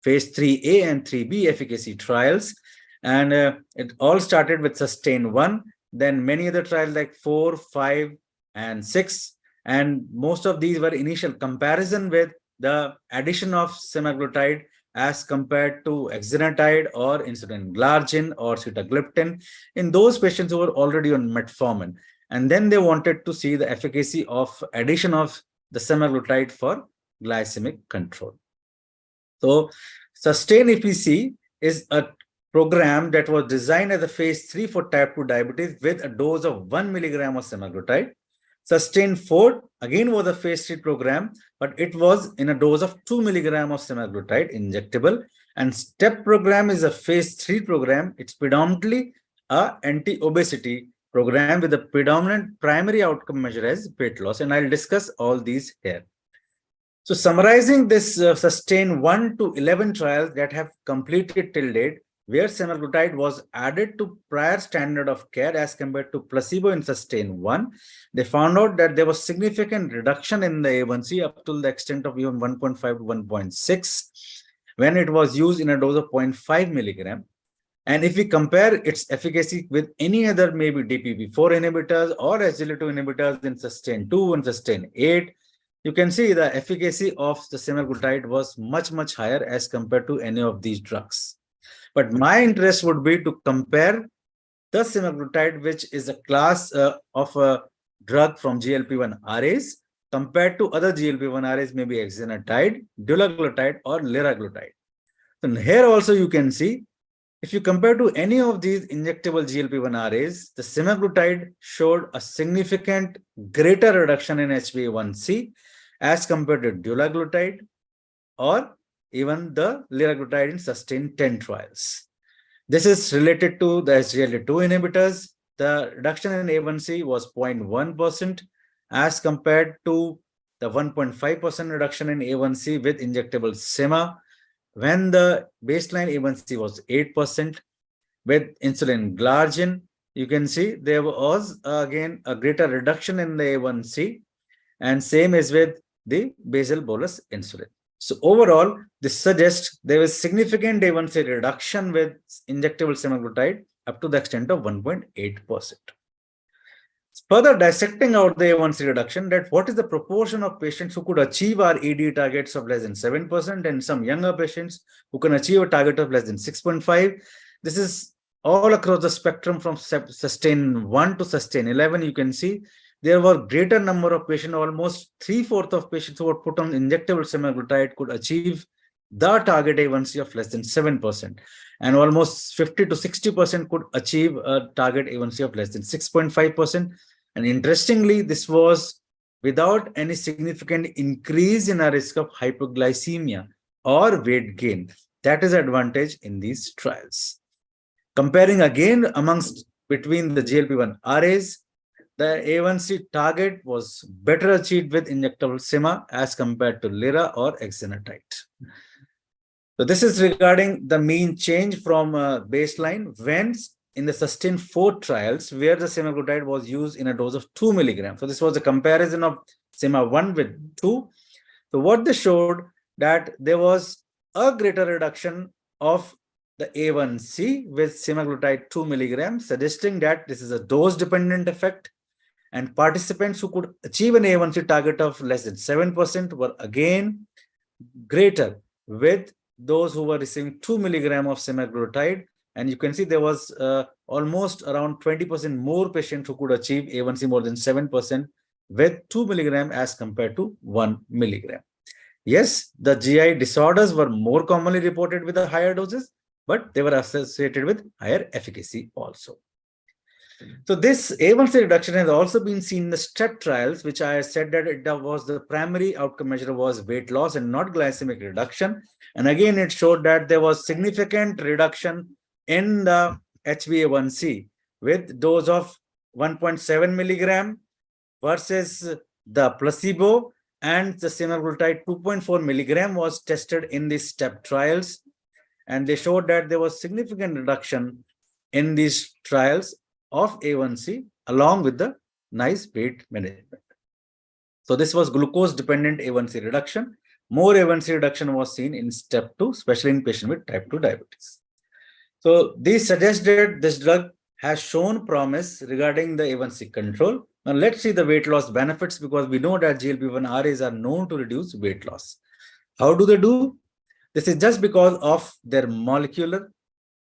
phase 3A and 3B efficacy trials. And it all started with SUSTAIN 1, then many other trials like 4, 5, and 6. And most of these were initial comparison with the addition of semaglutide as compared to exenatide or insulin glargine or sitagliptin in those patients who were already on metformin. And then they wanted to see the efficacy of addition of the semaglutide for glycemic control. So SUSTAIN, if we see, is a program that was designed as a phase 3 for type 2 diabetes with a dose of 1 milligram of semaglutide. SUSTAIN 4 again was a phase 3 program, but it was in a dose of 2 milligram of semaglutide injectable. And STEP program is a phase 3 program. It's predominantly a anti-obesity program with a predominant primary outcome measure as weight loss. And I'll discuss all these here. So summarizing this SUSTAIN 1 to 11 trials that have completed till date, where semaglutide was added to prior standard of care as compared to placebo in SUSTAIN 1, they found out that there was significant reduction in the A1C up to the extent of even 1.5 to 1.6 when it was used in a dose of 0.5 milligram. And if we compare its efficacy with any other maybe DPP-4 inhibitors or SGLT2 inhibitors in SUSTAIN 2 and SUSTAIN 8, you can see the efficacy of the semaglutide was much, much higher as compared to any of these drugs. But my interest would be to compare the semaglutide, which is a class of a drug from GLP-1 RAs, compared to other GLP-1 RAs, maybe exenatide, dulaglutide, or liraglutide. And here also you can see, if you compare to any of these injectable GLP-1 RAs, the semaglutide showed a significant greater reduction in HbA1c as compared to dulaglutide or even the liraglutide in SUSTAIN 10 trials. This is related to the SGLT2 inhibitors. The reduction in A1C was 0.1% as compared to the 1.5% reduction in A1C with injectable sema, when the baseline A1C was 8%. With insulin glargine, you can see there was again a greater reduction in the A1C, and same is with the basal bolus insulin. So overall, this suggests there is significant A1C reduction with injectable semaglutide up to the extent of 1.8%. Further dissecting out the A1C reduction, that what is the proportion of patients who could achieve our ED targets of less than 7% and some younger patients who can achieve a target of less than 6.5. This is all across the spectrum from SUSTAIN 1 to SUSTAIN 11. You can see there were greater number of patients, almost 3/4 of patients who were put on injectable semaglutide could achieve the target A1C of less than 7%. And almost 50 to 60% could achieve a target A1C of less than 6.5%. And interestingly, this was without any significant increase in our risk of hypoglycemia or weight gain. That is advantage in these trials. Comparing again amongst between the GLP-1 RAs, the A1C target was better achieved with injectable sema as compared to lira or exenatide. So this is regarding the mean change from baseline when in the SUSTAIN 4 trials where the semaglutide was used in a dose of 2 milligrams. So this was a comparison of sema 1 with 2. So what they showed that there was a greater reduction of the A1C with semaglutide 2 milligrams, suggesting that this is a dose-dependent effect. And participants who could achieve an A1C target of less than 7% were again greater with those who were receiving 2 milligrams of semaglutide. And you can see there was almost around 20% more patients who could achieve A1C more than 7% with 2 milligrams as compared to 1 milligram. Yes, the GI disorders were more commonly reported with the higher doses, but they were associated with higher efficacy also. So this A1C reduction has also been seen in the STEP trials, which I said that it was the primary outcome measure was weight loss and not glycemic reduction. And again, it showed that there was significant reduction in the HbA1c with dose of 1.7 milligram versus the placebo, and the semaglutide 2.4 milligram was tested in these STEP trials. And they showed that there was significant reduction in these trials of A1C along with the nice weight management. So this was glucose-dependent A1C reduction. More A1C reduction was seen in STEP 2, especially in patients with type 2 diabetes. So these suggest that this drug has shown promise regarding the A1C control. Now let's see the weight loss benefits, because we know that GLP-1 RAs are known to reduce weight loss. How do they do? This is just because of their molecular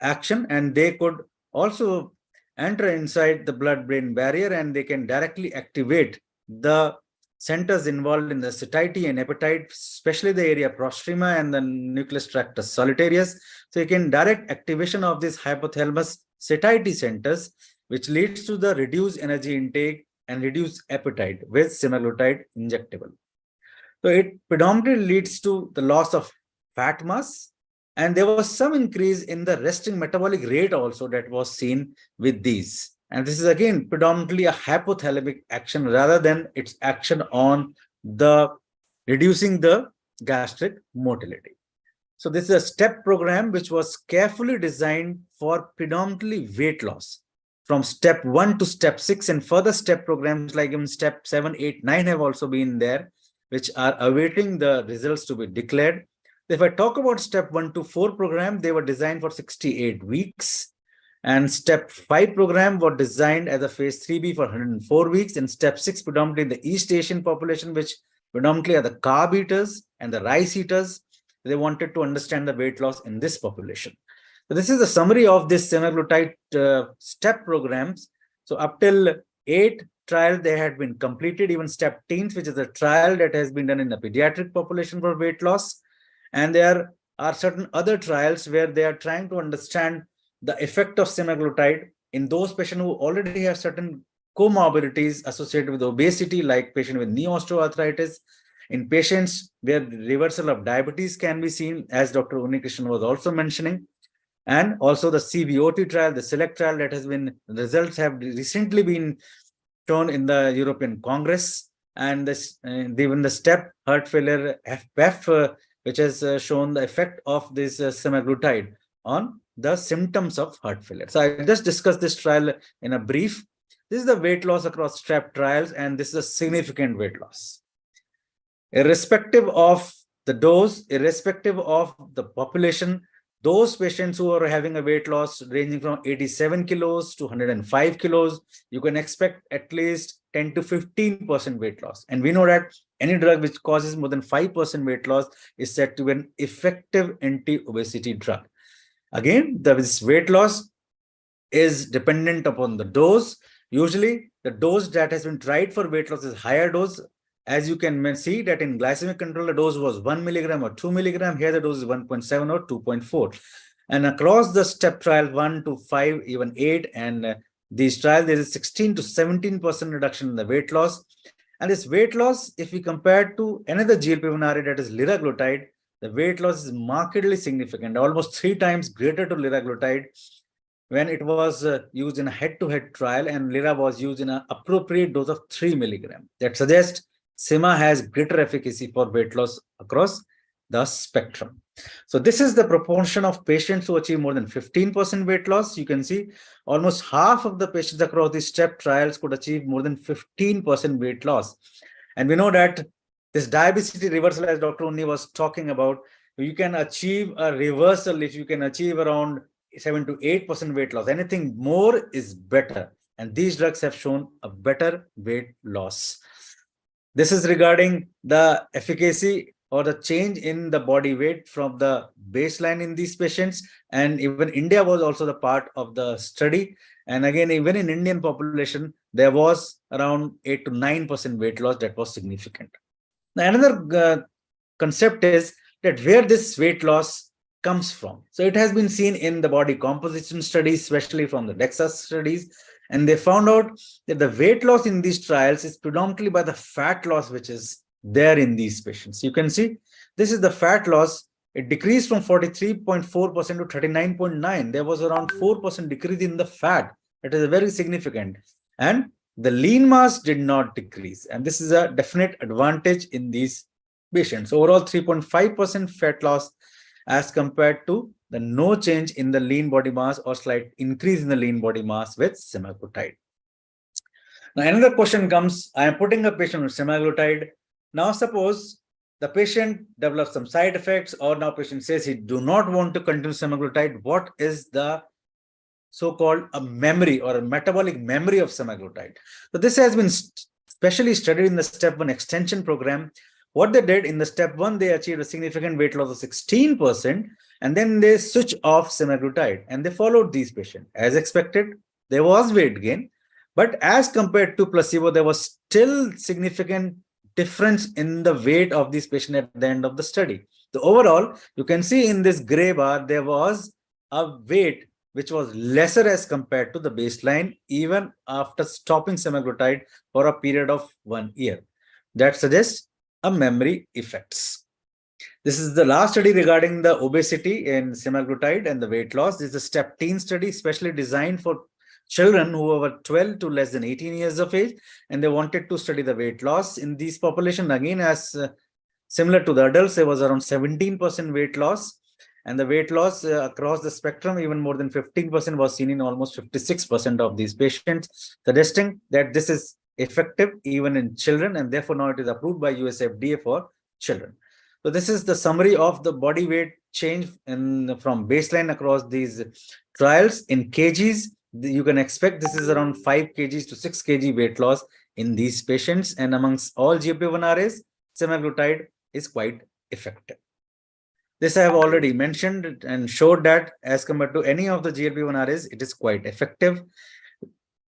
action, and they could also enter inside the blood-brain barrier, and they can directly activate the centers involved in the satiety and appetite, especially the area prostrema and the nucleus tractus solitarius. So you can direct activation of these hypothalamus satiety centers, which leads to the reduced energy intake and reduced appetite with semaglutide injectable. So it predominantly leads to the loss of fat mass, and there was some increase in the resting metabolic rate also that was seen with these. And this is again predominantly a hypothalamic action rather than its action on the reducing the gastric motility. So this is a STEP program which was carefully designed for predominantly weight loss from step 1 to step 6, and further step programs like in step 7, 8, 9 have also been there, which are awaiting the results to be declared. If I talk about step 1 to 4 program, they were designed for 68 weeks. And step 5 program was designed as a phase 3B for 104 weeks. And step 6 predominantly the East Asian population, which predominantly are the carb eaters and the rice eaters. They wanted to understand the weight loss in this population. So this is a summary of this semaglutide step programs. So up till 8 trial, they had been completed, even step 10, which is a trial that has been done in the pediatric population for weight loss. And there are certain other trials where they are trying to understand the effect of semaglutide in those patients who already have certain comorbidities associated with obesity, like patient with knee osteoarthritis, in patients where reversal of diabetes can be seen, as Dr. Unnikrishnan was also mentioning, and also the CVOT trial, the SELECT trial that has been, results have recently been shown in the European Congress, and this, even the STEP heart failure FPEF, which has shown the effect of this semaglutide on the symptoms of heart failure. So I just discussed this trial in a brief. This is the weight loss across STEP trials, and this is a significant weight loss. Irrespective of the dose, irrespective of the population, those patients who are having a weight loss ranging from 87 kilos to 105 kilos, you can expect at least 10 to 15% weight loss. And we know that any drug which causes more than 5% weight loss is said to be an effective anti-obesity drug. Again, this weight loss is dependent upon the dose. Usually, the dose that has been tried for weight loss is higher dose. As you can see that in glycemic control, the dose was 1 milligram or 2 milligram. Here, the dose is 1.7 or 2.4. And across the step trial 1 to 5, even 8, and these trials, there is 16 to 17% reduction in the weight loss. And this weight loss, if we compare to another GLP-1 that is liraglutide, the weight loss is markedly significant, almost 3 times greater to liraglutide when it was used in a head-to-head trial, and lira was used in an appropriate dose of 3 milligram. That suggests SEMA has greater efficacy for weight loss across the spectrum. So this is the proportion of patients who achieve more than 15% weight loss. You can see almost half of the patients across these STEP trials could achieve more than 15% weight loss. And we know that this diabetes reversal, as Dr. Unni was talking about, you can achieve a reversal if you can achieve around 7 to 8% weight loss. Anything more is better. And these drugs have shown a better weight loss. This is regarding the efficacy or the change in the body weight from the baseline in these patients. And even India was also the part of the study. And again, even in Indian population, there was around 8 to 9% weight loss that was significant. Now, another concept is that where this weight loss comes from. So it has been seen in the body composition studies, especially from the DEXA studies. And they found out that the weight loss in these trials is predominantly by the fat loss, which is there in these patients. You can see this is the fat loss. It decreased from 43.4% to 39.9%. There was around 4% decrease in the fat. It is very significant. And the lean mass did not decrease. And this is a definite advantage in these patients. Overall, 3.5% fat loss as compared to the no change in the lean body mass or slight increase in the lean body mass with semaglutide. Now, another question comes, I am putting a patient with semaglutide. Now, suppose the patient develops some side effects, or now patient says he do not want to continue semaglutide. What is the so-called a memory or a metabolic memory of semaglutide? So this has been specially studied in the step 1 extension program. What they did in the step 1, they achieved a significant weight loss of 16%, and then they switch off semaglutide and they followed these patients. As expected, there was weight gain, but as compared to placebo, there was still significant difference in the weight of these patients at the end of the study. So overall, you can see in this gray bar, there was a weight which was lesser as compared to the baseline, even after stopping semaglutide for a period of 1 year. That suggests a memory effects. This is the last study regarding the obesity in semaglutide and the weight loss. This is a step-teen study specially designed for children who were 12 to less than 18 years of age, and they wanted to study the weight loss in these population. Again, as similar to the adults, there was around 17% weight loss, and the weight loss across the spectrum, even more than 15% was seen in almost 56% of these patients, suggesting that this is effective even in children, and therefore now it is approved by US FDA for children. So this is the summary of the body weight change from baseline across these trials in kgs. You can expect this is around 5 kgs to 6 kg weight loss in these patients, and amongst all GLP-1 RAs, semaglutide is quite effective. This I have already mentioned and showed that as compared to any of the GLP-1 RAs, it is quite effective.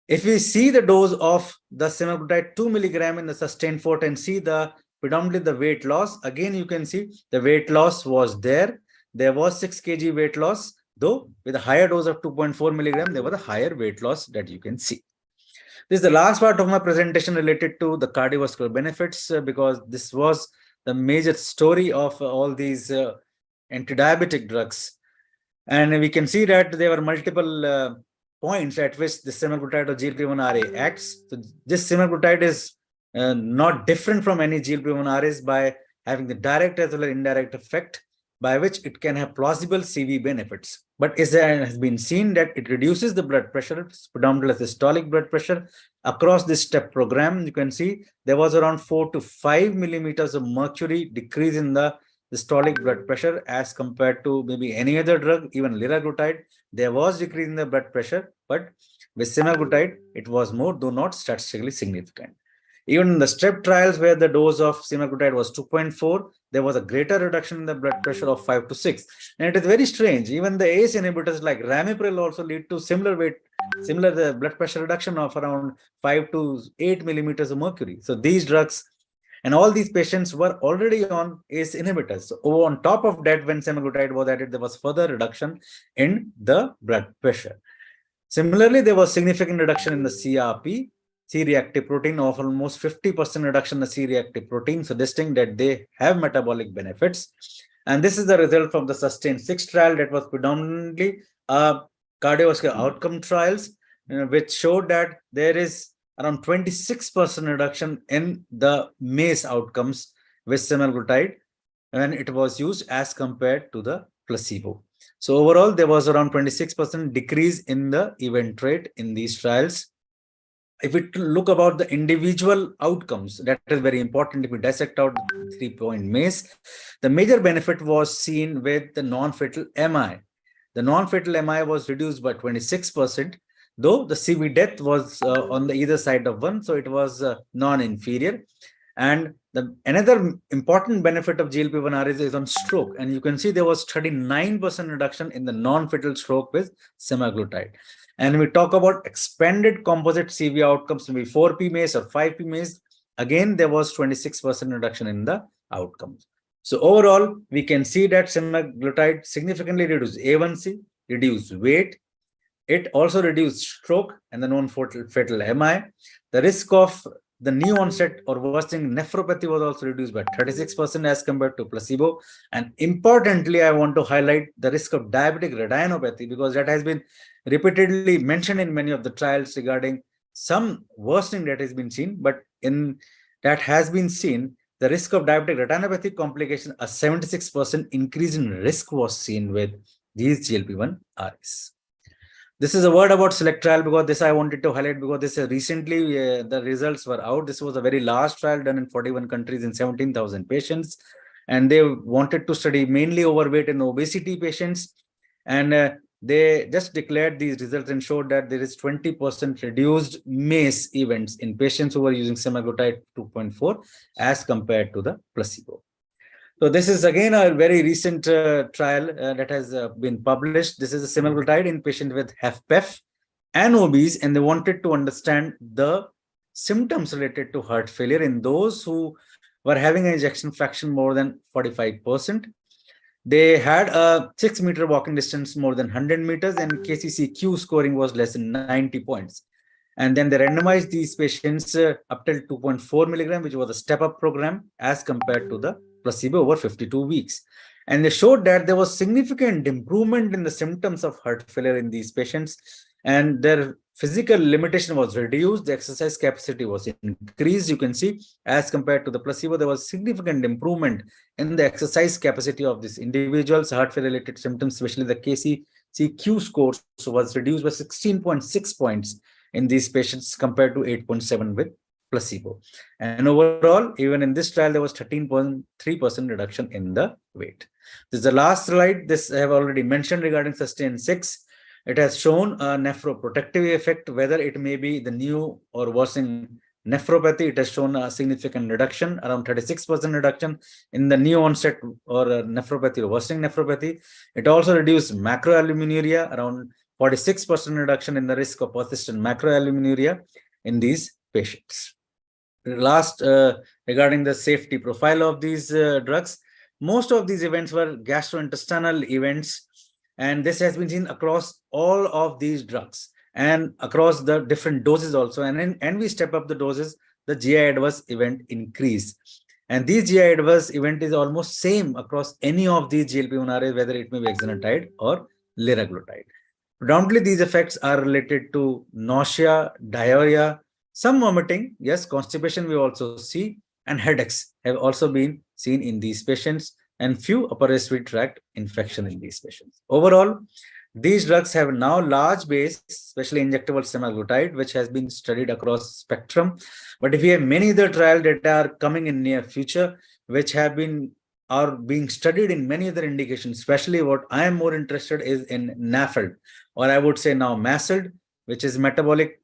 If we see the dose of the semaglutide 2 milligram in the sustained forte and see the predominantly the weight loss, again you can see the weight loss was there. There was 6 kg weight loss, though with a higher dose of 2.4 milligram, there was a higher weight loss that you can see. This is the last part of my presentation related to the cardiovascular benefits, because this was the major story of all these anti-diabetic drugs. And we can see that there were multiple points at which the semaglutide or GLP-1 RA acts. So this semaglutide is not different from any GLP-1 RAs by having the direct as well as indirect effect, by which it can have plausible CV benefits. But it has been seen that it reduces the blood pressure, predominantly systolic blood pressure. Across this STEP program, you can see there was around 4 to 5 millimeters of mercury decrease in the systolic blood pressure as compared to maybe any other drug, even liraglutide. There was decrease in the blood pressure, but with semaglutide, it was more, though not statistically significant. Even in the STEP trials where the dose of semaglutide was 2.4, there was a greater reduction in the blood pressure of 5 to 6. And it is very strange. Even the ACE inhibitors like ramipril also lead to similar blood pressure reduction of around 5 to 8 millimeters of mercury. So these drugs and all these patients were already on ACE inhibitors. So on top of that, when semaglutide was added, there was further reduction in the blood pressure. Similarly, there was significant reduction in the CRP, C-reactive protein, of almost 50% reduction in the C-reactive protein, suggesting that they have metabolic benefits. And this is the result from the SUSTAIN 6 trial that was predominantly cardiovascular outcome trials, which showed that there is around 26% reduction in the MACE outcomes with semaglutide when it was used as compared to the placebo. So overall, there was around 26% decrease in the event rate in these trials. If we look about the individual outcomes, that is very important. If we dissect out the 3-point MACE, the major benefit was seen with the non-fatal MI. The non-fatal MI was reduced by 26%, though the CV death was on the either side of 1, so it was non-inferior. And another important benefit of GLP-1 RAs is on stroke, and you can see there was 39% reduction in the non-fatal stroke with semaglutide. And we talk about expanded composite CV outcomes, maybe 4P MACE or 5P MACE. Again, there was 26% reduction in the outcomes. So overall, we can see that semaglutide significantly reduced A1C, reduced weight. It also reduced stroke and the non-fatal MI. The risk of the new onset or worsening nephropathy was also reduced by 36% as compared to placebo. And importantly, I want to highlight the risk of diabetic retinopathy, because that has been repeatedly mentioned in many of the trials regarding some worsening that has been seen, but in that has been seen, the risk of diabetic retinopathy complication, a 76% increase in risk was seen with these GLP-1 RAs. This is a word about SELECT trial, because this I wanted to highlight, because this recently the results were out. This was a very large trial done in 41 countries in 17,000 patients, and they wanted to study mainly overweight and obesity patients, and they just declared these results and showed that there is 20% reduced MACE events in patients who were using semaglutide 2.4 as compared to the placebo. So this is again a very recent trial that has been published. This is a semaglutide in patient with HFpEF, and obese, and they wanted to understand the symptoms related to heart failure in those who were having an ejection fraction more than 45%. They had a 6-meter walking distance more than 100 meters, and KCCQ scoring was less than 90 points. And then they randomized these patients up till 2.4 milligram, which was a step-up program, as compared to the placebo over 52 weeks. And they showed that there was significant improvement in the symptoms of heart failure in these patients, and their physical limitation was reduced. The exercise capacity was increased. You can see, as compared to the placebo, there was significant improvement in the exercise capacity of these individuals. Heart failure related symptoms, especially the KCCQ scores, was reduced by 16.6 points in these patients compared to 8.7 with placebo. And overall, even in this trial, there was 13.3% reduction in the weight. This is the last slide. This I have already mentioned regarding SUSTAIN 6. It has shown a nephroprotective effect, whether it may be the new or worsening nephropathy. It has shown a significant reduction, around 36% reduction in the new onset or nephropathy or worsening nephropathy. It also reduced macroalbuminuria, around 46% reduction in the risk of persistent macroalbuminuria in these patients. Last, regarding the safety profile of these drugs, most of these events were gastrointestinal events, and this has been seen across all of these drugs and across the different doses also. And we step up the doses, the GI adverse event increase. And these GI adverse event is almost same across any of these GLP-1 whether it may be exenatide or liraglutide. Predominantly, these effects are related to nausea, diarrhea, some vomiting, yes, constipation we also see, and headaches have also been seen in these patients, and few upper respiratory tract infection in these patients. Overall, these drugs have now large base, especially injectable semaglutide, which has been studied across spectrum. But if we have many other trial data are coming in near future, which are being studied in many other indications, especially what I am more interested is in NAFLD, or I would say now MASLD, which is metabolic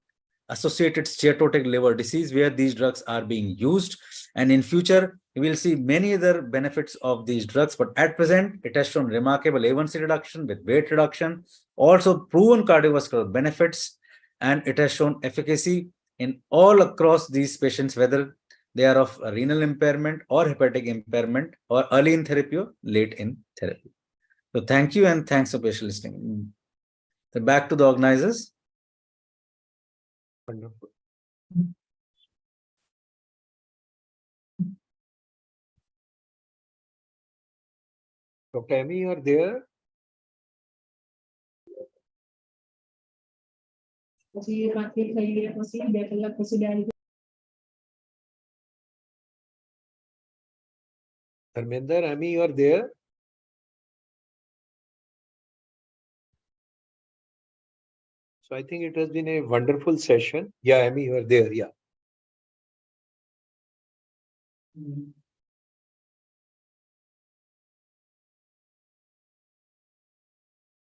associated steatotic liver disease, where these drugs are being used. And in future, we will see many other benefits of these drugs. But at present, it has shown remarkable A1C reduction with weight reduction, also proven cardiovascular benefits, and it has shown efficacy in all across these patients, whether they are of renal impairment or hepatic impairment, or early in therapy or late in therapy. So thank you, and thanks for patient listening. So back to the organizers. Wonderful. Dr. Amy, you are there? Dharmender, Amy, you are there? So I think it has been a wonderful session. Yeah, Amy, you are there. Yeah.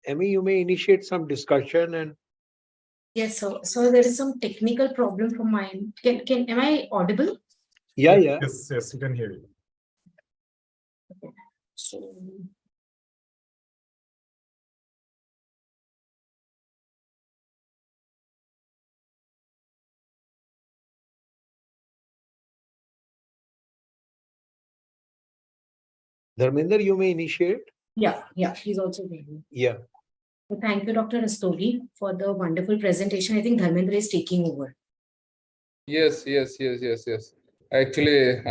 Amy, you may initiate some discussion. And Yes, so there is some technical problem from my end. Am I audible? yeah, yeah. Yes, you can hear you. Okay. So Dharmender, you may initiate. yeah, he's also there. Yeah. So thank you, Dr. Rastogi, for the wonderful presentation. I think Dharmendra is taking over. Yes. Actually,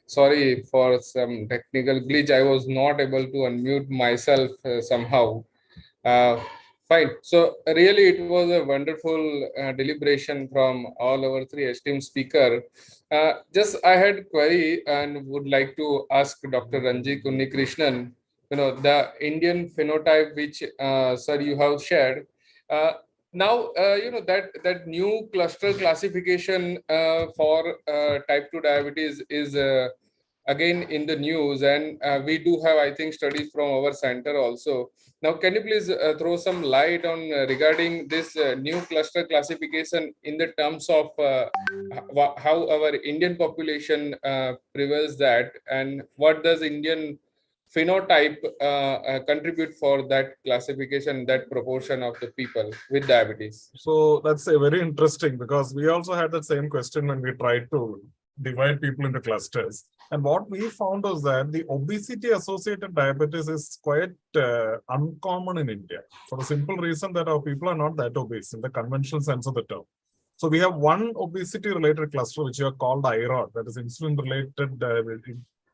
sorry for some technical glitch. I was not able to unmute myself somehow. Fine. So really, it was a wonderful deliberation from all our three esteemed speakers. Just I had query and would like to ask Dr. Ranjit Unnikrishnan. The Indian phenotype which sir you have shared. Now that new cluster classification for type 2 diabetes is again in the news, and we do have, I think, studies from our center also. Now, can you please throw some light on regarding this new cluster classification in the terms of how our Indian population prevails that, and what does Indian phenotype contribute for that classification, that proportion of the people with diabetes? So that's a very interesting, because we also had that same question when we tried to divide people into clusters. And what we found was that the obesity associated diabetes is quite uncommon in India, for the simple reason that our people are not that obese in the conventional sense of the term. So we have one obesity related cluster, which are called IROD, that is insulin related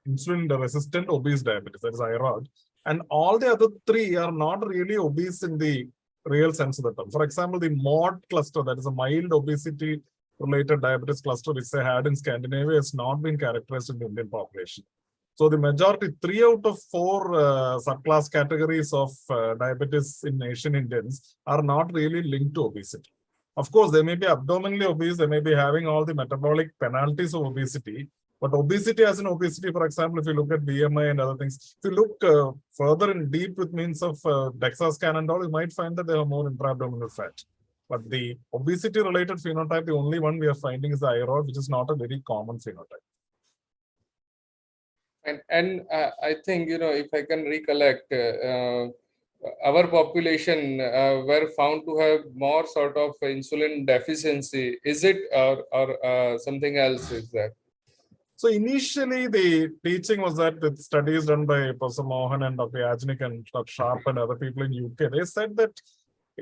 insulin resistant obese diabetes, that is IROD. And all the other three are not really obese in the real sense of the term. For example, the MOD cluster, that is a mild obesity related diabetes cluster, which they had in Scandinavia, has not been characterized in the Indian population. So the majority, 3 out of 4 subclass categories of diabetes in Asian Indians are not really linked to obesity. Of course, they may be abdominally obese, they may be having all the metabolic penalties of obesity, but obesity as in obesity, for example, if you look at BMI and other things, if you look further in deep with means of DEXA scan and all, you might find that they have more intra-abdominal fat. But the obesity-related phenotype, the only one we are finding is the IROD, which is not a very common phenotype. And I think, if I can recollect, our population were found to have more sort of insulin deficiency. Is it or something else is that? So initially, the teaching was that with studies done by Professor Mohan and Dr. Yajnik and Dr. Sharp and other people in UK, they said that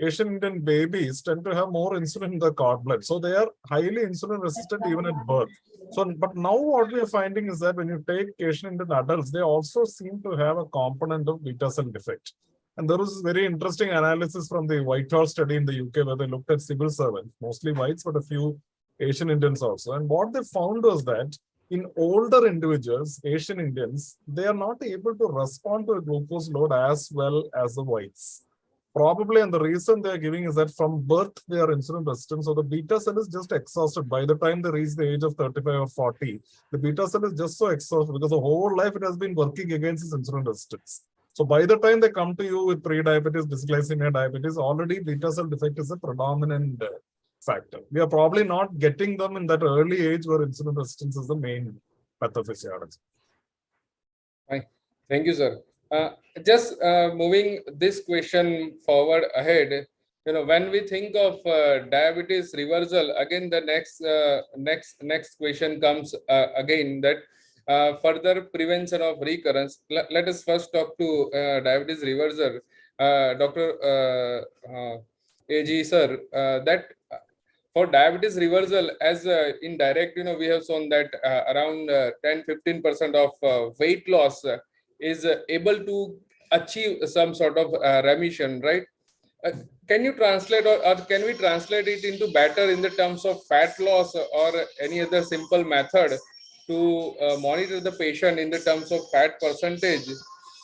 Asian Indian babies tend to have more insulin in the cord blood. So they are highly insulin resistant even at birth. So, but now what we are finding is that when you take Asian Indian adults, they also seem to have a component of beta cell defect. And there was very interesting analysis from the Whitehall study in the UK where they looked at civil servants, mostly whites, but a few Asian Indians also. And what they found was that in older individuals, Asian Indians, they are not able to respond to a glucose load as well as the whites. Probably, and the reason they are giving is that from birth, they are insulin resistant. So the beta cell is just exhausted. By the time they reach the age of 35 or 40, the beta cell is just so exhausted because the whole life it has been working against its insulin resistance. So by the time they come to you with pre-diabetes, dysglycemia, diabetes, already beta cell defect is a predominant factor. We are probably not getting them in that early age where insulin resistance is the main pathophysiology. Fine. Thank you, sir. Just moving this question forward ahead, when we think of diabetes reversal, again the next question comes again that further prevention of recurrence. Let us first talk to diabetes reversal, Dr. AG sir, that for diabetes reversal, as in direct, we have shown that around 10-15% of weight loss is able to achieve some sort of remission, right? Can you translate or can we translate it into better in the terms of fat loss or any other simple method to monitor the patient in the terms of fat percentage,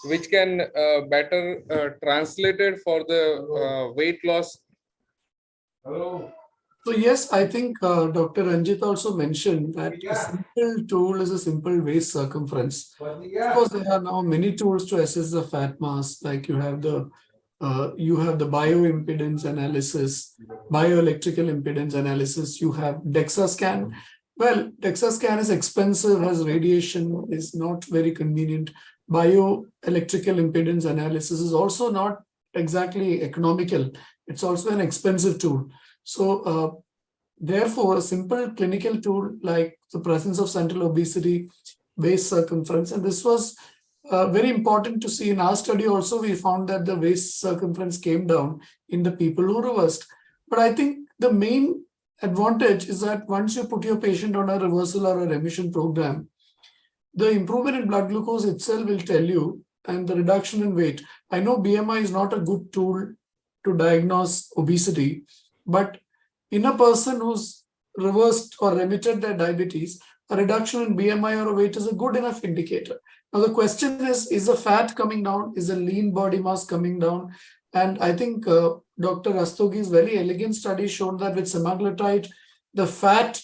which can better translate it for the weight loss? So yes, I think Dr. Ranjit also mentioned that a simple tool is a simple waist circumference. Of course, there are now many tools to assess the fat mass, like you have the bioimpedance analysis, bioelectrical impedance analysis, you have DEXA scan. Well, DEXA scan is expensive, has radiation, is not very convenient. Bioelectrical impedance analysis is also not exactly economical. It's also an expensive tool. So therefore, a simple clinical tool like the presence of central obesity, waist circumference, and this was very important to see in our study also, we found that the waist circumference came down in the people who reversed. But I think the main advantage is that once you put your patient on a reversal or a remission program, the improvement in blood glucose itself will tell you, and the reduction in weight. I know BMI is not a good tool to diagnose obesity, but in a person who's reversed or remitted their diabetes, a reduction in BMI or weight is a good enough indicator. Now the question is the fat coming down? Is the lean body mass coming down? And I think Dr. Rastogi's very elegant study showed that with semaglutide, the fat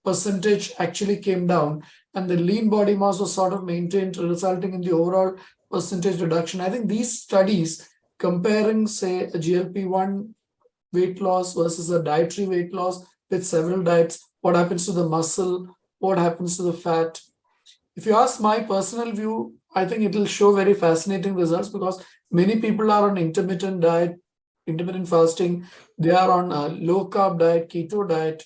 percentage actually came down and the lean body mass was sort of maintained, resulting in the overall percentage reduction. I think these studies comparing, say, a GLP-1 weight loss versus a dietary weight loss with several diets, what happens to the muscle, what happens to the fat. If you ask my personal view, I think it will show very fascinating results because many people are on intermittent diet, intermittent fasting. They are on a low carb diet, keto diet.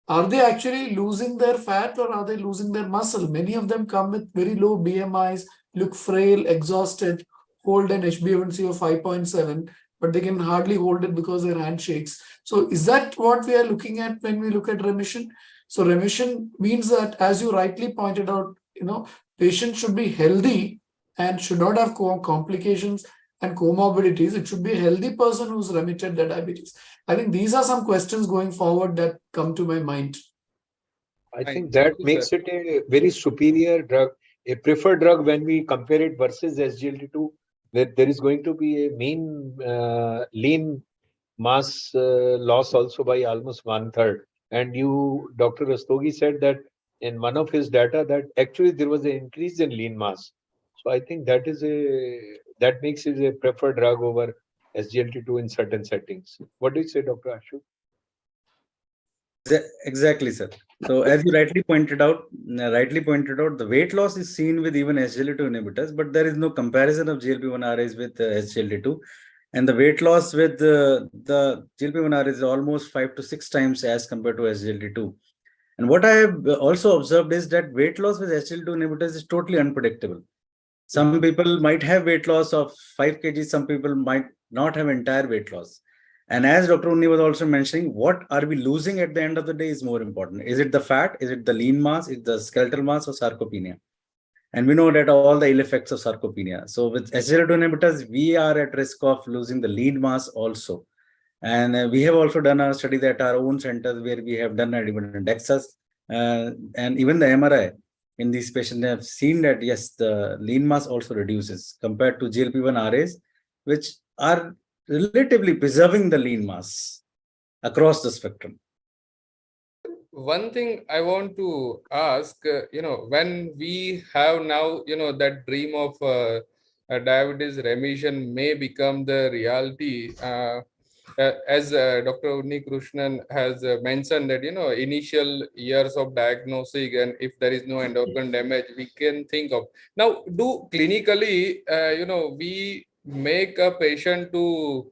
Are they actually losing their fat or are they losing their muscle? Many of them come with very low BMIs, look frail, exhausted, hold an HbA1c of 5.7, but they can hardly hold it because their hand shakes. So is that what we are looking at when we look at remission? So remission means that, as you rightly pointed out, patients should be healthy and should not have complications and comorbidities. It should be a healthy person who's remitted their diabetes. I think these are some questions going forward that come to my mind. I think that makes it a very superior drug, a preferred drug when we compare it versus SGLT2, where there is going to be a mean lean mass loss also by almost 1/3. And you, Dr. Rastogi, said that in one of his data that actually there was an increase in lean mass. So I think that makes it a preferred drug over SGLT2 in certain settings. What do you say, Dr. Ashu? Exactly, sir. So as you rightly pointed out, the weight loss is seen with even SGLT2 inhibitors, but there is no comparison of GLP-1 RAs with SGLT2. And the weight loss with the GLP-1 RA is almost 5 to 6 times as compared to SGLT2. And what I have also observed is that weight loss with SGLT2 inhibitors is totally unpredictable. Some people might have weight loss of 5 kg, some people might not have entire weight loss. And as Dr. Unni was also mentioning, what are we losing at the end of the day is more important. Is it the fat? Is it the lean mass? Is it the skeletal mass or sarcopenia? And we know that all the ill effects of sarcopenia. So with SGLT2 inhibitors, we are at risk of losing the lean mass also. And we have also done our studies at our own centers where we have done even DEXAs and even the MRI in these patients. They have seen that, yes, the lean mass also reduces compared to GLP-1 RAs, which are relatively preserving the lean mass across the spectrum. One thing I want to ask, when we have now, that dream of diabetes remission may become the reality, as Dr. Unni Krishnan has mentioned that, initial years of diagnosing and if there is no end organ damage, we can think of. Now, do clinically, we make a patient to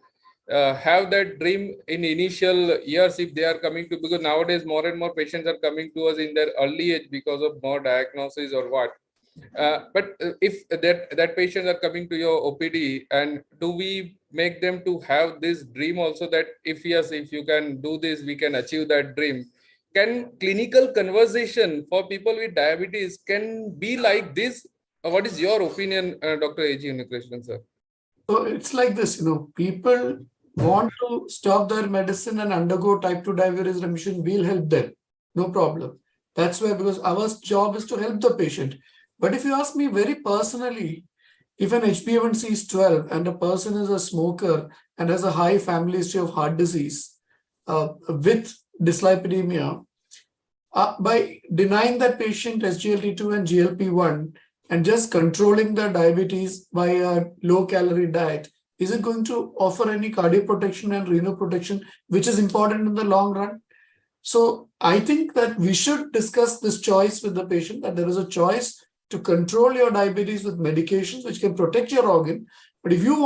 have that dream in initial years if they are coming to, because nowadays more and more patients are coming to us in their early age because of more diagnosis or what. But if that patients are coming to your OPD, and do we make them to have this dream also that if yes, if you can do this, we can achieve that dream? Can clinical conversation for people with diabetes can be like this? What is your opinion, Dr. A.G. Unikrishnan, sir? So it's like this, people want to stop their medicine and undergo type 2 diabetes remission, we'll help them. No problem. That's why, because our job is to help the patient. But if you ask me very personally, if an HbA1c is 12 and a person is a smoker and has a high family history of heart disease with dyslipidemia, by denying that patient SGLT2 and GLP-1 and just controlling the diabetes by a low-calorie diet, is it going to offer any cardio protection and renal protection, which is important in the long run? So I think that we should discuss this choice with the patient, that there is a choice to control your diabetes with medications which can protect your organ. But if you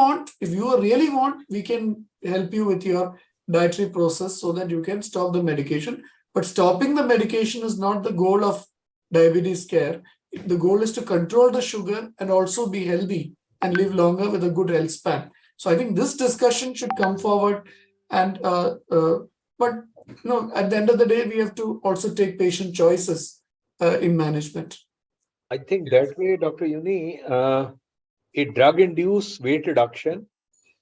really want, we can help you with your dietary process so that you can stop the medication. But stopping the medication is not the goal of diabetes care. The goal is to control the sugar and also be healthy and live longer with a good health span. So I think this discussion should come forward. And but at the end of the day, we have to also take patient choices in management. I think that way, Dr. Uni, a drug-induced weight reduction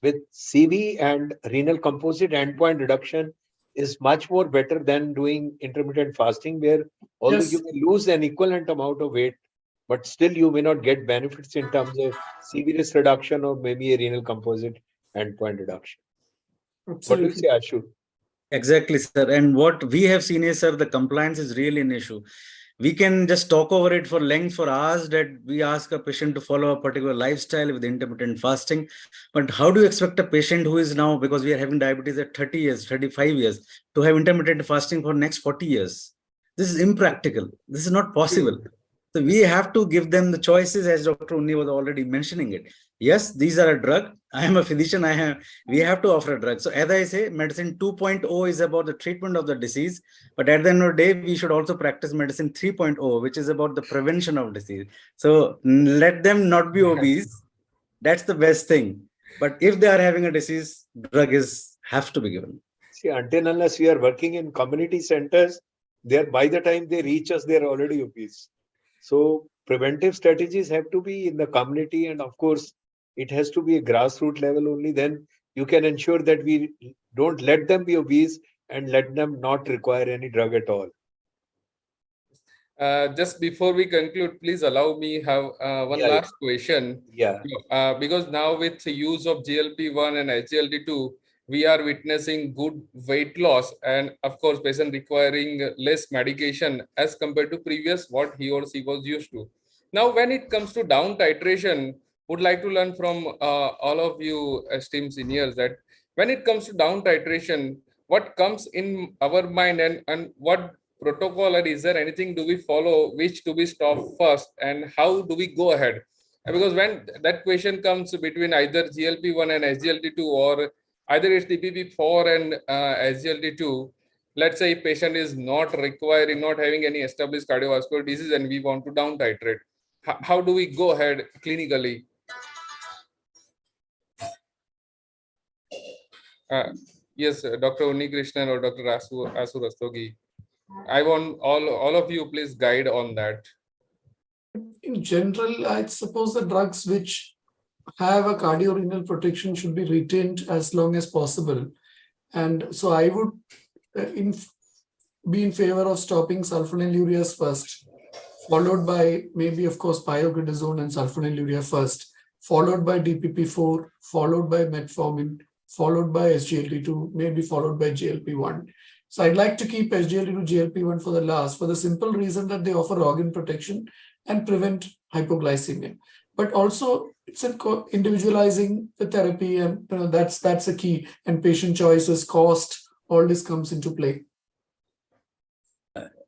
with CV and renal composite endpoint reduction is much more better than doing intermittent fasting, where although Yes. you may lose an equivalent amount of weight, but still you may not get benefits in terms of CV risk reduction or maybe a renal composite endpoint reduction. Absolutely. What do you say, Ashu? Exactly, sir. And what we have seen is, sir, the compliance is really an issue. We can just talk over it for length for hours, that we ask a patient to follow a particular lifestyle with intermittent fasting. But how do you expect a patient who is now, because we are having diabetes at 30 years, 35 years, to have intermittent fasting for next 40 years? This is impractical. This is not possible. So we have to give them the choices, as Dr. Unni was already mentioning it. Yes, these are a drug. I am a physician. We have to offer a drug. So as I say, medicine 2.0 is about the treatment of the disease. But at the end of the day, we should also practice medicine 3.0, which is about the prevention of disease. So let them not be obese. That's the best thing. But if they are having a disease, drug have to be given. See, until unless we are working in community centers, by the time they reach us, they're already obese. So preventive strategies have to be in the community, and of course, it has to be a grassroots level only. Then you can ensure that we don't let them be obese and let them not require any drug at all. Just before we conclude, please allow me have one last question. Yeah. Because now with the use of GLP-1 and SGLT2, we are witnessing good weight loss, and of course, patient requiring less medication as compared to previous what he or she was used to. Now, when it comes to down titration, would like to learn from all of you esteemed seniors that when it comes to down titration, what comes in our mind, and what protocol, or is there anything do we follow which to be stopped first, and how do we go ahead? Because when that question comes between either GLP-1 and SGLT2, or either it's DPP-4 and SGLT2, let's say patient is not having any established cardiovascular disease and we want to down titrate. How do we go ahead clinically? Yes, Dr. Unnikrishnan or Dr. Asu Rastogi. I want all of you please guide on that. In general, I suppose the drugs which have a cardiorenal protection should be retained as long as possible. And so I would be in favor of stopping sulfonylureas first, followed by maybe, of course, pioglitazone and sulfonylurea first, followed by DPP-4, followed by metformin, followed by SGLT2, maybe followed by GLP-1. So I'd like to keep SGLT2, GLP-1 for the last, for the simple reason that they offer organ protection and prevent hypoglycemia. But also, it's individualizing the therapy, and that's a key. And patient choices, cost, all this comes into play.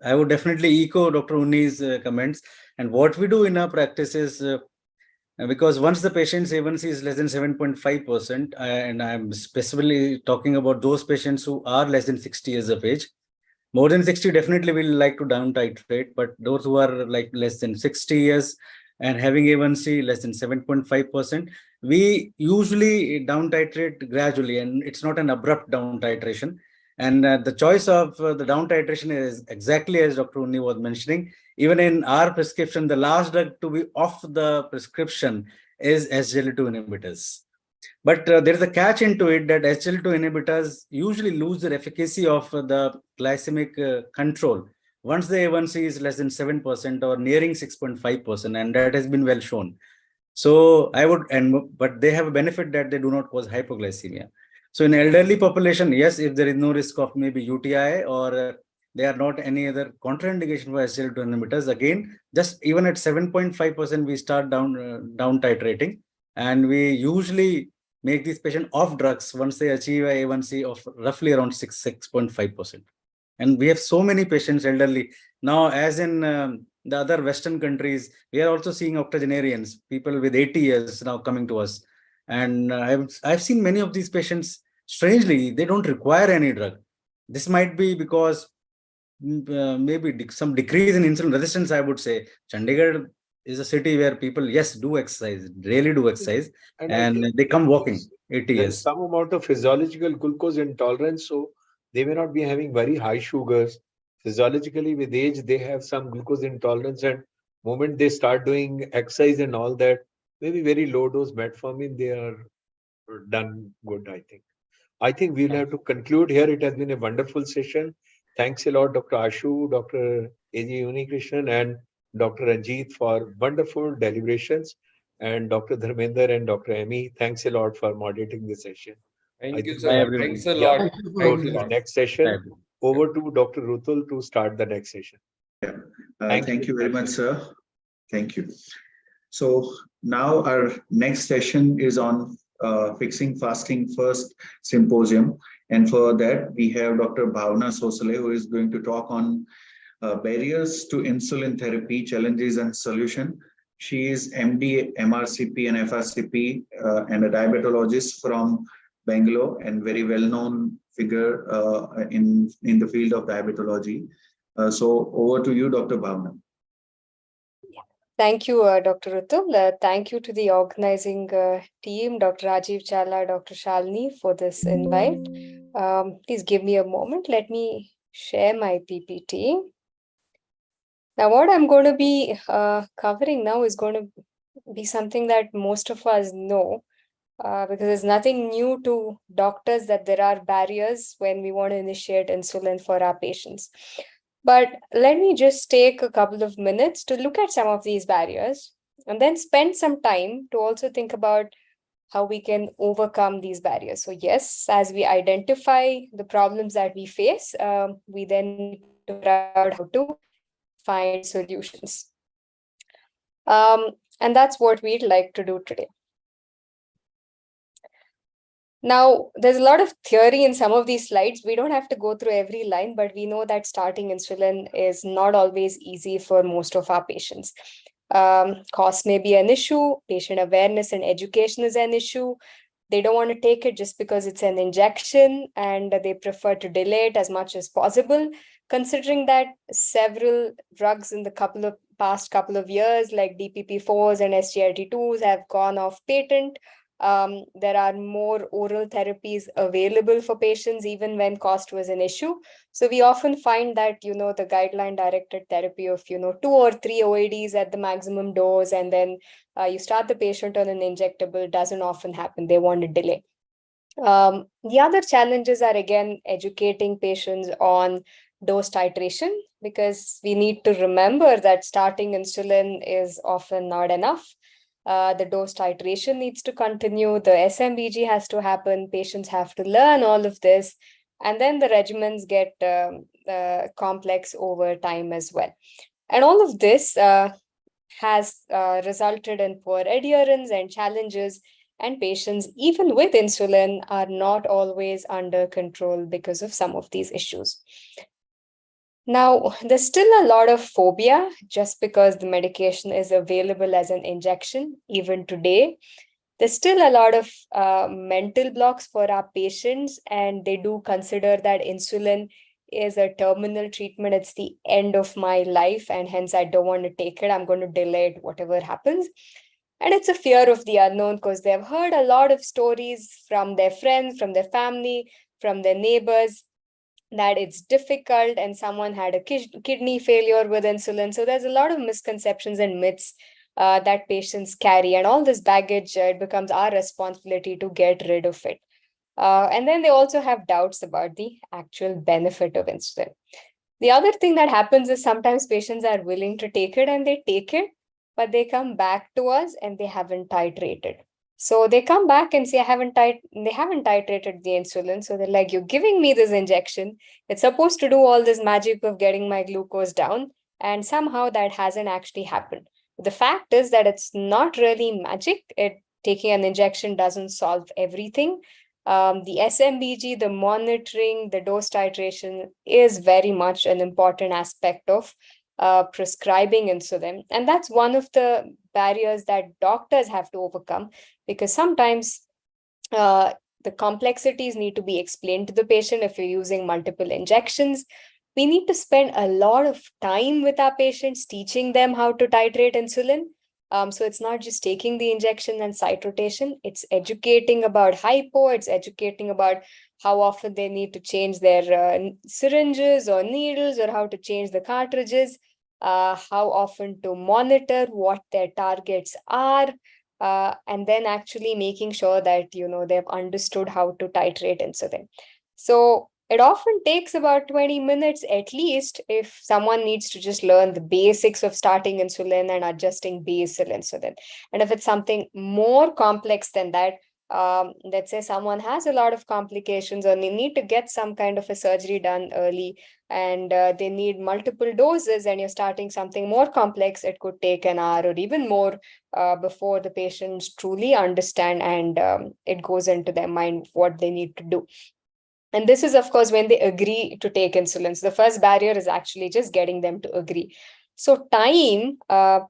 I would definitely echo Dr. Unni's comments. And what we do in our practice is, because once the patient's A1C is less than 7.5%, and I'm specifically talking about those patients who are less than 60 years of age. More than 60, definitely we'll like to down titrate, but those who are like less than 60 years and having A1C less than 7.5%, we usually down titrate gradually, and it's not an abrupt down titration. And the choice of the down titration is exactly as Dr. Unni was mentioning. Even in our prescription, the last drug to be off the prescription is SGLT2 inhibitors. But there is a catch into it that SGLT2 inhibitors usually lose their efficacy of the glycemic control once the A1C is less than 7% or nearing 6.5%, and that has been well shown. So but they have a benefit that they do not cause hypoglycemia. So in elderly population, yes, if there is no risk of maybe UTI or there are not any other contraindication for SGLT2 inhibitors, again, just even at 7.5%, we start down titrating, and we usually make these patients off drugs once they achieve a A1C of roughly around 6.5%. And we have so many patients elderly. Now, as in the other Western countries, we are also seeing octogenarians, people with 80 years now coming to us. And I've seen many of these patients, strangely, they don't require any drug. This might be because maybe some decrease in insulin resistance, I would say. Chandigarh is a city where people, yes, do exercise, really do exercise, and they come walking 80 years. Some amount of physiological glucose intolerance, so they may not be having very high sugars. Physiologically, with age, they have some glucose intolerance, and moment they start doing exercise and all that, maybe very low dose metformin, they are done good, I think. I think we'll have to conclude here. It has been a wonderful session. Thanks a lot, Dr. Ashu, Dr. A.J. Unnikrishnan, and Dr. Ranjit for wonderful deliberations. And Dr. Dharmender and Dr. Amy, thanks a lot for moderating the session. Thank you, sir. Thanks a lot. Go to the next session. Over to Dr. Rutul to start the next session. Thank you very much, sir. Thank you. So now our next session is on Fixing Fasting First Symposium. And for that, we have Dr. Bhavna Sosale, who is going to talk on Barriers to Insulin Therapy, Challenges and Solution. She is MD, MRCP and FRCP and a diabetologist from Bangalore and very well-known figure in the field of diabetology. So over to you, Dr. Bhavna. Thank you, Dr. Rutul. Thank you to the organizing team, Dr. Rajiv Challa, Dr. Shalini, for this invite. Please give me a moment. Let me share my PPT. Now, what I'm going to be covering now is going to be something that most of us know, because it's nothing new to doctors that there are barriers when we want to initiate insulin for our patients. But let me just take a couple of minutes to look at some of these barriers and then spend some time to also think about how we can overcome these barriers. So yes, as we identify the problems that we face, we then need to figure out how to find solutions. And that's what we'd like to do today. Now, there's a lot of theory in some of these slides. We don't have to go through every line, but we know that starting insulin is not always easy for most of our patients. Cost may be an issue, patient awareness and education is an issue. They don't want to take it just because it's an injection and they prefer to delay it as much as possible, considering that several drugs in the past couple of years, like DPP-4s and SGLT2s, have gone off patent. There are more oral therapies available for patients, even when cost was an issue. So we often find that, the guideline directed therapy of, 2 or 3 OADs at the maximum dose, and then you start the patient on an injectable doesn't often happen. They want to delay. The other challenges are, again, educating patients on dose titration, because we need to remember that starting insulin is often not enough. The dose titration needs to continue, the SMBG has to happen, patients have to learn all of this, and then the regimens get complex over time as well. And all of this has resulted in poor adherence and challenges, and patients, even with insulin, are not always under control because of some of these issues. Now, there's still a lot of phobia just because the medication is available as an injection, even today. There's still a lot of mental blocks for our patients, and they do consider that insulin is a terminal treatment. It's the end of my life, and hence I don't want to take it. I'm going to delay it, whatever happens. And it's a fear of the unknown because they've heard a lot of stories from their friends, from their family, from their neighbors, that it's difficult and someone had a kidney failure with insulin. So there's a lot of misconceptions and myths that patients carry, and all this baggage, it becomes our responsibility to get rid of it. And then they also have doubts about the actual benefit of insulin. The other thing that happens is sometimes patients are willing to take it and they take it, but they come back to us and they haven't titrated. So they come back and say, they haven't titrated the insulin. So they're like, you're giving me this injection. It's supposed to do all this magic of getting my glucose down. And somehow that hasn't actually happened. The fact is that it's not really magic. Taking an injection doesn't solve everything. The SMBG, the monitoring, the dose titration is very much an important aspect of prescribing insulin. And that's one of the barriers that doctors have to overcome, because sometimes the complexities need to be explained to the patient. If you're using multiple injections, we need to spend a lot of time with our patients, teaching them how to titrate insulin. So it's not just taking the injection and site rotation, it's educating about hypo, it's educating about how often they need to change their syringes or needles, or how to change the cartridges, how often to monitor what their targets are, and then actually making sure that, they've understood how to titrate insulin. So it often takes about 20 minutes at least if someone needs to just learn the basics of starting insulin and adjusting basal insulin. And if it's something more complex than that, let's say someone has a lot of complications or they need to get some kind of a surgery done early, and they need multiple doses, and you're starting something more complex, it could take an hour or even more before the patients truly understand and it goes into their mind what they need to do. And this is, of course, when they agree to take insulin. So the first barrier is actually just getting them to agree. So time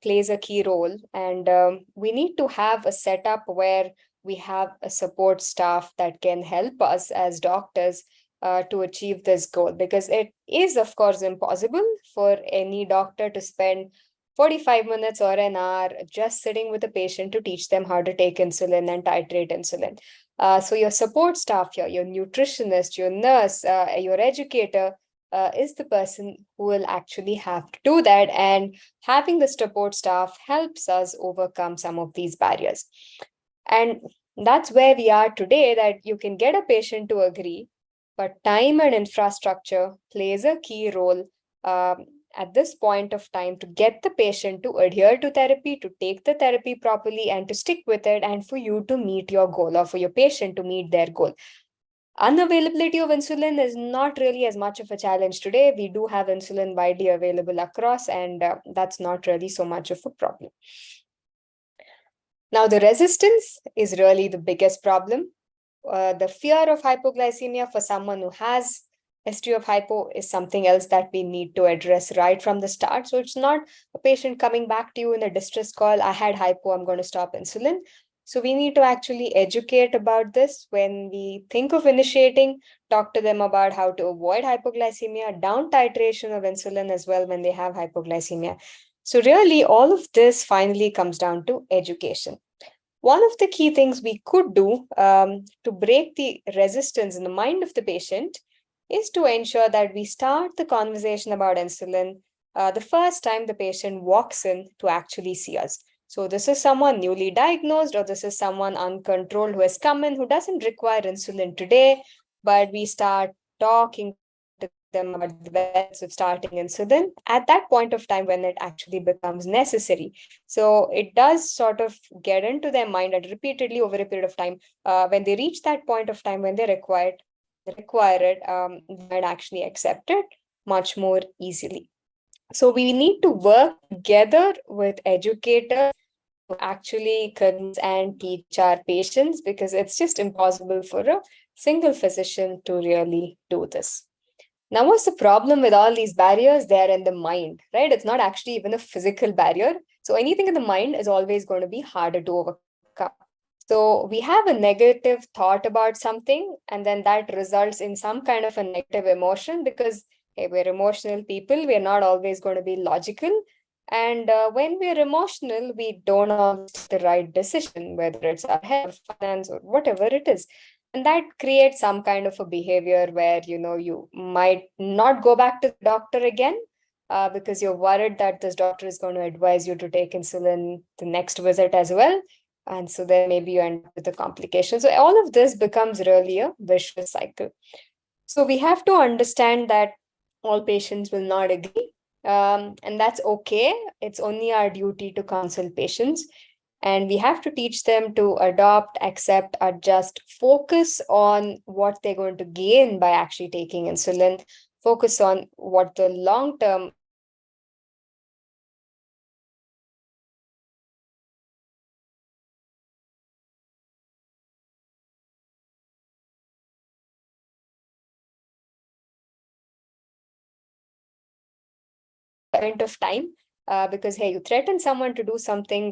plays a key role, and we need to have a setup where we have a support staff that can help us as doctors to achieve this goal, because it is, of course, impossible for any doctor to spend 45 minutes or an hour just sitting with a patient to teach them how to take insulin and titrate insulin. So your support staff here, your nutritionist, your nurse, your educator, is the person who will actually have to do that. And having the support staff helps us overcome some of these barriers. And that's where we are today, that you can get a patient to agree, but time and infrastructure plays a key role at this point of time to get the patient to adhere to therapy, to take the therapy properly and to stick with it, and for you to meet your goal, or for your patient to meet their goal. Unavailability of insulin is not really as much of a challenge today. We do have insulin widely available across, and that's not really so much of a problem. Now, the resistance is really the biggest problem. The fear of hypoglycemia for someone who has history of hypo is something else that we need to address right from the start. So it's not a patient coming back to you in a distress call, I had hypo, I'm going to stop insulin. So we need to actually educate about this when we think of initiating, talk to them about how to avoid hypoglycemia, down titration of insulin as well when they have hypoglycemia. So really all of this finally comes down to education. One of the key things we could do to break the resistance in the mind of the patient is to ensure that we start the conversation about insulin the first time the patient walks in to actually see us. So this is someone newly diagnosed, or this is someone uncontrolled who has come in, who doesn't require insulin today, but we start talking to them about the benefits of starting insulin at that point of time when it actually becomes necessary. So it does sort of get into their mind and repeatedly over a period of time, when they reach that point of time when they require it, they might actually accept it much more easily. So we need to work together with educators to actually convince and teach our patients, because it's just impossible for a single physician to really do this. Now, what's the problem with all these barriers? They're in the mind, right? It's not actually even a physical barrier. So anything in the mind is always going to be harder to overcome. So we have a negative thought about something, and then that results in some kind of a negative emotion, because hey, we're emotional people. We're not always going to be logical. And when we're emotional, we don't always take the right decision, whether it's our health, finance, or whatever it is. And that creates some kind of a behavior where, you might not go back to the doctor again because you're worried that this doctor is going to advise you to take insulin the next visit as well. And so then maybe you end up with a complication. So all of this becomes really a vicious cycle. So we have to understand that all patients will not agree. And that's okay. It's only our duty to counsel patients. And we have to teach them to adopt, accept, adjust, focus on what they're going to gain by actually taking insulin, focus on what the long-term point of time, because hey, you threaten someone to do something,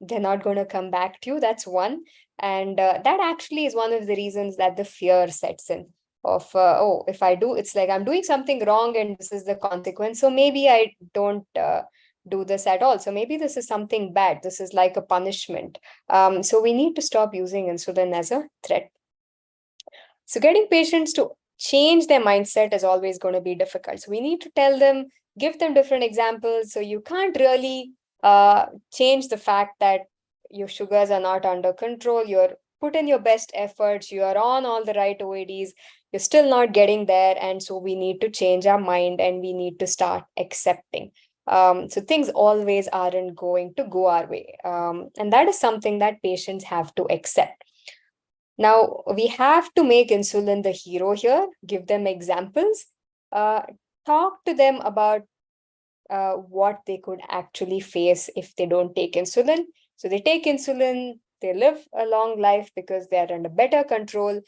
they're not going to come back to you. That's one. And that actually is one of the reasons that the fear sets in of, oh, if I do, it's like I'm doing something wrong and this is the consequence. So maybe I don't do this at all. So maybe this is something bad. This is like a punishment. So we need to stop using insulin as a threat. So getting patients to change their mindset is always going to be difficult. So we need to tell them, give them different examples. So you can't really change the fact that your sugars are not under control. You're put in your best efforts. You are on all the right OADs. You're still not getting there. And so we need to change our mind and we need to start accepting. So things always aren't going to go our way. And that is something that patients have to accept. Now, we have to make insulin the hero here, give them examples, talk to them about what they could actually face if they don't take insulin. So they take insulin, they live a long life because they're under better control.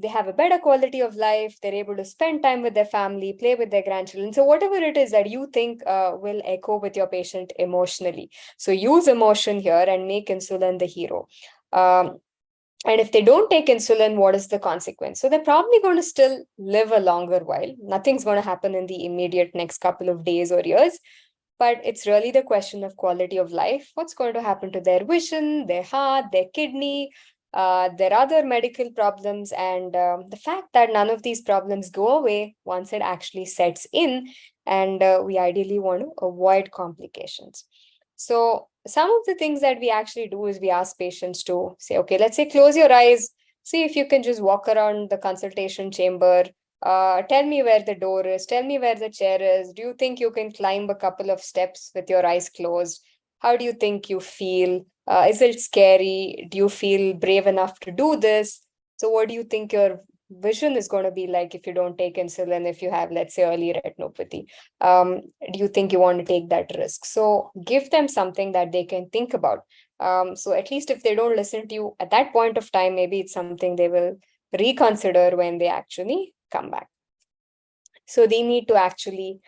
they have a better quality of life, they're able to spend time with their family, play with their grandchildren. So whatever it is that you think will echo with your patient emotionally. So use emotion here and make insulin the hero. And if they don't take insulin, what is the consequence? So they're probably going to still live a longer while. Nothing's going to happen in the immediate next couple of days or years. But it's really the question of quality of life. What's going to happen to their vision, their heart, their kidney, their other medical problems, and the fact that none of these problems go away once it actually sets in, and we ideally want to avoid complications. So some of the things that we actually do is we ask patients to say, okay, let's say close your eyes, see if you can just walk around the consultation chamber, tell me where the door is, tell me where the chair is, do you think you can climb a couple of steps with your eyes closed? How do you think you feel? Is it scary? Do you feel brave enough to do this? So what do you think your vision is going to be like if you don't take insulin, if you have, let's say, early retinopathy? Do you think you want to take that risk? So give them something that they can think about. So at least if they don't listen to you at that point of time, maybe it's something they will reconsider when they actually come back. So they need to actually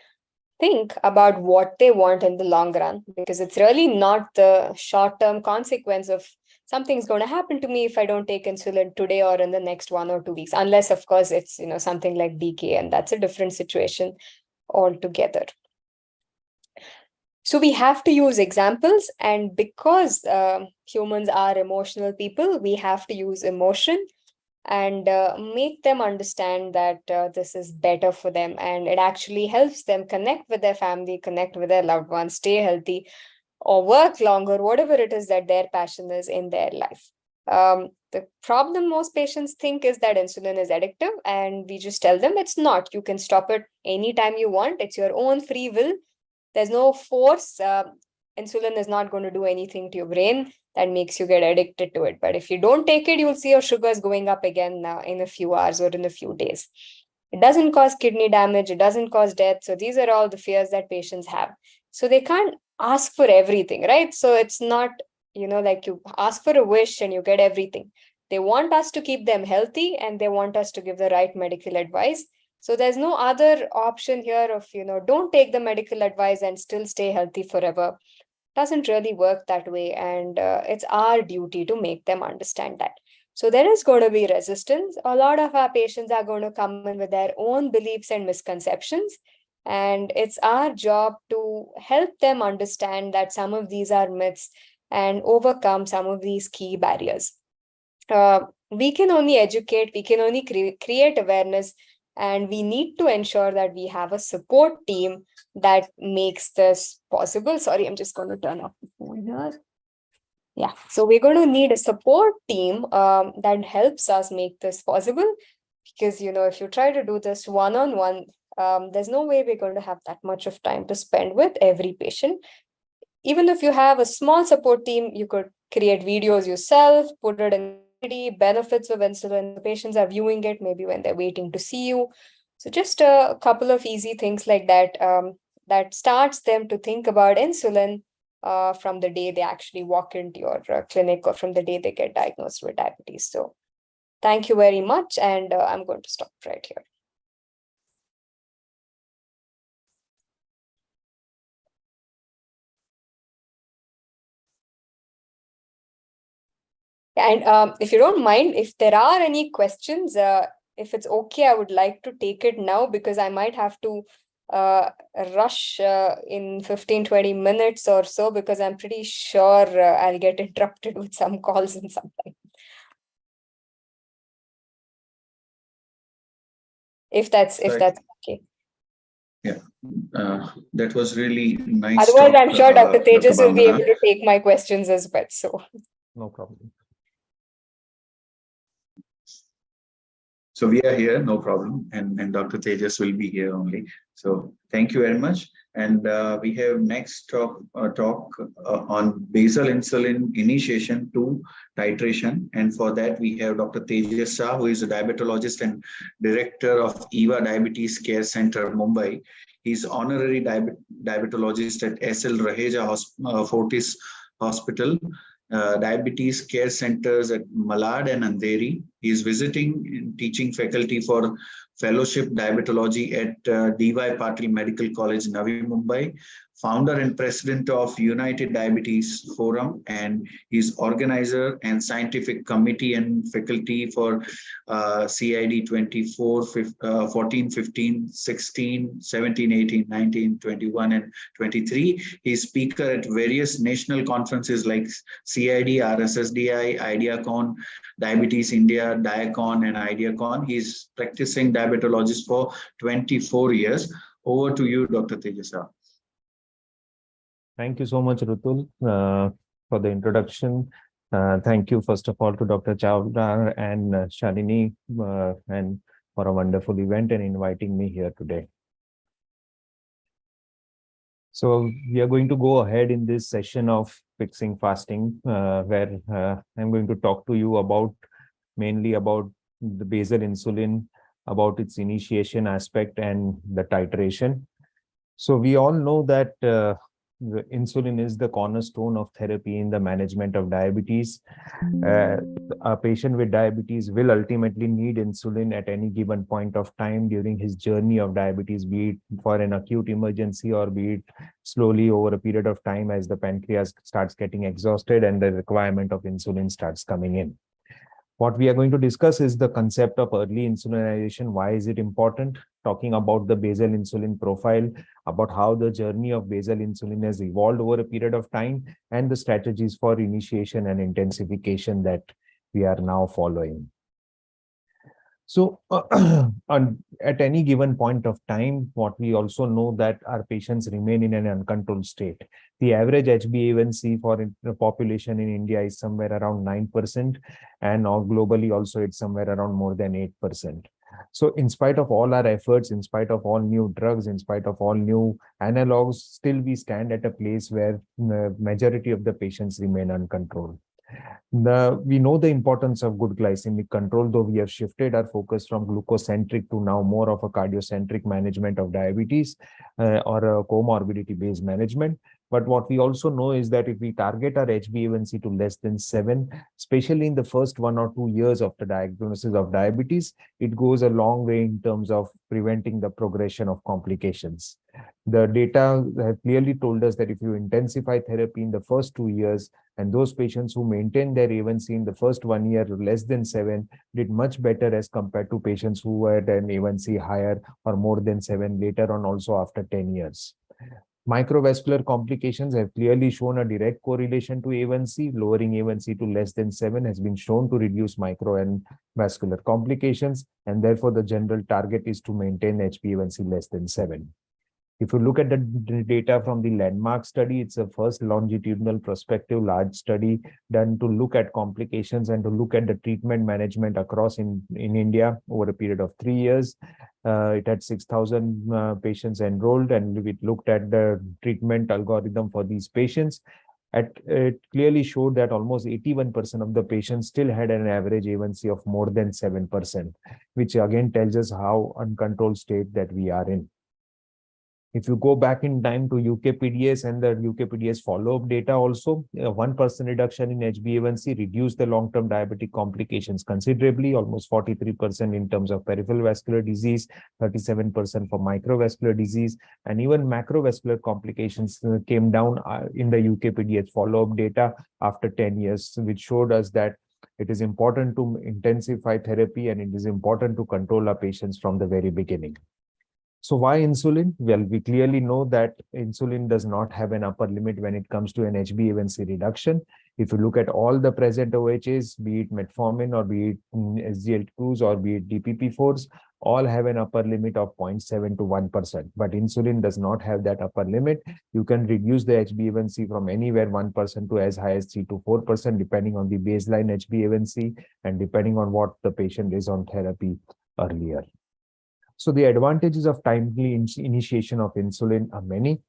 think about what they want in the long run, because it's really not the short-term consequence of something's going to happen to me if I don't take insulin today or in the next 1 or 2 weeks, unless of course it's something like BK, and that's a different situation altogether. So we have to use examples, and because humans are emotional people, we have to use emotion and make them understand that this is better for them, and it actually helps them connect with their family, connect with their loved ones, stay healthy, or work longer, whatever it is that their passion is in their life. The problem most patients think is that insulin is addictive, and we just tell them it's not. You can stop it anytime you want. It's your own free will. There's no force. Insulin is not going to do anything to your brain that makes you get addicted to it. But if you don't take it, you'll see your sugars going up again in a few hours or in a few days. It doesn't cause kidney damage. It doesn't cause death. So these are all the fears that patients have. So they can't ask for everything, right? So it's not, like you ask for a wish and you get everything. They want us to keep them healthy, and they want us to give the right medical advice. So there's no other option here of, don't take the medical advice and still stay healthy forever. Doesn't really work that way. And it's our duty to make them understand that. So there is going to be resistance. A lot of our patients are going to come in with their own beliefs and misconceptions. And it's our job to help them understand that some of these are myths and overcome some of these key barriers. We can only educate, we can only create awareness, and we need to ensure that we have a support team that makes this possible. Sorry, I'm just going to turn off the phone here. Yeah, so we're going to need a support team that helps us make this possible, because, if you try to do this one-on-one, there's no way we're going to have that much of time to spend with every patient. Even if you have a small support team, you could create videos yourself, put it in benefits of insulin. The patients are viewing it maybe when they're waiting to see you. So just a couple of easy things like that that starts them to think about insulin from the day they actually walk into your clinic, or from the day they get diagnosed with diabetes. So thank you very much, and I'm going to stop right here. And if you don't mind, if there are any questions, if it's okay, I would like to take it now, because I might have to rush in 15-20 minutes or so, because I'm pretty sure I'll get interrupted with some calls and something. If that's okay. Yeah, that was really nice. Otherwise, I'm sure Dr. Tejas will be able to take my questions as well. So no problem. So we are here, no problem, and Dr. Tejas will be here only. So thank you very much. And we have next talk on basal insulin initiation to titration. And for that, we have Dr. Tejas Shah, who is a diabetologist and director of EVA Diabetes Care Center, Mumbai. He's honorary diabetologist at SL Raheja Fortis Hospital. diabetes care centers at Malad and Andheri. He is visiting and teaching faculty for fellowship diabetology at D.Y. Patil Medical College, Navi Mumbai. Founder and president of United Diabetes Forum, and he's organizer and scientific committee and faculty for CID 24, 14, 15, 16, 17, 18, 19, 21, and 23. He's speaker at various national conferences like CID, RSSDI, IdeaCon, Diabetes India, Diacon, and IdeaCon. He's practicing diabetologist for 24 years. Over to you, Dr. Tejasa. Thank you so much, Rutul, for the introduction. Thank you, first of all, to Dr. Chavda and Shalini and for a wonderful event and inviting me here today. So we are going to go ahead in this session of fixing fasting, where I'm going to talk to you about mainly about the basal insulin, about its initiation aspect and the titration. So we all know that the insulin is the cornerstone of therapy in the management of diabetes. A patient with diabetes will ultimately need insulin at any given point of time during his journey of diabetes, be it for an acute emergency or be it slowly over a period of time as the pancreas starts getting exhausted and the requirement of insulin starts coming in. What we are going to discuss is the concept of early insulinization. Why is it important? Talking about the basal insulin profile, about how the journey of basal insulin has evolved over a period of time, and the strategies for initiation and intensification that we are now following. So at any given point of time, what we also know that our patients remain in an uncontrolled state. The average HbA1c for the population in India is somewhere around 9%, and globally also it's somewhere around more than 8%. So in spite of all our efforts, in spite of all new drugs, in spite of all new analogs, still we stand at a place where the majority of the patients remain uncontrolled. We know the importance of good glycemic control, though we have shifted our focus from glucocentric to now more of a cardiocentric management of diabetes or a comorbidity-based management. But what we also know is that if we target our HbA1c to less than 7, especially in the first 1 or 2 years of the diagnosis of diabetes, it goes a long way in terms of preventing the progression of complications. The data have clearly told us that if you intensify therapy in the first 2 years, and those patients who maintain their A1C in the first 1 year less than 7 did much better as compared to patients who had an A1C higher or more than 7 later on, also after 10 years. Microvascular complications have clearly shown a direct correlation to A1C. Lowering A1C to less than 7 has been shown to reduce micro and vascular complications, and therefore the general target is to maintain HbA1c less than 7. If you look at the data from the landmark study, it's a first longitudinal prospective large study done to look at complications and to look at the treatment management across in India over a period of 3 years. It had 6,000 patients enrolled, and we looked at the treatment algorithm for these patients. It clearly showed that almost 81% of the patients still had an average A1C of more than 7%, which again tells us how uncontrolled state that we are in. If you go back in time to UKPDS and the UKPDS follow-up data also, 1% reduction in HbA1c reduced the long-term diabetic complications considerably, almost 43% in terms of peripheral vascular disease, 37% for microvascular disease, and even macrovascular complications came down in the UKPDS follow-up data after 10 years, which showed us that it is important to intensify therapy and it is important to control our patients from the very beginning. So why insulin? Well, we clearly know that insulin does not have an upper limit when it comes to an HbA1c reduction. If you look at all the present OHAs, be it metformin or be it SGLT2s or be it DPP4s, all have an upper limit of 0.7 to 1%. But insulin does not have that upper limit. You can reduce the HbA1c from anywhere 1% to as high as 3 to 4%, depending on the baseline HbA1c and depending on what the patient is on therapy earlier. So the advantages of timely initiation of insulin are many.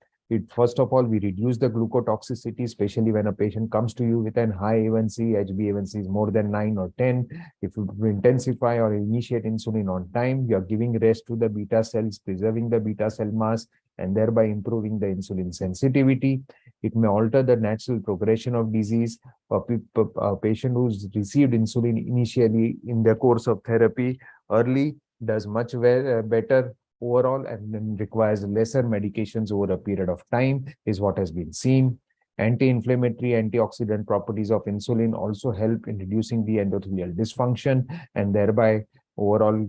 First of all, we reduce the glucotoxicity, especially when a patient comes to you with an high A1C, HbA1c is more than 9 or 10. If you intensify or initiate insulin on time, you're giving rest to the beta cells, preserving the beta cell mass, and thereby improving the insulin sensitivity. It may alter the natural progression of disease. A patient who's received insulin initially in the course of therapy early does much better overall and then requires lesser medications over a period of time, is what has been seen. Anti-inflammatory, antioxidant properties of insulin also help in reducing the endothelial dysfunction and thereby overall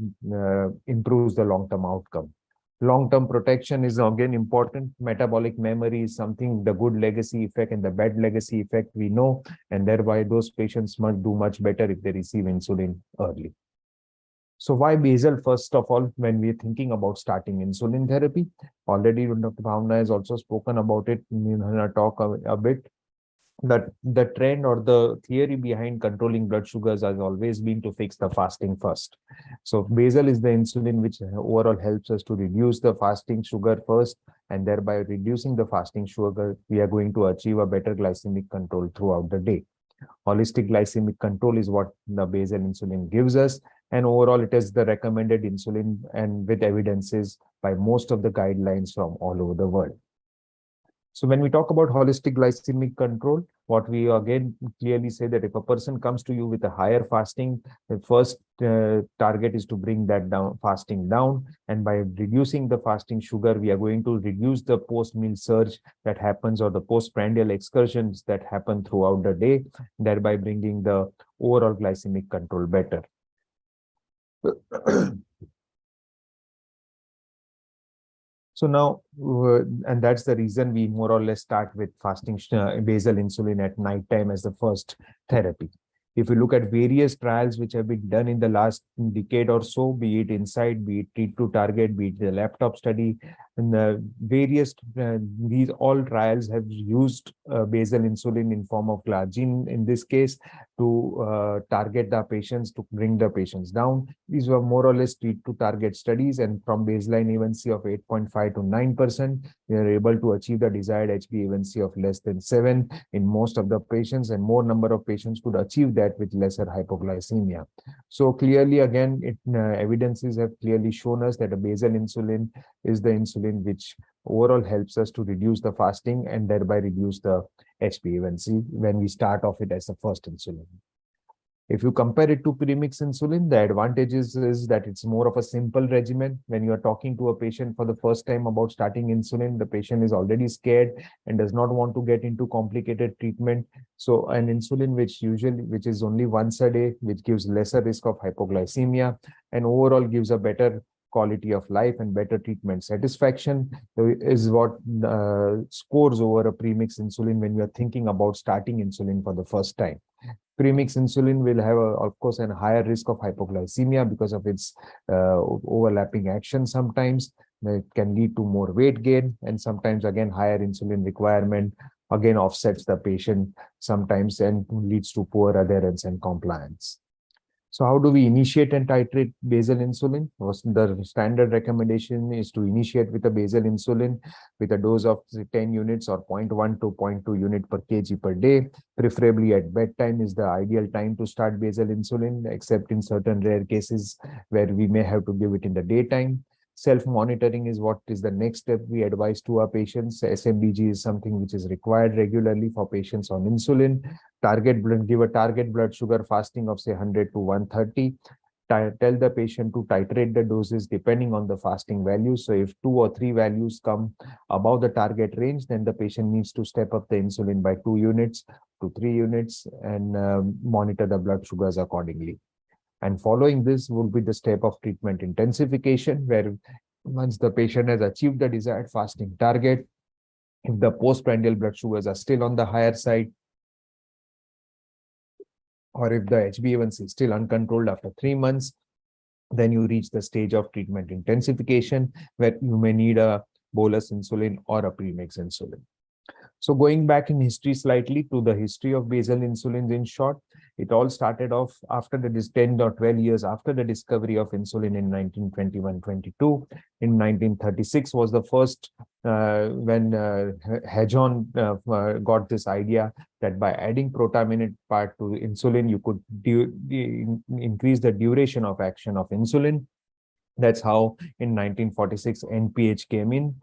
improves the long-term outcome. Long-term protection is again important. Metabolic memory is something, the good legacy effect and the bad legacy effect we know, and thereby those patients must do much better if they receive insulin early. So why basal? First of all, when we're thinking about starting insulin therapy, already Dr. Bhavna has also spoken about it in her talk a bit, that the trend or the theory behind controlling blood sugars has always been to fix the fasting first. So basal is the insulin which overall helps us to reduce the fasting sugar first, and thereby reducing the fasting sugar, we are going to achieve a better glycemic control throughout the day. Holistic glycemic control is what the basal insulin gives us, and overall it is the recommended insulin and with evidences by most of the guidelines from all over the world. So when we talk about holistic glycemic control, what we again clearly say that if a person comes to you with a higher fasting, the first target is to bring that fasting down. And by reducing the fasting sugar, we are going to reduce the post-meal surge that happens or the postprandial excursions that happen throughout the day, thereby bringing the overall glycemic control better. So now, and that's the reason we more or less start with fasting basal insulin at night time as the first therapy. If you look at various trials which have been done in the last decade or so, be it INSIGHT, be it Treat to Target, be it the laptop study, and the various, these all trials have used basal insulin in form of glargine in this case to target the patients, to bring the patients down. These were more or less Treat to Target studies, and from baseline A1C of 8.5 to 9%, we are able to achieve the desired HbA1c of less than 7 in most of the patients, and more number of patients could achieve that with lesser hypoglycemia. So clearly, again, evidences have clearly shown us that a basal insulin is the insulin which overall helps us to reduce the fasting and thereby reduce the HbA1c when we start off it as the first insulin. If you compare it to premix insulin, the advantages is that it's more of a simple regimen. When you are talking to a patient for the first time about starting insulin, the patient is already scared and does not want to get into complicated treatment. So an insulin which is only once a day, which gives lesser risk of hypoglycemia and overall gives a better quality of life and better treatment satisfaction is what scores over a premix insulin when you are thinking about starting insulin for the first time. Premix insulin will have, of course, a higher risk of hypoglycemia because of its overlapping action sometimes. It can lead to more weight gain, and sometimes, again, higher insulin requirement again offsets the patient sometimes and leads to poor adherence and compliance. So how do we initiate and titrate basal insulin? The standard recommendation is to initiate with a basal insulin with a dose of 10 units or 0.1 to 0.2 unit per kg per day. Preferably at bedtime is the ideal time to start basal insulin, except in certain rare cases where we may have to give it in the daytime. Self-monitoring is what is the next step we advise to our patients. SMBG is something which is required regularly for patients on insulin. Give a target blood sugar fasting of say 100 to 130. Tell the patient to titrate the doses depending on the fasting values. So if 2 or 3 values come above the target range, then the patient needs to step up the insulin by 2 units to 3 units and monitor the blood sugars accordingly. And following this will be the step of treatment intensification, where once the patient has achieved the desired fasting target, if the postprandial blood sugars are still on the higher side, or if the HbA1c is still uncontrolled after 3 months, then you reach the stage of treatment intensification, where you may need a bolus insulin or a premix insulin. So going back in history slightly to the history of basal insulins in short, it all started off after the 10 or 12 years after the discovery of insulin in 1921-22. In 1936 was the first when Hajon got this idea that by adding protaminate part to insulin, you could increase the duration of action of insulin. That's how in 1946 NPH came in,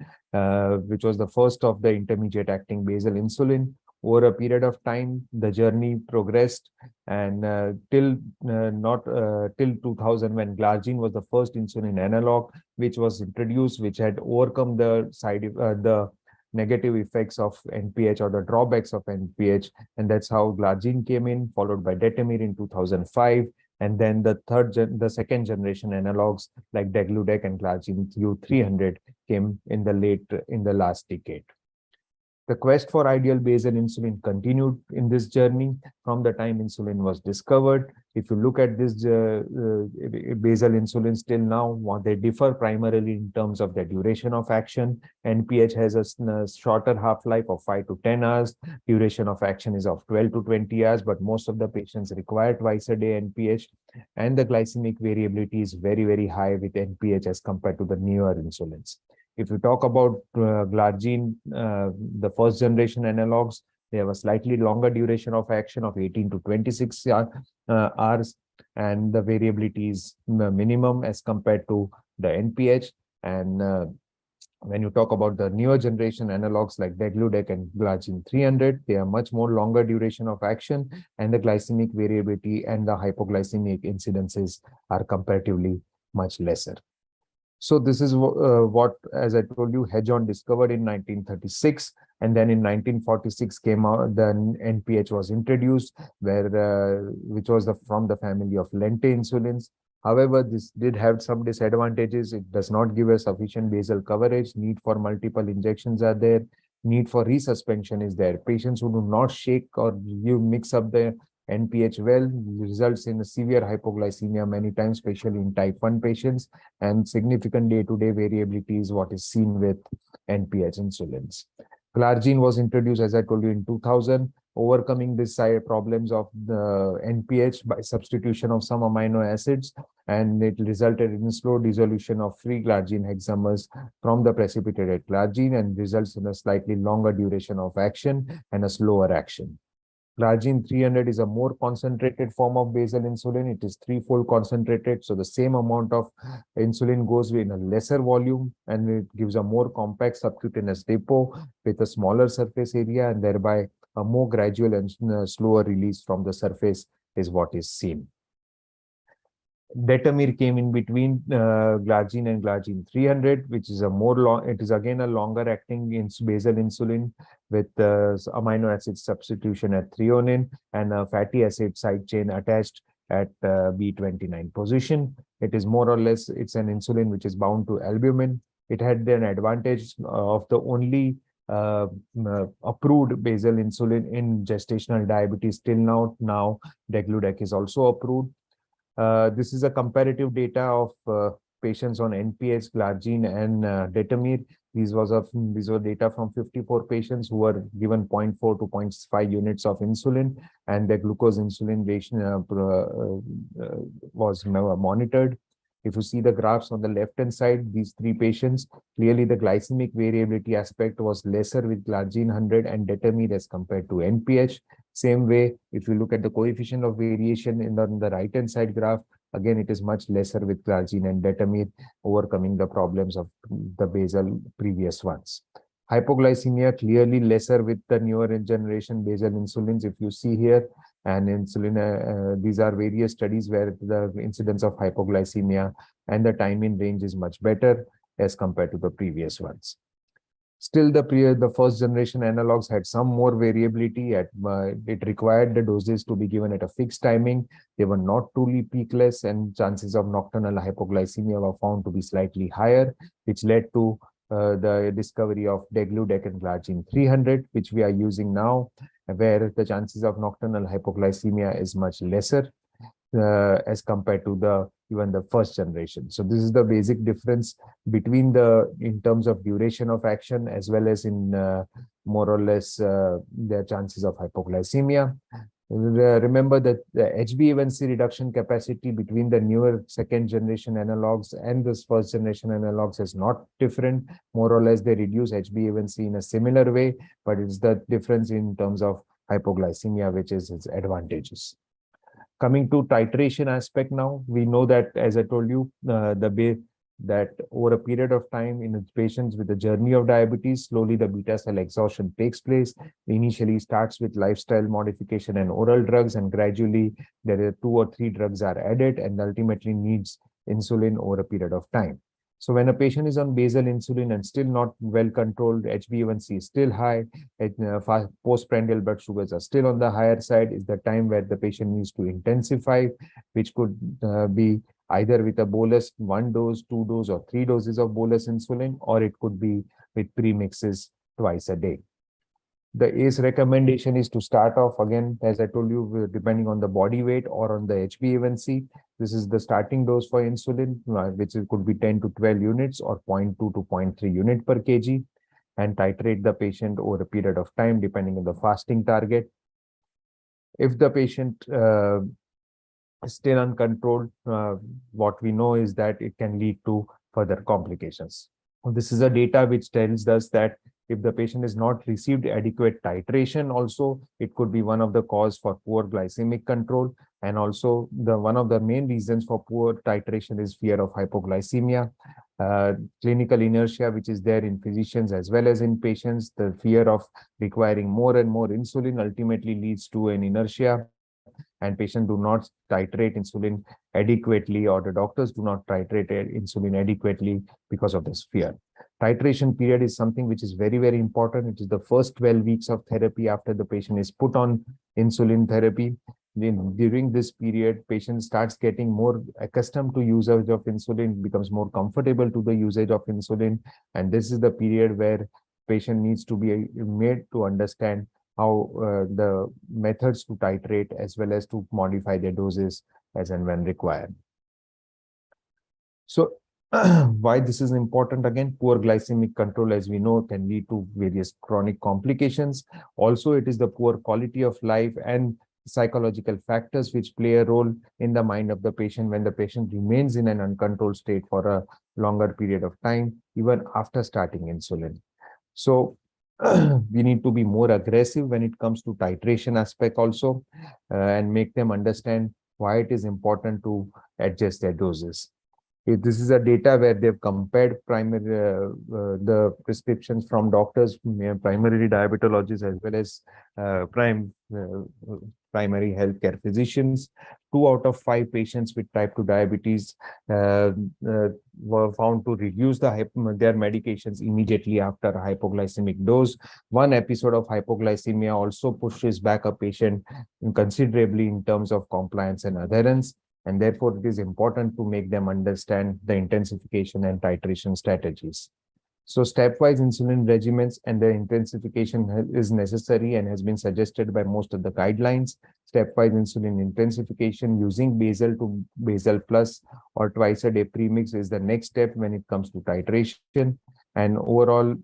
which was the first of the intermediate acting basal insulin. Over a period of time, the journey progressed, and till 2000, when glargine was the first insulin analog which was introduced, which had overcome the the negative effects of NPH or the drawbacks of NPH, and that's how glargine came in, followed by detamir in 2005, and then the second generation analogs like degludec and glargine U300 came in the last decade. The quest for ideal basal insulin continued in this journey from the time insulin was discovered. If you look at this basal insulins till now, they differ primarily in terms of the duration of action. NPH has a shorter half-life of 5 to 10 hours. Duration of action is of 12 to 20 hours, but most of the patients require twice a day NPH. And the glycemic variability is very, very high with NPH as compared to the newer insulins. If you talk about glargine, the first generation analogs, they have a slightly longer duration of action of 18 to 26 hours, and the variability is minimum as compared to the NPH. And when you talk about the newer generation analogs like degludec and glargine 300, they are much more longer duration of action, and the glycemic variability and the hypoglycemic incidences are comparatively much lesser. So this is what, as I told you, Hedgeon discovered in 1936, and then in 1946 came out. Then NPH was introduced, which was from the family of lente insulins. However, this did have some disadvantages. It does not give a sufficient basal coverage. Need for multiple injections are there. Need for resuspension is there. Patients who do not shake or you mix up the NPH well results in a severe hypoglycemia many times, especially in type 1 patients, and significant day-to-day variability is what is seen with NPH insulins. Glargine was introduced, as I told you, in 2000, overcoming these problems of the NPH by substitution of some amino acids, and it resulted in slow dissolution of free glargine hexamers from the precipitated glargine and results in a slightly longer duration of action and a slower action. Glargine 300 is a more concentrated form of basal insulin. It is threefold concentrated, so the same amount of insulin goes in a lesser volume, and it gives a more compact subcutaneous depot with a smaller surface area, and thereby a more gradual and slower release from the surface is what is seen. Detamir came in between glargine and glargine 300, which is it is again a longer acting basal insulin with amino acid substitution at threonine and a fatty acid side chain attached at B29 position. It is more or less, it's an insulin which is bound to albumin. It had an advantage of the only approved basal insulin in gestational diabetes till now. Now degludec is also approved. This is a comparative data of patients on NPH, glargine, and detamir. These were data from 54 patients who were given 0.4 to 0.5 units of insulin, and their glucose insulin ratio was monitored. If you see the graphs on the left-hand side, these three patients, clearly the glycemic variability aspect was lesser with glargine 100 and detamir as compared to NPH. Same way, if you look at the coefficient of variation in the right-hand side graph, again, it is much lesser with glargine and detamir, overcoming the problems of the basal previous ones. Hypoglycemia clearly lesser with the newer generation basal insulins, if you see here, and insulin, these are various studies where the incidence of hypoglycemia and the time in range is much better as compared to the previous ones. Still, the first generation analogs had some more variability. It required the doses to be given at a fixed timing. They were not truly peakless, and chances of nocturnal hypoglycemia were found to be slightly higher, which led to the discovery of degludec and glargine 300, which we are using now, where the chances of nocturnal hypoglycemia is much lesser as compared to even the first generation. So this is the basic difference between in terms of duration of action as well as in more or less the chances of hypoglycemia. Remember that the HbA1c reduction capacity between the newer second generation analogs and this first generation analogs is not different. More or less, they reduce HbA1c in a similar way, but it's the difference in terms of hypoglycemia, which is its advantages. Coming to titration aspect now, we know that, as I told you, the that over a period of time in patients with a journey of diabetes, slowly the beta cell exhaustion takes place. Initially starts with lifestyle modification and oral drugs, and gradually there are 2 or 3 drugs are added and ultimately needs insulin over a period of time. So when a patient is on basal insulin and still not well controlled, HbA1c is still high, postprandial blood sugars are still on the higher side, is the time where the patient needs to intensify, which could be either with a bolus, 1 dose, 2 dose, or 3 doses of bolus insulin, or it could be with premixes twice a day. The ACE recommendation is to start off again, as I told you, depending on the body weight or on the HbA1c. This is the starting dose for insulin, which could be 10 to 12 units or 0.2 to 0.3 unit per kg, and titrate the patient over a period of time, depending on the fasting target. If the patient is still uncontrolled, what we know is that it can lead to further complications. This is a data which tells us that if the patient has not received adequate titration, also it could be one of the cause for poor glycemic control, and also one of the main reasons for poor titration is fear of hypoglycemia, clinical inertia, which is there in physicians as well as in patients. The fear of requiring more and more insulin ultimately leads to an inertia, and patients do not titrate insulin adequately, or the doctors do not titrate insulin adequately because of this fear. Titration period is something which is very, very important. It is the first 12 weeks of therapy after the patient is put on insulin therapy. Then during this period, patient starts getting more accustomed to usage of insulin, becomes more comfortable to the usage of insulin. And this is the period where patient needs to be made to understand how the methods to titrate as well as to modify their doses as and when required. So why this is important? Again, poor glycemic control, as we know, can lead to various chronic complications. Also, it is the poor quality of life and psychological factors which play a role in the mind of the patient when the patient remains in an uncontrolled state for a longer period of time, even after starting insulin. So we need to be more aggressive when it comes to titration aspect also, and make them understand why it is important to adjust their doses. This is a data where they've compared the prescriptions from doctors, primary diabetologists, as well as primary healthcare physicians. 2 out of 5 patients with type 2 diabetes were found to reduce their medications immediately after a hypoglycemic dose. 1 episode of hypoglycemia also pushes back a patient considerably in terms of compliance and adherence. And therefore, it is important to make them understand the intensification and titration strategies. So stepwise insulin regimens and the intensification is necessary and has been suggested by most of the guidelines. Stepwise insulin intensification using basal to basal plus or twice a day premix is the next step when it comes to titration. And overall,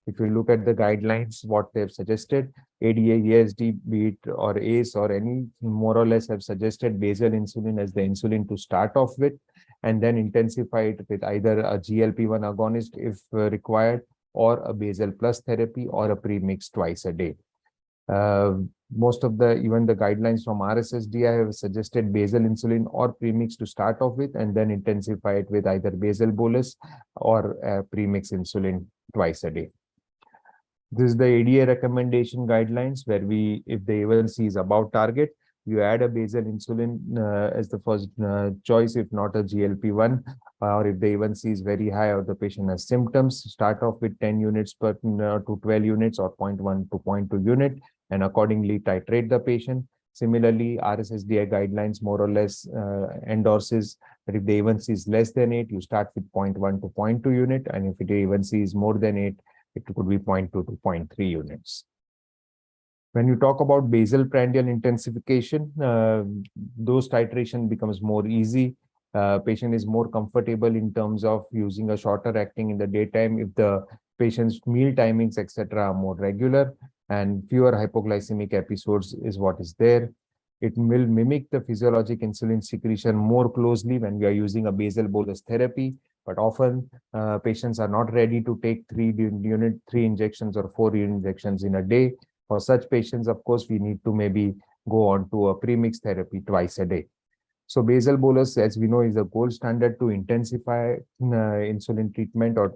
if you look at the guidelines, what they've suggested, ADA, ESD, be it or ACE or any, more or less have suggested basal insulin as the insulin to start off with, and then intensify it with either a GLP-1 agonist if required, or a basal plus therapy, or a premix twice a day. Most of even the guidelines from RSSDI have suggested basal insulin or premix to start off with, and then intensify it with either basal bolus or premix insulin twice a day. This is the ADA recommendation guidelines, where if the A1C is above target, you add a basal insulin as the first choice, if not a GLP-1, or if the A1C is very high or the patient has symptoms, start off with 10 units to 12 units or 0.1 to 0.2 unit, and accordingly titrate the patient. Similarly, RSSDI guidelines more or less endorses that if the A1C is less than 8, you start with 0.1 to 0.2 unit, and if the A1C is more than 8, it could be 0.2 to 0.3 units. When you talk about basal prandial intensification, those titration becomes more easy. Patient is more comfortable in terms of using a shorter acting in the daytime if the patient's meal timings, etc., are more regular, and fewer hypoglycemic episodes is what is there. It will mimic the physiologic insulin secretion more closely when we are using a basal bolus therapy, but often patients are not ready to take 3 injections or 4 injections in a day. For such patients, of course, we need to maybe go on to a premix therapy twice a day. So basal bolus, as we know, is a gold standard to intensify insulin treatment or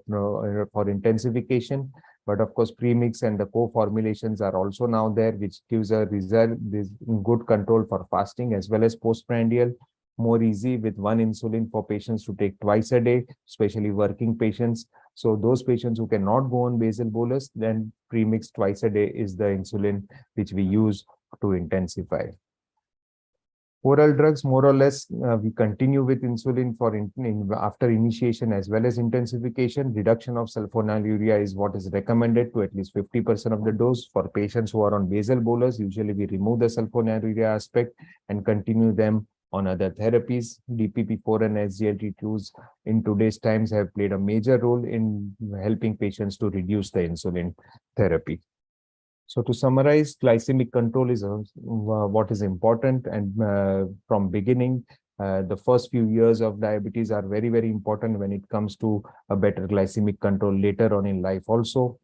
for intensification. But of course, premix and the co-formulations are also now there, which gives a result, this good control for fasting as well as postprandial. More easy with one insulin for patients to take twice a day, especially working patients. So those patients who cannot go on basal bolus, then premix twice a day is the insulin which we use to intensify. Oral drugs, more or less, we continue with insulin for after initiation as well as intensification. Reduction of sulfonylurea is what is recommended to at least 50% of the dose. For patients who are on basal bolus, usually we remove the sulfonylurea aspect and continue them on other therapies. DPP-4 and SGLT2s in today's times have played a major role in helping patients to reduce the insulin therapy. So to summarize, glycemic control is what is important, and from beginning, the first few years of diabetes are very, very important when it comes to a better glycemic control later on in life also.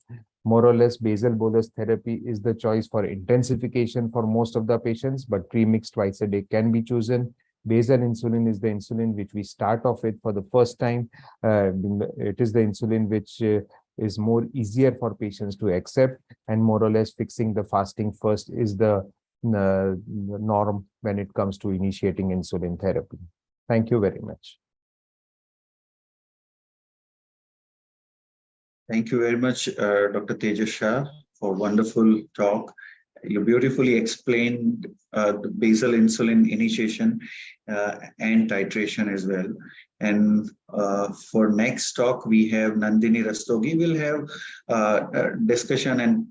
More or less, basal bolus therapy is the choice for intensification for most of the patients, but premix twice a day can be chosen. Basal insulin is the insulin which we start off with for the first time. It is the insulin which is more easier for patients to accept, and more or less fixing the fasting first is the norm when it comes to initiating insulin therapy. Thank you very much. Thank you very much, Dr. Tejas Shah, for wonderful talk. You beautifully explained the basal insulin initiation and titration as well. And for next talk, we have Nandini Rastogi. We'll have a discussion and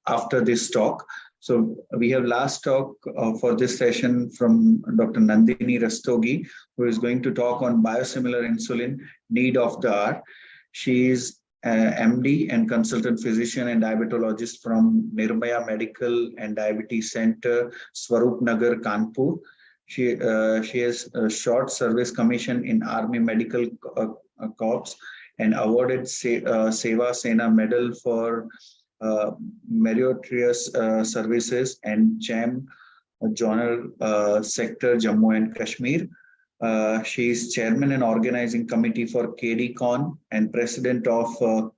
after this talk. So we have last talk for this session from Dr. Nandini Rastogi, who is going to talk on biosimilar insulin, need of the hour. She is MD and consultant physician and diabetologist from Nirmaya Medical and Diabetes Center, Swarup Nagar, Kanpur. She has a short service commission in Army Medical Corps and awarded Seva Sena Medal for meritorious services and JAM Journal Sector Jammu and Kashmir. She is chairman and organizing committee for KDCon and president of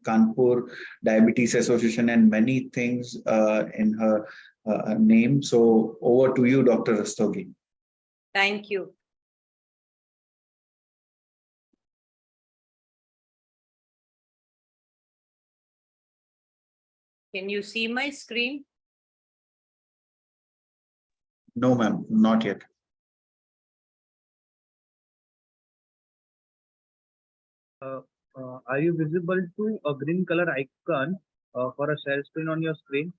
Kanpur Diabetes Association and many things in her name. So over to you, Dr. Rastogi. Thank you. Can you see my screen? No, ma'am, not yet. Are you visible to a green color icon for a share screen on your screen?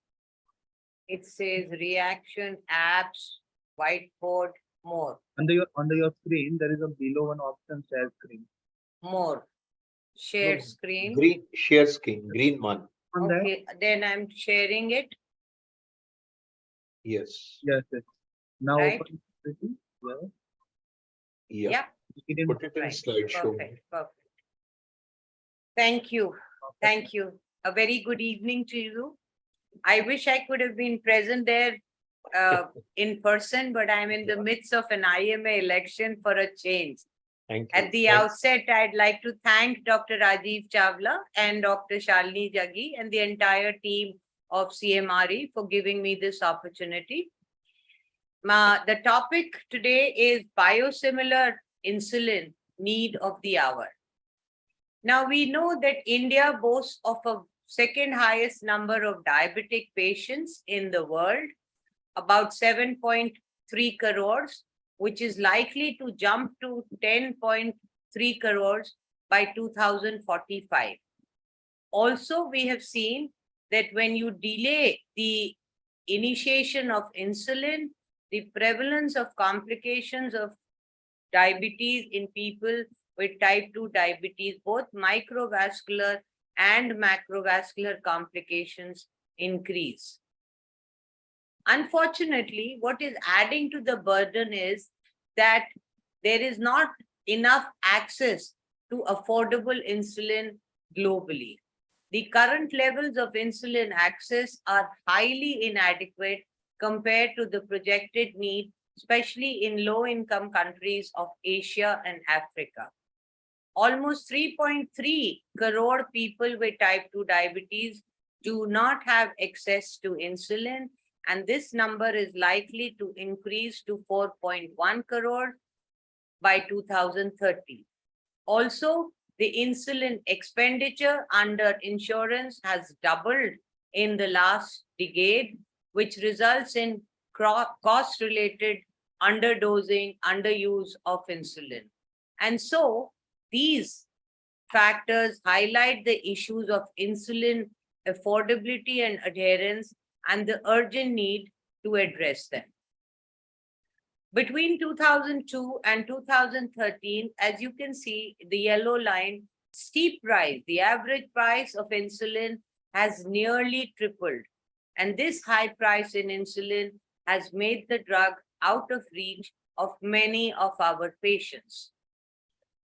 It says reaction, apps, whiteboard, more. Under your screen, there is a below one option, share screen. More. Share screen. Green share screen, green one. Okay, then I'm sharing it. Yes. Yes, yes. Now Right. open it. Yeah. Yeah. Put it in slideshow. Perfect, perfect. Thank you. Thank you. A very good evening to you. I wish I could have been present there in person, but I'm in the midst of an IMA election for a change. Thank you. At the outset, I'd like to thank Dr. Rajiv Chawla and Dr. Shalini Jaggi and the entire team of CMRE for giving me this opportunity. The topic today is biosimilar insulin, need of the hour. Now, we know that India boasts of a second highest number of diabetic patients in the world, about 7.3 crores, which is likely to jump to 10.3 crores by 2045. Also, we have seen that when you delay the initiation of insulin, the prevalence of complications of diabetes in people with type 2 diabetes, both microvascular and macrovascular complications increase. Unfortunately, what is adding to the burden is that there is not enough access to affordable insulin globally. The current levels of insulin access are highly inadequate compared to the projected need especially in low-income countries of Asia and Africa. Almost 3.3 crore people with type 2 diabetes do not have access to insulin, and this number is likely to increase to 4.1 crore by 2030. Also, the insulin expenditure under insurance has doubled in the last decade, which results in cost-related underdosing, underuse of insulin. And so, these factors highlight the issues of insulin affordability and adherence and the urgent need to address them. Between 2002 and 2013, as you can see, the yellow line, steep rise, the average price of insulin has nearly tripled. And this high price in insulin has made the drug out of reach of many of our patients.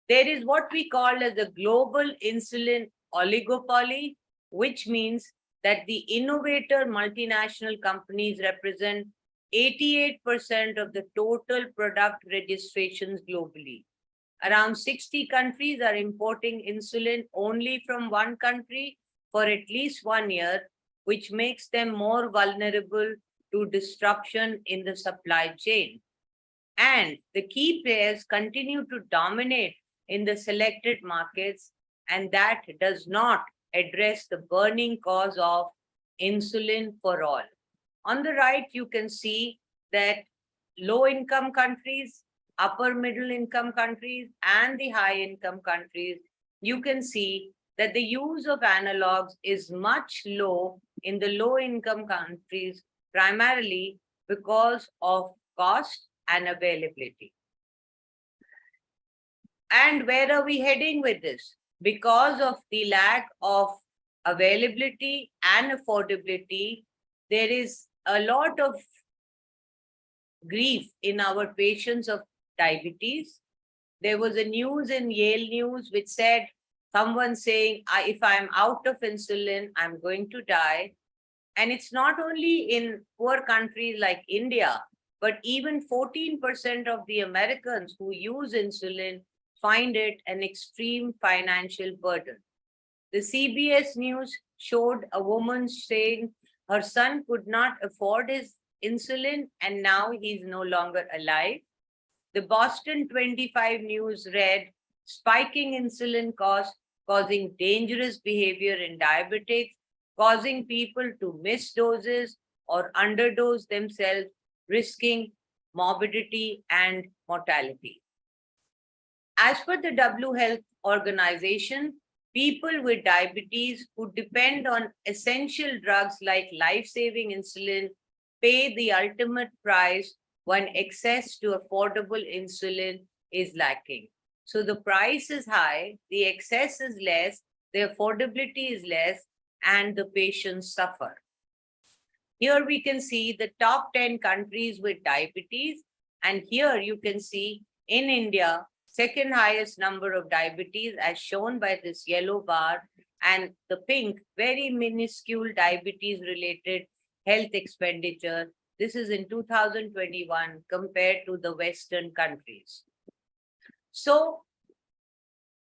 There is what we call as a global insulin oligopoly, which means that the innovator multinational companies represent 88% of the total product registrations globally. Around 60 countries are importing insulin only from one country for at least 1 year, which makes them more vulnerable to disruption in the supply chain. And the key players continue to dominate in the selected markets, and that does not address the burning cause of insulin for all. On the right, you can see that low-income countries, upper middle-income countries, and the high-income countries, you can see that the use of analogs is much low in the low-income countries, primarily because of cost and availability. And where are we heading with this? Because of the lack of availability and affordability, there is a lot of grief in our patients of diabetes. There was a news in Yale News which said, someone saying, if I'm out of insulin, I'm going to die. And it's not only in poor countries like India, but even 14% of the Americans who use insulin find it an extreme financial burden. The CBS News showed a woman saying her son could not afford his insulin and now he's no longer alive. The Boston 25 News read, spiking insulin costs causing dangerous behavior in diabetics, causing people to miss doses or underdose themselves, risking morbidity and mortality. As per the WHO Health Organization, people with diabetes who depend on essential drugs like life-saving insulin pay the ultimate price when access to affordable insulin is lacking. So the price is high, the access is less, the affordability is less, and the patients suffer. Here we can see the top 10 countries with diabetes, and here you can see in India, second highest number of diabetes as shown by this yellow bar, and the pink, very minuscule diabetes related health expenditure. This is in 2021 compared to the Western countries. So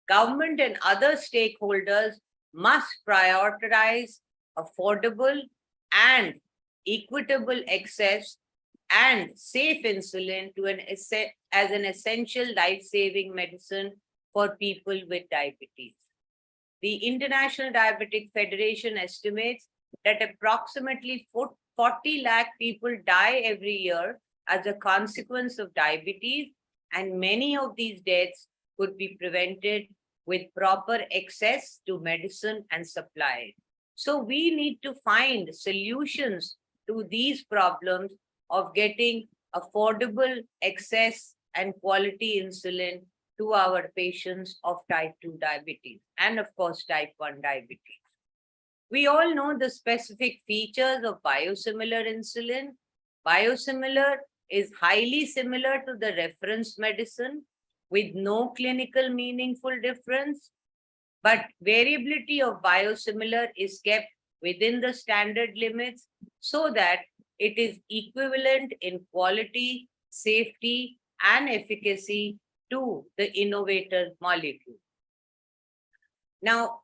government and other stakeholders must prioritize affordable and equitable access and safe insulin to as an essential life-saving medicine for people with diabetes. The International Diabetic Federation estimates that approximately 40 lakh people die every year as a consequence of diabetes, and many of these deaths could be prevented with proper access to medicine and supply. So we need to find solutions to these problems of getting affordable access and quality insulin to our patients of type 2 diabetes and of course type 1 diabetes. We all know the specific features of biosimilar insulin. Biosimilar is highly similar to the reference medicine with no clinical meaningful difference, but variability of biosimilar is kept within the standard limits so that it is equivalent in quality safety, and efficacy to the innovator molecule. Now,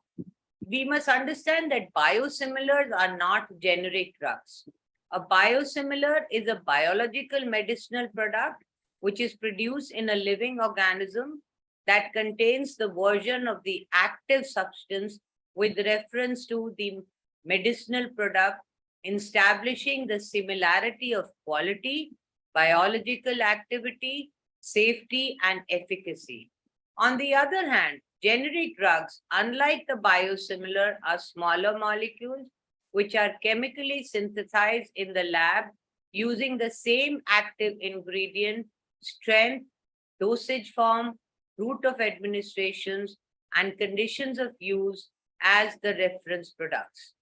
we must understand that biosimilars are not generic drugs. A biosimilar is a biological medicinal product which is produced in a living organism that contains the version of the active substance with reference to the medicinal product, establishing the similarity of quality, biological activity, safety, and efficacy. On the other hand, generic drugs, unlike the biosimilar, are smaller molecules which are chemically synthesized in the lab using the same active ingredient, strength, dosage form, route of administrations, and conditions of use as the reference products.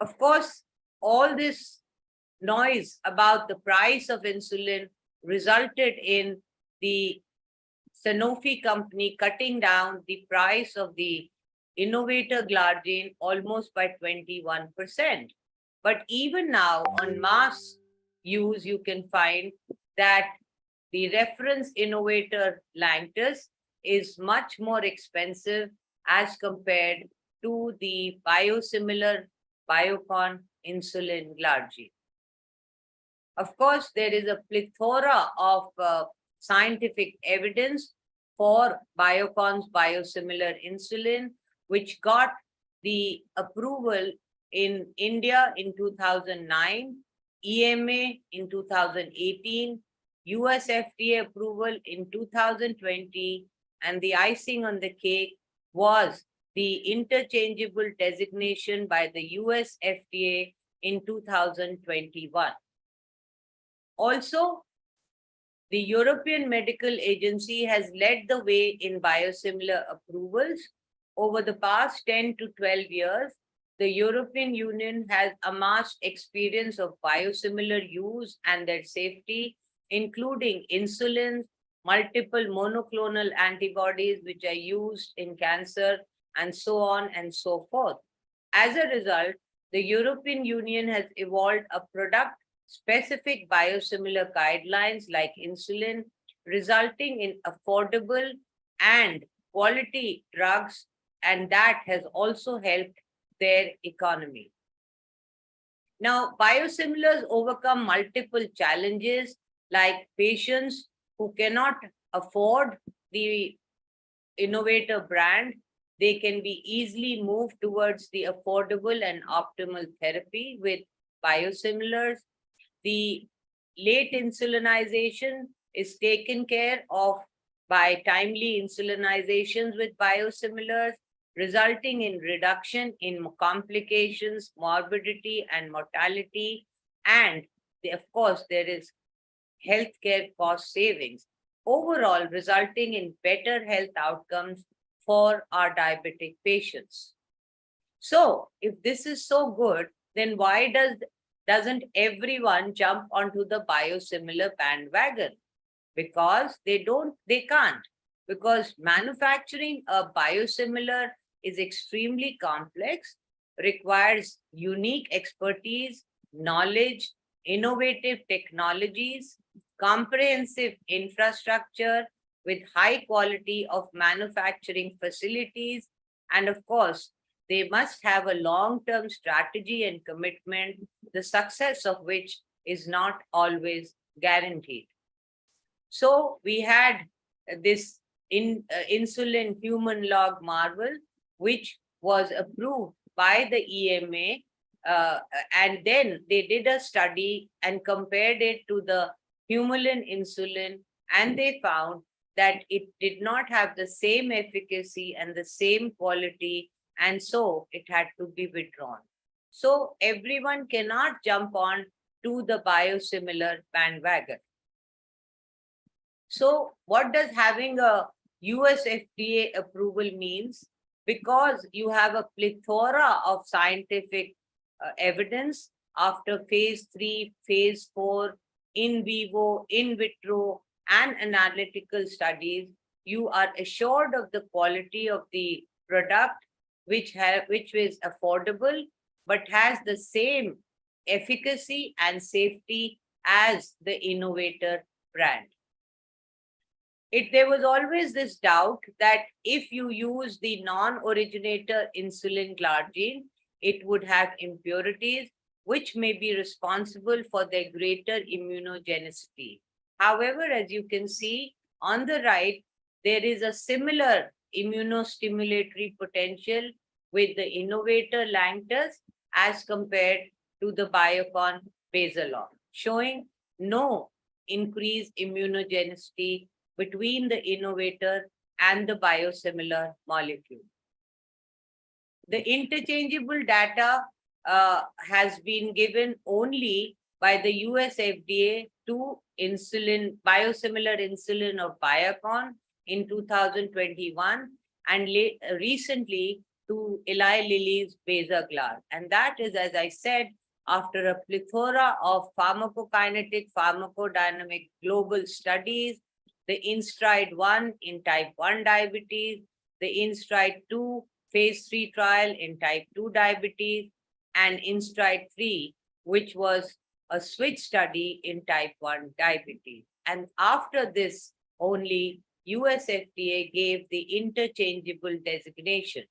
Of course, all this noise about the price of insulin resulted in the Sanofi company cutting down the price of the innovator glargine almost by 21%. But even now, on mass use, you can find that the reference innovator Lantus is much more expensive as compared to the biosimilar Biocon insulin glargine. Of course, there is a plethora of scientific evidence for Biocon's biosimilar insulin, which got the approval in India in 2009, EMA in 2018, US FDA approval in 2020, and the icing on the cake was the interchangeable designation by the US FDA in 2021. Also, the European Medical Agency has led the way in biosimilar approvals. Over the past 10 to 12 years, the European Union has amassed experience of biosimilar use and their safety, including insulin, multiple monoclonal antibodies which are used in cancer, and so on and so forth. As a result, the European Union has evolved a product-specific biosimilar guidelines like insulin, resulting in affordable and quality drugs, and that has also helped their economy. Now, biosimilars overcome multiple challenges like patients who cannot afford the innovator brand. They can be easily moved towards the affordable and optimal therapy with biosimilars. The late insulinization is taken care of by timely insulinizations with biosimilars, resulting in reduction in complications, morbidity, and mortality. And of course, there is healthcare cost savings, overall resulting in better health outcomes for our diabetic patients. So if this is so good, then why doesn't everyone jump onto the biosimilar bandwagon? Because they can't. Because manufacturing a biosimilar is extremely complex, requires unique expertise, knowledge, innovative technologies, comprehensive infrastructure with high quality of manufacturing facilities, and of course, they must have a long-term strategy and commitment, the success of which is not always guaranteed. So we had this insulin human log marvel, which was approved by the EMA, and then they did a study and compared it to the Humulin insulin, and they found that it did not have the same efficacy and the same quality, and so it had to be withdrawn. So everyone cannot jump on to the biosimilar bandwagon. So what does having a US FDA approval means? Because you have a plethora of scientific evidence after phase 3, phase 4, in vivo, in vitro, and analytical studies, you are assured of the quality of the product, which is affordable, but has the same efficacy and safety as the innovator brand. There was always this doubt that if you use the non-originator insulin glargine, it would have impurities which may be responsible for their greater immunogenicity. However, as you can see on the right, there is a similar immunostimulatory potential with the innovator Lantus as compared to the Biocon Basalon, showing no increased immunogenicity between the innovator and the biosimilar molecule. The interchangeable data has been given only by the US FDA to biosimilar insulin of Biocon in 2021 and recently to Eli Lilly's Basaglar. And that is, as I said, after a plethora of pharmacokinetic, pharmacodynamic global studies, the InStride-1 in type 1 diabetes, the InStride-2 phase 3 trial in type 2 diabetes, and InStride-3, which was a switch study in type 1 diabetes. And after this, only US FDA gave the interchangeable designation.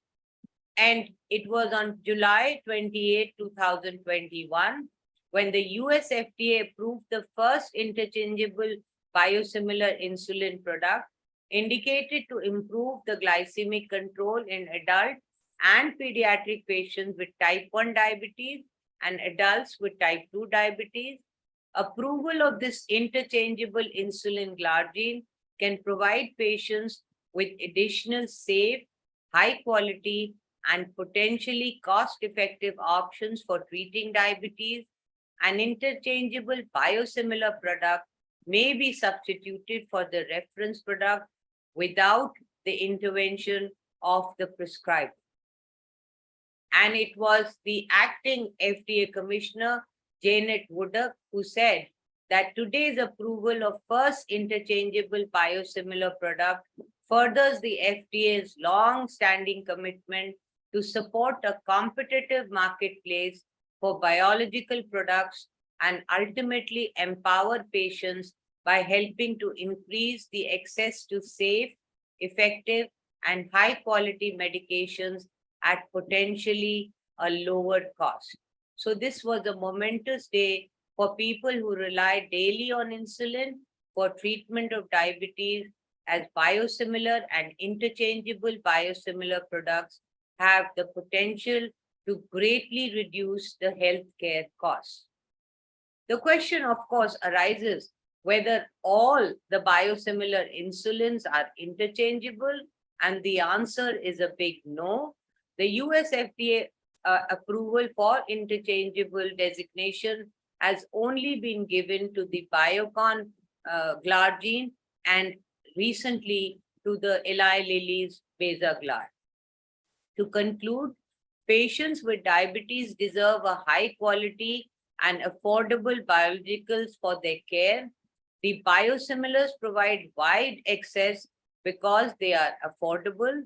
And it was on July 28, 2021, when the US FDA approved the first interchangeable biosimilar insulin product indicated to improve the glycemic control in adult and pediatric patients with type 1 diabetes and adults with type 2 diabetes. Approval of this interchangeable insulin glargine can provide patients with additional safe, high quality, and potentially cost-effective options for treating diabetes. An interchangeable biosimilar product may be substituted for the reference product without the intervention of the prescriber. And it was the acting FDA commissioner, Janet Woodard, who said that today's approval of first interchangeable biosimilar product furthers the FDA's long-standing commitment to support a competitive marketplace for biological products and ultimately empower patients by helping to increase the access to safe, effective, and high-quality medications at potentially a lower cost. So this was a momentous day for people who rely daily on insulin for treatment of diabetes, as biosimilar and interchangeable biosimilar products have the potential to greatly reduce the healthcare costs. The question, of course, arises whether all the biosimilar insulins are interchangeable, and the answer is a big no. The US FDA approval for interchangeable designation has only been given to the Biocon glargine and recently to the Eli Lilly's Basaglar. To conclude, patients with diabetes deserve a high quality and affordable biologicals for their care. The biosimilars provide wide access because they are affordable,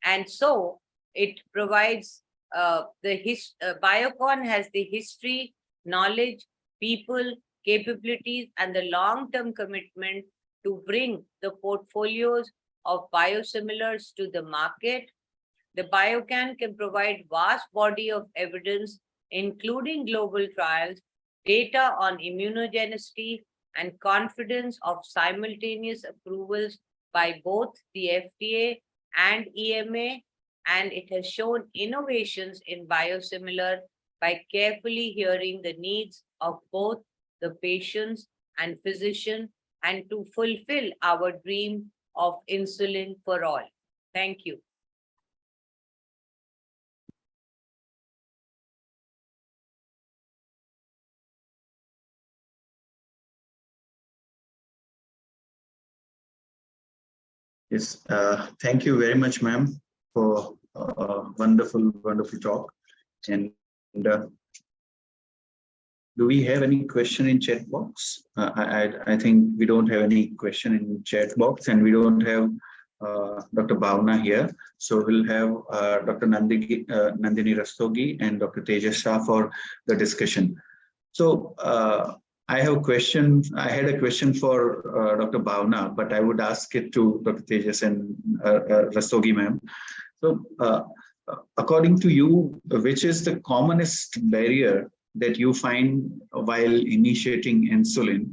and so it provides Biocon has the history, knowledge, people, capabilities, and the long-term commitment to bring the portfolios of biosimilars to the market. The Biocon can provide vast body of evidence, including global trials, data on immunogenicity, and confidence of simultaneous approvals by both the FDA and EMA, and it has shown innovations in biosimilar by carefully hearing the needs of both the patients and physician, and to fulfill our dream of insulin for all. Thank you. Yes, thank you very much, ma'am, for a wonderful, wonderful talk. And do we have any question in chat box? I think we don't have any question in chat box, and we don't have Dr. Bhavna here. So we'll have Dr. Nandini Rastogi and Dr. Tejas Shah for the discussion. So I have a question. I had a question for Dr. Bhavna, but I would ask it to Dr. Tejas and Rastogi ma'am. So, according to you, which is the commonest barrier that you find while initiating insulin?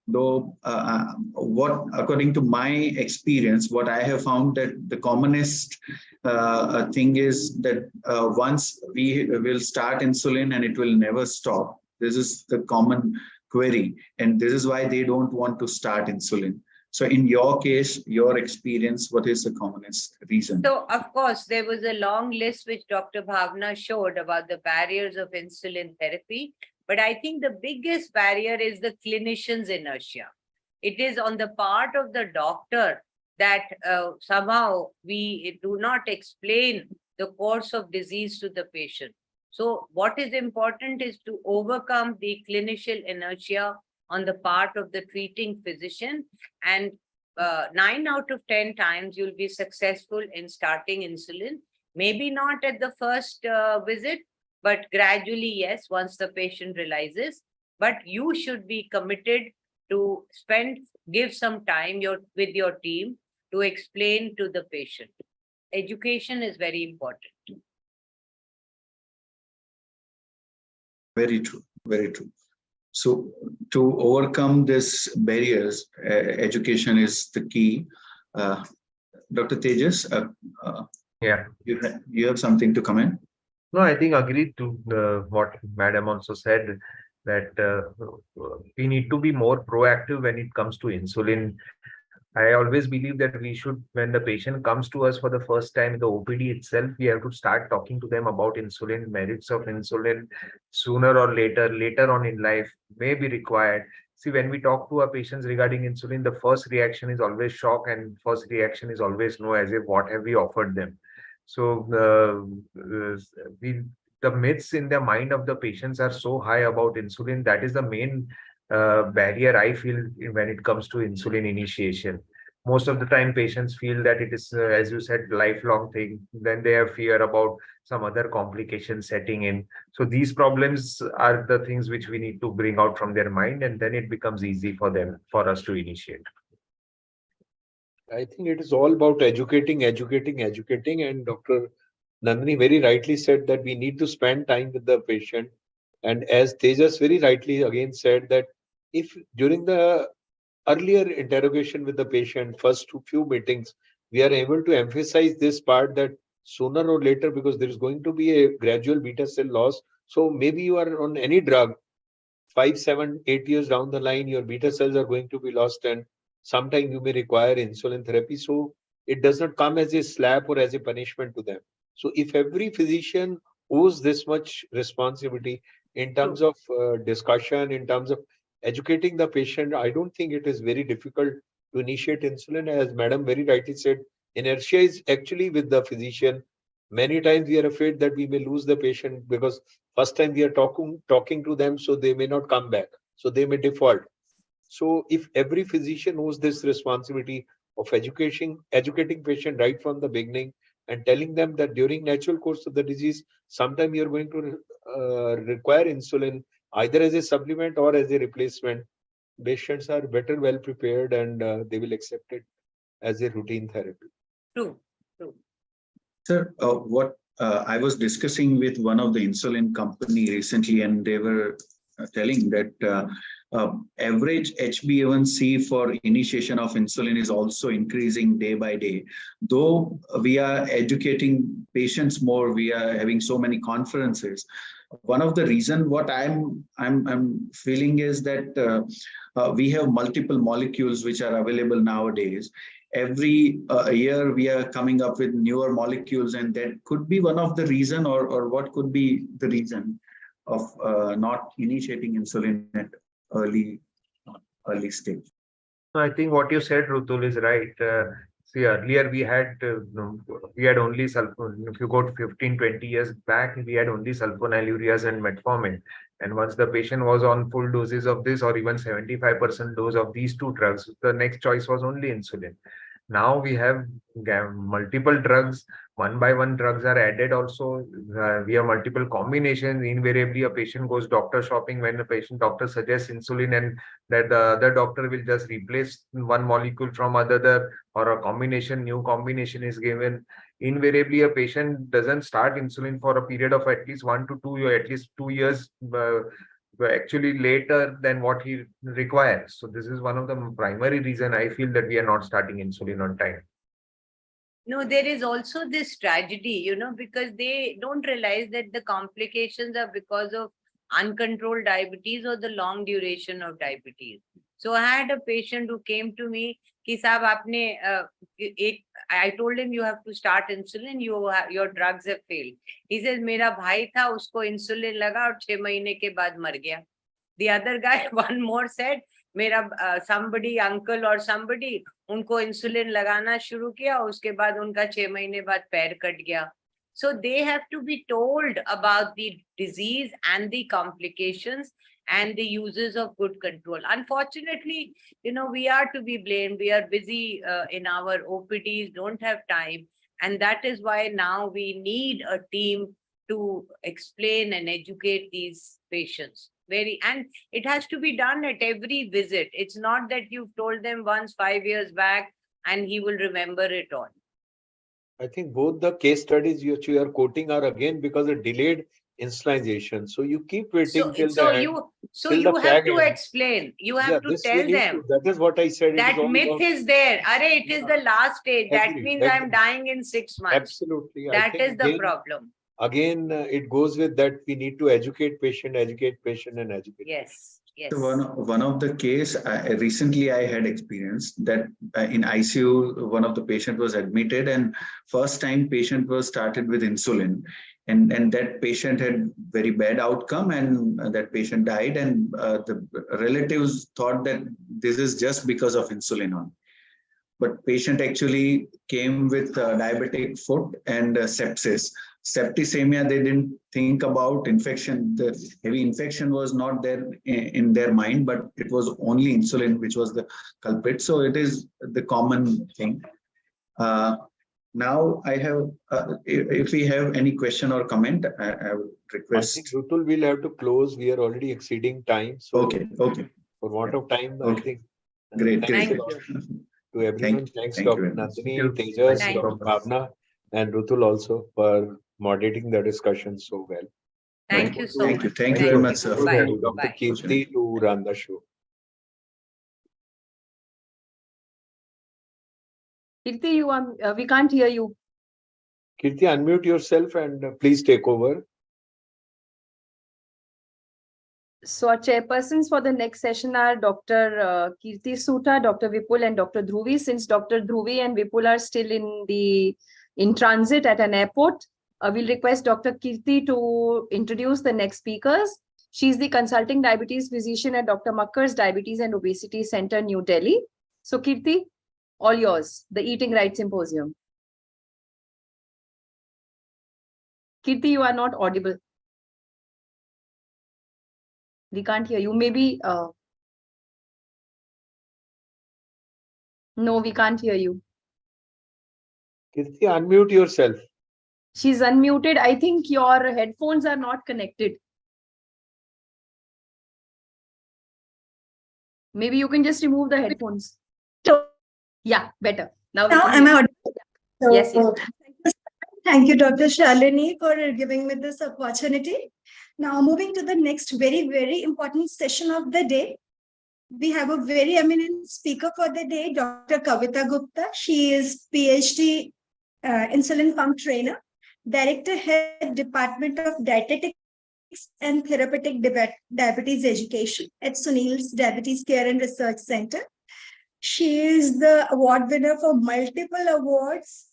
Though, according to my experience, what I have found that the commonest thing is that once we will start insulin and it will never stop. This is the common query, and this is why they don't want to start insulin. So in your case, your experience, what is the commonest reason? So, of course, there was a long list which Dr. Bhavna showed about the barriers of insulin therapy. But I think the biggest barrier is the clinician's inertia. It is on the part of the doctor that somehow we do not explain the course of disease to the patient. So what is important is to overcome the clinician inertia on the part of the treating physician, and 9 out of 10 times you'll be successful in starting insulin. Maybe not at the first visit, but gradually, yes, once the patient realizes. But you should be committed to give some time with your team to explain to the patient. Education is very important. Very true, very true. So to overcome these barriers, education is the key. Dr. Tejas, Yeah. you have something to comment? No, I think agreed to what Madam also said, that we need to be more proactive when it comes to insulin. I always believe that we should, when the patient comes to us for the first time in the OPD itself, we have to start talking to them about insulin, merits of insulin, sooner or later on in life may be required. See, when we talk to our patients regarding insulin, the first reaction is always shock, and first reaction is always no, as if what have we offered them. So the myths in the mind of the patients are so high about insulin. That is the main barrier I feel when it comes to insulin initiation. Most of the time patients feel that it is, as you said, lifelong thing. Then they have fear about some other complications setting in. So these problems are the things which we need to bring out from their mind, and then it becomes easy for us to initiate. I think it is all about educating. And Dr. Nandini very rightly said that we need to spend time with the patient. And as Tejas very rightly again said, that if during the earlier interrogation with the patient, first few meetings, we are able to emphasize this part that sooner or later, because there is going to be a gradual beta cell loss. So maybe you are on any drug, 5, 7, 8 years down the line, your beta cells are going to be lost, and sometime you may require insulin therapy. So it does not come as a slap or as a punishment to them. So if every physician owes this much responsibility in terms of discussion, in terms of educating the patient, I don't think it is very difficult to initiate insulin. As Madam very rightly said, inertia is actually with the physician. Many times we are afraid that we may lose the patient because first time we are talking to them, so they may not come back, so they may default. So if every physician knows this responsibility of educating patient right from the beginning and telling them that during natural course of the disease, sometime you're going to require insulin either as a supplement or as a replacement, patients are better well prepared, and they will accept it as a routine therapy. True. Sir, what I was discussing with one of the insulin company recently, and they were telling that average HbA1c for initiation of insulin is also increasing day by day. Though we are educating patients more, we are having so many conferences. One of the reasons what I'm feeling is that we have multiple molecules which are available nowadays. Every year we are coming up with newer molecules, and that could be one of the reason, or what could be the reason of not initiating insulin at early stage. I think what you said, Rutul, is right. See, earlier we had only if you go to 15, 20 years back, we had only sulfonylureas and metformin. And once the patient was on full doses of this, or even 75% dose of these two drugs, the next choice was only insulin. Now we have multiple drugs, one by one drugs are added also. We have multiple combinations. Invariably, a patient goes doctor shopping when the doctor suggests insulin, and that the other doctor will just replace one molecule from other, or a new combination is given. Invariably, a patient doesn't start insulin for a period of at least 1 to 2 years, at least 2 years. Actually later than what he requires. So this is one of the primary reason I feel that we are not starting insulin on time. No, there is also this tragedy, because they don't realize that the complications are because of uncontrolled diabetes or the long duration of diabetes. So I had a patient who came to me, I told him you have to start insulin, your drugs have failed. He says, मेरा भाई था, उसको insulin लगा और 6 महीने के बाद मर गया. The other guy, one more said, मेरा somebody, uncle or somebody, उनको insulin लगाना शुरू किया, उसके बाद उनका 6 महीने बाद पैर कट गया. So they have to be told about the disease and the complications and the uses of good control. Unfortunately, we are to be blamed. We are busy in our OPDs, don't have time. And that is why now we need a team to explain and educate these patients. And it has to be done at every visit. It's not that you've told them once 5 years back and he will remember it all. I think both the case studies which you are quoting are again because of delayed insulinization. So you keep waiting till the end. You have to explain. You have to tell them. That is what I said. That myth is there. It is the last stage. That means I'm dying in 6 months. Absolutely. That is the problem. Again, it goes with that we need to educate patient and educate. Yes. Yes. So one of the case recently I had experienced that in ICU, one of the patient was admitted, and first time patient was started with insulin, and that patient had very bad outcome, and that patient died, and the relatives thought that this is just because of insulin on. But patient actually came with diabetic foot and sepsis. Septicemia, they didn't think about infection. The heavy infection was not there in their mind, but it was only insulin which was the culprit. So it is the common thing. Now I have, if we have any question or comment, I would request. I think Rutul will have to close. We are already exceeding time. So okay. For want of time, I think. Great. To everyone, thanks Dr. Nandini, Tejas, Dr. Bhavna, and Rutul also for moderating the discussion so well. Thank you so much. Thank you very much, sir. Bye. Dr. Kirti to run the show. Kirti, we can't hear you. Kirti, unmute yourself and please take over. So our chairpersons for the next session are Dr. Kirti Soota, Dr. Vipul, and Dr. Dhruvi. Since Dr. Dhruvi and Vipul are still in transit at an airport, we'll request Dr. Kirti to introduce the next speakers. She's the consulting diabetes physician at Dr. Makkar's Diabetes and Obesity Center, New Delhi. So Kirti, all yours, the Eating Right Symposium. Kirti, you are not audible. We can't hear you. Maybe, no, we can't hear you. Kirti, unmute yourself. She's unmuted. I think your headphones are not connected. Maybe you can just remove the headphones. Yeah, better. Now am I audible? So, yes. Thank you, Dr. Shalini, for giving me this opportunity. Now, moving to the next very, very important session of the day. We have a very eminent speaker for the day, Dr. Kavita Gupta. She is PhD insulin pump trainer, Director Head Department of Dietetics and Therapeutic Diabetes Education at Sunil's Diabetes Care and Research Center. She is the award winner for multiple awards.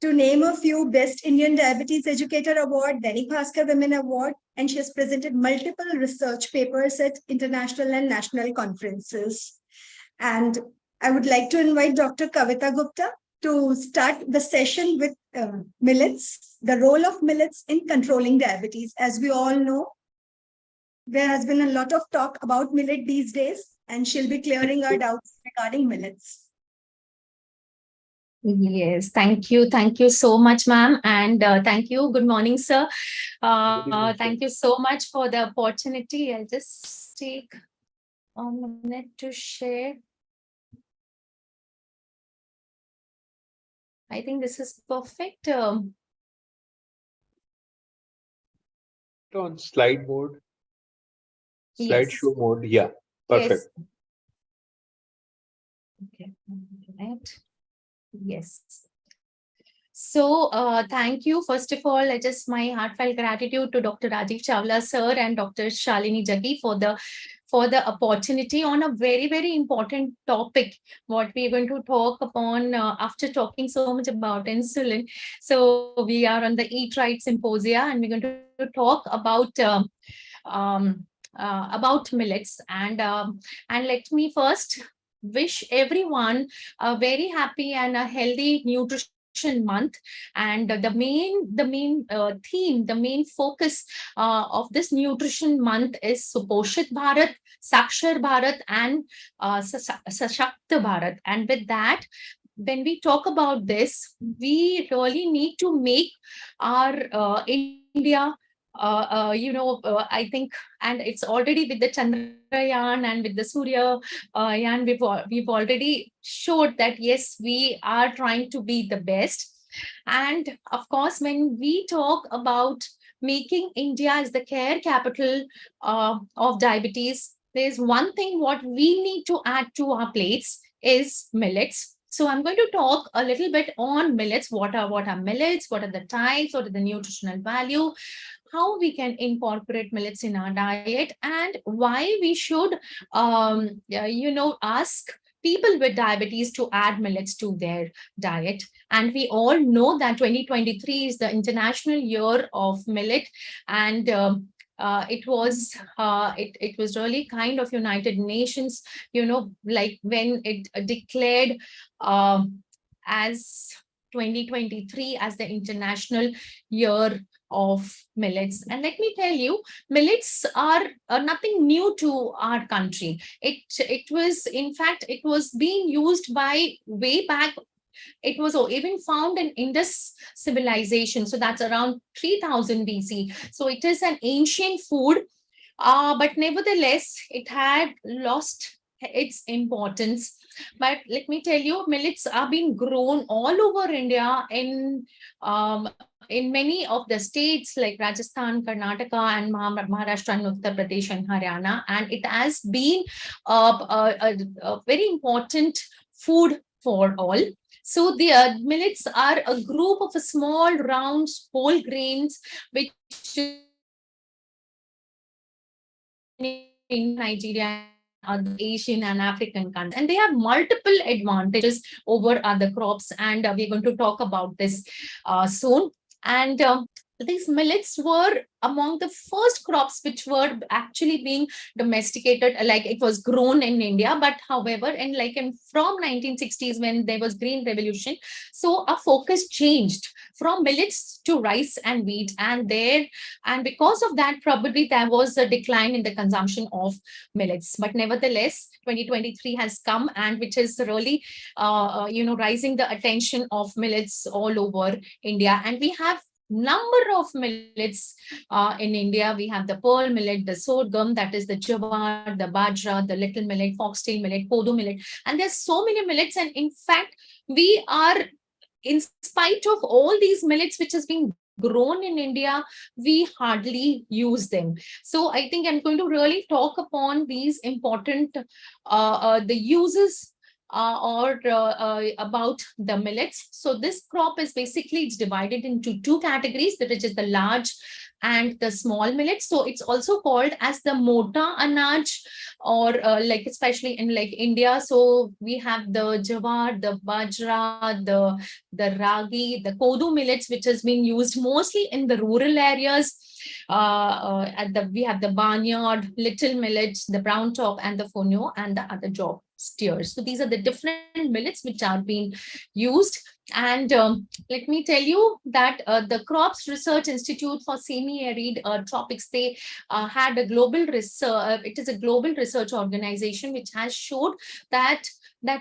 To name a few, Best Indian Diabetes Educator Award, Dainik Bhaskar Women Award, and she has presented multiple research papers at international and national conferences. And I would like to invite Dr. Kavita Gupta to start the session with millets, the role of millets in controlling diabetes. As we all know, there has been a lot of talk about millet these days, and she'll be clearing our doubts regarding millets. Yes, thank you. Thank you so much, ma'am. And thank you. Good morning, sir. Thank you so much for the opportunity. I'll just take a minute to share. I think this is perfect. On slide mode, Yes. slideshow mode. Yeah, perfect. Yes. Okay. Right. Yes. So thank you. First of all, I just my heartfelt gratitude to Dr. Rajiv Chawla, sir, and Dr. Shalini Jaggi for the opportunity on a very, very important topic, what we're going to talk upon after talking so much about insulin. So we are on the Eat Right Symposia, and we're going to talk um, about millets. And let me first wish everyone a very happy and a healthy nutrition month. And the main theme, the main focus of this nutrition month is Suposhit Bharat, Sakshar Bharat, and Sashakt Bharat. And with that, when we talk about this, we really need to make our India I think, and it's already with the Chandrayaan and with the Surya Yan, we've already showed that yes, we are trying to be the best. And of course, when we talk about making India as the care capital of diabetes, there's one thing what we need to add to our plates is millets. So I'm going to talk a little bit on millets. What are millets? What are the types? What are the nutritional value? How we can incorporate millets in our diet, and why we should ask people with diabetes to add millets to their diet. And we all know that 2023 is the International Year of Millet, and it was really kind of United Nations, like when it declared as 2023 as the International Year of Millets. And let me tell you, millets are nothing new to our country. It was, in fact, it was being used by way back. It was even found in Indus civilization. So that's around 3000 BC. So it is an ancient food, but nevertheless, it had lost its importance. But let me tell you, millets are being grown all over India in many of the states like Rajasthan, Karnataka, and Maharashtra, and Uttar Pradesh, and Haryana. And it has been a very important food for all. So the millets are a group of small, round, whole grains which in Nigeria, other Asian and African countries, and they have multiple advantages over other crops. And we're going to talk about this soon. And these millets were among the first crops which were actually being domesticated, like it was grown in India. But however, and from 1960s, when there was Green Revolution, so our focus changed from millets to rice and wheat, and because of that, probably there was a decline in the consumption of millets. But nevertheless, 2023 has come, and which is really rising the attention of millets all over India. And we have number of millets in India. We have the pearl millet, the sorghum, that is the jawar, the bajra, the little millet, foxtail millet, kodo millet, and there's so many millets. And in fact, we are, in spite of all these millets which has been grown in India, we hardly use them. So I think I'm going to really talk upon these important the uses about the millets. So this crop is basically, it's divided into two categories, that is the large and the small millets. So it's also called as the mota anaj, or like especially in like India. So we have the jawar, the bajra, the ragi, the kodu millets, which has been used mostly in the rural areas. We have the barnyard, little millets, the brown top, and the fonio, and the other job steers. So these are the different millets which are being used. And let me tell you that the Crops Research Institute for Semi-Arid Tropics, they had a global research. It is a global research research organization which has showed that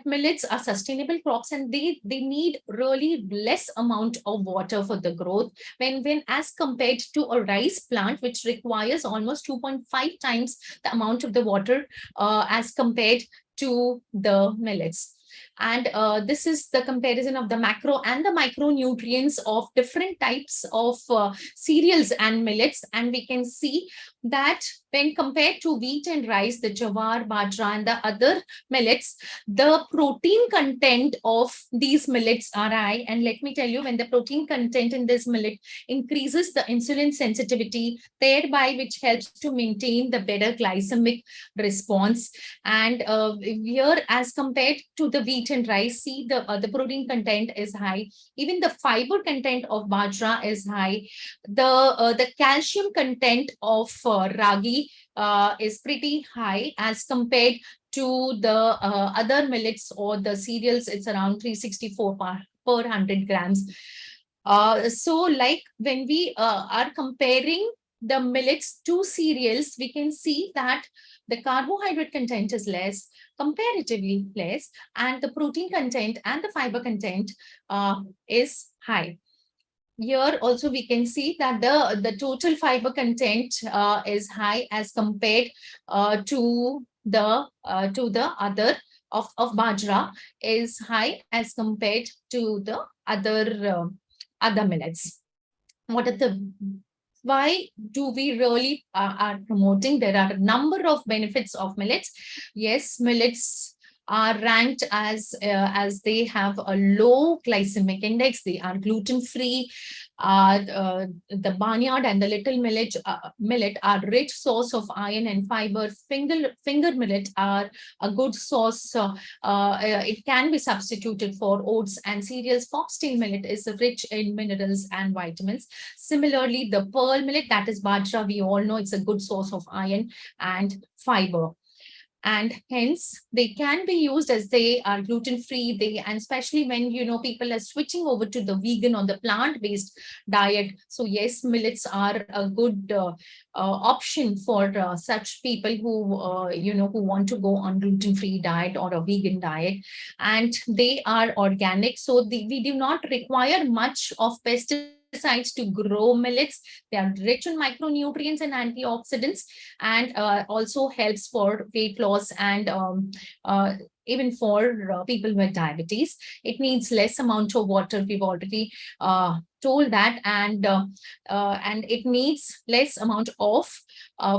millets are sustainable crops and they need really less amount of water for the growth when as compared to a rice plant which requires almost 2.5 times the amount of the water as compared to the millets. And this is the comparison of the macro and the micronutrients of different types of cereals and millets. And we can see that when compared to wheat and rice, the jawar, bajra, and the other millets, the protein content of these millets are high. And let me tell you, when the protein content in this millet increases the insulin sensitivity, thereby which helps to maintain the better glycemic response. And here, as compared to the wheat and rice, see the protein content is high. Even the fiber content of bajra is high. The calcium content of ragi is pretty high as compared to the other millets or the cereals. It's around 364 per 100 grams. So like when we are comparing the millets to cereals, we can see that the carbohydrate content is less, comparatively less, and the protein content and the fiber content is high. Here also we can see that the total fiber content is high as compared to the other of bajra is high as compared to the other millets. What are the why do we really are promoting? There are a number of benefits of millets. Yes, millets are ranked as they have a low glycemic index. They are gluten-free. The barnyard and the little millet are rich source of iron and fiber. Finger millet are a good source. It can be substituted for oats and cereals. Foxtail millet is rich in minerals and vitamins. Similarly, the pearl millet, that is bajra, we all know it's a good source of iron and fiber. And hence they can be used as they are gluten-free, and especially when people are switching over to the vegan or the plant-based diet. So yes, millets are a good option for such people who who want to go on gluten-free diet or a vegan diet, and they are organic, so we do not require much of pesticides to grow millets. They are rich in micronutrients and antioxidants, and also helps for weight loss and even for people with diabetes. It needs less amount of water. We've already told that, and it needs less amount of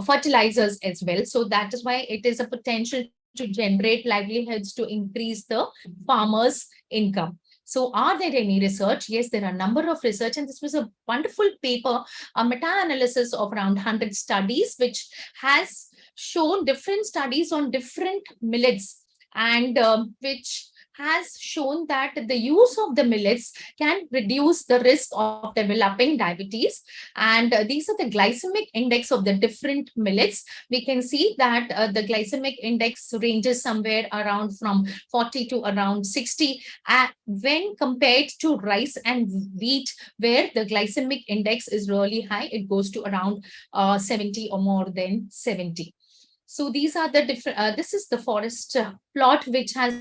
fertilizers as well. So that is why it is a potential to generate livelihoods, to increase the farmers' income. So are there any research? Yes, there are a number of research, and this was a wonderful paper, a meta-analysis of around 100 studies, which has shown different studies on different millets, and which has shown that the use of the millets can reduce the risk of developing diabetes. And these are the glycemic index of the different millets. We can see that the glycemic index ranges somewhere around from 40 to around 60 when compared to rice and wheat, where the glycemic index is really high. It goes to around 70 or more than 70. So these are the different, this is the forest plot which has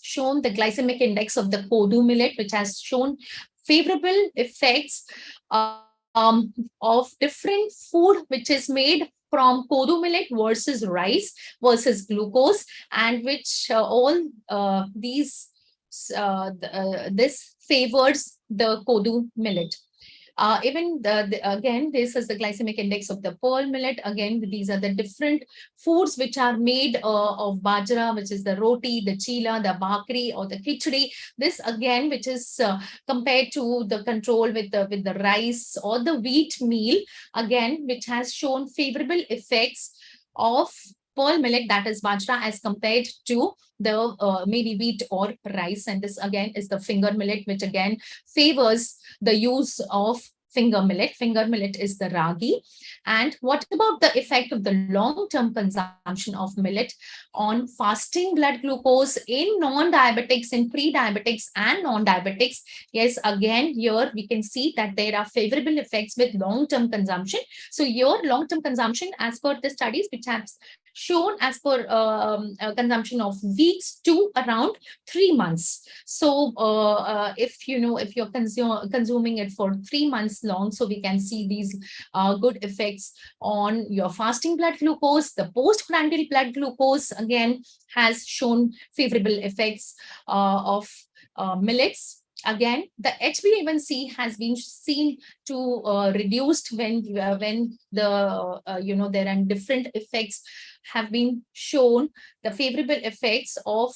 shown the glycemic index of the kodu millet, which has shown favorable effects of different food which is made from kodu millet versus rice versus glucose, and which all these this favors the kodu millet. Again, this is the glycemic index of the pearl millet. Again, these are the different foods which are made of bajra, which is the roti, the chila, the bhakri, or the khichdi. This again, which is compared to the control with the rice or the wheat meal, again, which has shown favorable effects of pearl millet, that is bajra, as compared to the maybe wheat or rice. And this again is the finger millet, which again favors the use of finger millet. Finger millet is the ragi. And what about the effect of the long-term consumption of millet on fasting blood glucose in non-diabetics, in pre-diabetics and non-diabetics? Yes, again, here we can see that there are favorable effects with long-term consumption. So your long-term consumption, as per the studies which have shown as per consumption of weeks to around 3 months. So if you're consuming it for 3 months long, so we can see these good effects on your fasting blood glucose. The postprandial blood glucose again has shown favorable effects of millets. Again, the HbA1c has been seen to reduced when the there are different effects have been shown. The favorable effects of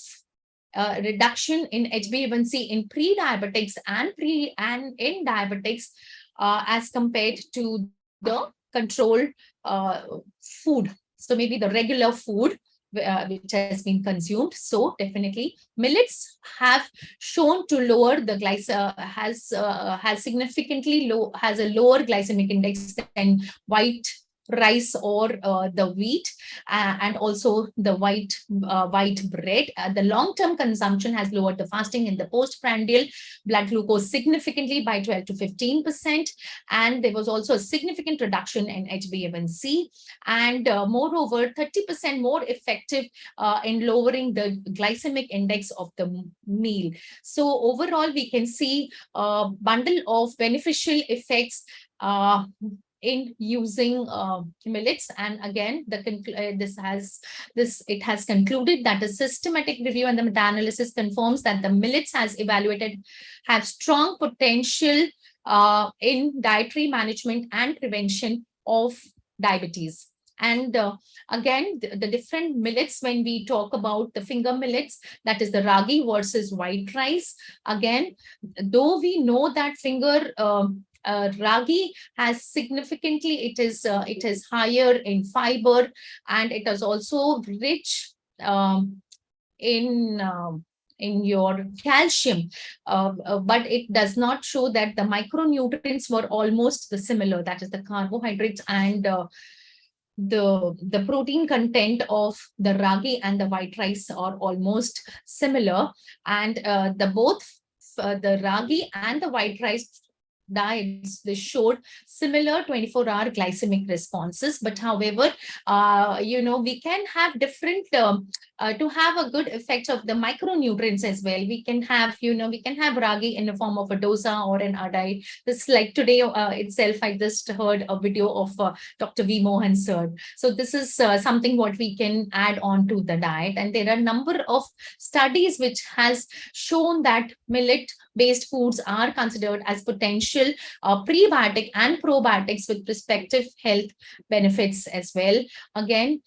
reduction in HbA1c in pre-diabetics and in diabetics as compared to the controlled food. So maybe the regular food which has been consumed. So definitely millets have shown to lower the has significantly has a lower glycemic index than white rice or the wheat and also the white bread. The long-term consumption has lowered the fasting in the postprandial blood glucose significantly by 12 to 15%, and there was also a significant reduction in HbA1c, and moreover 30% more effective in lowering the glycemic index of the meal. So overall we can see a bundle of beneficial effects in using millets. And again, it has concluded that a systematic review and the meta-analysis confirms that the millets has evaluated have strong potential in dietary management and prevention of diabetes. And again, the different millets, when we talk about the finger millets, that is the ragi versus white rice. Again, though we know that finger ragi has significantly, it is higher in fiber, and it is also rich in your calcium, but it does not show that the micronutrients were almost the similar, that is the carbohydrates and the protein content of the ragi and the white rice are almost similar, and both the ragi and the white rice diets, they showed similar 24-hour glycemic responses. But however, we can have different to have a good effect of the micronutrients as well. We can have ragi in the form of a dosa or an adai. This, like today itself, I just heard a video of Dr. V. Mohan sir. So this is something what we can add on to the diet. And there are a number of studies which has shown that millet-based foods are considered as potential prebiotic and probiotics with respective health benefits as well. Again,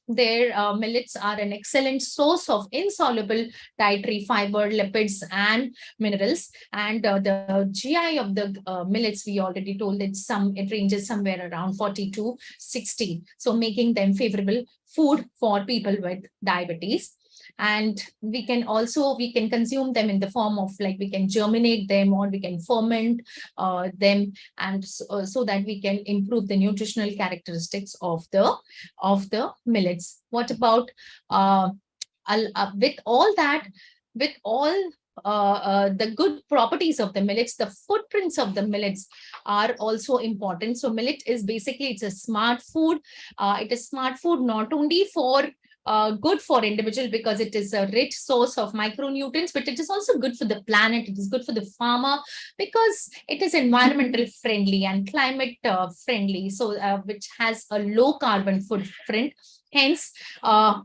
millets are an excellent source of insoluble dietary fiber, lipids, and minerals. And the GI of the millets, we already told it ranges somewhere around 40 to 60. So making them favorable food for people with diabetes. And we can consume them in the form of, like, we can germinate them or we can ferment them, and so that we can improve the nutritional characteristics of the millets. What about with all the good properties of the millets, the footprints of the millets are also important. So millet is basically, it's a smart food. It is smart food not only for good for individual because it is a rich source of micronutrients, but it is also good for the planet. It is good for the farmer because it is environmental friendly and climate friendly, so which has a low carbon footprint. Hence,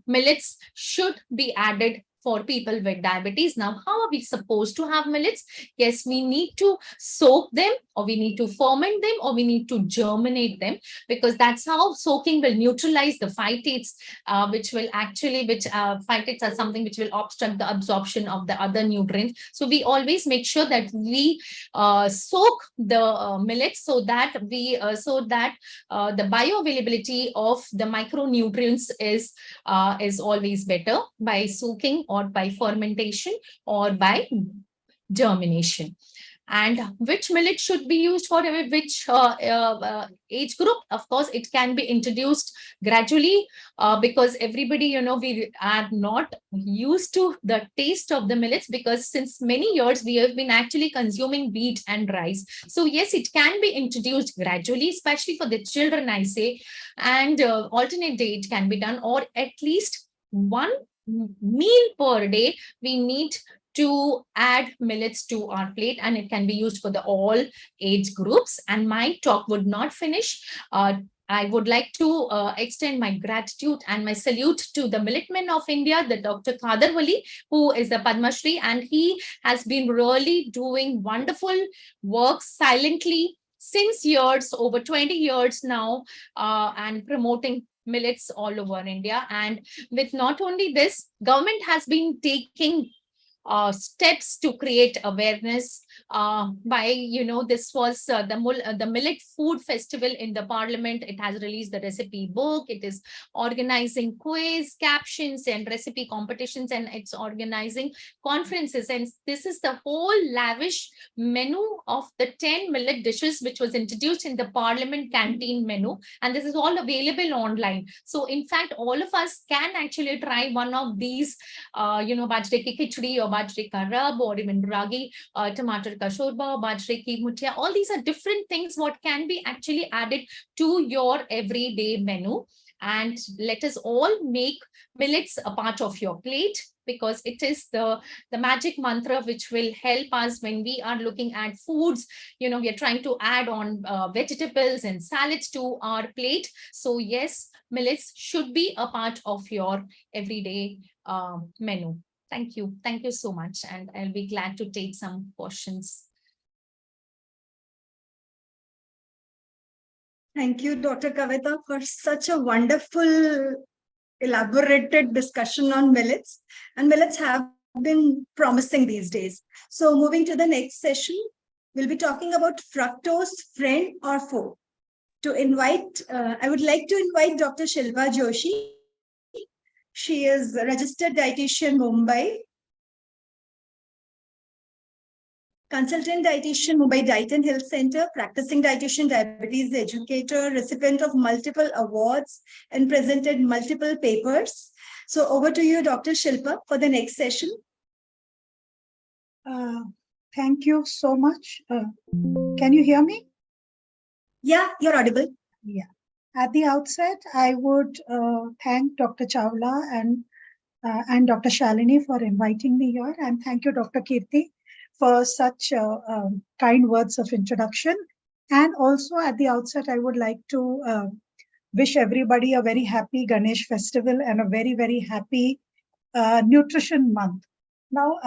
millets should be added for people with diabetes. Now, how are we supposed to have millets? Yes, we need to soak them, or we need to ferment them, or we need to germinate them, because that's how soaking will neutralize the phytates, phytates are something which will obstruct the absorption of the other nutrients. So we always make sure that we soak the millets so that the bioavailability of the micronutrients is always better by soaking or by fermentation or by germination. And which millet should be used for which age group? Of course, it can be introduced gradually because everybody, we are not used to the taste of the millets, because since many years we have been actually consuming wheat and rice. So yes, it can be introduced gradually, especially for the children, I say, and alternate day it can be done, or at least one meal per day we need to add millets to our plate, and it can be used for the all age groups. And my talk would not finish. I would like to extend my gratitude and my salute to the Milletmen of India, the Dr. Kadarwali, who is the Padma Shri, and he has been really doing wonderful work silently since years, over 20 years now, and promoting millets all over India. And with not only this, government has been taking steps to create awareness by, this was the Millet Food Festival in the Parliament. It has released the recipe book. It is organizing quiz, captions, and recipe competitions, and it's organizing conferences. And this is the whole lavish menu of the 10 millet dishes, which was introduced in the Parliament canteen menu. And this is all available online. So in fact, all of us can actually try one of these, bajre ki khichdi or bajre ka rab, or even ragi, tomato ka shorba, bajre ki muthiya. All these are different things what can be actually added to your everyday menu. And let us all make millets a part of your plate, because it is the magic mantra which will help us when we are looking at foods. We are trying to add on vegetables and salads to our plate. So yes, millets should be a part of your everyday menu. Thank you. Thank you so much. And I'll be glad to take some questions. Thank you, Dr. Kavita, for such a wonderful, elaborated discussion on millets. And millets have been promising these days. So moving to the next session, we'll be talking about fructose, friend or foe. I would like to invite Dr. Shilpa Joshi. She is a registered dietitian, Mumbai. Consultant dietitian, Mumbai Diet and Health Center, practicing dietitian, diabetes educator, recipient of multiple awards and presented multiple papers. So over to you, Dr. Shilpa, for the next session. Thank you so much. Can you hear me? Yeah, you're audible. Yeah. At the outset, I would thank Dr. Chawla and Dr. Shalini for inviting me here, and thank you, Dr. Kirti, for such kind words of introduction. And also at the outset, I would like to wish everybody a very happy Ganesh festival and a very, very happy nutrition month. Now,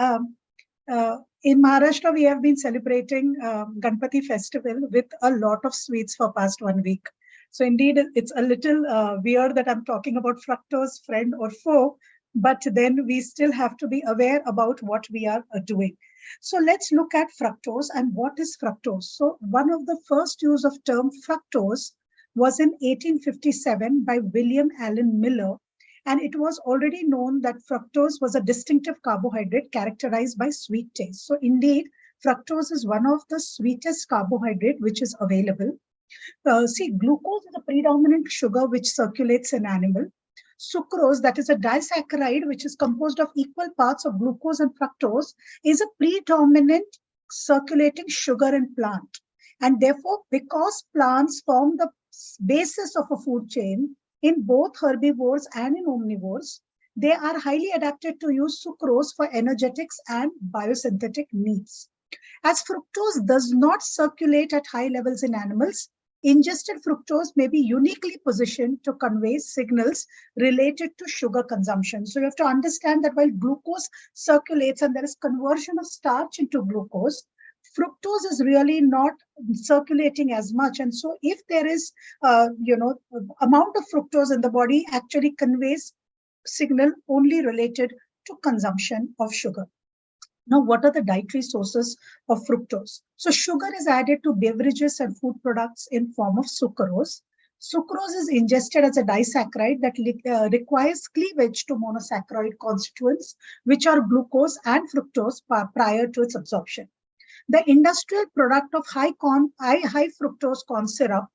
in Maharashtra, we have been celebrating Ganpati festival with a lot of sweets for past 1 week. So indeed, it's a little weird that I'm talking about fructose, friend or foe, but then we still have to be aware about what we are doing. So let's look at fructose and what is fructose. So one of the first use of term fructose was in 1857 by William Allen Miller. And it was already known that fructose was a distinctive carbohydrate characterized by sweet taste. So indeed, fructose is one of the sweetest carbohydrate which is available. See, glucose is a predominant sugar which circulates in animal. Sucrose, that is a disaccharide which is composed of equal parts of glucose and fructose, is a predominant circulating sugar in plant. And therefore, because plants form the basis of a food chain in both herbivores and in omnivores, they are highly adapted to use sucrose for energetics and biosynthetic needs. As fructose does not circulate at high levels in animals, ingested fructose may be uniquely positioned to convey signals related to sugar consumption. So you have to understand that while glucose circulates and there is conversion of starch into glucose, fructose is really not circulating as much. And so if there is, amount of fructose in the body actually conveys signal only related to consumption of sugar. Now, what are the dietary sources of fructose? So sugar is added to beverages and food products in form of sucrose. Sucrose is ingested as a disaccharide that requires cleavage to monosaccharide constituents, which are glucose and fructose prior to its absorption. The industrial product of high fructose corn syrup,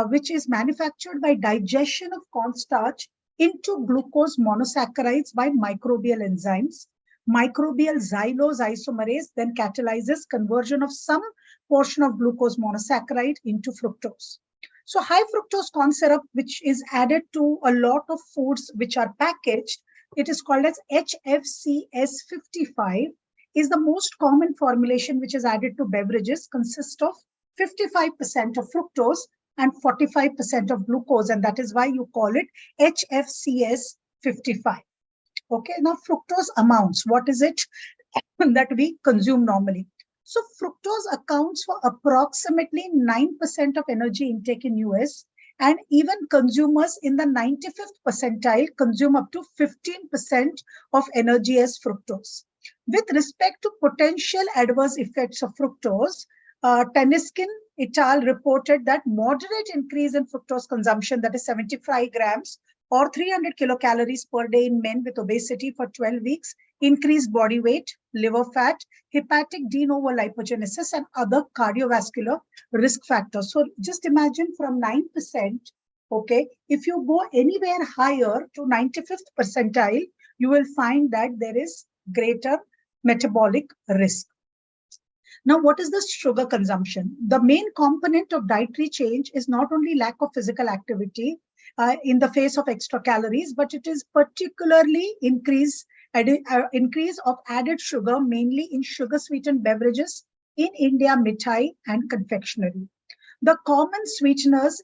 which is manufactured by digestion of cornstarch into glucose monosaccharides by microbial enzymes. Microbial xylose isomerase then catalyzes conversion of some portion of glucose monosaccharide into fructose. So high fructose corn syrup, which is added to a lot of foods which are packaged, it is called as HFCS55, is the most common formulation which is added to beverages, consists of 55% of fructose and 45% of glucose, and that is why you call it HFCS55. Okay, now fructose amounts, what is it that we consume normally? So fructose accounts for approximately 9% of energy intake in US, and even consumers in the 95th percentile consume up to 15% of energy as fructose. With respect to potential adverse effects of fructose, Teniskin et al. Reported that moderate increase in fructose consumption, that is 75 grams or 300 kilocalories per day in men with obesity for 12 weeks, increased body weight, liver fat, hepatic de novo lipogenesis, and other cardiovascular risk factors. So just imagine from 9%, okay, if you go anywhere higher to 95th percentile, you will find that there is greater metabolic risk. Now, what is the sugar consumption? The main component of dietary change is not only lack of physical activity in the face of extra calories, but it is particularly increase of added sugar, mainly in sugar-sweetened beverages in India, mithai and confectionery. The common sweeteners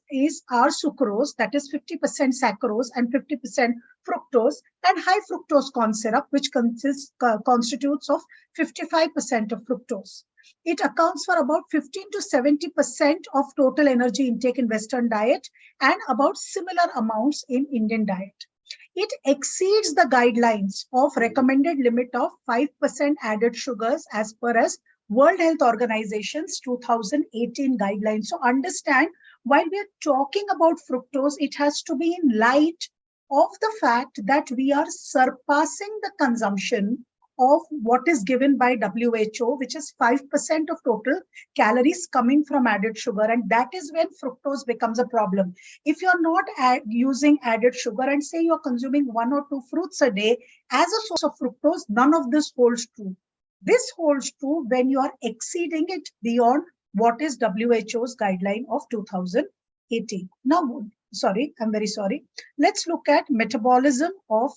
are sucrose, that is 50% saccharose and 50% fructose, and high fructose corn syrup, which constitutes of 55% of fructose. It accounts for about 15 to 70% of total energy intake in Western diet and about similar amounts in Indian diet. It exceeds the guidelines of recommended limit of 5% added sugars as per as World Health Organization's 2018 guidelines. So understand, while we are talking about fructose, it has to be in light of the fact that we are surpassing the consumption of what is given by WHO, which is 5% of total calories coming from added sugar. And that is when fructose becomes a problem. If you're not using added sugar and say you're consuming 1 or 2 fruits a day as a source of fructose, none of this holds true. This holds true when you are exceeding it beyond what is WHO's guideline of 2018. Now, sorry, I'm very sorry. Let's look at metabolism of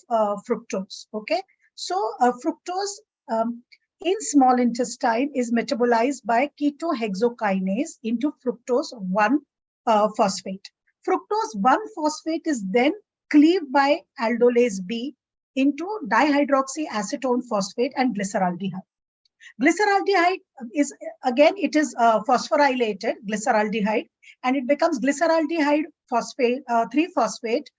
fructose. Okay. So fructose in small intestine is metabolized by ketohexokinase into fructose 1-phosphate. Fructose 1-phosphate is then cleaved by aldolase B into dihydroxyacetone phosphate and glyceraldehyde. Glyceraldehyde is, again, it is phosphorylated glyceraldehyde, and it becomes glyceraldehyde phosphate, 3-phosphate,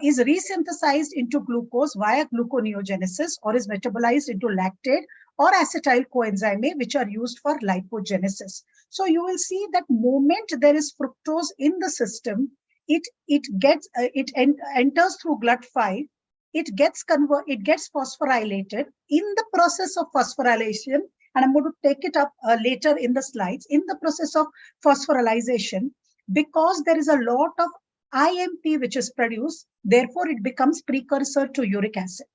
is resynthesized into glucose via gluconeogenesis or is metabolized into lactate or acetyl coenzyme A, which are used for lipogenesis. So you will see that moment there is fructose in the system, it enters through GLUT5. It gets phosphorylated. In the process of phosphorylation, and I'm going to take it up later in the slides, in the process of phosphorylation, because there is a lot of IMP which is produced, therefore it becomes precursor to uric acid.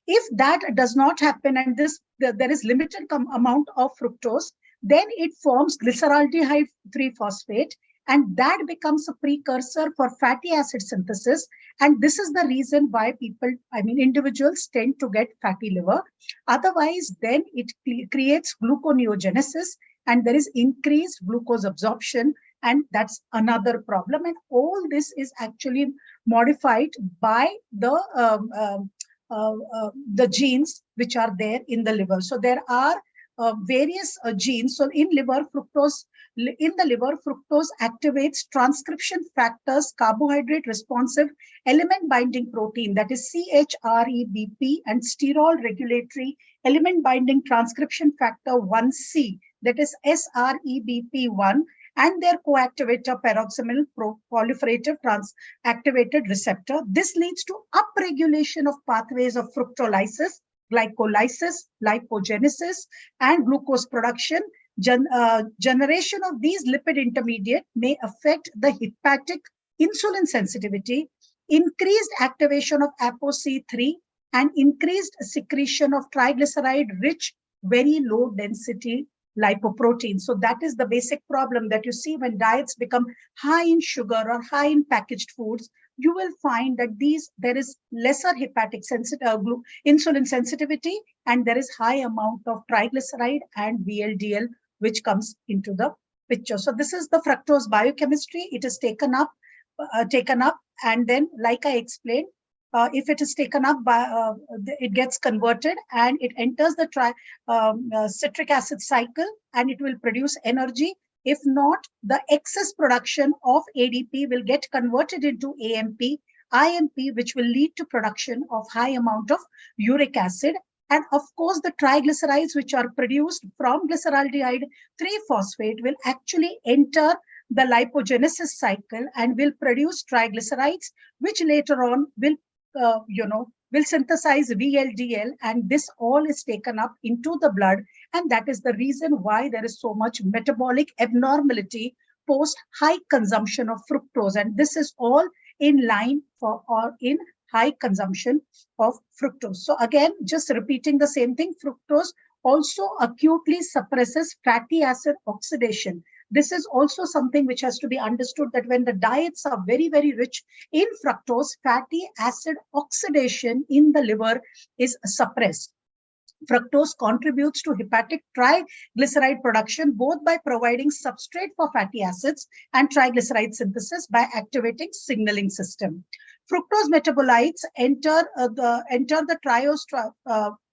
If that does not happen and there is limited amount of fructose, then it forms glyceraldehyde 3-phosphate, and that becomes a precursor for fatty acid synthesis. And this is the reason why individuals tend to get fatty liver. Otherwise, then it creates gluconeogenesis and there is increased glucose absorption, and that's another problem. And all this is actually modified by the genes which are there in the liver. So there are various genes. So in the liver, fructose activates transcription factors, carbohydrate responsive element binding protein, that is CMRE-BP, and sterol regulatory element binding transcription factor 1C, that is SREBP1, and their coactivator peroximal proliferative activated receptor. This leads to upregulation of pathways of fructolysis, glycolysis, lipogenesis, and glucose production. Generation of these lipid intermediate may affect the hepatic insulin sensitivity, increased activation of ApoC3, and increased secretion of triglyceride-rich, very low density lipoprotein. So that is the basic problem that you see when diets become high in sugar or high in packaged foods. You will find that there is lesser hepatic insulin sensitivity, and there is high amount of triglyceride and VLDL which comes into the picture. So this is the fructose biochemistry. It is taken up, and then, like I explained, if it is taken up by, it gets converted and it enters the citric acid cycle, and it will produce energy. If not, the excess production of ADP will get converted into AMP, IMP, which will lead to production of high amount of uric acid. And of course, the triglycerides which are produced from glyceraldehyde 3-phosphate will actually enter the lipogenesis cycle and will produce triglycerides, which later on will synthesize VLDL, and this all is taken up into the blood. And that is the reason why there is so much metabolic abnormality post high consumption of fructose. And this is all in line or in high consumption of fructose. So again, just repeating the same thing, fructose also acutely suppresses fatty acid oxidation. This is also something which has to be understood, that when the diets are very, very rich in fructose, fatty acid oxidation in the liver is suppressed. Fructose contributes to hepatic triglyceride production, both by providing substrate for fatty acids and triglyceride synthesis by activating signaling system. Fructose metabolites enter the triose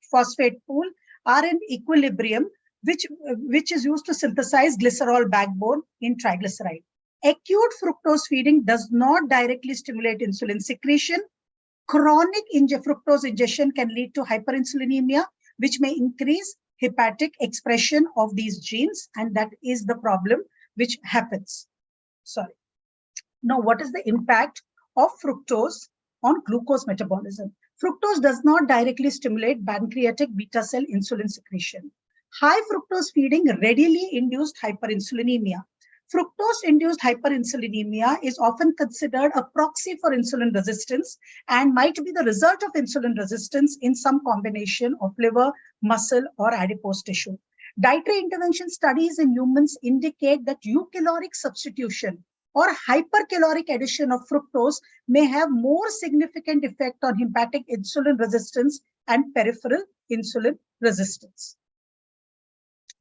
phosphate pool, are in equilibrium, which is used to synthesize glycerol backbone in triglyceride. Acute fructose feeding does not directly stimulate insulin secretion. Chronic fructose ingestion can lead to hyperinsulinemia, which may increase hepatic expression of these genes, and that is the problem which happens. Sorry. Now, what is the impact of fructose on glucose metabolism? Fructose does not directly stimulate pancreatic beta cell insulin secretion. High fructose feeding readily induced hyperinsulinemia. Fructose-induced hyperinsulinemia is often considered a proxy for insulin resistance and might be the result of insulin resistance in some combination of liver, muscle, or adipose tissue. Dietary intervention studies in humans indicate that eucaloric substitution or hypercaloric addition of fructose may have more significant effect on hepatic insulin resistance and peripheral insulin resistance.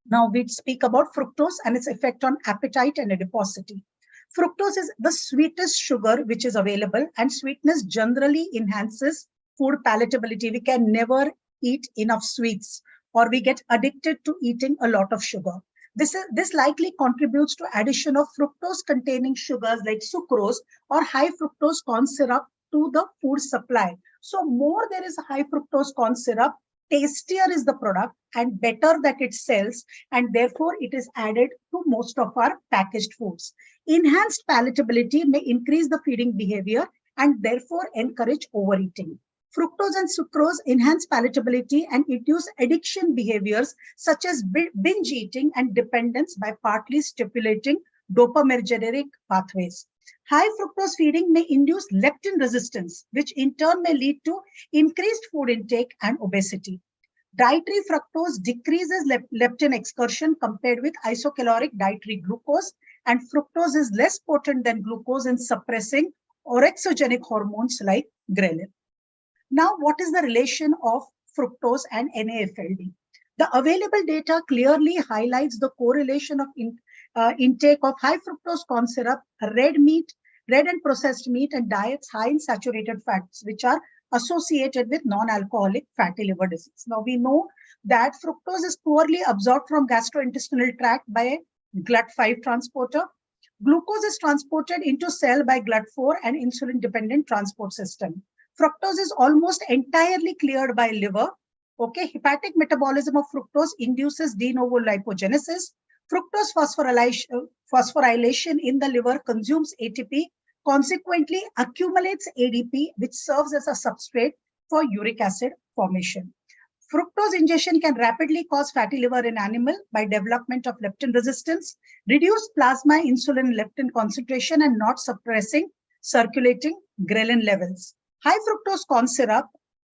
Now we speak about fructose and its effect on appetite and adiposity. Fructose is the sweetest sugar which is available, and sweetness generally enhances food palatability. We can never eat enough sweets, or we get addicted to eating a lot of sugar. This likely contributes to addition of fructose containing sugars like sucrose or high fructose corn syrup to the food supply. So more there is high fructose corn syrup, tastier is the product and better that it sells, and therefore it is added to most of our packaged foods. Enhanced palatability may increase the feeding behavior and therefore encourage overeating. Fructose and sucrose enhance palatability and induce addiction behaviors such as binge eating and dependence by partly stimulating dopaminergic pathways. High fructose feeding may induce leptin resistance, which in turn may lead to increased food intake and obesity. Dietary fructose decreases leptin excursion compared with isocaloric dietary glucose, and fructose is less potent than glucose in suppressing orexogenic hormones like ghrelin. Now, what is the relation of fructose and NAFLD? The available data clearly highlights the correlation of intake of high fructose corn syrup, red and processed meat, and diets high in saturated fats, which are associated with non-alcoholic fatty liver disease. Now, we know that fructose is poorly absorbed from gastrointestinal tract by GLUT5 transporter. Glucose is transported into cell by GLUT4 and insulin-dependent transport system. Fructose is almost entirely cleared by liver. Okay, hepatic metabolism of fructose induces de novo lipogenesis. Fructose phosphorylation in the liver consumes ATP, consequently accumulates ADP, which serves as a substrate for uric acid formation. Fructose ingestion can rapidly cause fatty liver in animal by development of leptin resistance, reduce plasma insulin leptin concentration, and not suppressing circulating ghrelin levels. High fructose corn syrup,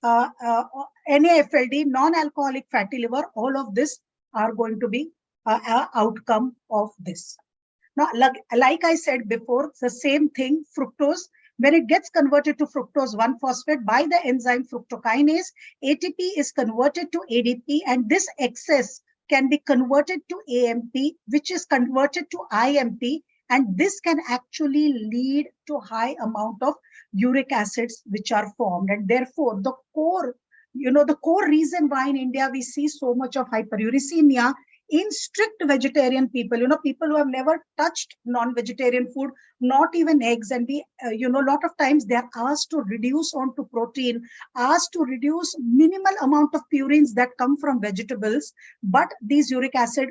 NAFLD, non-alcoholic fatty liver, all of this are going to be an outcome of this. Now, like I said before, it's the same thing, fructose. When it gets converted to fructose 1-phosphate by the enzyme fructokinase, ATP is converted to ADP, and this excess can be converted to AMP, which is converted to IMP, and this can actually lead to high amount of uric acids which are formed. And therefore, the core reason why in India we see so much of hyperuricemia in strict vegetarian people, people who have never touched non-vegetarian food, not even eggs, and we, a lot of times they are asked to reduce onto protein, asked to reduce minimal amount of purines that come from vegetables, but these uric acid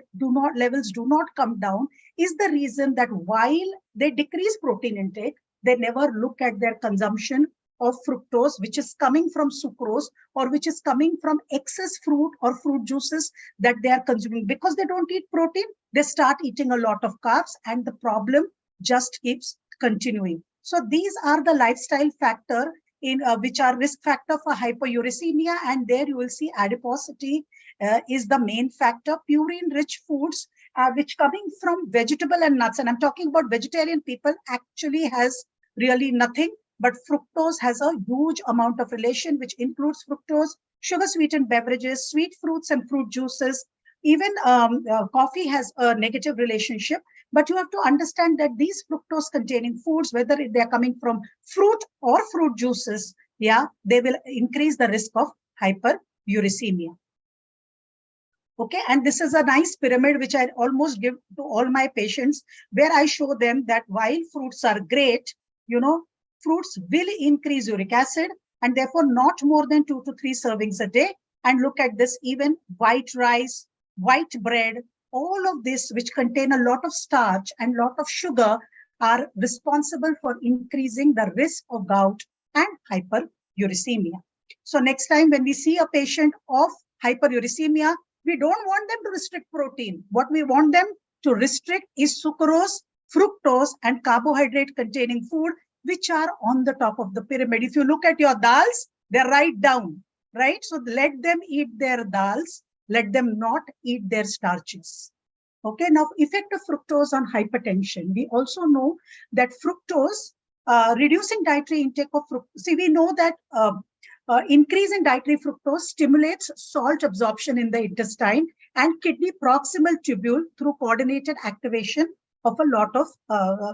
levels do not come down, is the reason that while they decrease protein intake, they never look at their consumption of fructose, which is coming from sucrose or which is coming from excess fruit or fruit juices that they are consuming. Because they don't eat protein, they start eating a lot of carbs, and the problem just keeps continuing. So these are the lifestyle factor in which are risk factor for hyperuricemia, and there you will see adiposity is the main factor. Purine rich foods which coming from vegetable and nuts, and I'm talking about vegetarian people, actually has really nothing. But fructose has a huge amount of relation, which includes fructose, sugar-sweetened beverages, sweet fruits and fruit juices. Even coffee has a negative relationship. But you have to understand that these fructose-containing foods, whether they are coming from fruit or fruit juices, they will increase the risk of hyperuricemia. Okay, and this is a nice pyramid which I almost give to all my patients, where I show them that while fruits are great, fruits will increase uric acid, and therefore not more than 2 to 3 servings a day. And look at this, even white rice, white bread, all of this which contain a lot of starch and lot of sugar are responsible for increasing the risk of gout and hyperuricemia. So next time when we see a patient of hyperuricemia, we don't want them to restrict protein. What we want them to restrict is sucrose, fructose, and carbohydrate containing food, which are on the top of the pyramid. If you look at your dals, they're right down, right? So let them eat their dals, let them not eat their starches. Okay, now effect of fructose on hypertension. We also know that fructose, reducing dietary intake of fructose. See, we know that increase in dietary fructose stimulates salt absorption in the intestine and kidney proximal tubule through coordinated activation of a lot of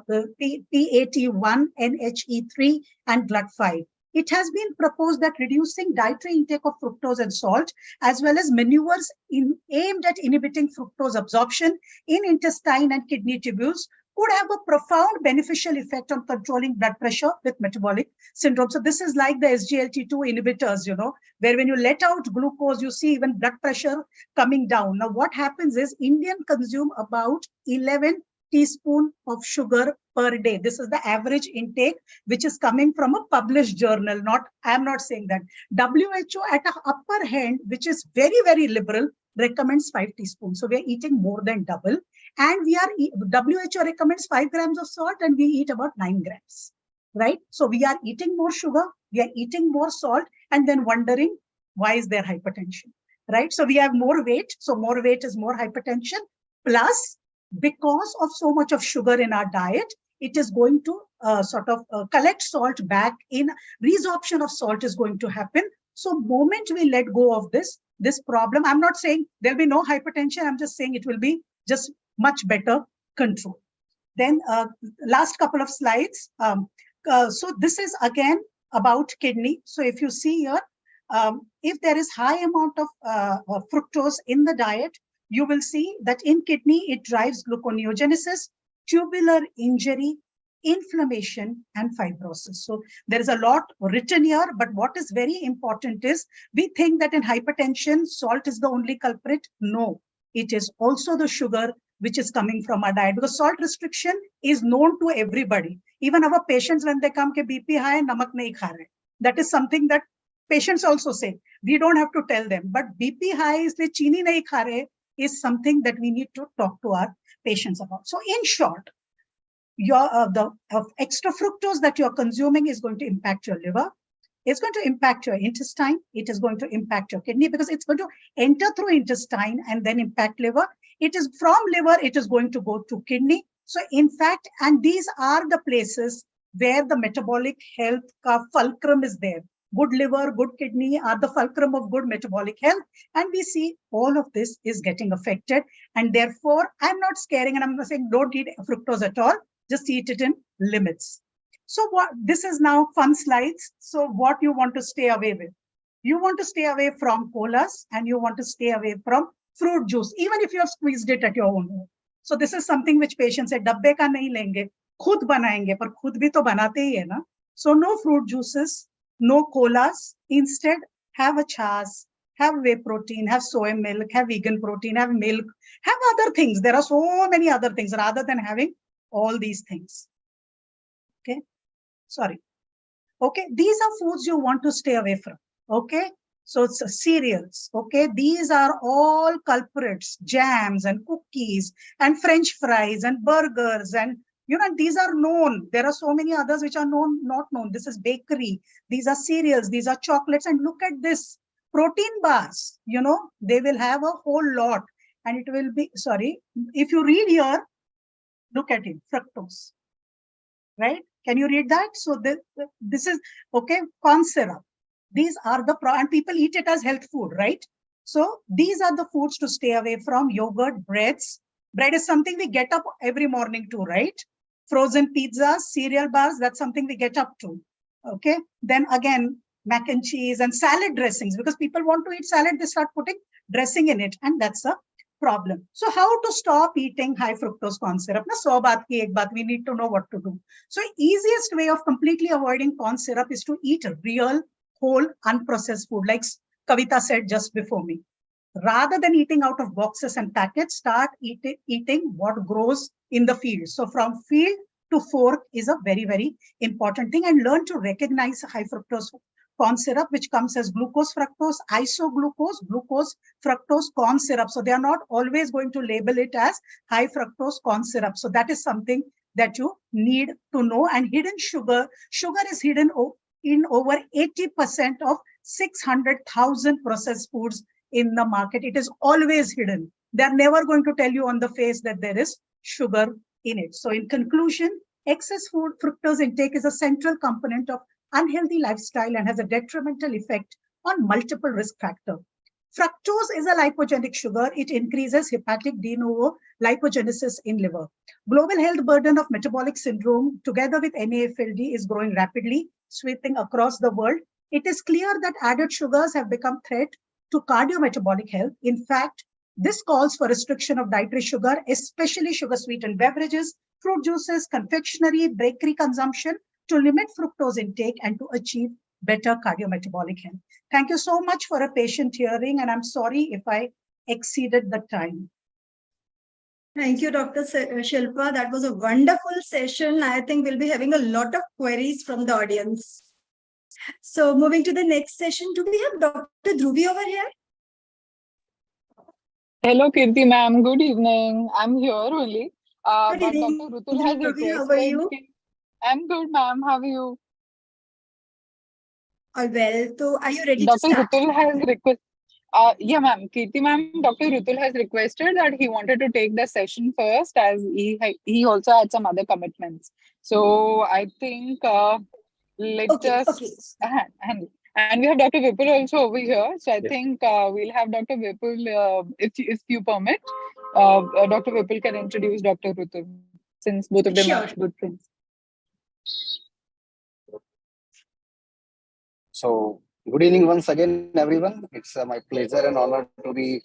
PAT1, NHE3, and GLUT5. It has been proposed that reducing dietary intake of fructose and salt, as well as maneuvers aimed at inhibiting fructose absorption in intestine and kidney tubules, could have a profound beneficial effect on controlling blood pressure with metabolic syndrome. So this is like the SGLT2 inhibitors, where when you let out glucose, you see even blood pressure coming down. Now, what happens is Indians consume about 11 teaspoon of sugar per day. This is the average intake, which is coming from a published journal. I'm not saying that. WHO at the upper hand, which is very, very liberal, recommends 5 teaspoons. So we are eating more than double. And WHO recommends 5 grams of salt, and we eat about 9 grams, right? So we are eating more sugar, we are eating more salt, and then wondering why is there hypertension, right? So we have more weight. So more weight is more hypertension. Plus, because of so much of sugar in our diet, it is going to collect salt back in. Resorption of salt is going to happen. So moment we let go of this problem, I'm not saying there'll be no hypertension. I'm just saying it will be just much better control. Then last couple of slides. So this is again about kidney. So if you see here, if there is high amount of fructose in the diet, you will see that in kidney, it drives gluconeogenesis, tubular injury, inflammation, and fibrosis. So there is a lot written here, but what is very important is we think that in hypertension, salt is the only culprit. No, it is also the sugar which is coming from our diet, because salt restriction is known to everybody. Even our patients, when they come, ke BP high, namak nahi kha rahe. That is something that Patients also say, we don't have to tell them, but BP high isliye chini nahi kha rahe is something that we need to talk to our patients about. So in short, the extra fructose that you're consuming is going to impact your liver. It's going to impact your intestine. It is going to impact your kidney because it's going to enter through intestine and then impact liver. It is from liver, it is going to go to kidney. So in fact, and these are the places where the metabolic health ka fulcrum is there. Good liver, good kidney are the fulcrum of good metabolic health. And we see all of this is getting affected. And therefore, I'm not scaring and I'm not saying don't eat fructose at all. Just eat it in limits. So what this is now fun slides. So what you want to stay away with? You want to stay away from colas and you want to stay away from fruit juice, even if you have squeezed it at your own home. So this is something which patients say, dabbe ka nahi lenge, khud banayenge, par khud bhi to banate hi hai na. So no fruit juices, no colas. Instead, have a chas, have whey protein, have soy milk, have vegan protein, have milk, have other things. There are so many other things rather than having all these things. Okay. Sorry. Okay. These are foods you want to stay away from. Okay. So it's cereals. Okay. These are all culprits, jams and cookies and French fries and burgers. And, you know, these are known. There are so many others which are known, not known. This is bakery. These are cereals. These are chocolates. And look at this protein bars. You know, they will have a whole lot and it will be, sorry, if you read here, look at it, fructose. Right? Can you read that? So this is, okay, corn syrup. These are the, and people eat it as health food, right? So these are the foods to stay away from. Yogurt, breads. Bread is something we get up every morning to, right? Frozen pizzas, cereal bars, that's something we get up to. Okay. Then again, mac and cheese and salad dressings, because people want to eat salad, they start putting dressing in it. And that's a problem. So how to stop eating high fructose corn syrup? Na 100 baat ki ek baat, we need to know what to do. So easiest way of completely avoiding corn syrup is to eat real, whole, unprocessed food, like Kavita said just before me. Rather than eating out of boxes and packets, start eating what grows in the field. So from field to fork is a very, very important thing, and learn to recognize high fructose corn syrup, which comes as glucose, fructose, isoglucose, glucose, fructose, corn syrup. So they are not always going to label it as high fructose corn syrup. So that is something that you need to know. And hidden sugar, sugar is hidden in over 80% of 600,000 processed foods in the market. It is always hidden. They're never going to tell you on the face that there is sugar in it. So in conclusion, excess food fructose intake is a central component of unhealthy lifestyle and has a detrimental effect on multiple risk factors. Fructose is a lipogenic sugar. It increases hepatic de novo lipogenesis in liver. Global health burden of metabolic syndrome together with NAFLD is growing rapidly, sweeping across the world. It is clear that added sugars have become a threat to cardiometabolic health. In fact, this calls for restriction of dietary sugar, especially sugar-sweetened beverages, fruit juices, confectionery, bakery consumption, to limit fructose intake and to achieve better cardiometabolic health. Thank you so much for a patient hearing, and I'm sorry if I exceeded the time. Thank you, Dr. Shilpa. That was a wonderful session. I think we'll be having a lot of queries from the audience. So moving to the next session, do we have Dr. Dhruvi over here? Hello, Kirti ma'am. Good evening. I'm here only. Good But evening, Dr. Rutul has Dhruvi. How are you? I'm good, ma'am. How are you? All well. So are you ready Dr. to start? Rutul has requested. Yeah, ma'am. Kirti ma'am, Dr. Rutul has requested that he wanted to take the session first, as he also had some other commitments. So I think let us and we have Dr. Vipul also over here. So I think we'll have Dr. Vipul, if you permit, Dr. Vipul can introduce Dr. Rutul, since both of them are good friends. So good evening once again, everyone. It's my pleasure and honor to be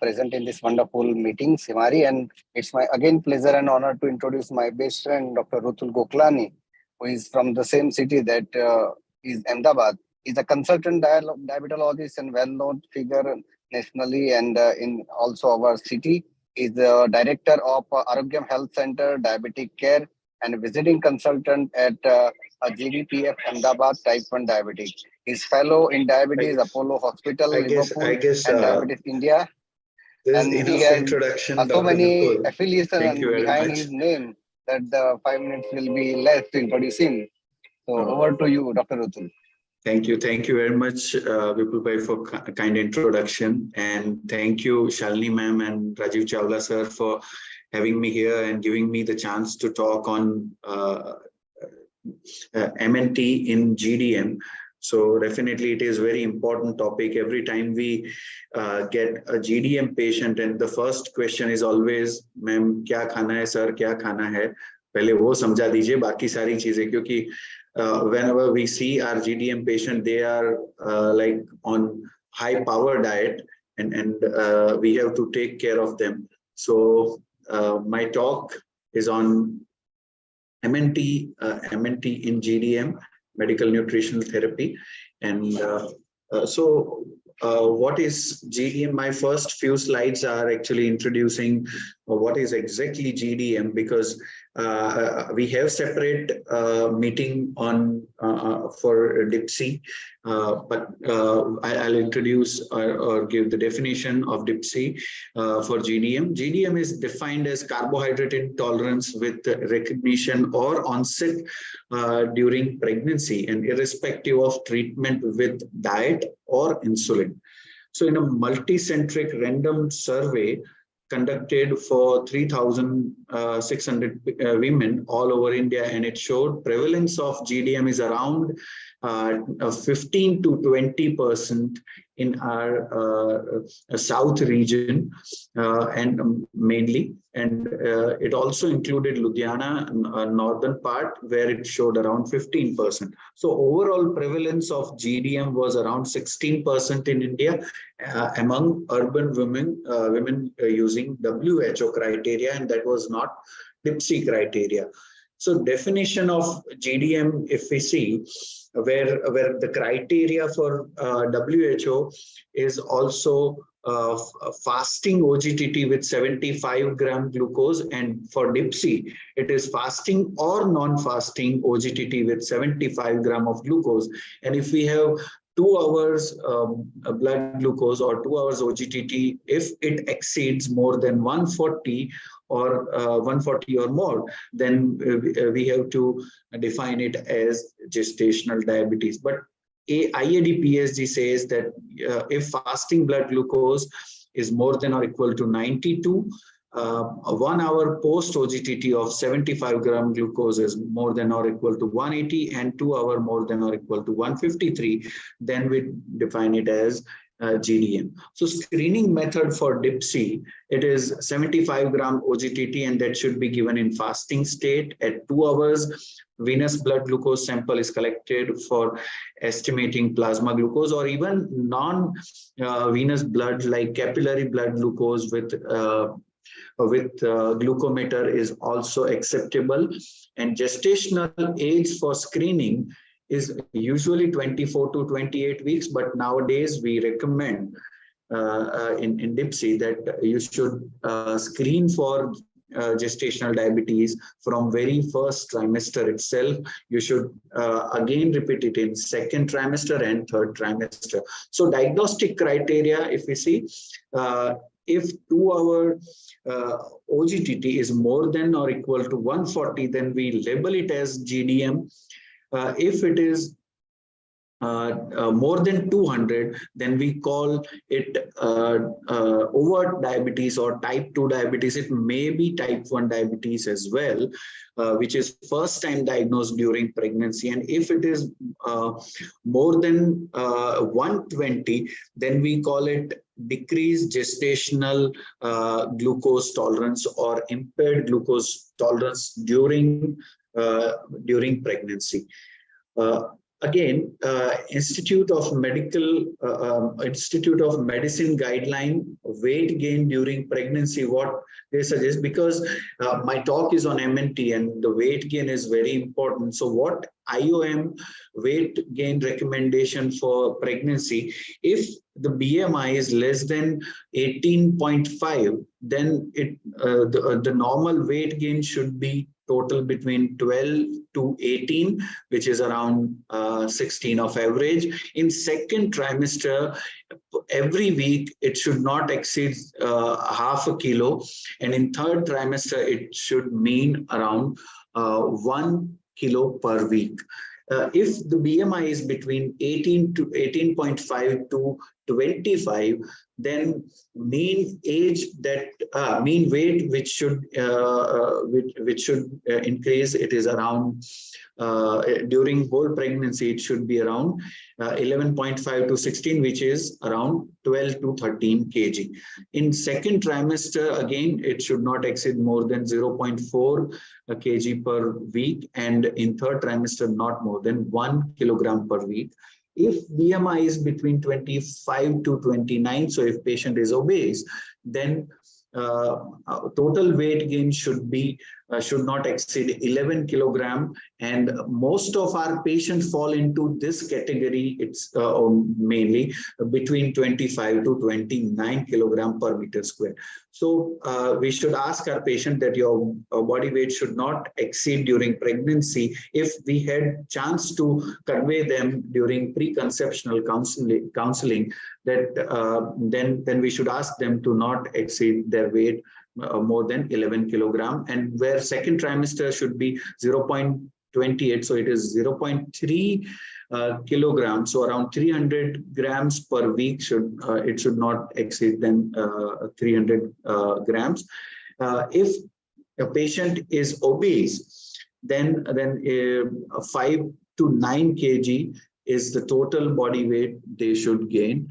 present in this wonderful meeting, CMRE, and it's my again pleasure and honor to introduce my best friend, Dr. Rutul Goklani, who is from the same city that is Ahmedabad. He's a consultant diabetologist and well-known figure nationally and in also our city. He's the director of Arogyam Health Center, Diabetic Care, and visiting consultant at GVPF Ahmedabad Type 1 Diabetic. He's fellow in diabetes, Apollo Hospital, Liverpool, and Diabetes India. There's And he enough has introduction, so Dr. many Mukul. affiliations Thank you very behind much. his name that the 5 minutes will be less to introduce him. So over to you, Dr. Rutul. Thank you very much, Vipul Bhai, for kind introduction, and thank you, Shalini ma'am and Rajiv Chawla sir, for having me here and giving me the chance to talk on MNT in GDM. So definitely it is very important topic. Every time we get a GDM patient, and the first question is always, ma'am, kya khana hai, sir, kya khana hai? पहले वो समझा दीजिए बाकी सारी चीजें, क्योंकि whenever we see our GDM patient, they are like on high power diet, and we have to take care of them. So my talk is on MNT in GDM, medical nutritional therapy. And what is GDM? My first few slides are actually introducing what is exactly GDM, because we have separate meeting on for DIPSI, but I'll introduce or give the definition of DIPSI for GDM. GDM is defined as carbohydrate intolerance with recognition or onset during pregnancy, and irrespective of treatment with diet or insulin. So in a multi-centric random survey conducted for 3,600 women all over India, and it showed prevalence of GDM is around 15 to 20% in our south region, and mainly, and it also included Ludhiana, northern part, where it showed around 15%. So overall prevalence of GDM was around 16% in India among urban women using WHO criteria, and that was not DIPSI criteria. So definition of GDM, if we see, where the criteria for WHO is also fasting OGTT with 75 gram glucose, and for DIPSI it is fasting or non-fasting OGTT with 75 gram of glucose. And if we have 2 hours blood glucose or 2 hours OGTT, if it exceeds more than 140 or 140 or more, then we have to define it as gestational diabetes. But IAD PSG says that if fasting blood glucose is more than or equal to 92, 1 hour post OGTT of 75 gram glucose is more than or equal to 180, and 2 hour more than or equal to 153, then we define it as GDM. So screening method for DIPSI, it is 75 gram OGTT, and that should be given in fasting state. At 2 hours, venous blood glucose sample is collected for estimating plasma glucose, or even non-venous blood like capillary blood glucose with glucometer is also acceptable. And gestational age for screening is usually 24 to 28 weeks, but nowadays we recommend in DIPSI that you should screen for gestational diabetes from very first trimester itself. You should again repeat it in second trimester and third trimester. So diagnostic criteria, if we see, if 2 hour OGTT is more than or equal to 140, then we label it as GDM. If it is more than 200, then we call it overt diabetes or type 2 diabetes. It may be type 1 diabetes as well, which is first time diagnosed during pregnancy. And if it is more than 120, then we call it decreased gestational glucose tolerance or impaired glucose tolerance during pregnancy. Again, Institute of Medicine guideline, weight gain during pregnancy, what they suggest, because my talk is on MNT and the weight gain is very important. So what IOM weight gain recommendation for pregnancy, if the BMI is less than 18.5, then the normal weight gain should be total between 12 to 18, which is around 16 of average. In second trimester, every week it should not exceed half a kilo, and in third trimester it should mean around 1 kilo per week. If the BMI is between 18 to 18.5 to 25, then mean age that mean weight which should increase, it is around during whole pregnancy it should be around 11.5 to 16, which is around 12 to 13 kg. In second trimester, again, it should not exceed more than 0.4 kg per week, and in third trimester, not more than 1 kilogram per week. If BMI is between 25 to 29, so if patient is obese, then total weight gain should not exceed 11 kilogram, and most of our patients fall into this category. It's mainly between 25 to 29 kilogram per meter square. So we should ask our patient that your body weight should not exceed during pregnancy. If we had chance to convey them during preconceptional counseling, that then we should ask them to not exceed their weight more than 11 kilogram, and where second trimester should be 0.28, so it is 0.3 kilograms, so around 300 grams per week it should not exceed than 300 grams. If a patient is obese, then 5 to 9 kg is the total body weight they should gain.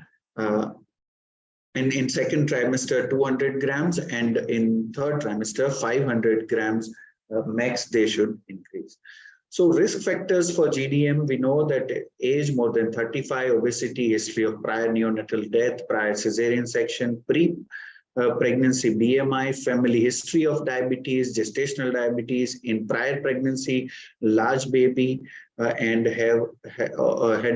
And in second trimester, 200 grams, and in third trimester, 500 grams max they should increase. So risk factors for GDM, we know that age more than 35, obesity, history of prior neonatal death, prior cesarean section, pre-pregnancy BMI, family history of diabetes, gestational diabetes, in prior pregnancy, large baby, and had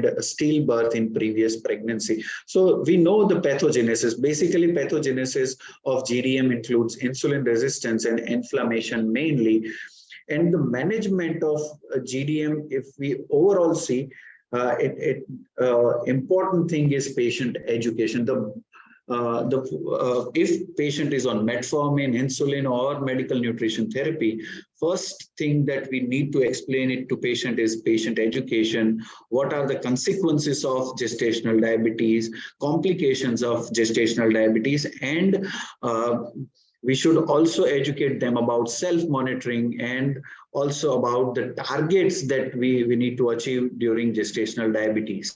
a stillbirth in previous pregnancy. So we know the pathogenesis. Basically, pathogenesis of GDM includes insulin resistance and inflammation mainly. And the management of GDM, if we overall see, important thing is patient education. If patient is on metformin, insulin, or medical nutrition therapy, first thing that we need to explain it to patient is patient education. What are the consequences of gestational diabetes, complications of gestational diabetes, and we should also educate them about self-monitoring and also about the targets that we need to achieve during gestational diabetes.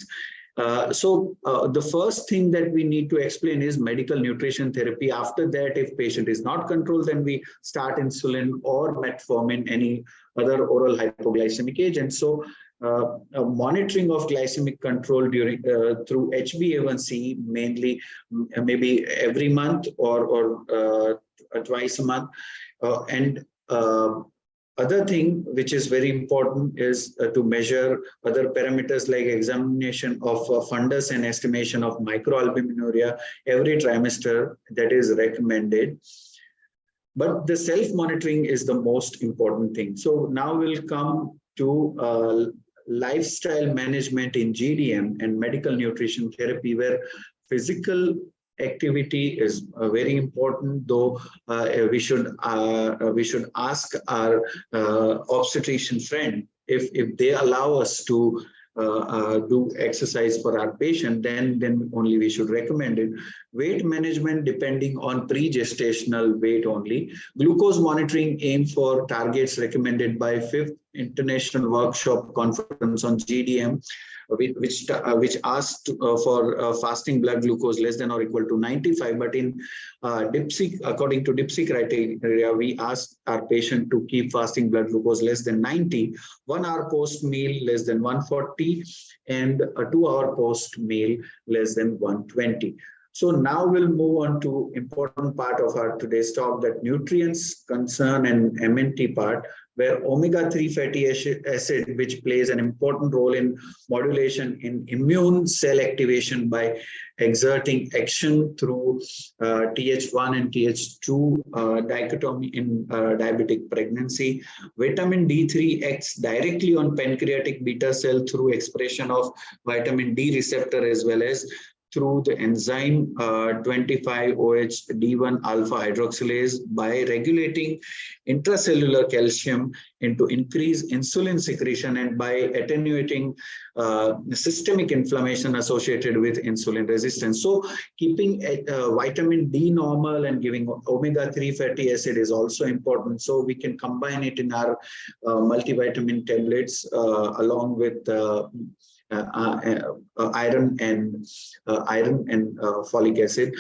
So the first thing that we need to explain is medical nutrition therapy. After that, if patient is not controlled, then we start insulin or metformin, any other oral hypoglycemic agent. So monitoring of glycemic control during through HbA1c, mainly maybe every month or twice a month, and other thing which is very important is to measure other parameters like examination of fundus and estimation of microalbuminuria every trimester. That is recommended. But the self-monitoring is the most important thing. So now we'll come to lifestyle management in GDM and medical nutrition therapy, where physical activity is very important, though we should ask our obstetrician friend if they allow us to do exercise for our patient, then only we should recommend it. Weight management depending on pre-gestational weight only. Glucose monitoring aim for targets recommended by 5th International Workshop Conference on GDM, which asked for fasting blood glucose less than or equal to 95. But in DIPSI, according to DIPSI criteria, we asked our patient to keep fasting blood glucose less than 90, 1 hour post meal less than 140, and a 2 hour post meal less than 120. So now we'll move on to important part of our today's talk, that nutrients concern and MNT part, where omega-3 fatty acid, which plays an important role in modulation in immune cell activation by exerting action through TH1 and TH2 dichotomy in diabetic pregnancy. Vitamin D3 acts directly on pancreatic beta cell through expression of vitamin D receptor as well as through the enzyme 25-OH-D1 alpha hydroxylase by regulating intracellular calcium into increased insulin secretion and by attenuating systemic inflammation associated with insulin resistance. So keeping vitamin D normal and giving omega-3 fatty acid is also important. So we can combine it in our multivitamin tablets along with iron and folic acid.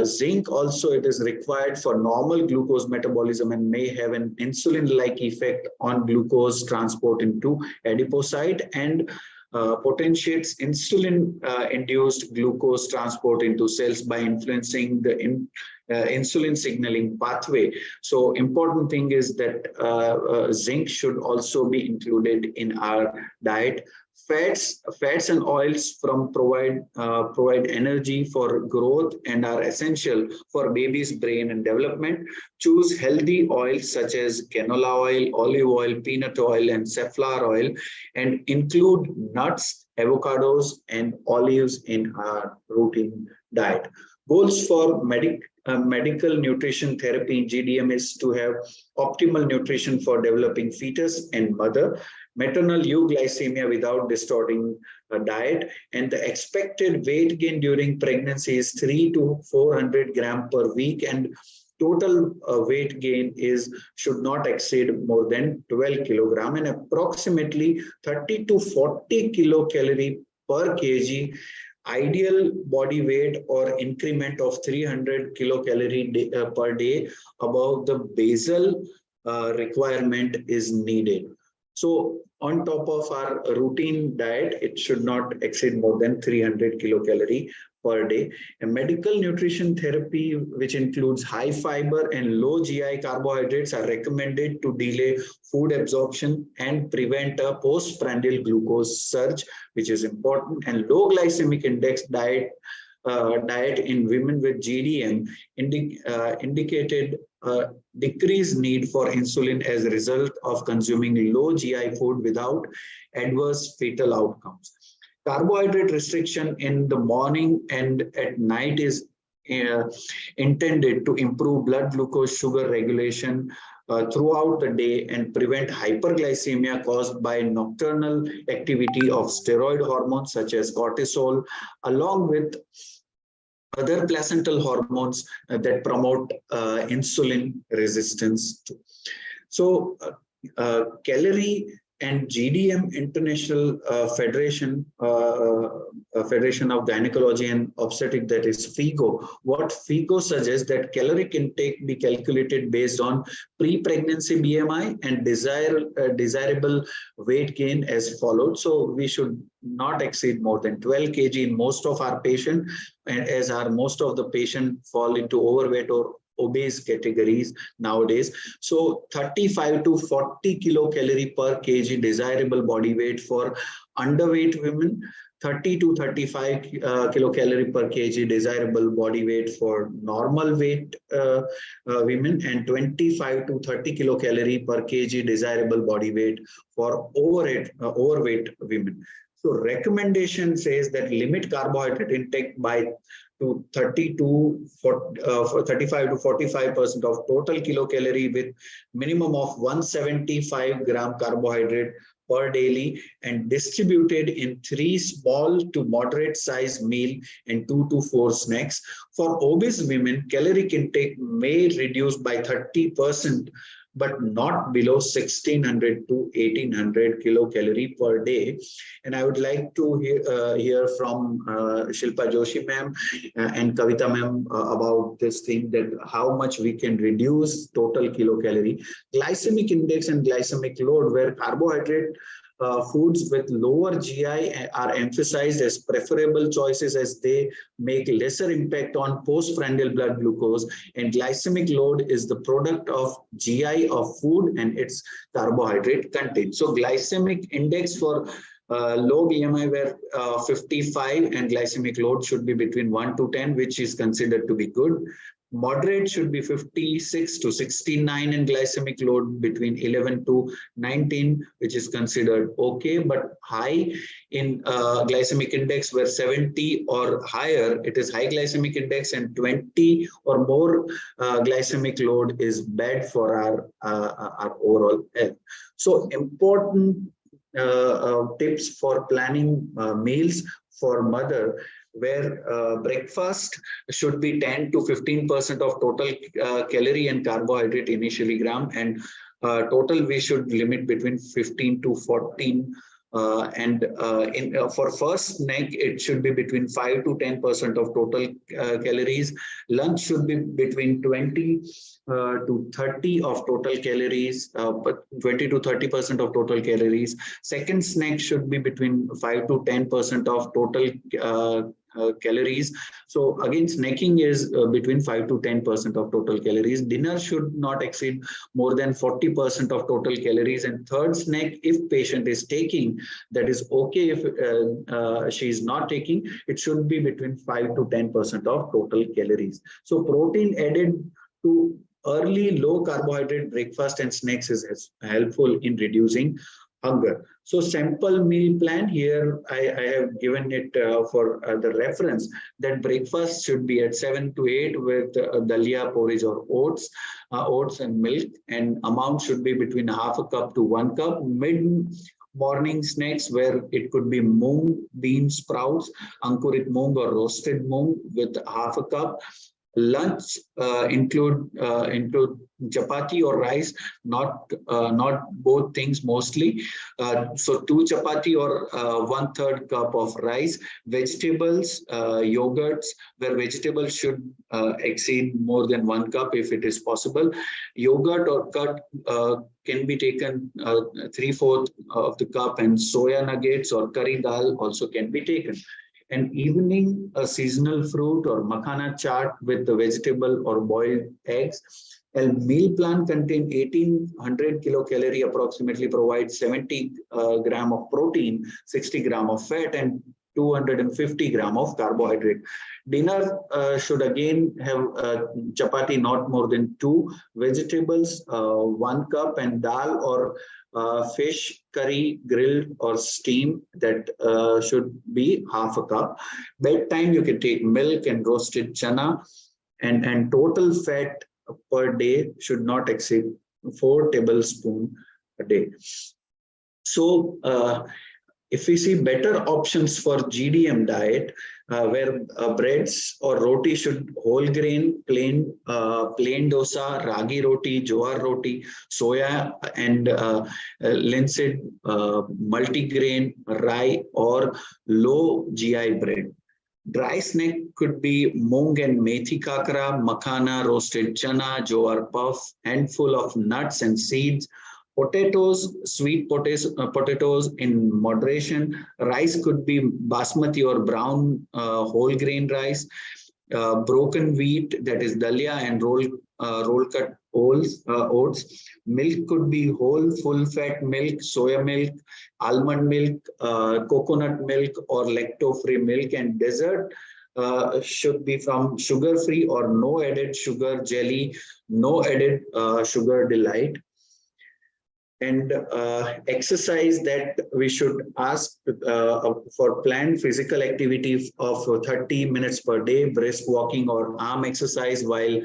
Zinc also, it is required for normal glucose metabolism and may have an insulin-like effect on glucose transport into adipocyte and potentiates insulin-induced glucose transport into cells by influencing the insulin signaling pathway. So important thing is that zinc should also be included in our diet. Fats and oils provide energy for growth and are essential for baby's brain and development. Choose healthy oils such as canola oil, olive oil, peanut oil, and safflower oil, and include nuts, avocados, and olives in our routine diet. Goals for medical nutrition therapy in GDM is to have optimal nutrition for developing fetus and mother, maternal euglycemia without distorting diet, and the expected weight gain during pregnancy is 300 to 400 grams per week, and total weight gain should not exceed more than 12 kilogram, and approximately 30 to 40 kilocalorie per kg. Ideal body weight or increment of 300 kilocalorie per day above the basal requirement is needed. So on top of our routine diet, it should not exceed more than 300 kilocalorie per day. A medical nutrition therapy, which includes high fiber and low GI carbohydrates, are recommended to delay food absorption and prevent a postprandial glucose surge, which is important. And low glycemic index diet in women with GDM indicated decreased need for insulin as a result of consuming low GI food without adverse fetal outcomes. Carbohydrate restriction in the morning and at night is intended to improve blood glucose sugar regulation throughout the day and prevent hyperglycemia caused by nocturnal activity of steroid hormones such as cortisol, along with other placental hormones that promote insulin resistance. So Calorie and GDM International Federation of Gynecology and Obstetrics, that is FIGO. What FIGO suggests that caloric intake be calculated based on pre-pregnancy BMI and desirable weight gain as followed. So we should not exceed more than 12 kg in most of our patients, and as most of the patients fall into overweight or obese categories nowadays. So 35 to 40 kilocalorie per kg desirable body weight for underweight women, 30 to 35 kilocalorie per kg desirable body weight for normal weight women, and 25 to 30 kilocalorie per kg desirable body weight for overweight women. So recommendation says that limit carbohydrate intake by to 35 to 45% of total kilocalorie with minimum of 175 gram carbohydrate per daily, and distributed in 3 small to moderate size meal and 2 to 4 snacks. For obese women, caloric intake may reduce by 30%, but not below 1600 to 1800 kilocalorie per day. And I would like to hear from Shilpa Joshi ma'am and Kavita ma'am about this thing, that how much we can reduce total kilocalorie. Glycemic index and glycemic load, where carbohydrate foods with lower GI are emphasized as preferable choices as they make lesser impact on postprandial blood glucose, and glycemic load is the product of GI of food and its carbohydrate content. So glycemic index for low BMI were 55 and glycemic load should be between 1 to 10, which is considered to be good. Moderate should be 56 to 69 and glycemic load between 11 to 19, which is considered okay, but high in glycemic index were 70 or higher. It is high glycemic index, and 20 or more glycemic load is bad for our overall health. So important tips for planning meals for mother, where breakfast should be 10 to 15% of total calorie and carbohydrate initially gram, and total we should limit between 15 to 14. For first snack, it should be between 5 to 10% of total calories. Lunch should be between 20 to 30 of total calories, but 20 to 30% of total calories. Second snack should be between 5 to 10% of total calories. So again, snacking is between 5 to 10% of total calories. Dinner should not exceed more than 40% of total calories. And third snack, if patient is taking, that is okay. If she is not taking, it should be between 5 to 10% of total calories. So protein added to early low carbohydrate breakfast and snacks is helpful in reducing hunger. So sample meal plan here, I have given it for the reference that breakfast should be at 7 to 8 with dalia, porridge or oats and milk, and amount should be between half a cup to 1 cup. Mid-morning snacks where it could be moong, bean sprouts, ankurit moong or roasted moong with half a cup. Lunch include chapati or rice, not both things mostly. So 2 chapati or 1/3 cup of rice. Vegetables, yogurts, where vegetables should exceed more than 1 cup if it is possible. Yogurt or curd can be taken 3/4 of the cup, and soya nuggets or curry dal also can be taken. And evening, a seasonal fruit or makhana chaat with the vegetable or boiled eggs. A meal plan contain 1800 kilocalorie approximately, provides 70 gram of protein, 60 gram of fat, and 250 gram of carbohydrate. Dinner should again have chapati not more than 2, vegetables 1 cup, and dal or fish curry grilled or steamed that should be half a cup. Bedtime you can take milk and roasted chana, and total fat per day should not exceed 4 tablespoons a day. So if we see better options for GDM diet, where breads or roti should whole grain, plain dosa, ragi roti, jowar roti, soya and linseed, multigrain, rye or low GI bread. Dry snack could be moong and methi kakra, makhana, roasted chana, jowar puff, handful of nuts and seeds. Potatoes, sweet potatoes in moderation. Rice could be basmati or brown whole grain rice. Broken wheat, that is dalia, and roll cut oats. Milk could be whole full fat milk, soya milk, almond milk, coconut milk or lacto-free milk. And dessert should be from sugar-free or no added sugar jelly, no added sugar delight. And exercise that we should ask for planned physical activity of 30 minutes per day, brisk walking or arm exercise while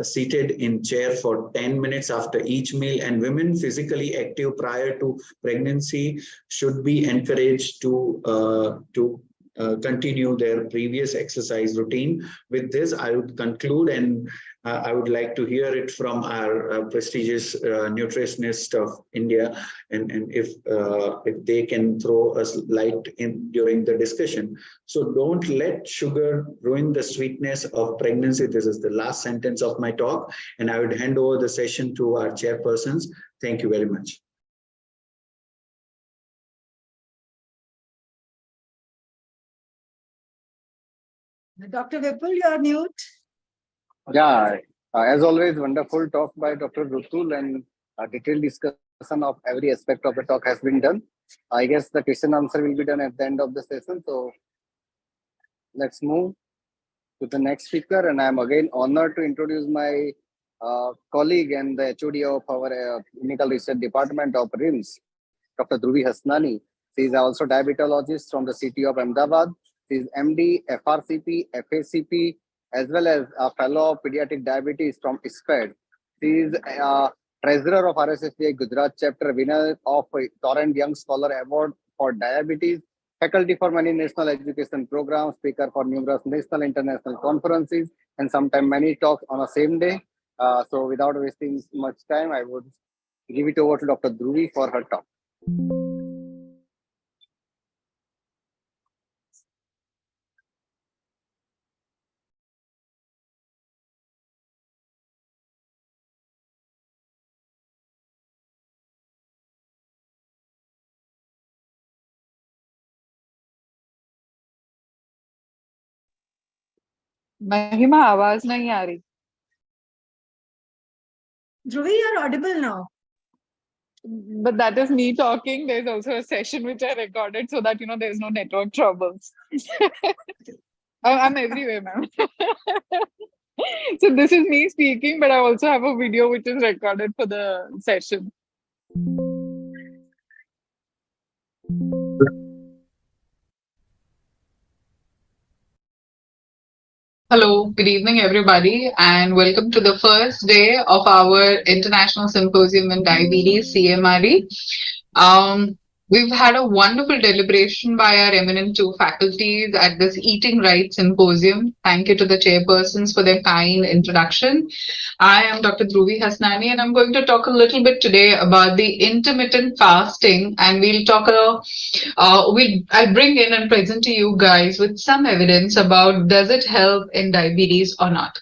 seated in chair for 10 minutes after each meal. And women physically active prior to pregnancy should be encouraged to continue their previous exercise routine. With this, I would conclude, and I would like to hear it from our prestigious nutritionist of India, and if they can throw us light in during the discussion. So don't let sugar ruin the sweetness of pregnancy. This is the last sentence of my talk, and I would hand over the session to our chairpersons. Thank you very much. Dr. Vipul, you're mute. Yeah, as always, wonderful talk by Dr. Rutul, and a detailed discussion of every aspect of the talk has been done. I guess the question answer will be done at the end of the session. So let's move to the next speaker. And I'm again honored to introduce my colleague and the HOD of our clinical research department of RIMS, Dr. Dhruvi Hasnani. She is also diabetologist from the city of Ahmedabad. She is MD, FRCP, FACP, as well as a fellow of pediatric diabetes from SPED. She is treasurer of RSSDI Gujarat chapter, winner of Torrent Young Scholar Award for Diabetes, faculty for many national education programs, speaker for numerous national international conferences, and sometimes many talks on the same day. So without wasting much time, I would give it over to Dr. Dhruvi for her talk. महिमा आवाज नहीं आ रही. Dhruvi, you're audible now. But that is me talking. There's also a session which I recorded so that, there's no network troubles. I'm everywhere, ma'am. So this is me speaking, but I also have a video which is recorded for the session. Hello, good evening, everybody, and welcome to the first day of our International Symposium in Diabetes, CMRE. We've had a wonderful deliberation by our eminent two faculties at this Eating Right Symposium. Thank you to the chairpersons for their kind introduction. I am Dr. Dhruvi Hasnani, and I'm going to talk a little bit today about the intermittent fasting, and we'll talk I'll bring in and present to you guys with some evidence about does it help in diabetes or not.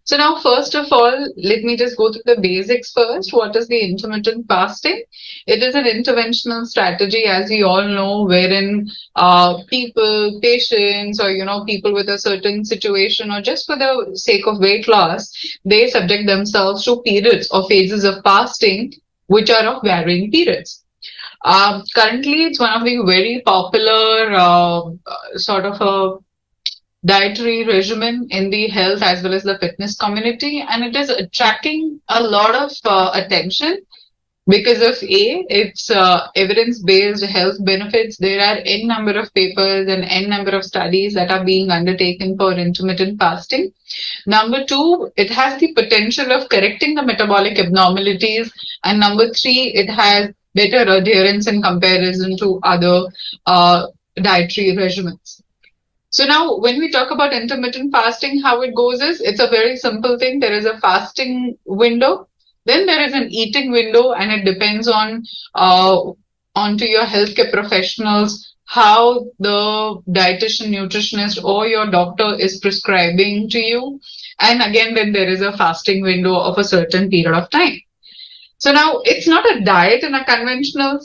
So now, first of all, let me just go through the basics first. What is the intermittent fasting? It is an interventional strategy, as we all know, wherein patients, or people with a certain situation, or just for the sake of weight loss, they subject themselves to periods or phases of fasting, which are of varying periods. Currently, it's one of the very popular sort of a dietary regimen in the health as well as the fitness community, and it is attracting a lot of attention because of its evidence-based health benefits. There are n number of papers and n number of studies that are being undertaken for intermittent fasting. Number two, it has the potential of correcting the metabolic abnormalities, and number three, it has better adherence in comparison to other dietary regimens. So now when we talk about intermittent fasting, how it goes is it's a very simple thing. There is a fasting window, then there is an eating window, and it depends on onto your healthcare professionals how the dietitian, nutritionist, or your doctor is prescribing to you. And again, then there is a fasting window of a certain period of time. So now it's not a diet in a conventional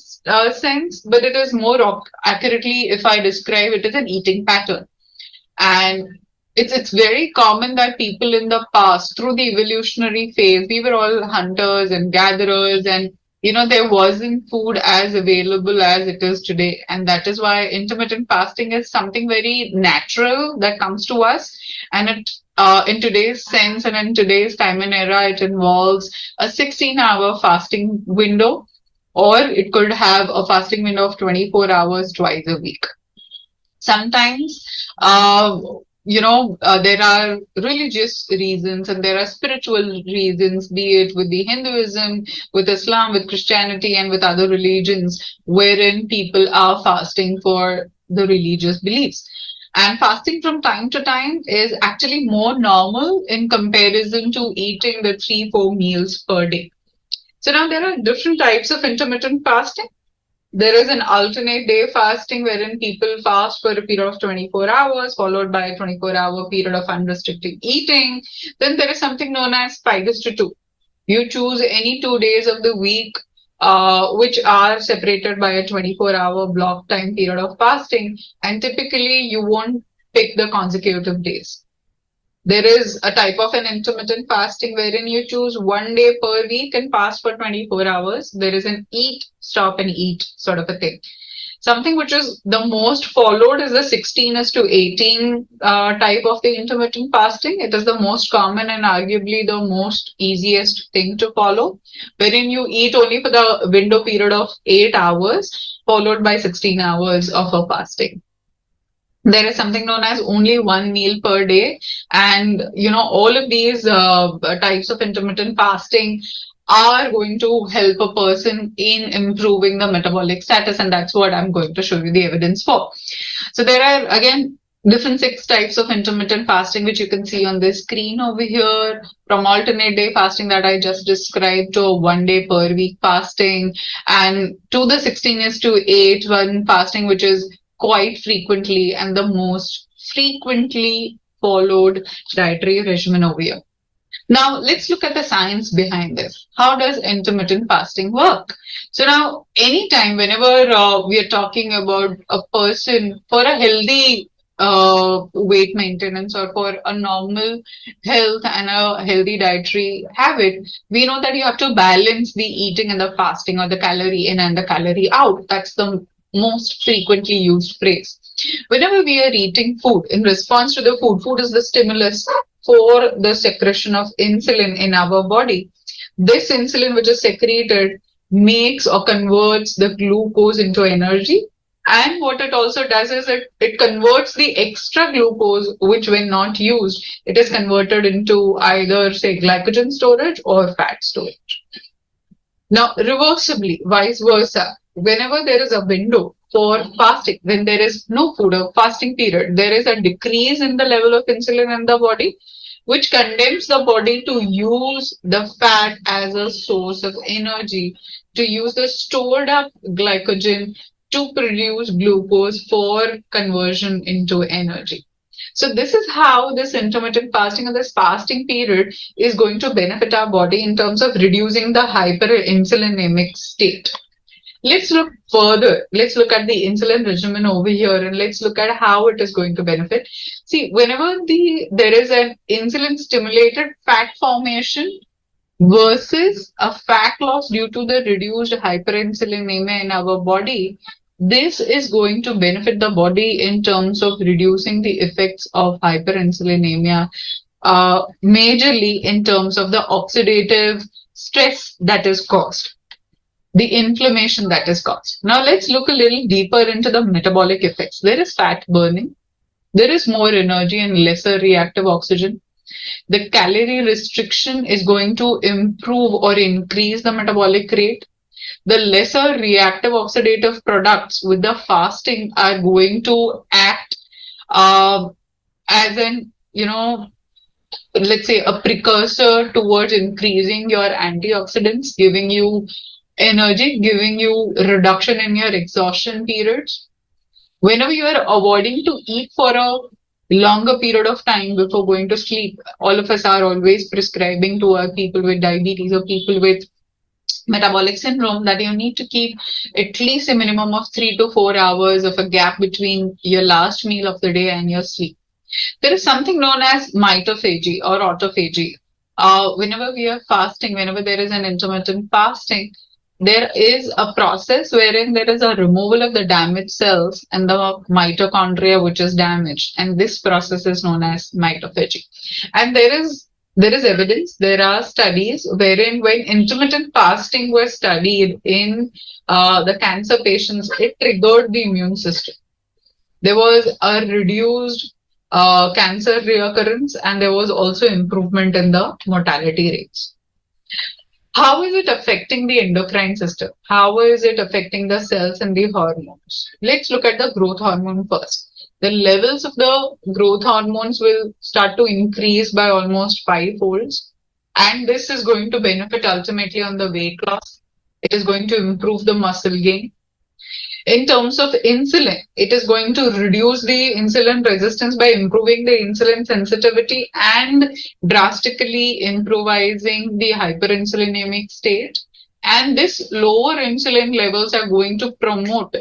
sense, but it is more accurately, if I describe it, as an eating pattern. And it's very common that people in the past, through the evolutionary phase, we were all hunters and gatherers, and there wasn't food as available as it is today. And that is why intermittent fasting is something very natural that comes to us. And it in today's sense and in today's time and era, it involves a 16-hour fasting window, or it could have a fasting window of 24 hours twice a week. Sometimes, there are religious reasons and there are spiritual reasons, be it with the Hinduism, with Islam, with Christianity, and with other religions, wherein people are fasting for the religious beliefs. And fasting from time to time is actually more normal in comparison to eating the 3-4 meals per day. So now there are different types of intermittent fasting. There is an alternate day fasting wherein people fast for a period of 24 hours, followed by a 24-hour period of unrestricted eating. Then there is something known as 5:2. You choose any 2 days of the week, which are separated by a 24-hour block time period of fasting. And typically, you won't pick the consecutive days. There is a type of an intermittent fasting wherein you choose 1 day per week and fast for 24 hours. There is an eat, stop and eat sort of a thing. Something which is the most followed is the 16:18 type of the intermittent fasting. It is the most common and arguably the most easiest thing to follow, wherein you eat only for the window period of 8 hours, followed by 16 hours of a fasting. There is something known as only 1 meal per day, and all of these types of intermittent fasting are going to help a person in improving the metabolic status, and that's what I'm going to show you the evidence for. So there are again different 6 types of intermittent fasting which you can see on this screen over here, from alternate day fasting that I just described to a 1 day per week fasting, and to the 16:8 fasting, which is quite frequently and the most frequently followed dietary regimen over here. Now, let's look at the science behind this. How does intermittent fasting work? So now, anytime, whenever we are talking about a person for a healthy weight maintenance or for a normal health and a healthy dietary habit, we know that you have to balance the eating and the fasting, or the calorie in and the calorie out. That's the most frequently used phrase. Whenever we are eating food, in response to the food is the stimulus for the secretion of insulin in our body. This insulin, which is secreted, makes or converts the glucose into energy. And what it also does is it converts the extra glucose, which when not used, it is converted into either, say, glycogen storage or fat storage. Now, reversibly, vice versa, whenever there is a window for fasting, when there is no food or fasting period, there is a decrease in the level of insulin in the body, which condemns the body to use the fat as a source of energy, to use the stored up glycogen to produce glucose for conversion into energy. So this is how this intermittent fasting or this fasting period is going to benefit our body in terms of reducing the hyperinsulinemic state. Let's look further. Let's look at the insulin regimen over here, and let's look at how it is going to benefit. See, whenever there is an insulin stimulated fat formation versus a fat loss due to the reduced hyperinsulinemia in our body, this is going to benefit the body in terms of reducing the effects of hyperinsulinemia, majorly in terms of the oxidative stress that is caused, the inflammation that is caused. Now let's look a little deeper into the metabolic effects. There is fat burning, there is more energy and lesser reactive oxygen. The calorie restriction is going to improve or increase the metabolic rate. The lesser reactive oxidative products with the fasting are going to act as an, let's say, a precursor towards increasing your antioxidants, giving you energy, giving you reduction in your exhaustion periods. Whenever you are avoiding to eat for a longer period of time before going to sleep, all of us are always prescribing to our people with diabetes or people with metabolic syndrome that you need to keep at least a minimum of 3 to 4 hours of a gap between your last meal of the day and your sleep. There is something known as mitophagy or autophagy. Whenever we are fasting, whenever there is an intermittent fasting, there is a process wherein there is a removal of the damaged cells and the mitochondria which is damaged, and this process is known as mitophagy. And there is evidence, there are studies wherein when intermittent fasting was studied in the cancer patients, it triggered the immune system. There was a reduced cancer reoccurrence, and there was also improvement in the mortality rates. How is it affecting the endocrine system? How is it affecting the cells and the hormones? Let's look at the growth hormone first. The levels of the growth hormones will start to increase by almost 5-folds. And this is going to benefit ultimately on the weight loss. It is going to improve the muscle gain. In terms of insulin, it is going to reduce the insulin resistance by improving the insulin sensitivity and drastically improvising the hyperinsulinemic state. And this lower insulin levels are going to promote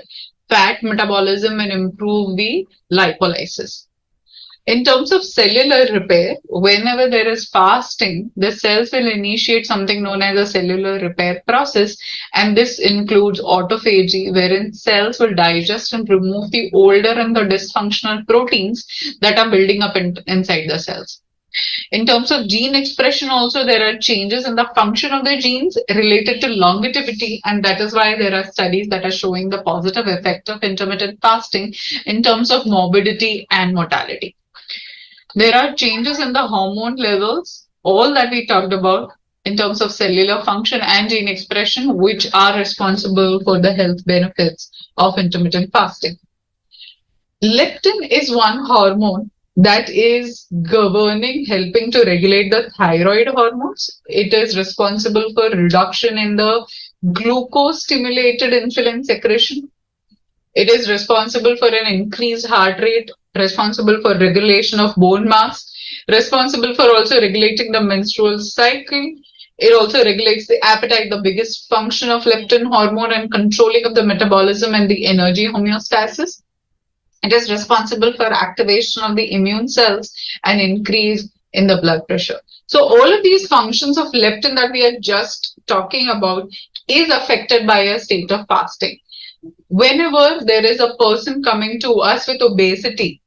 fat metabolism and improve the lipolysis. In terms of cellular repair, whenever there is fasting, the cells will initiate something known as a cellular repair process, and this includes autophagy, wherein cells will digest and remove the older and the dysfunctional proteins that are building up inside the cells. In terms of gene expression, also there are changes in the function of the genes related to longevity, and that is why there are studies that are showing the positive effect of intermittent fasting in terms of morbidity and mortality. There are changes in the hormone levels, all that we talked about in terms of cellular function and gene expression, which are responsible for the health benefits of intermittent fasting. Leptin is one hormone that is governing, helping to regulate the thyroid hormones. It is responsible for reduction in the glucose stimulated insulin secretion. It is responsible for an increased heart rate, responsible for regulation of bone mass, responsible for also regulating the menstrual cycle. It also regulates the appetite, the biggest function of leptin hormone, and controlling of the metabolism and the energy homeostasis. It is responsible for activation of the immune cells and increase in the blood pressure. So all of these functions of leptin that we are just talking about is affected by a state of fasting. Whenever there is a person coming to us with obesity,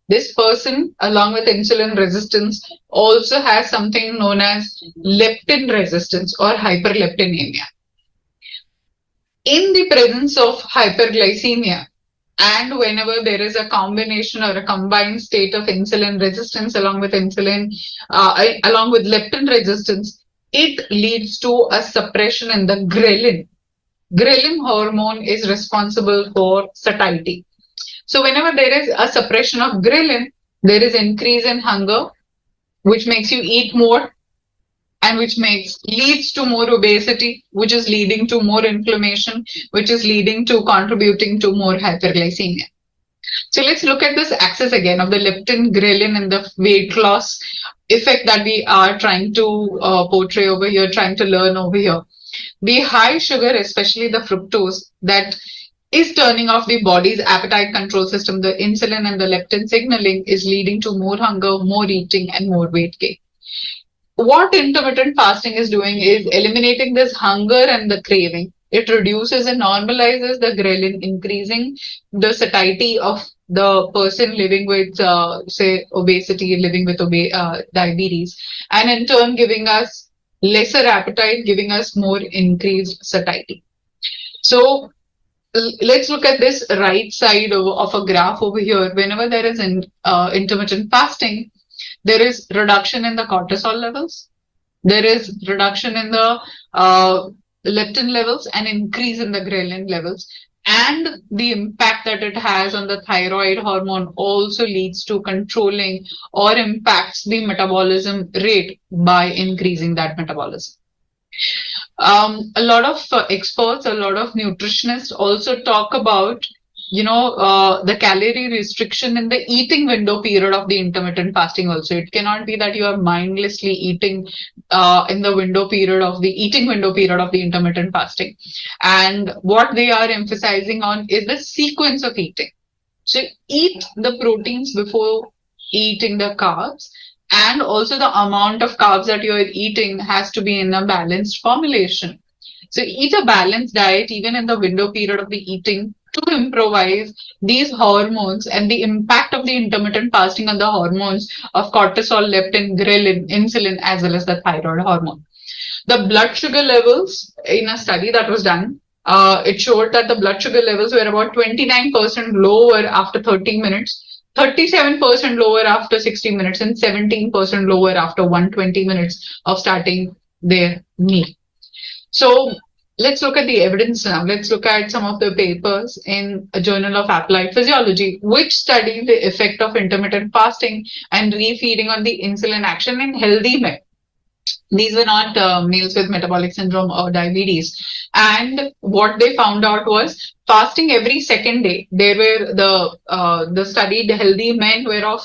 this person, along with insulin resistance, also has something known as leptin resistance or hyperleptinemia. In the presence of hyperglycemia, and whenever there is a combination or a combined state of insulin resistance along with along with leptin resistance, it leads to a suppression in the ghrelin. Ghrelin hormone is responsible for satiety. So whenever there is a suppression of ghrelin, there is increase in hunger, which makes you eat more, and which leads to more obesity, which is leading to more inflammation, which is leading to contributing to more hyperglycemia. So let's look at this axis again of the leptin, ghrelin, and the weight loss effect that we are trying to portray over here, trying to learn over here. The high sugar, especially the fructose, that is turning off the body's appetite control system, the insulin and the leptin signaling, is leading to more hunger, more eating, and more weight gain. What intermittent fasting is doing is eliminating this hunger and the craving. It reduces and normalizes the ghrelin, increasing the satiety of the person living with, say, obesity, living with diabetes, and in turn giving us lesser appetite, giving us more increased satiety. So let's look at this right side of a graph over here. Whenever there is intermittent fasting, there is reduction in the cortisol levels, there is reduction in the leptin levels, and increase in the ghrelin levels. And the impact that it has on the thyroid hormone also leads to controlling or impacts the metabolism rate by increasing that metabolism. A lot of experts, a lot of nutritionists also talk about, the calorie restriction in the eating window period of the intermittent fasting also. It cannot be that you are mindlessly eating in the eating window period of the intermittent fasting. And what they are emphasizing on is the sequence of eating. So eat the proteins before eating the carbs, and also the amount of carbs that you are eating has to be in a balanced formulation. So eat a balanced diet even in the window period of the eating to improvise these hormones and the impact of the intermittent fasting on the hormones of cortisol, leptin, ghrelin, insulin, as well as the thyroid hormone. The blood sugar levels in a study that was done, it showed that the blood sugar levels were about 29% lower after 30 minutes, 37% lower after 60 minutes, and 17% lower after 120 minutes of starting their meal. So let's look at the evidence now. Let's look at some of the papers in a Journal of Applied Physiology, which study the effect of intermittent fasting and refeeding on the insulin action in healthy men. These were not males with metabolic syndrome or diabetes. And what they found out was fasting every second day. They were the studied healthy men were of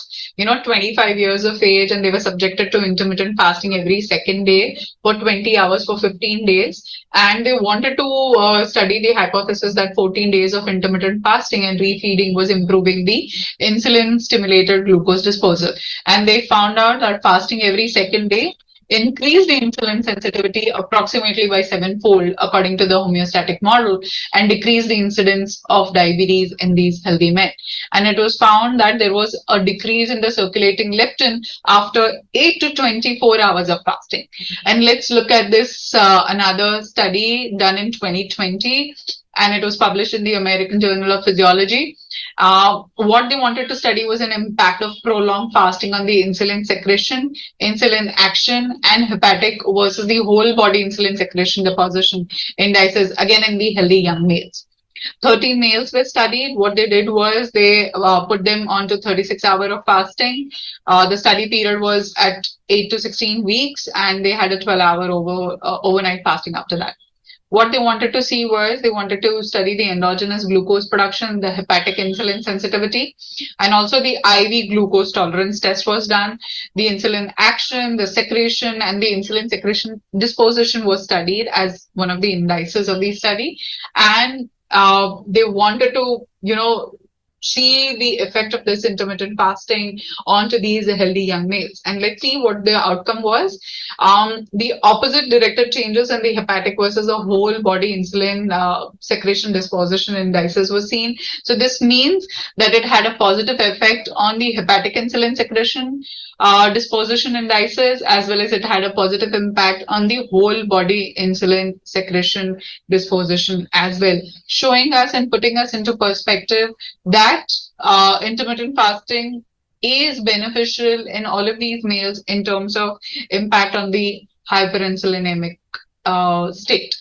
25 years of age, and they were subjected to intermittent fasting every second day for 20 hours for 15 days. And they wanted to study the hypothesis that 14 days of intermittent fasting and refeeding was improving the insulin stimulated glucose disposal. And they found out that fasting every second day increased the insulin sensitivity approximately by 7-fold according to the homeostatic model, and decreased the incidence of diabetes in these healthy men. And it was found that there was a decrease in the circulating leptin after 8 to 24 hours of fasting. And let's look at this another study done in 2020, and it was published in the American Journal of Physiology. What they wanted to study was an impact of prolonged fasting on the insulin secretion, insulin action, and hepatic versus the whole body insulin secretion deposition indices, again in the healthy young males. 13 males were studied. What they did was they put them onto 36 hours of fasting. The study period was at 8 to 16 weeks, and they had a 12-hour overnight fasting after that. What they wanted to see was they wanted to study the endogenous glucose production, the hepatic insulin sensitivity, and also the IV glucose tolerance test was done. The insulin action, the secretion, and the insulin secretion disposition was studied as one of the indices of the study. And they wanted to, see the effect of this intermittent fasting onto these healthy young males. And let's see what the outcome was. The opposite directed changes in the hepatic versus the whole body insulin secretion disposition indices were seen. So this means that it had a positive effect on the hepatic insulin secretion disposition indices, as well as it had a positive impact on the whole body insulin secretion disposition as well, showing us and putting us into perspective that intermittent fasting is beneficial in all of these males in terms of impact on the hyperinsulinemic state.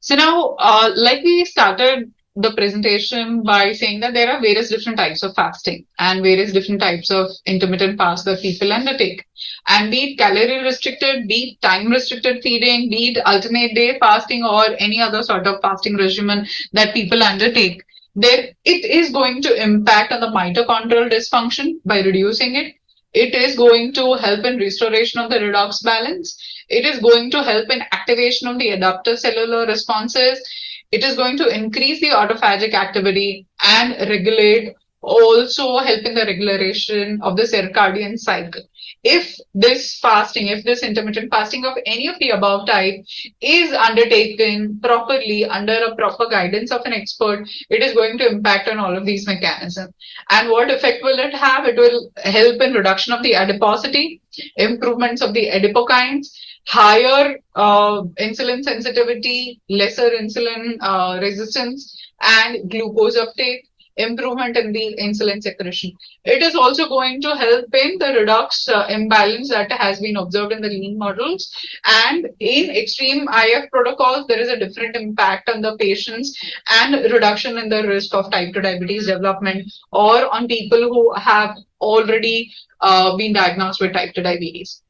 So now, like we started the presentation by saying that there are various different types of fasting and various different types of intermittent fast that people undertake. And be it calorie restricted, be it time restricted feeding, be it alternate day fasting, or any other sort of fasting regimen that people undertake, it is going to impact on the mitochondrial dysfunction by reducing it. It is going to help in restoration of the redox balance. It is going to help in activation of the adaptive cellular responses. It is going to increase the autophagic activity and regulate, also help in the regulation of the circadian cycle. If this intermittent fasting of any of the above type is undertaken properly under a proper guidance of an expert, it is going to impact on all of these mechanisms. And what effect will it have? It will help in reduction of the adiposity, improvements of the adipokines, higher insulin sensitivity, lesser insulin resistance, and glucose uptake, improvement in the insulin secretion. It is also going to help in the redox imbalance that has been observed in the lean models. And in extreme IF protocols, there is a different impact on the patients and reduction in the risk of type 2 diabetes development, or on people who have already been diagnosed with type 2 diabetes.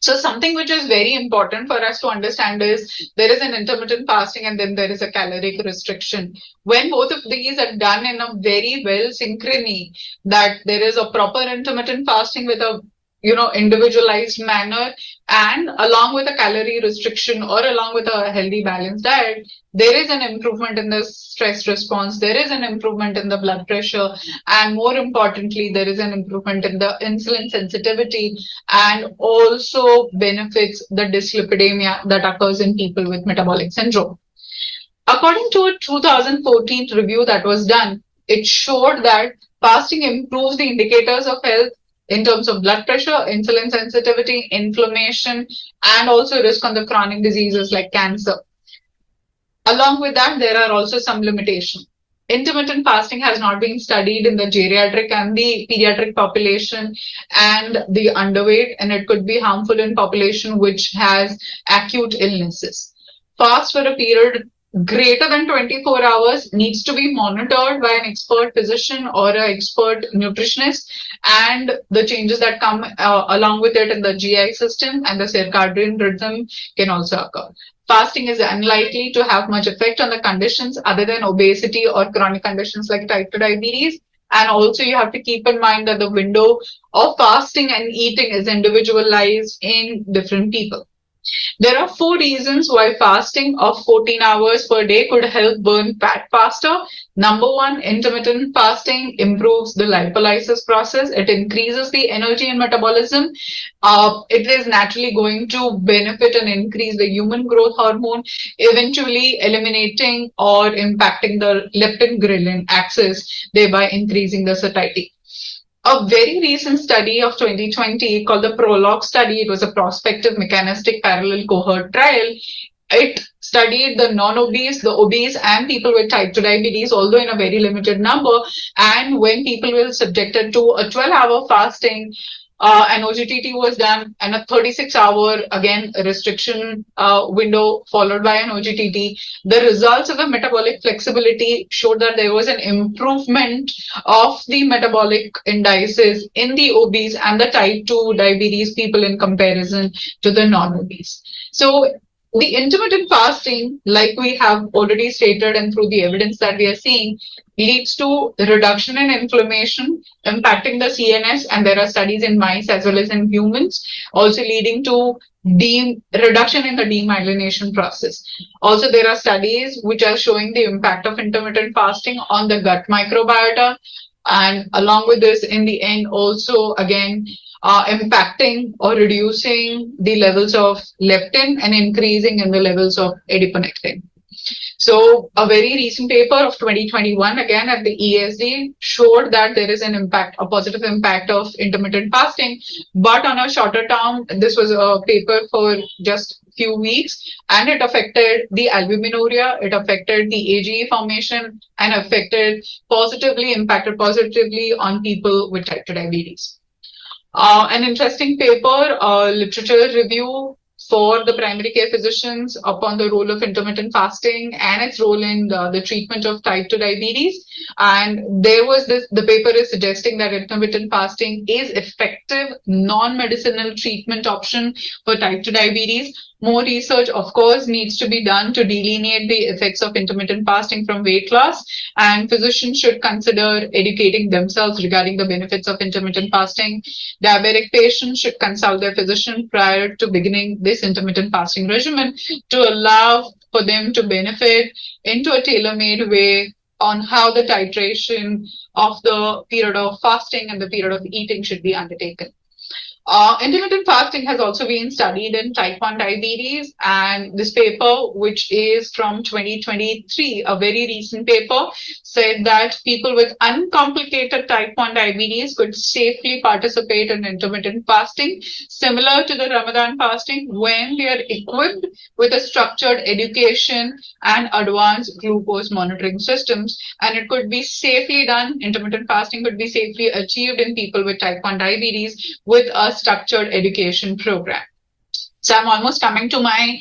So something which is very important for us to understand is there is an intermittent fasting and then there is a caloric restriction. When both of these are done in a very well synchrony, that there is a proper intermittent fasting with a individualized manner, and along with a calorie restriction or along with a healthy balanced diet, there is an improvement in the stress response, there is an improvement in the blood pressure, and more importantly, there is an improvement in the insulin sensitivity, and also benefits the dyslipidemia that occurs in people with metabolic syndrome. According to a 2014 review that was done, it showed that fasting improves the indicators of health in terms of blood pressure, insulin sensitivity, inflammation, and also risk on the chronic diseases like cancer. Along with that, there are also some limitations. Intermittent fasting has not been studied in the geriatric and the pediatric population and the underweight, and it could be harmful in population which has acute illnesses. Fast for a period greater than 24 hours needs to be monitored by an expert physician or an expert nutritionist, and the changes that come along with it in the GI system and the circadian rhythm can also occur. Fasting is unlikely to have much effect on the conditions other than obesity or chronic conditions like type 2 diabetes. And also you have to keep in mind that the window of fasting and eating is individualized in different people. There are 4 reasons why fasting of 14 hours per day could help burn fat faster. Number 1, intermittent fasting improves the lipolysis process. It increases the energy and metabolism. It is naturally going to benefit and increase the human growth hormone, eventually eliminating or impacting the leptin-ghrelin axis, thereby increasing the satiety. A very recent study of 2020 called the PROLOGUE study, it was a prospective mechanistic parallel cohort trial. It studied the non-obese, the obese, and people with type 2 diabetes, although in a very limited number. And when people were subjected to a 12-hour fasting, an OGTT was done, and a 36-hour, again, restriction window followed by an OGTT. The results of the metabolic flexibility showed that there was an improvement of the metabolic indices in the obese and the type 2 diabetes people in comparison to the non-obese. So the intermittent fasting, like we have already stated and through the evidence that we are seeing, leads to reduction in inflammation, impacting the CNS, and there are studies in mice as well as in humans, also leading to reduction in the demyelination process. Also, there are studies which are showing the impact of intermittent fasting on the gut microbiota, and along with this, in the end, also again, impacting or reducing the levels of leptin and increasing in the levels of adiponectin. So a very recent paper of 2021, again at the ESD, showed that there is an impact, a positive impact of intermittent fasting, but on a shorter term. This was a paper for just few weeks, and it affected the albuminuria, it affected the AGE formation, and impacted positively on people with type 2 diabetes. An interesting paper, literature review for the primary care physicians upon the role of intermittent fasting and its role in the treatment of type 2 diabetes. And there was the paper is suggesting that intermittent fasting is effective non-medicinal treatment option for type 2 diabetes. More research, of course, needs to be done to delineate the effects of intermittent fasting from weight loss, and physicians should consider educating themselves regarding the benefits of intermittent fasting. Diabetic patients should consult their physician prior to beginning this intermittent fasting regimen to allow for them to benefit into a tailor-made way on how the titration of the period of fasting and the period of eating should be undertaken. Intermittent fasting has also been studied in type 1 diabetes, and this paper, which is from 2023, a very recent paper, said that people with uncomplicated type 1 diabetes could safely participate in intermittent fasting, similar to the Ramadan fasting, when they are equipped with a structured education and advanced glucose monitoring systems. And it could be safely done, intermittent fasting could be safely achieved in people with type 1 diabetes with a structured education program. So I'm almost coming to my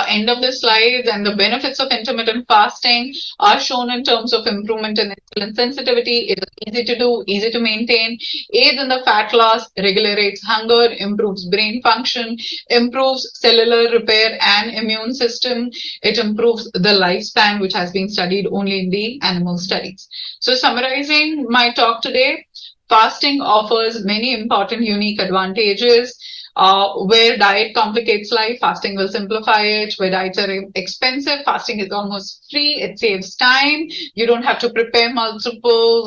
end of the slides, and the benefits of intermittent fasting are shown in terms of improvement in insulin sensitivity. It is easy to do, easy to maintain, aids in the fat loss, regulates hunger, improves brain function, improves cellular repair and immune system. It improves the lifespan, which has been studied only in the animal studies. So summarizing my talk today, fasting offers many important unique advantages. Where diet complicates life, fasting will simplify it. Where diets are expensive, fasting is almost free. It saves time. You don't have to prepare multiple,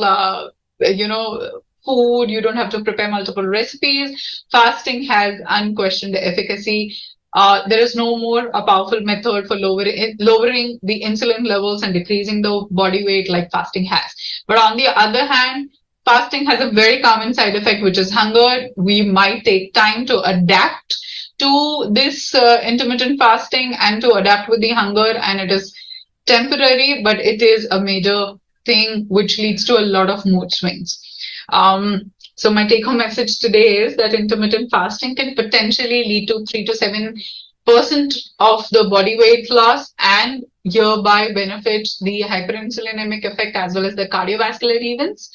food. You don't have to prepare multiple recipes. Fasting has unquestioned efficacy. There is no more a powerful method for lowering the insulin levels and decreasing the body weight like fasting has. But on the other hand, fasting has a very common side effect, which is hunger. We might take time to adapt to this intermittent fasting and to adapt with the hunger, and it is temporary, but it is a major thing which leads to a lot of mood swings. So my take-home message today is that intermittent fasting can potentially lead to 3 to 7% percent of the body weight loss and hereby benefits the hyperinsulinemic effect as well as the cardiovascular events.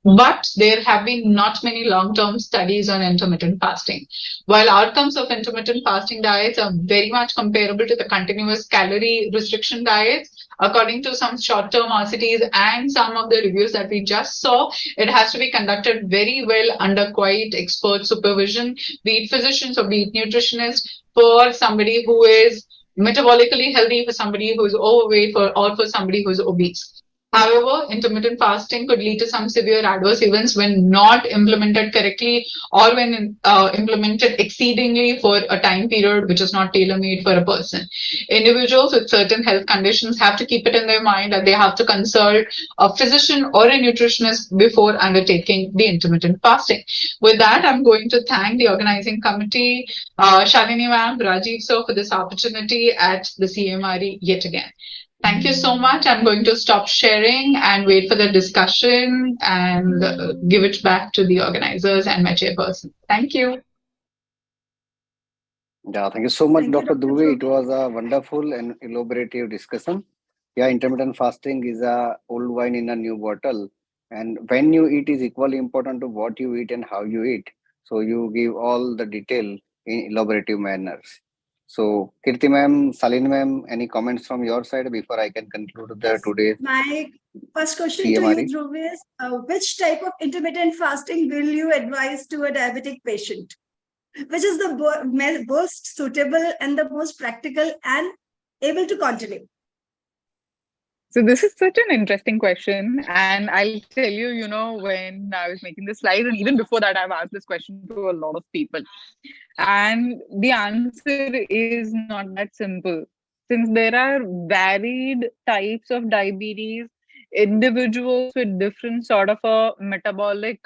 But there have been not many long-term studies on intermittent fasting. While outcomes of intermittent fasting diets are very much comparable to the continuous calorie restriction diets, according to some short-term RCTs and some of the reviews that we just saw, it has to be conducted very well under quite expert supervision, be it physicians or be it nutritionists, for somebody who is metabolically healthy, for somebody who is overweight, or for somebody who is obese. However, intermittent fasting could lead to some severe adverse events when not implemented correctly or when implemented exceedingly for a time period which is not tailor-made for a person. Individuals with certain health conditions have to keep it in their mind that they have to consult a physician or a nutritionist before undertaking the intermittent fasting. With that, I'm going to thank the organizing committee, Shalini ma'am, Rajiv sir, for this opportunity at the CMRE yet again. Thank you so much. I'm going to stop sharing and wait for the discussion and give it back to the organizers and my chairperson. Thank you. Yeah, thank you so much, Thank you, Dr. Dr. Dubey. It was a wonderful and elaborative discussion. Yeah, intermittent fasting is a old wine in a new bottle. And when you eat is equally important to what you eat and how you eat. So you give all the detail in elaborative manners. So Kirti ma'am, Salini ma'am, any comments from your side before I can conclude the today's My first question to you, CMRE? Dhruv, is which type of intermittent fasting will you advise to a diabetic patient? Which is the most suitable and the most practical and able to continue? So this is such an interesting question, and I'll tell you, when I was making the slide, and even before that, I've asked this question to a lot of people, and the answer is not that simple. Since there are varied types of diabetes, individuals with different sort of a metabolic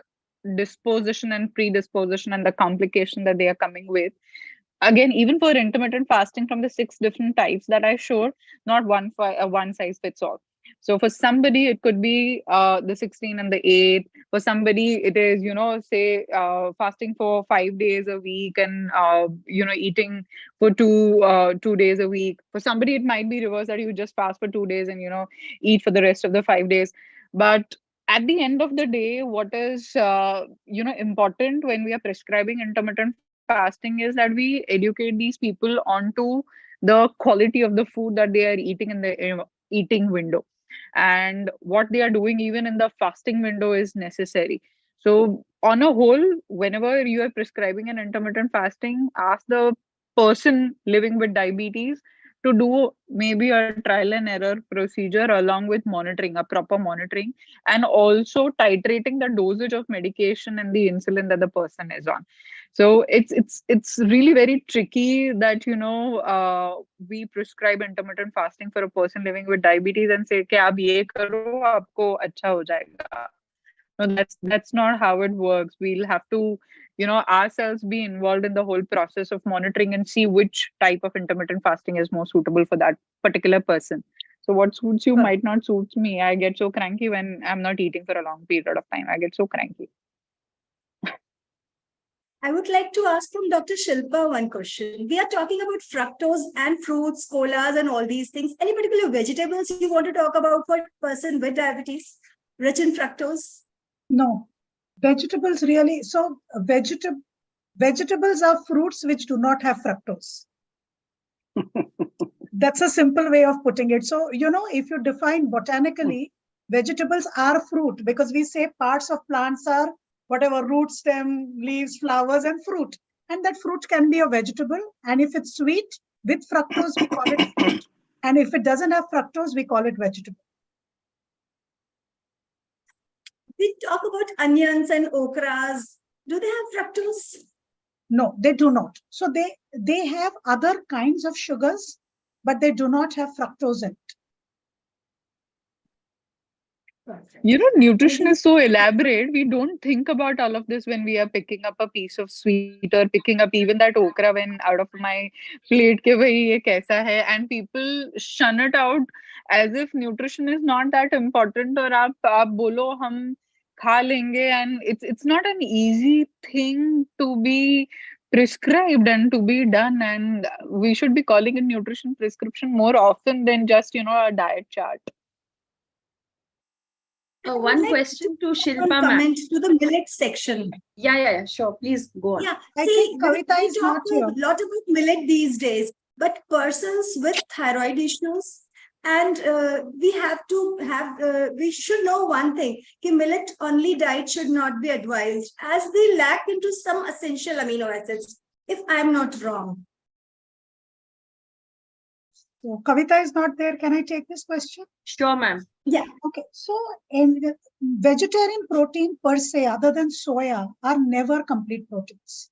disposition and predisposition and the complication that they are coming with, again, even for intermittent fasting, from the 6 different types that I showed, not one size fits all. So for somebody it could be the 16 and the 8. For somebody it is, say, fasting for 5 days a week and eating for 2 days a week. For somebody it might be reverse, that you just fast for 2 days and eat for the rest of the 5 days. But at the end of the day, what is important when we are prescribing intermittent fasting is that we educate these people onto the quality of the food that they are eating in the eating window, and what they are doing even in the fasting window is necessary. So on a whole, whenever you are prescribing an intermittent fasting, ask the person living with diabetes to do maybe a trial and error procedure along with monitoring, a proper monitoring, and also titrating the dosage of medication and the insulin that the person is on. So it's really very tricky that we prescribe intermittent fasting for a person living with diabetes and say कि आप ये करो आपको अच्छा हो जाएगा. No, that's not how it works. We'll have to ourselves be involved in the whole process of monitoring and see which type of intermittent fasting is more suitable for that particular person. So what suits you might not suit me. I get so cranky when I'm not eating for a long period of time. I get so cranky. I would like to ask from Dr. Shilpa one question. We are talking about fructose and fruits, colas, and all these things. Any particular vegetables you want to talk about for a person with diabetes, rich in fructose? No, vegetables really. So vegetables are fruits which do not have fructose. That's a simple way of putting it. So, if you define botanically, vegetables are fruit, because we say parts of plants are whatever, root, stem, leaves, flowers, and fruit. And that fruit can be a vegetable. And if it's sweet with fructose, we call it fruit. And if it doesn't have fructose, we call it vegetable. We talk about onions and okras. Do they have fructose? No, they do not. So they have other kinds of sugars, but they do not have fructose in it. Nutrition is so elaborate. We don't think about all of this when we are picking up a piece of sweet or picking up even that okra when out of my plate ke bhai ye kaisa hai, and people shun it out as if nutrition is not that important or aap bolo hum kha lenge, and it's not an easy thing to be prescribed and to be done, and we should be calling it nutrition prescription more often than just a diet chart. One question to Shilpa ma'am. Comment to the millet section. Yeah, sure. Please go on. Yeah, I see, think Kavita we is talk not here. a lot about millet these days, but persons with thyroid issues, and we should know one thing: कि millet only diet should not be advised, as they lack into some essential amino acids, if I'm not wrong. So Kavita is not there. Can I take this question? Sure, ma'am. Yeah. Okay. So in vegetarian protein per se, other than soya, are never complete proteins.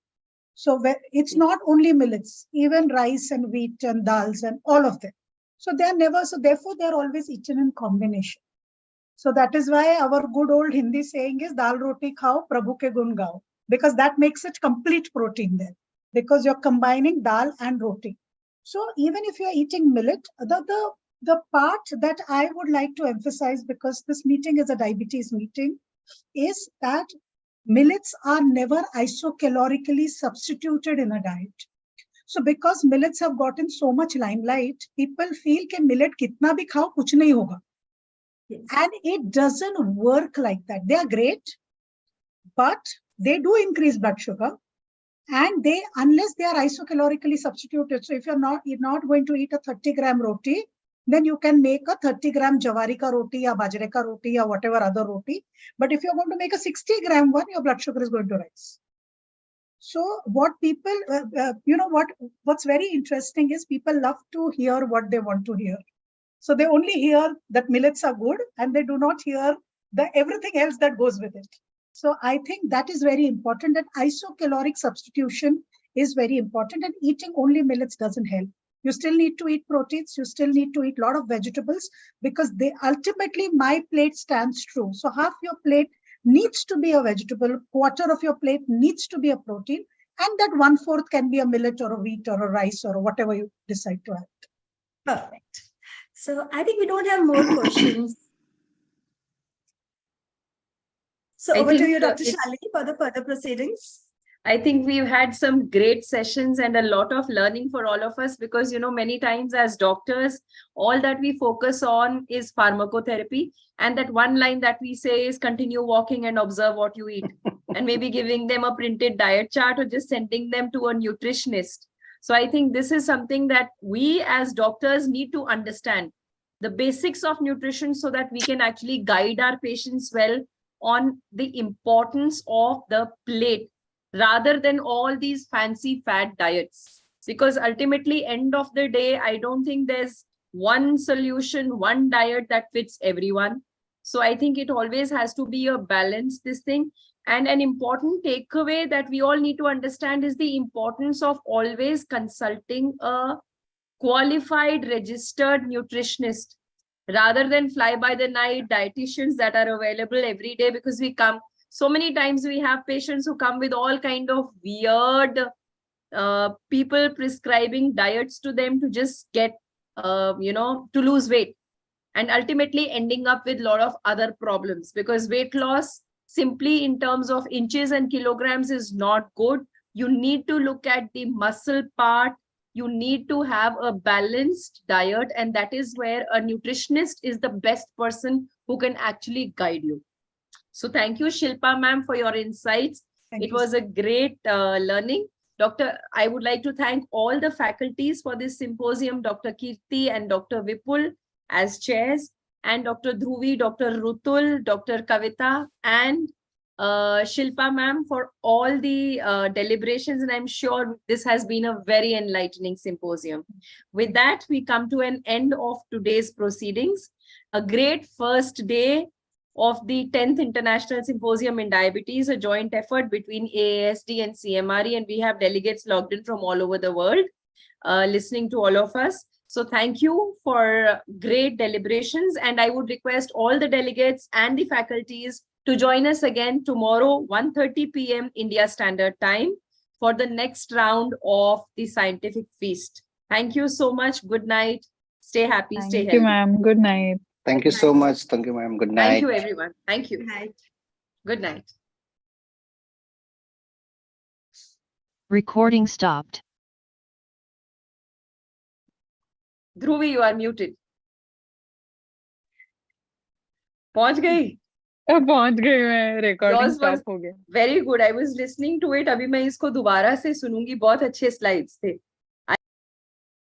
So it's not only millets, even rice and wheat and dals and all of them. So they are never, so therefore they're always eaten in combination. So that is why our good old Hindi saying is dal roti khao, prabhu ke gun gao, because that makes it complete protein there, because you're combining dal and roti. So even if you're eating millet, the part that I would like to emphasize, because this meeting is a diabetes meeting, is that millets are never isocalorically substituted in a diet. So because millets have gotten so much limelight, people feel that millet kitna bhi khao, kuch nahi hoga. Yes. And it doesn't work like that. They are great, but they do increase blood sugar. And unless they are isocalorically substituted, so if you're not going to eat a 30-gram roti, then you can make a 30-gram jawari ka roti or bajre ka roti or whatever other roti. But if you're going to make a 60-gram one, your blood sugar is going to rise. So what people, what's very interesting is people love to hear what they want to hear. So they only hear that millets are good, and they do not hear everything else that goes with it. So I think that is very important, that isocaloric substitution is very important, and eating only millets doesn't help. You still need to eat proteins, you still need to eat a lot of vegetables, because they ultimately, my plate stands true. So half your plate needs to be a vegetable, quarter of your plate needs to be a protein, and that 1/4 can be a millet or a wheat or a rice or whatever you decide to add. Perfect. So I think we don't have more questions. So over to you, Dr. Shalini, for the further proceedings. I think we've had some great sessions and a lot of learning for all of us, because, many times as doctors, all that we focus on is pharmacotherapy. And that one line that we say is continue walking and observe what you eat, and maybe giving them a printed diet chart or just sending them to a nutritionist. So I think this is something that we as doctors need to understand, the basics of nutrition, so that we can actually guide our patients well on the importance of the plate, rather than all these fancy fad diets. Because ultimately, end of the day, I don't think there's one solution, one diet that fits everyone. So I think it always has to be a balance, this thing. And an important takeaway that we all need to understand is the importance of always consulting a qualified, registered nutritionist, rather than fly by the night dietitians that are available every day. Because so many times we have patients who come with all kind of weird people prescribing diets to them to just get, to lose weight, and ultimately ending up with a lot of other problems, because weight loss simply in terms of inches and kilograms is not good. You need to look at the muscle part. You need to have a balanced diet, and that is where a nutritionist is the best person who can actually guide you. So thank you, Shilpa ma'am, for your insights. It was a great learning. I would like to thank all the faculties for this symposium, Dr. Kirti and Dr. Vipul as chairs, and Dr. Dhruvi, Dr. Rutul, Dr. Kavita, and Shilpa ma'am for all the deliberations. And I'm sure this has been a very enlightening symposium. With that, we come to an end of today's proceedings. A great first day of the 10th International Symposium in Diabetes, a joint effort between AASD and CMRE, and we have delegates logged in from all over the world listening to all of us. So thank you for great deliberations, and I would request all the delegates and the faculties to join us again tomorrow, 1:30 p.m. India Standard Time, for the next round of the scientific feast. Thank you so much. Good night. Stay happy, stay healthy. Thank you, ma'am. Good night. Thank you so much. Thank you, ma'am. Good night. Thank you, everyone. Thank you. Good night. Good night. Recording stopped. Dhruvi, you are muted. पहुंच गई? पहुंच गई मैं, recording Yours was stop हो गया. very good. I was listening to it. अभी मैं इसको दोबारा से सुनूंगी. बहुत अच्छे slides थे.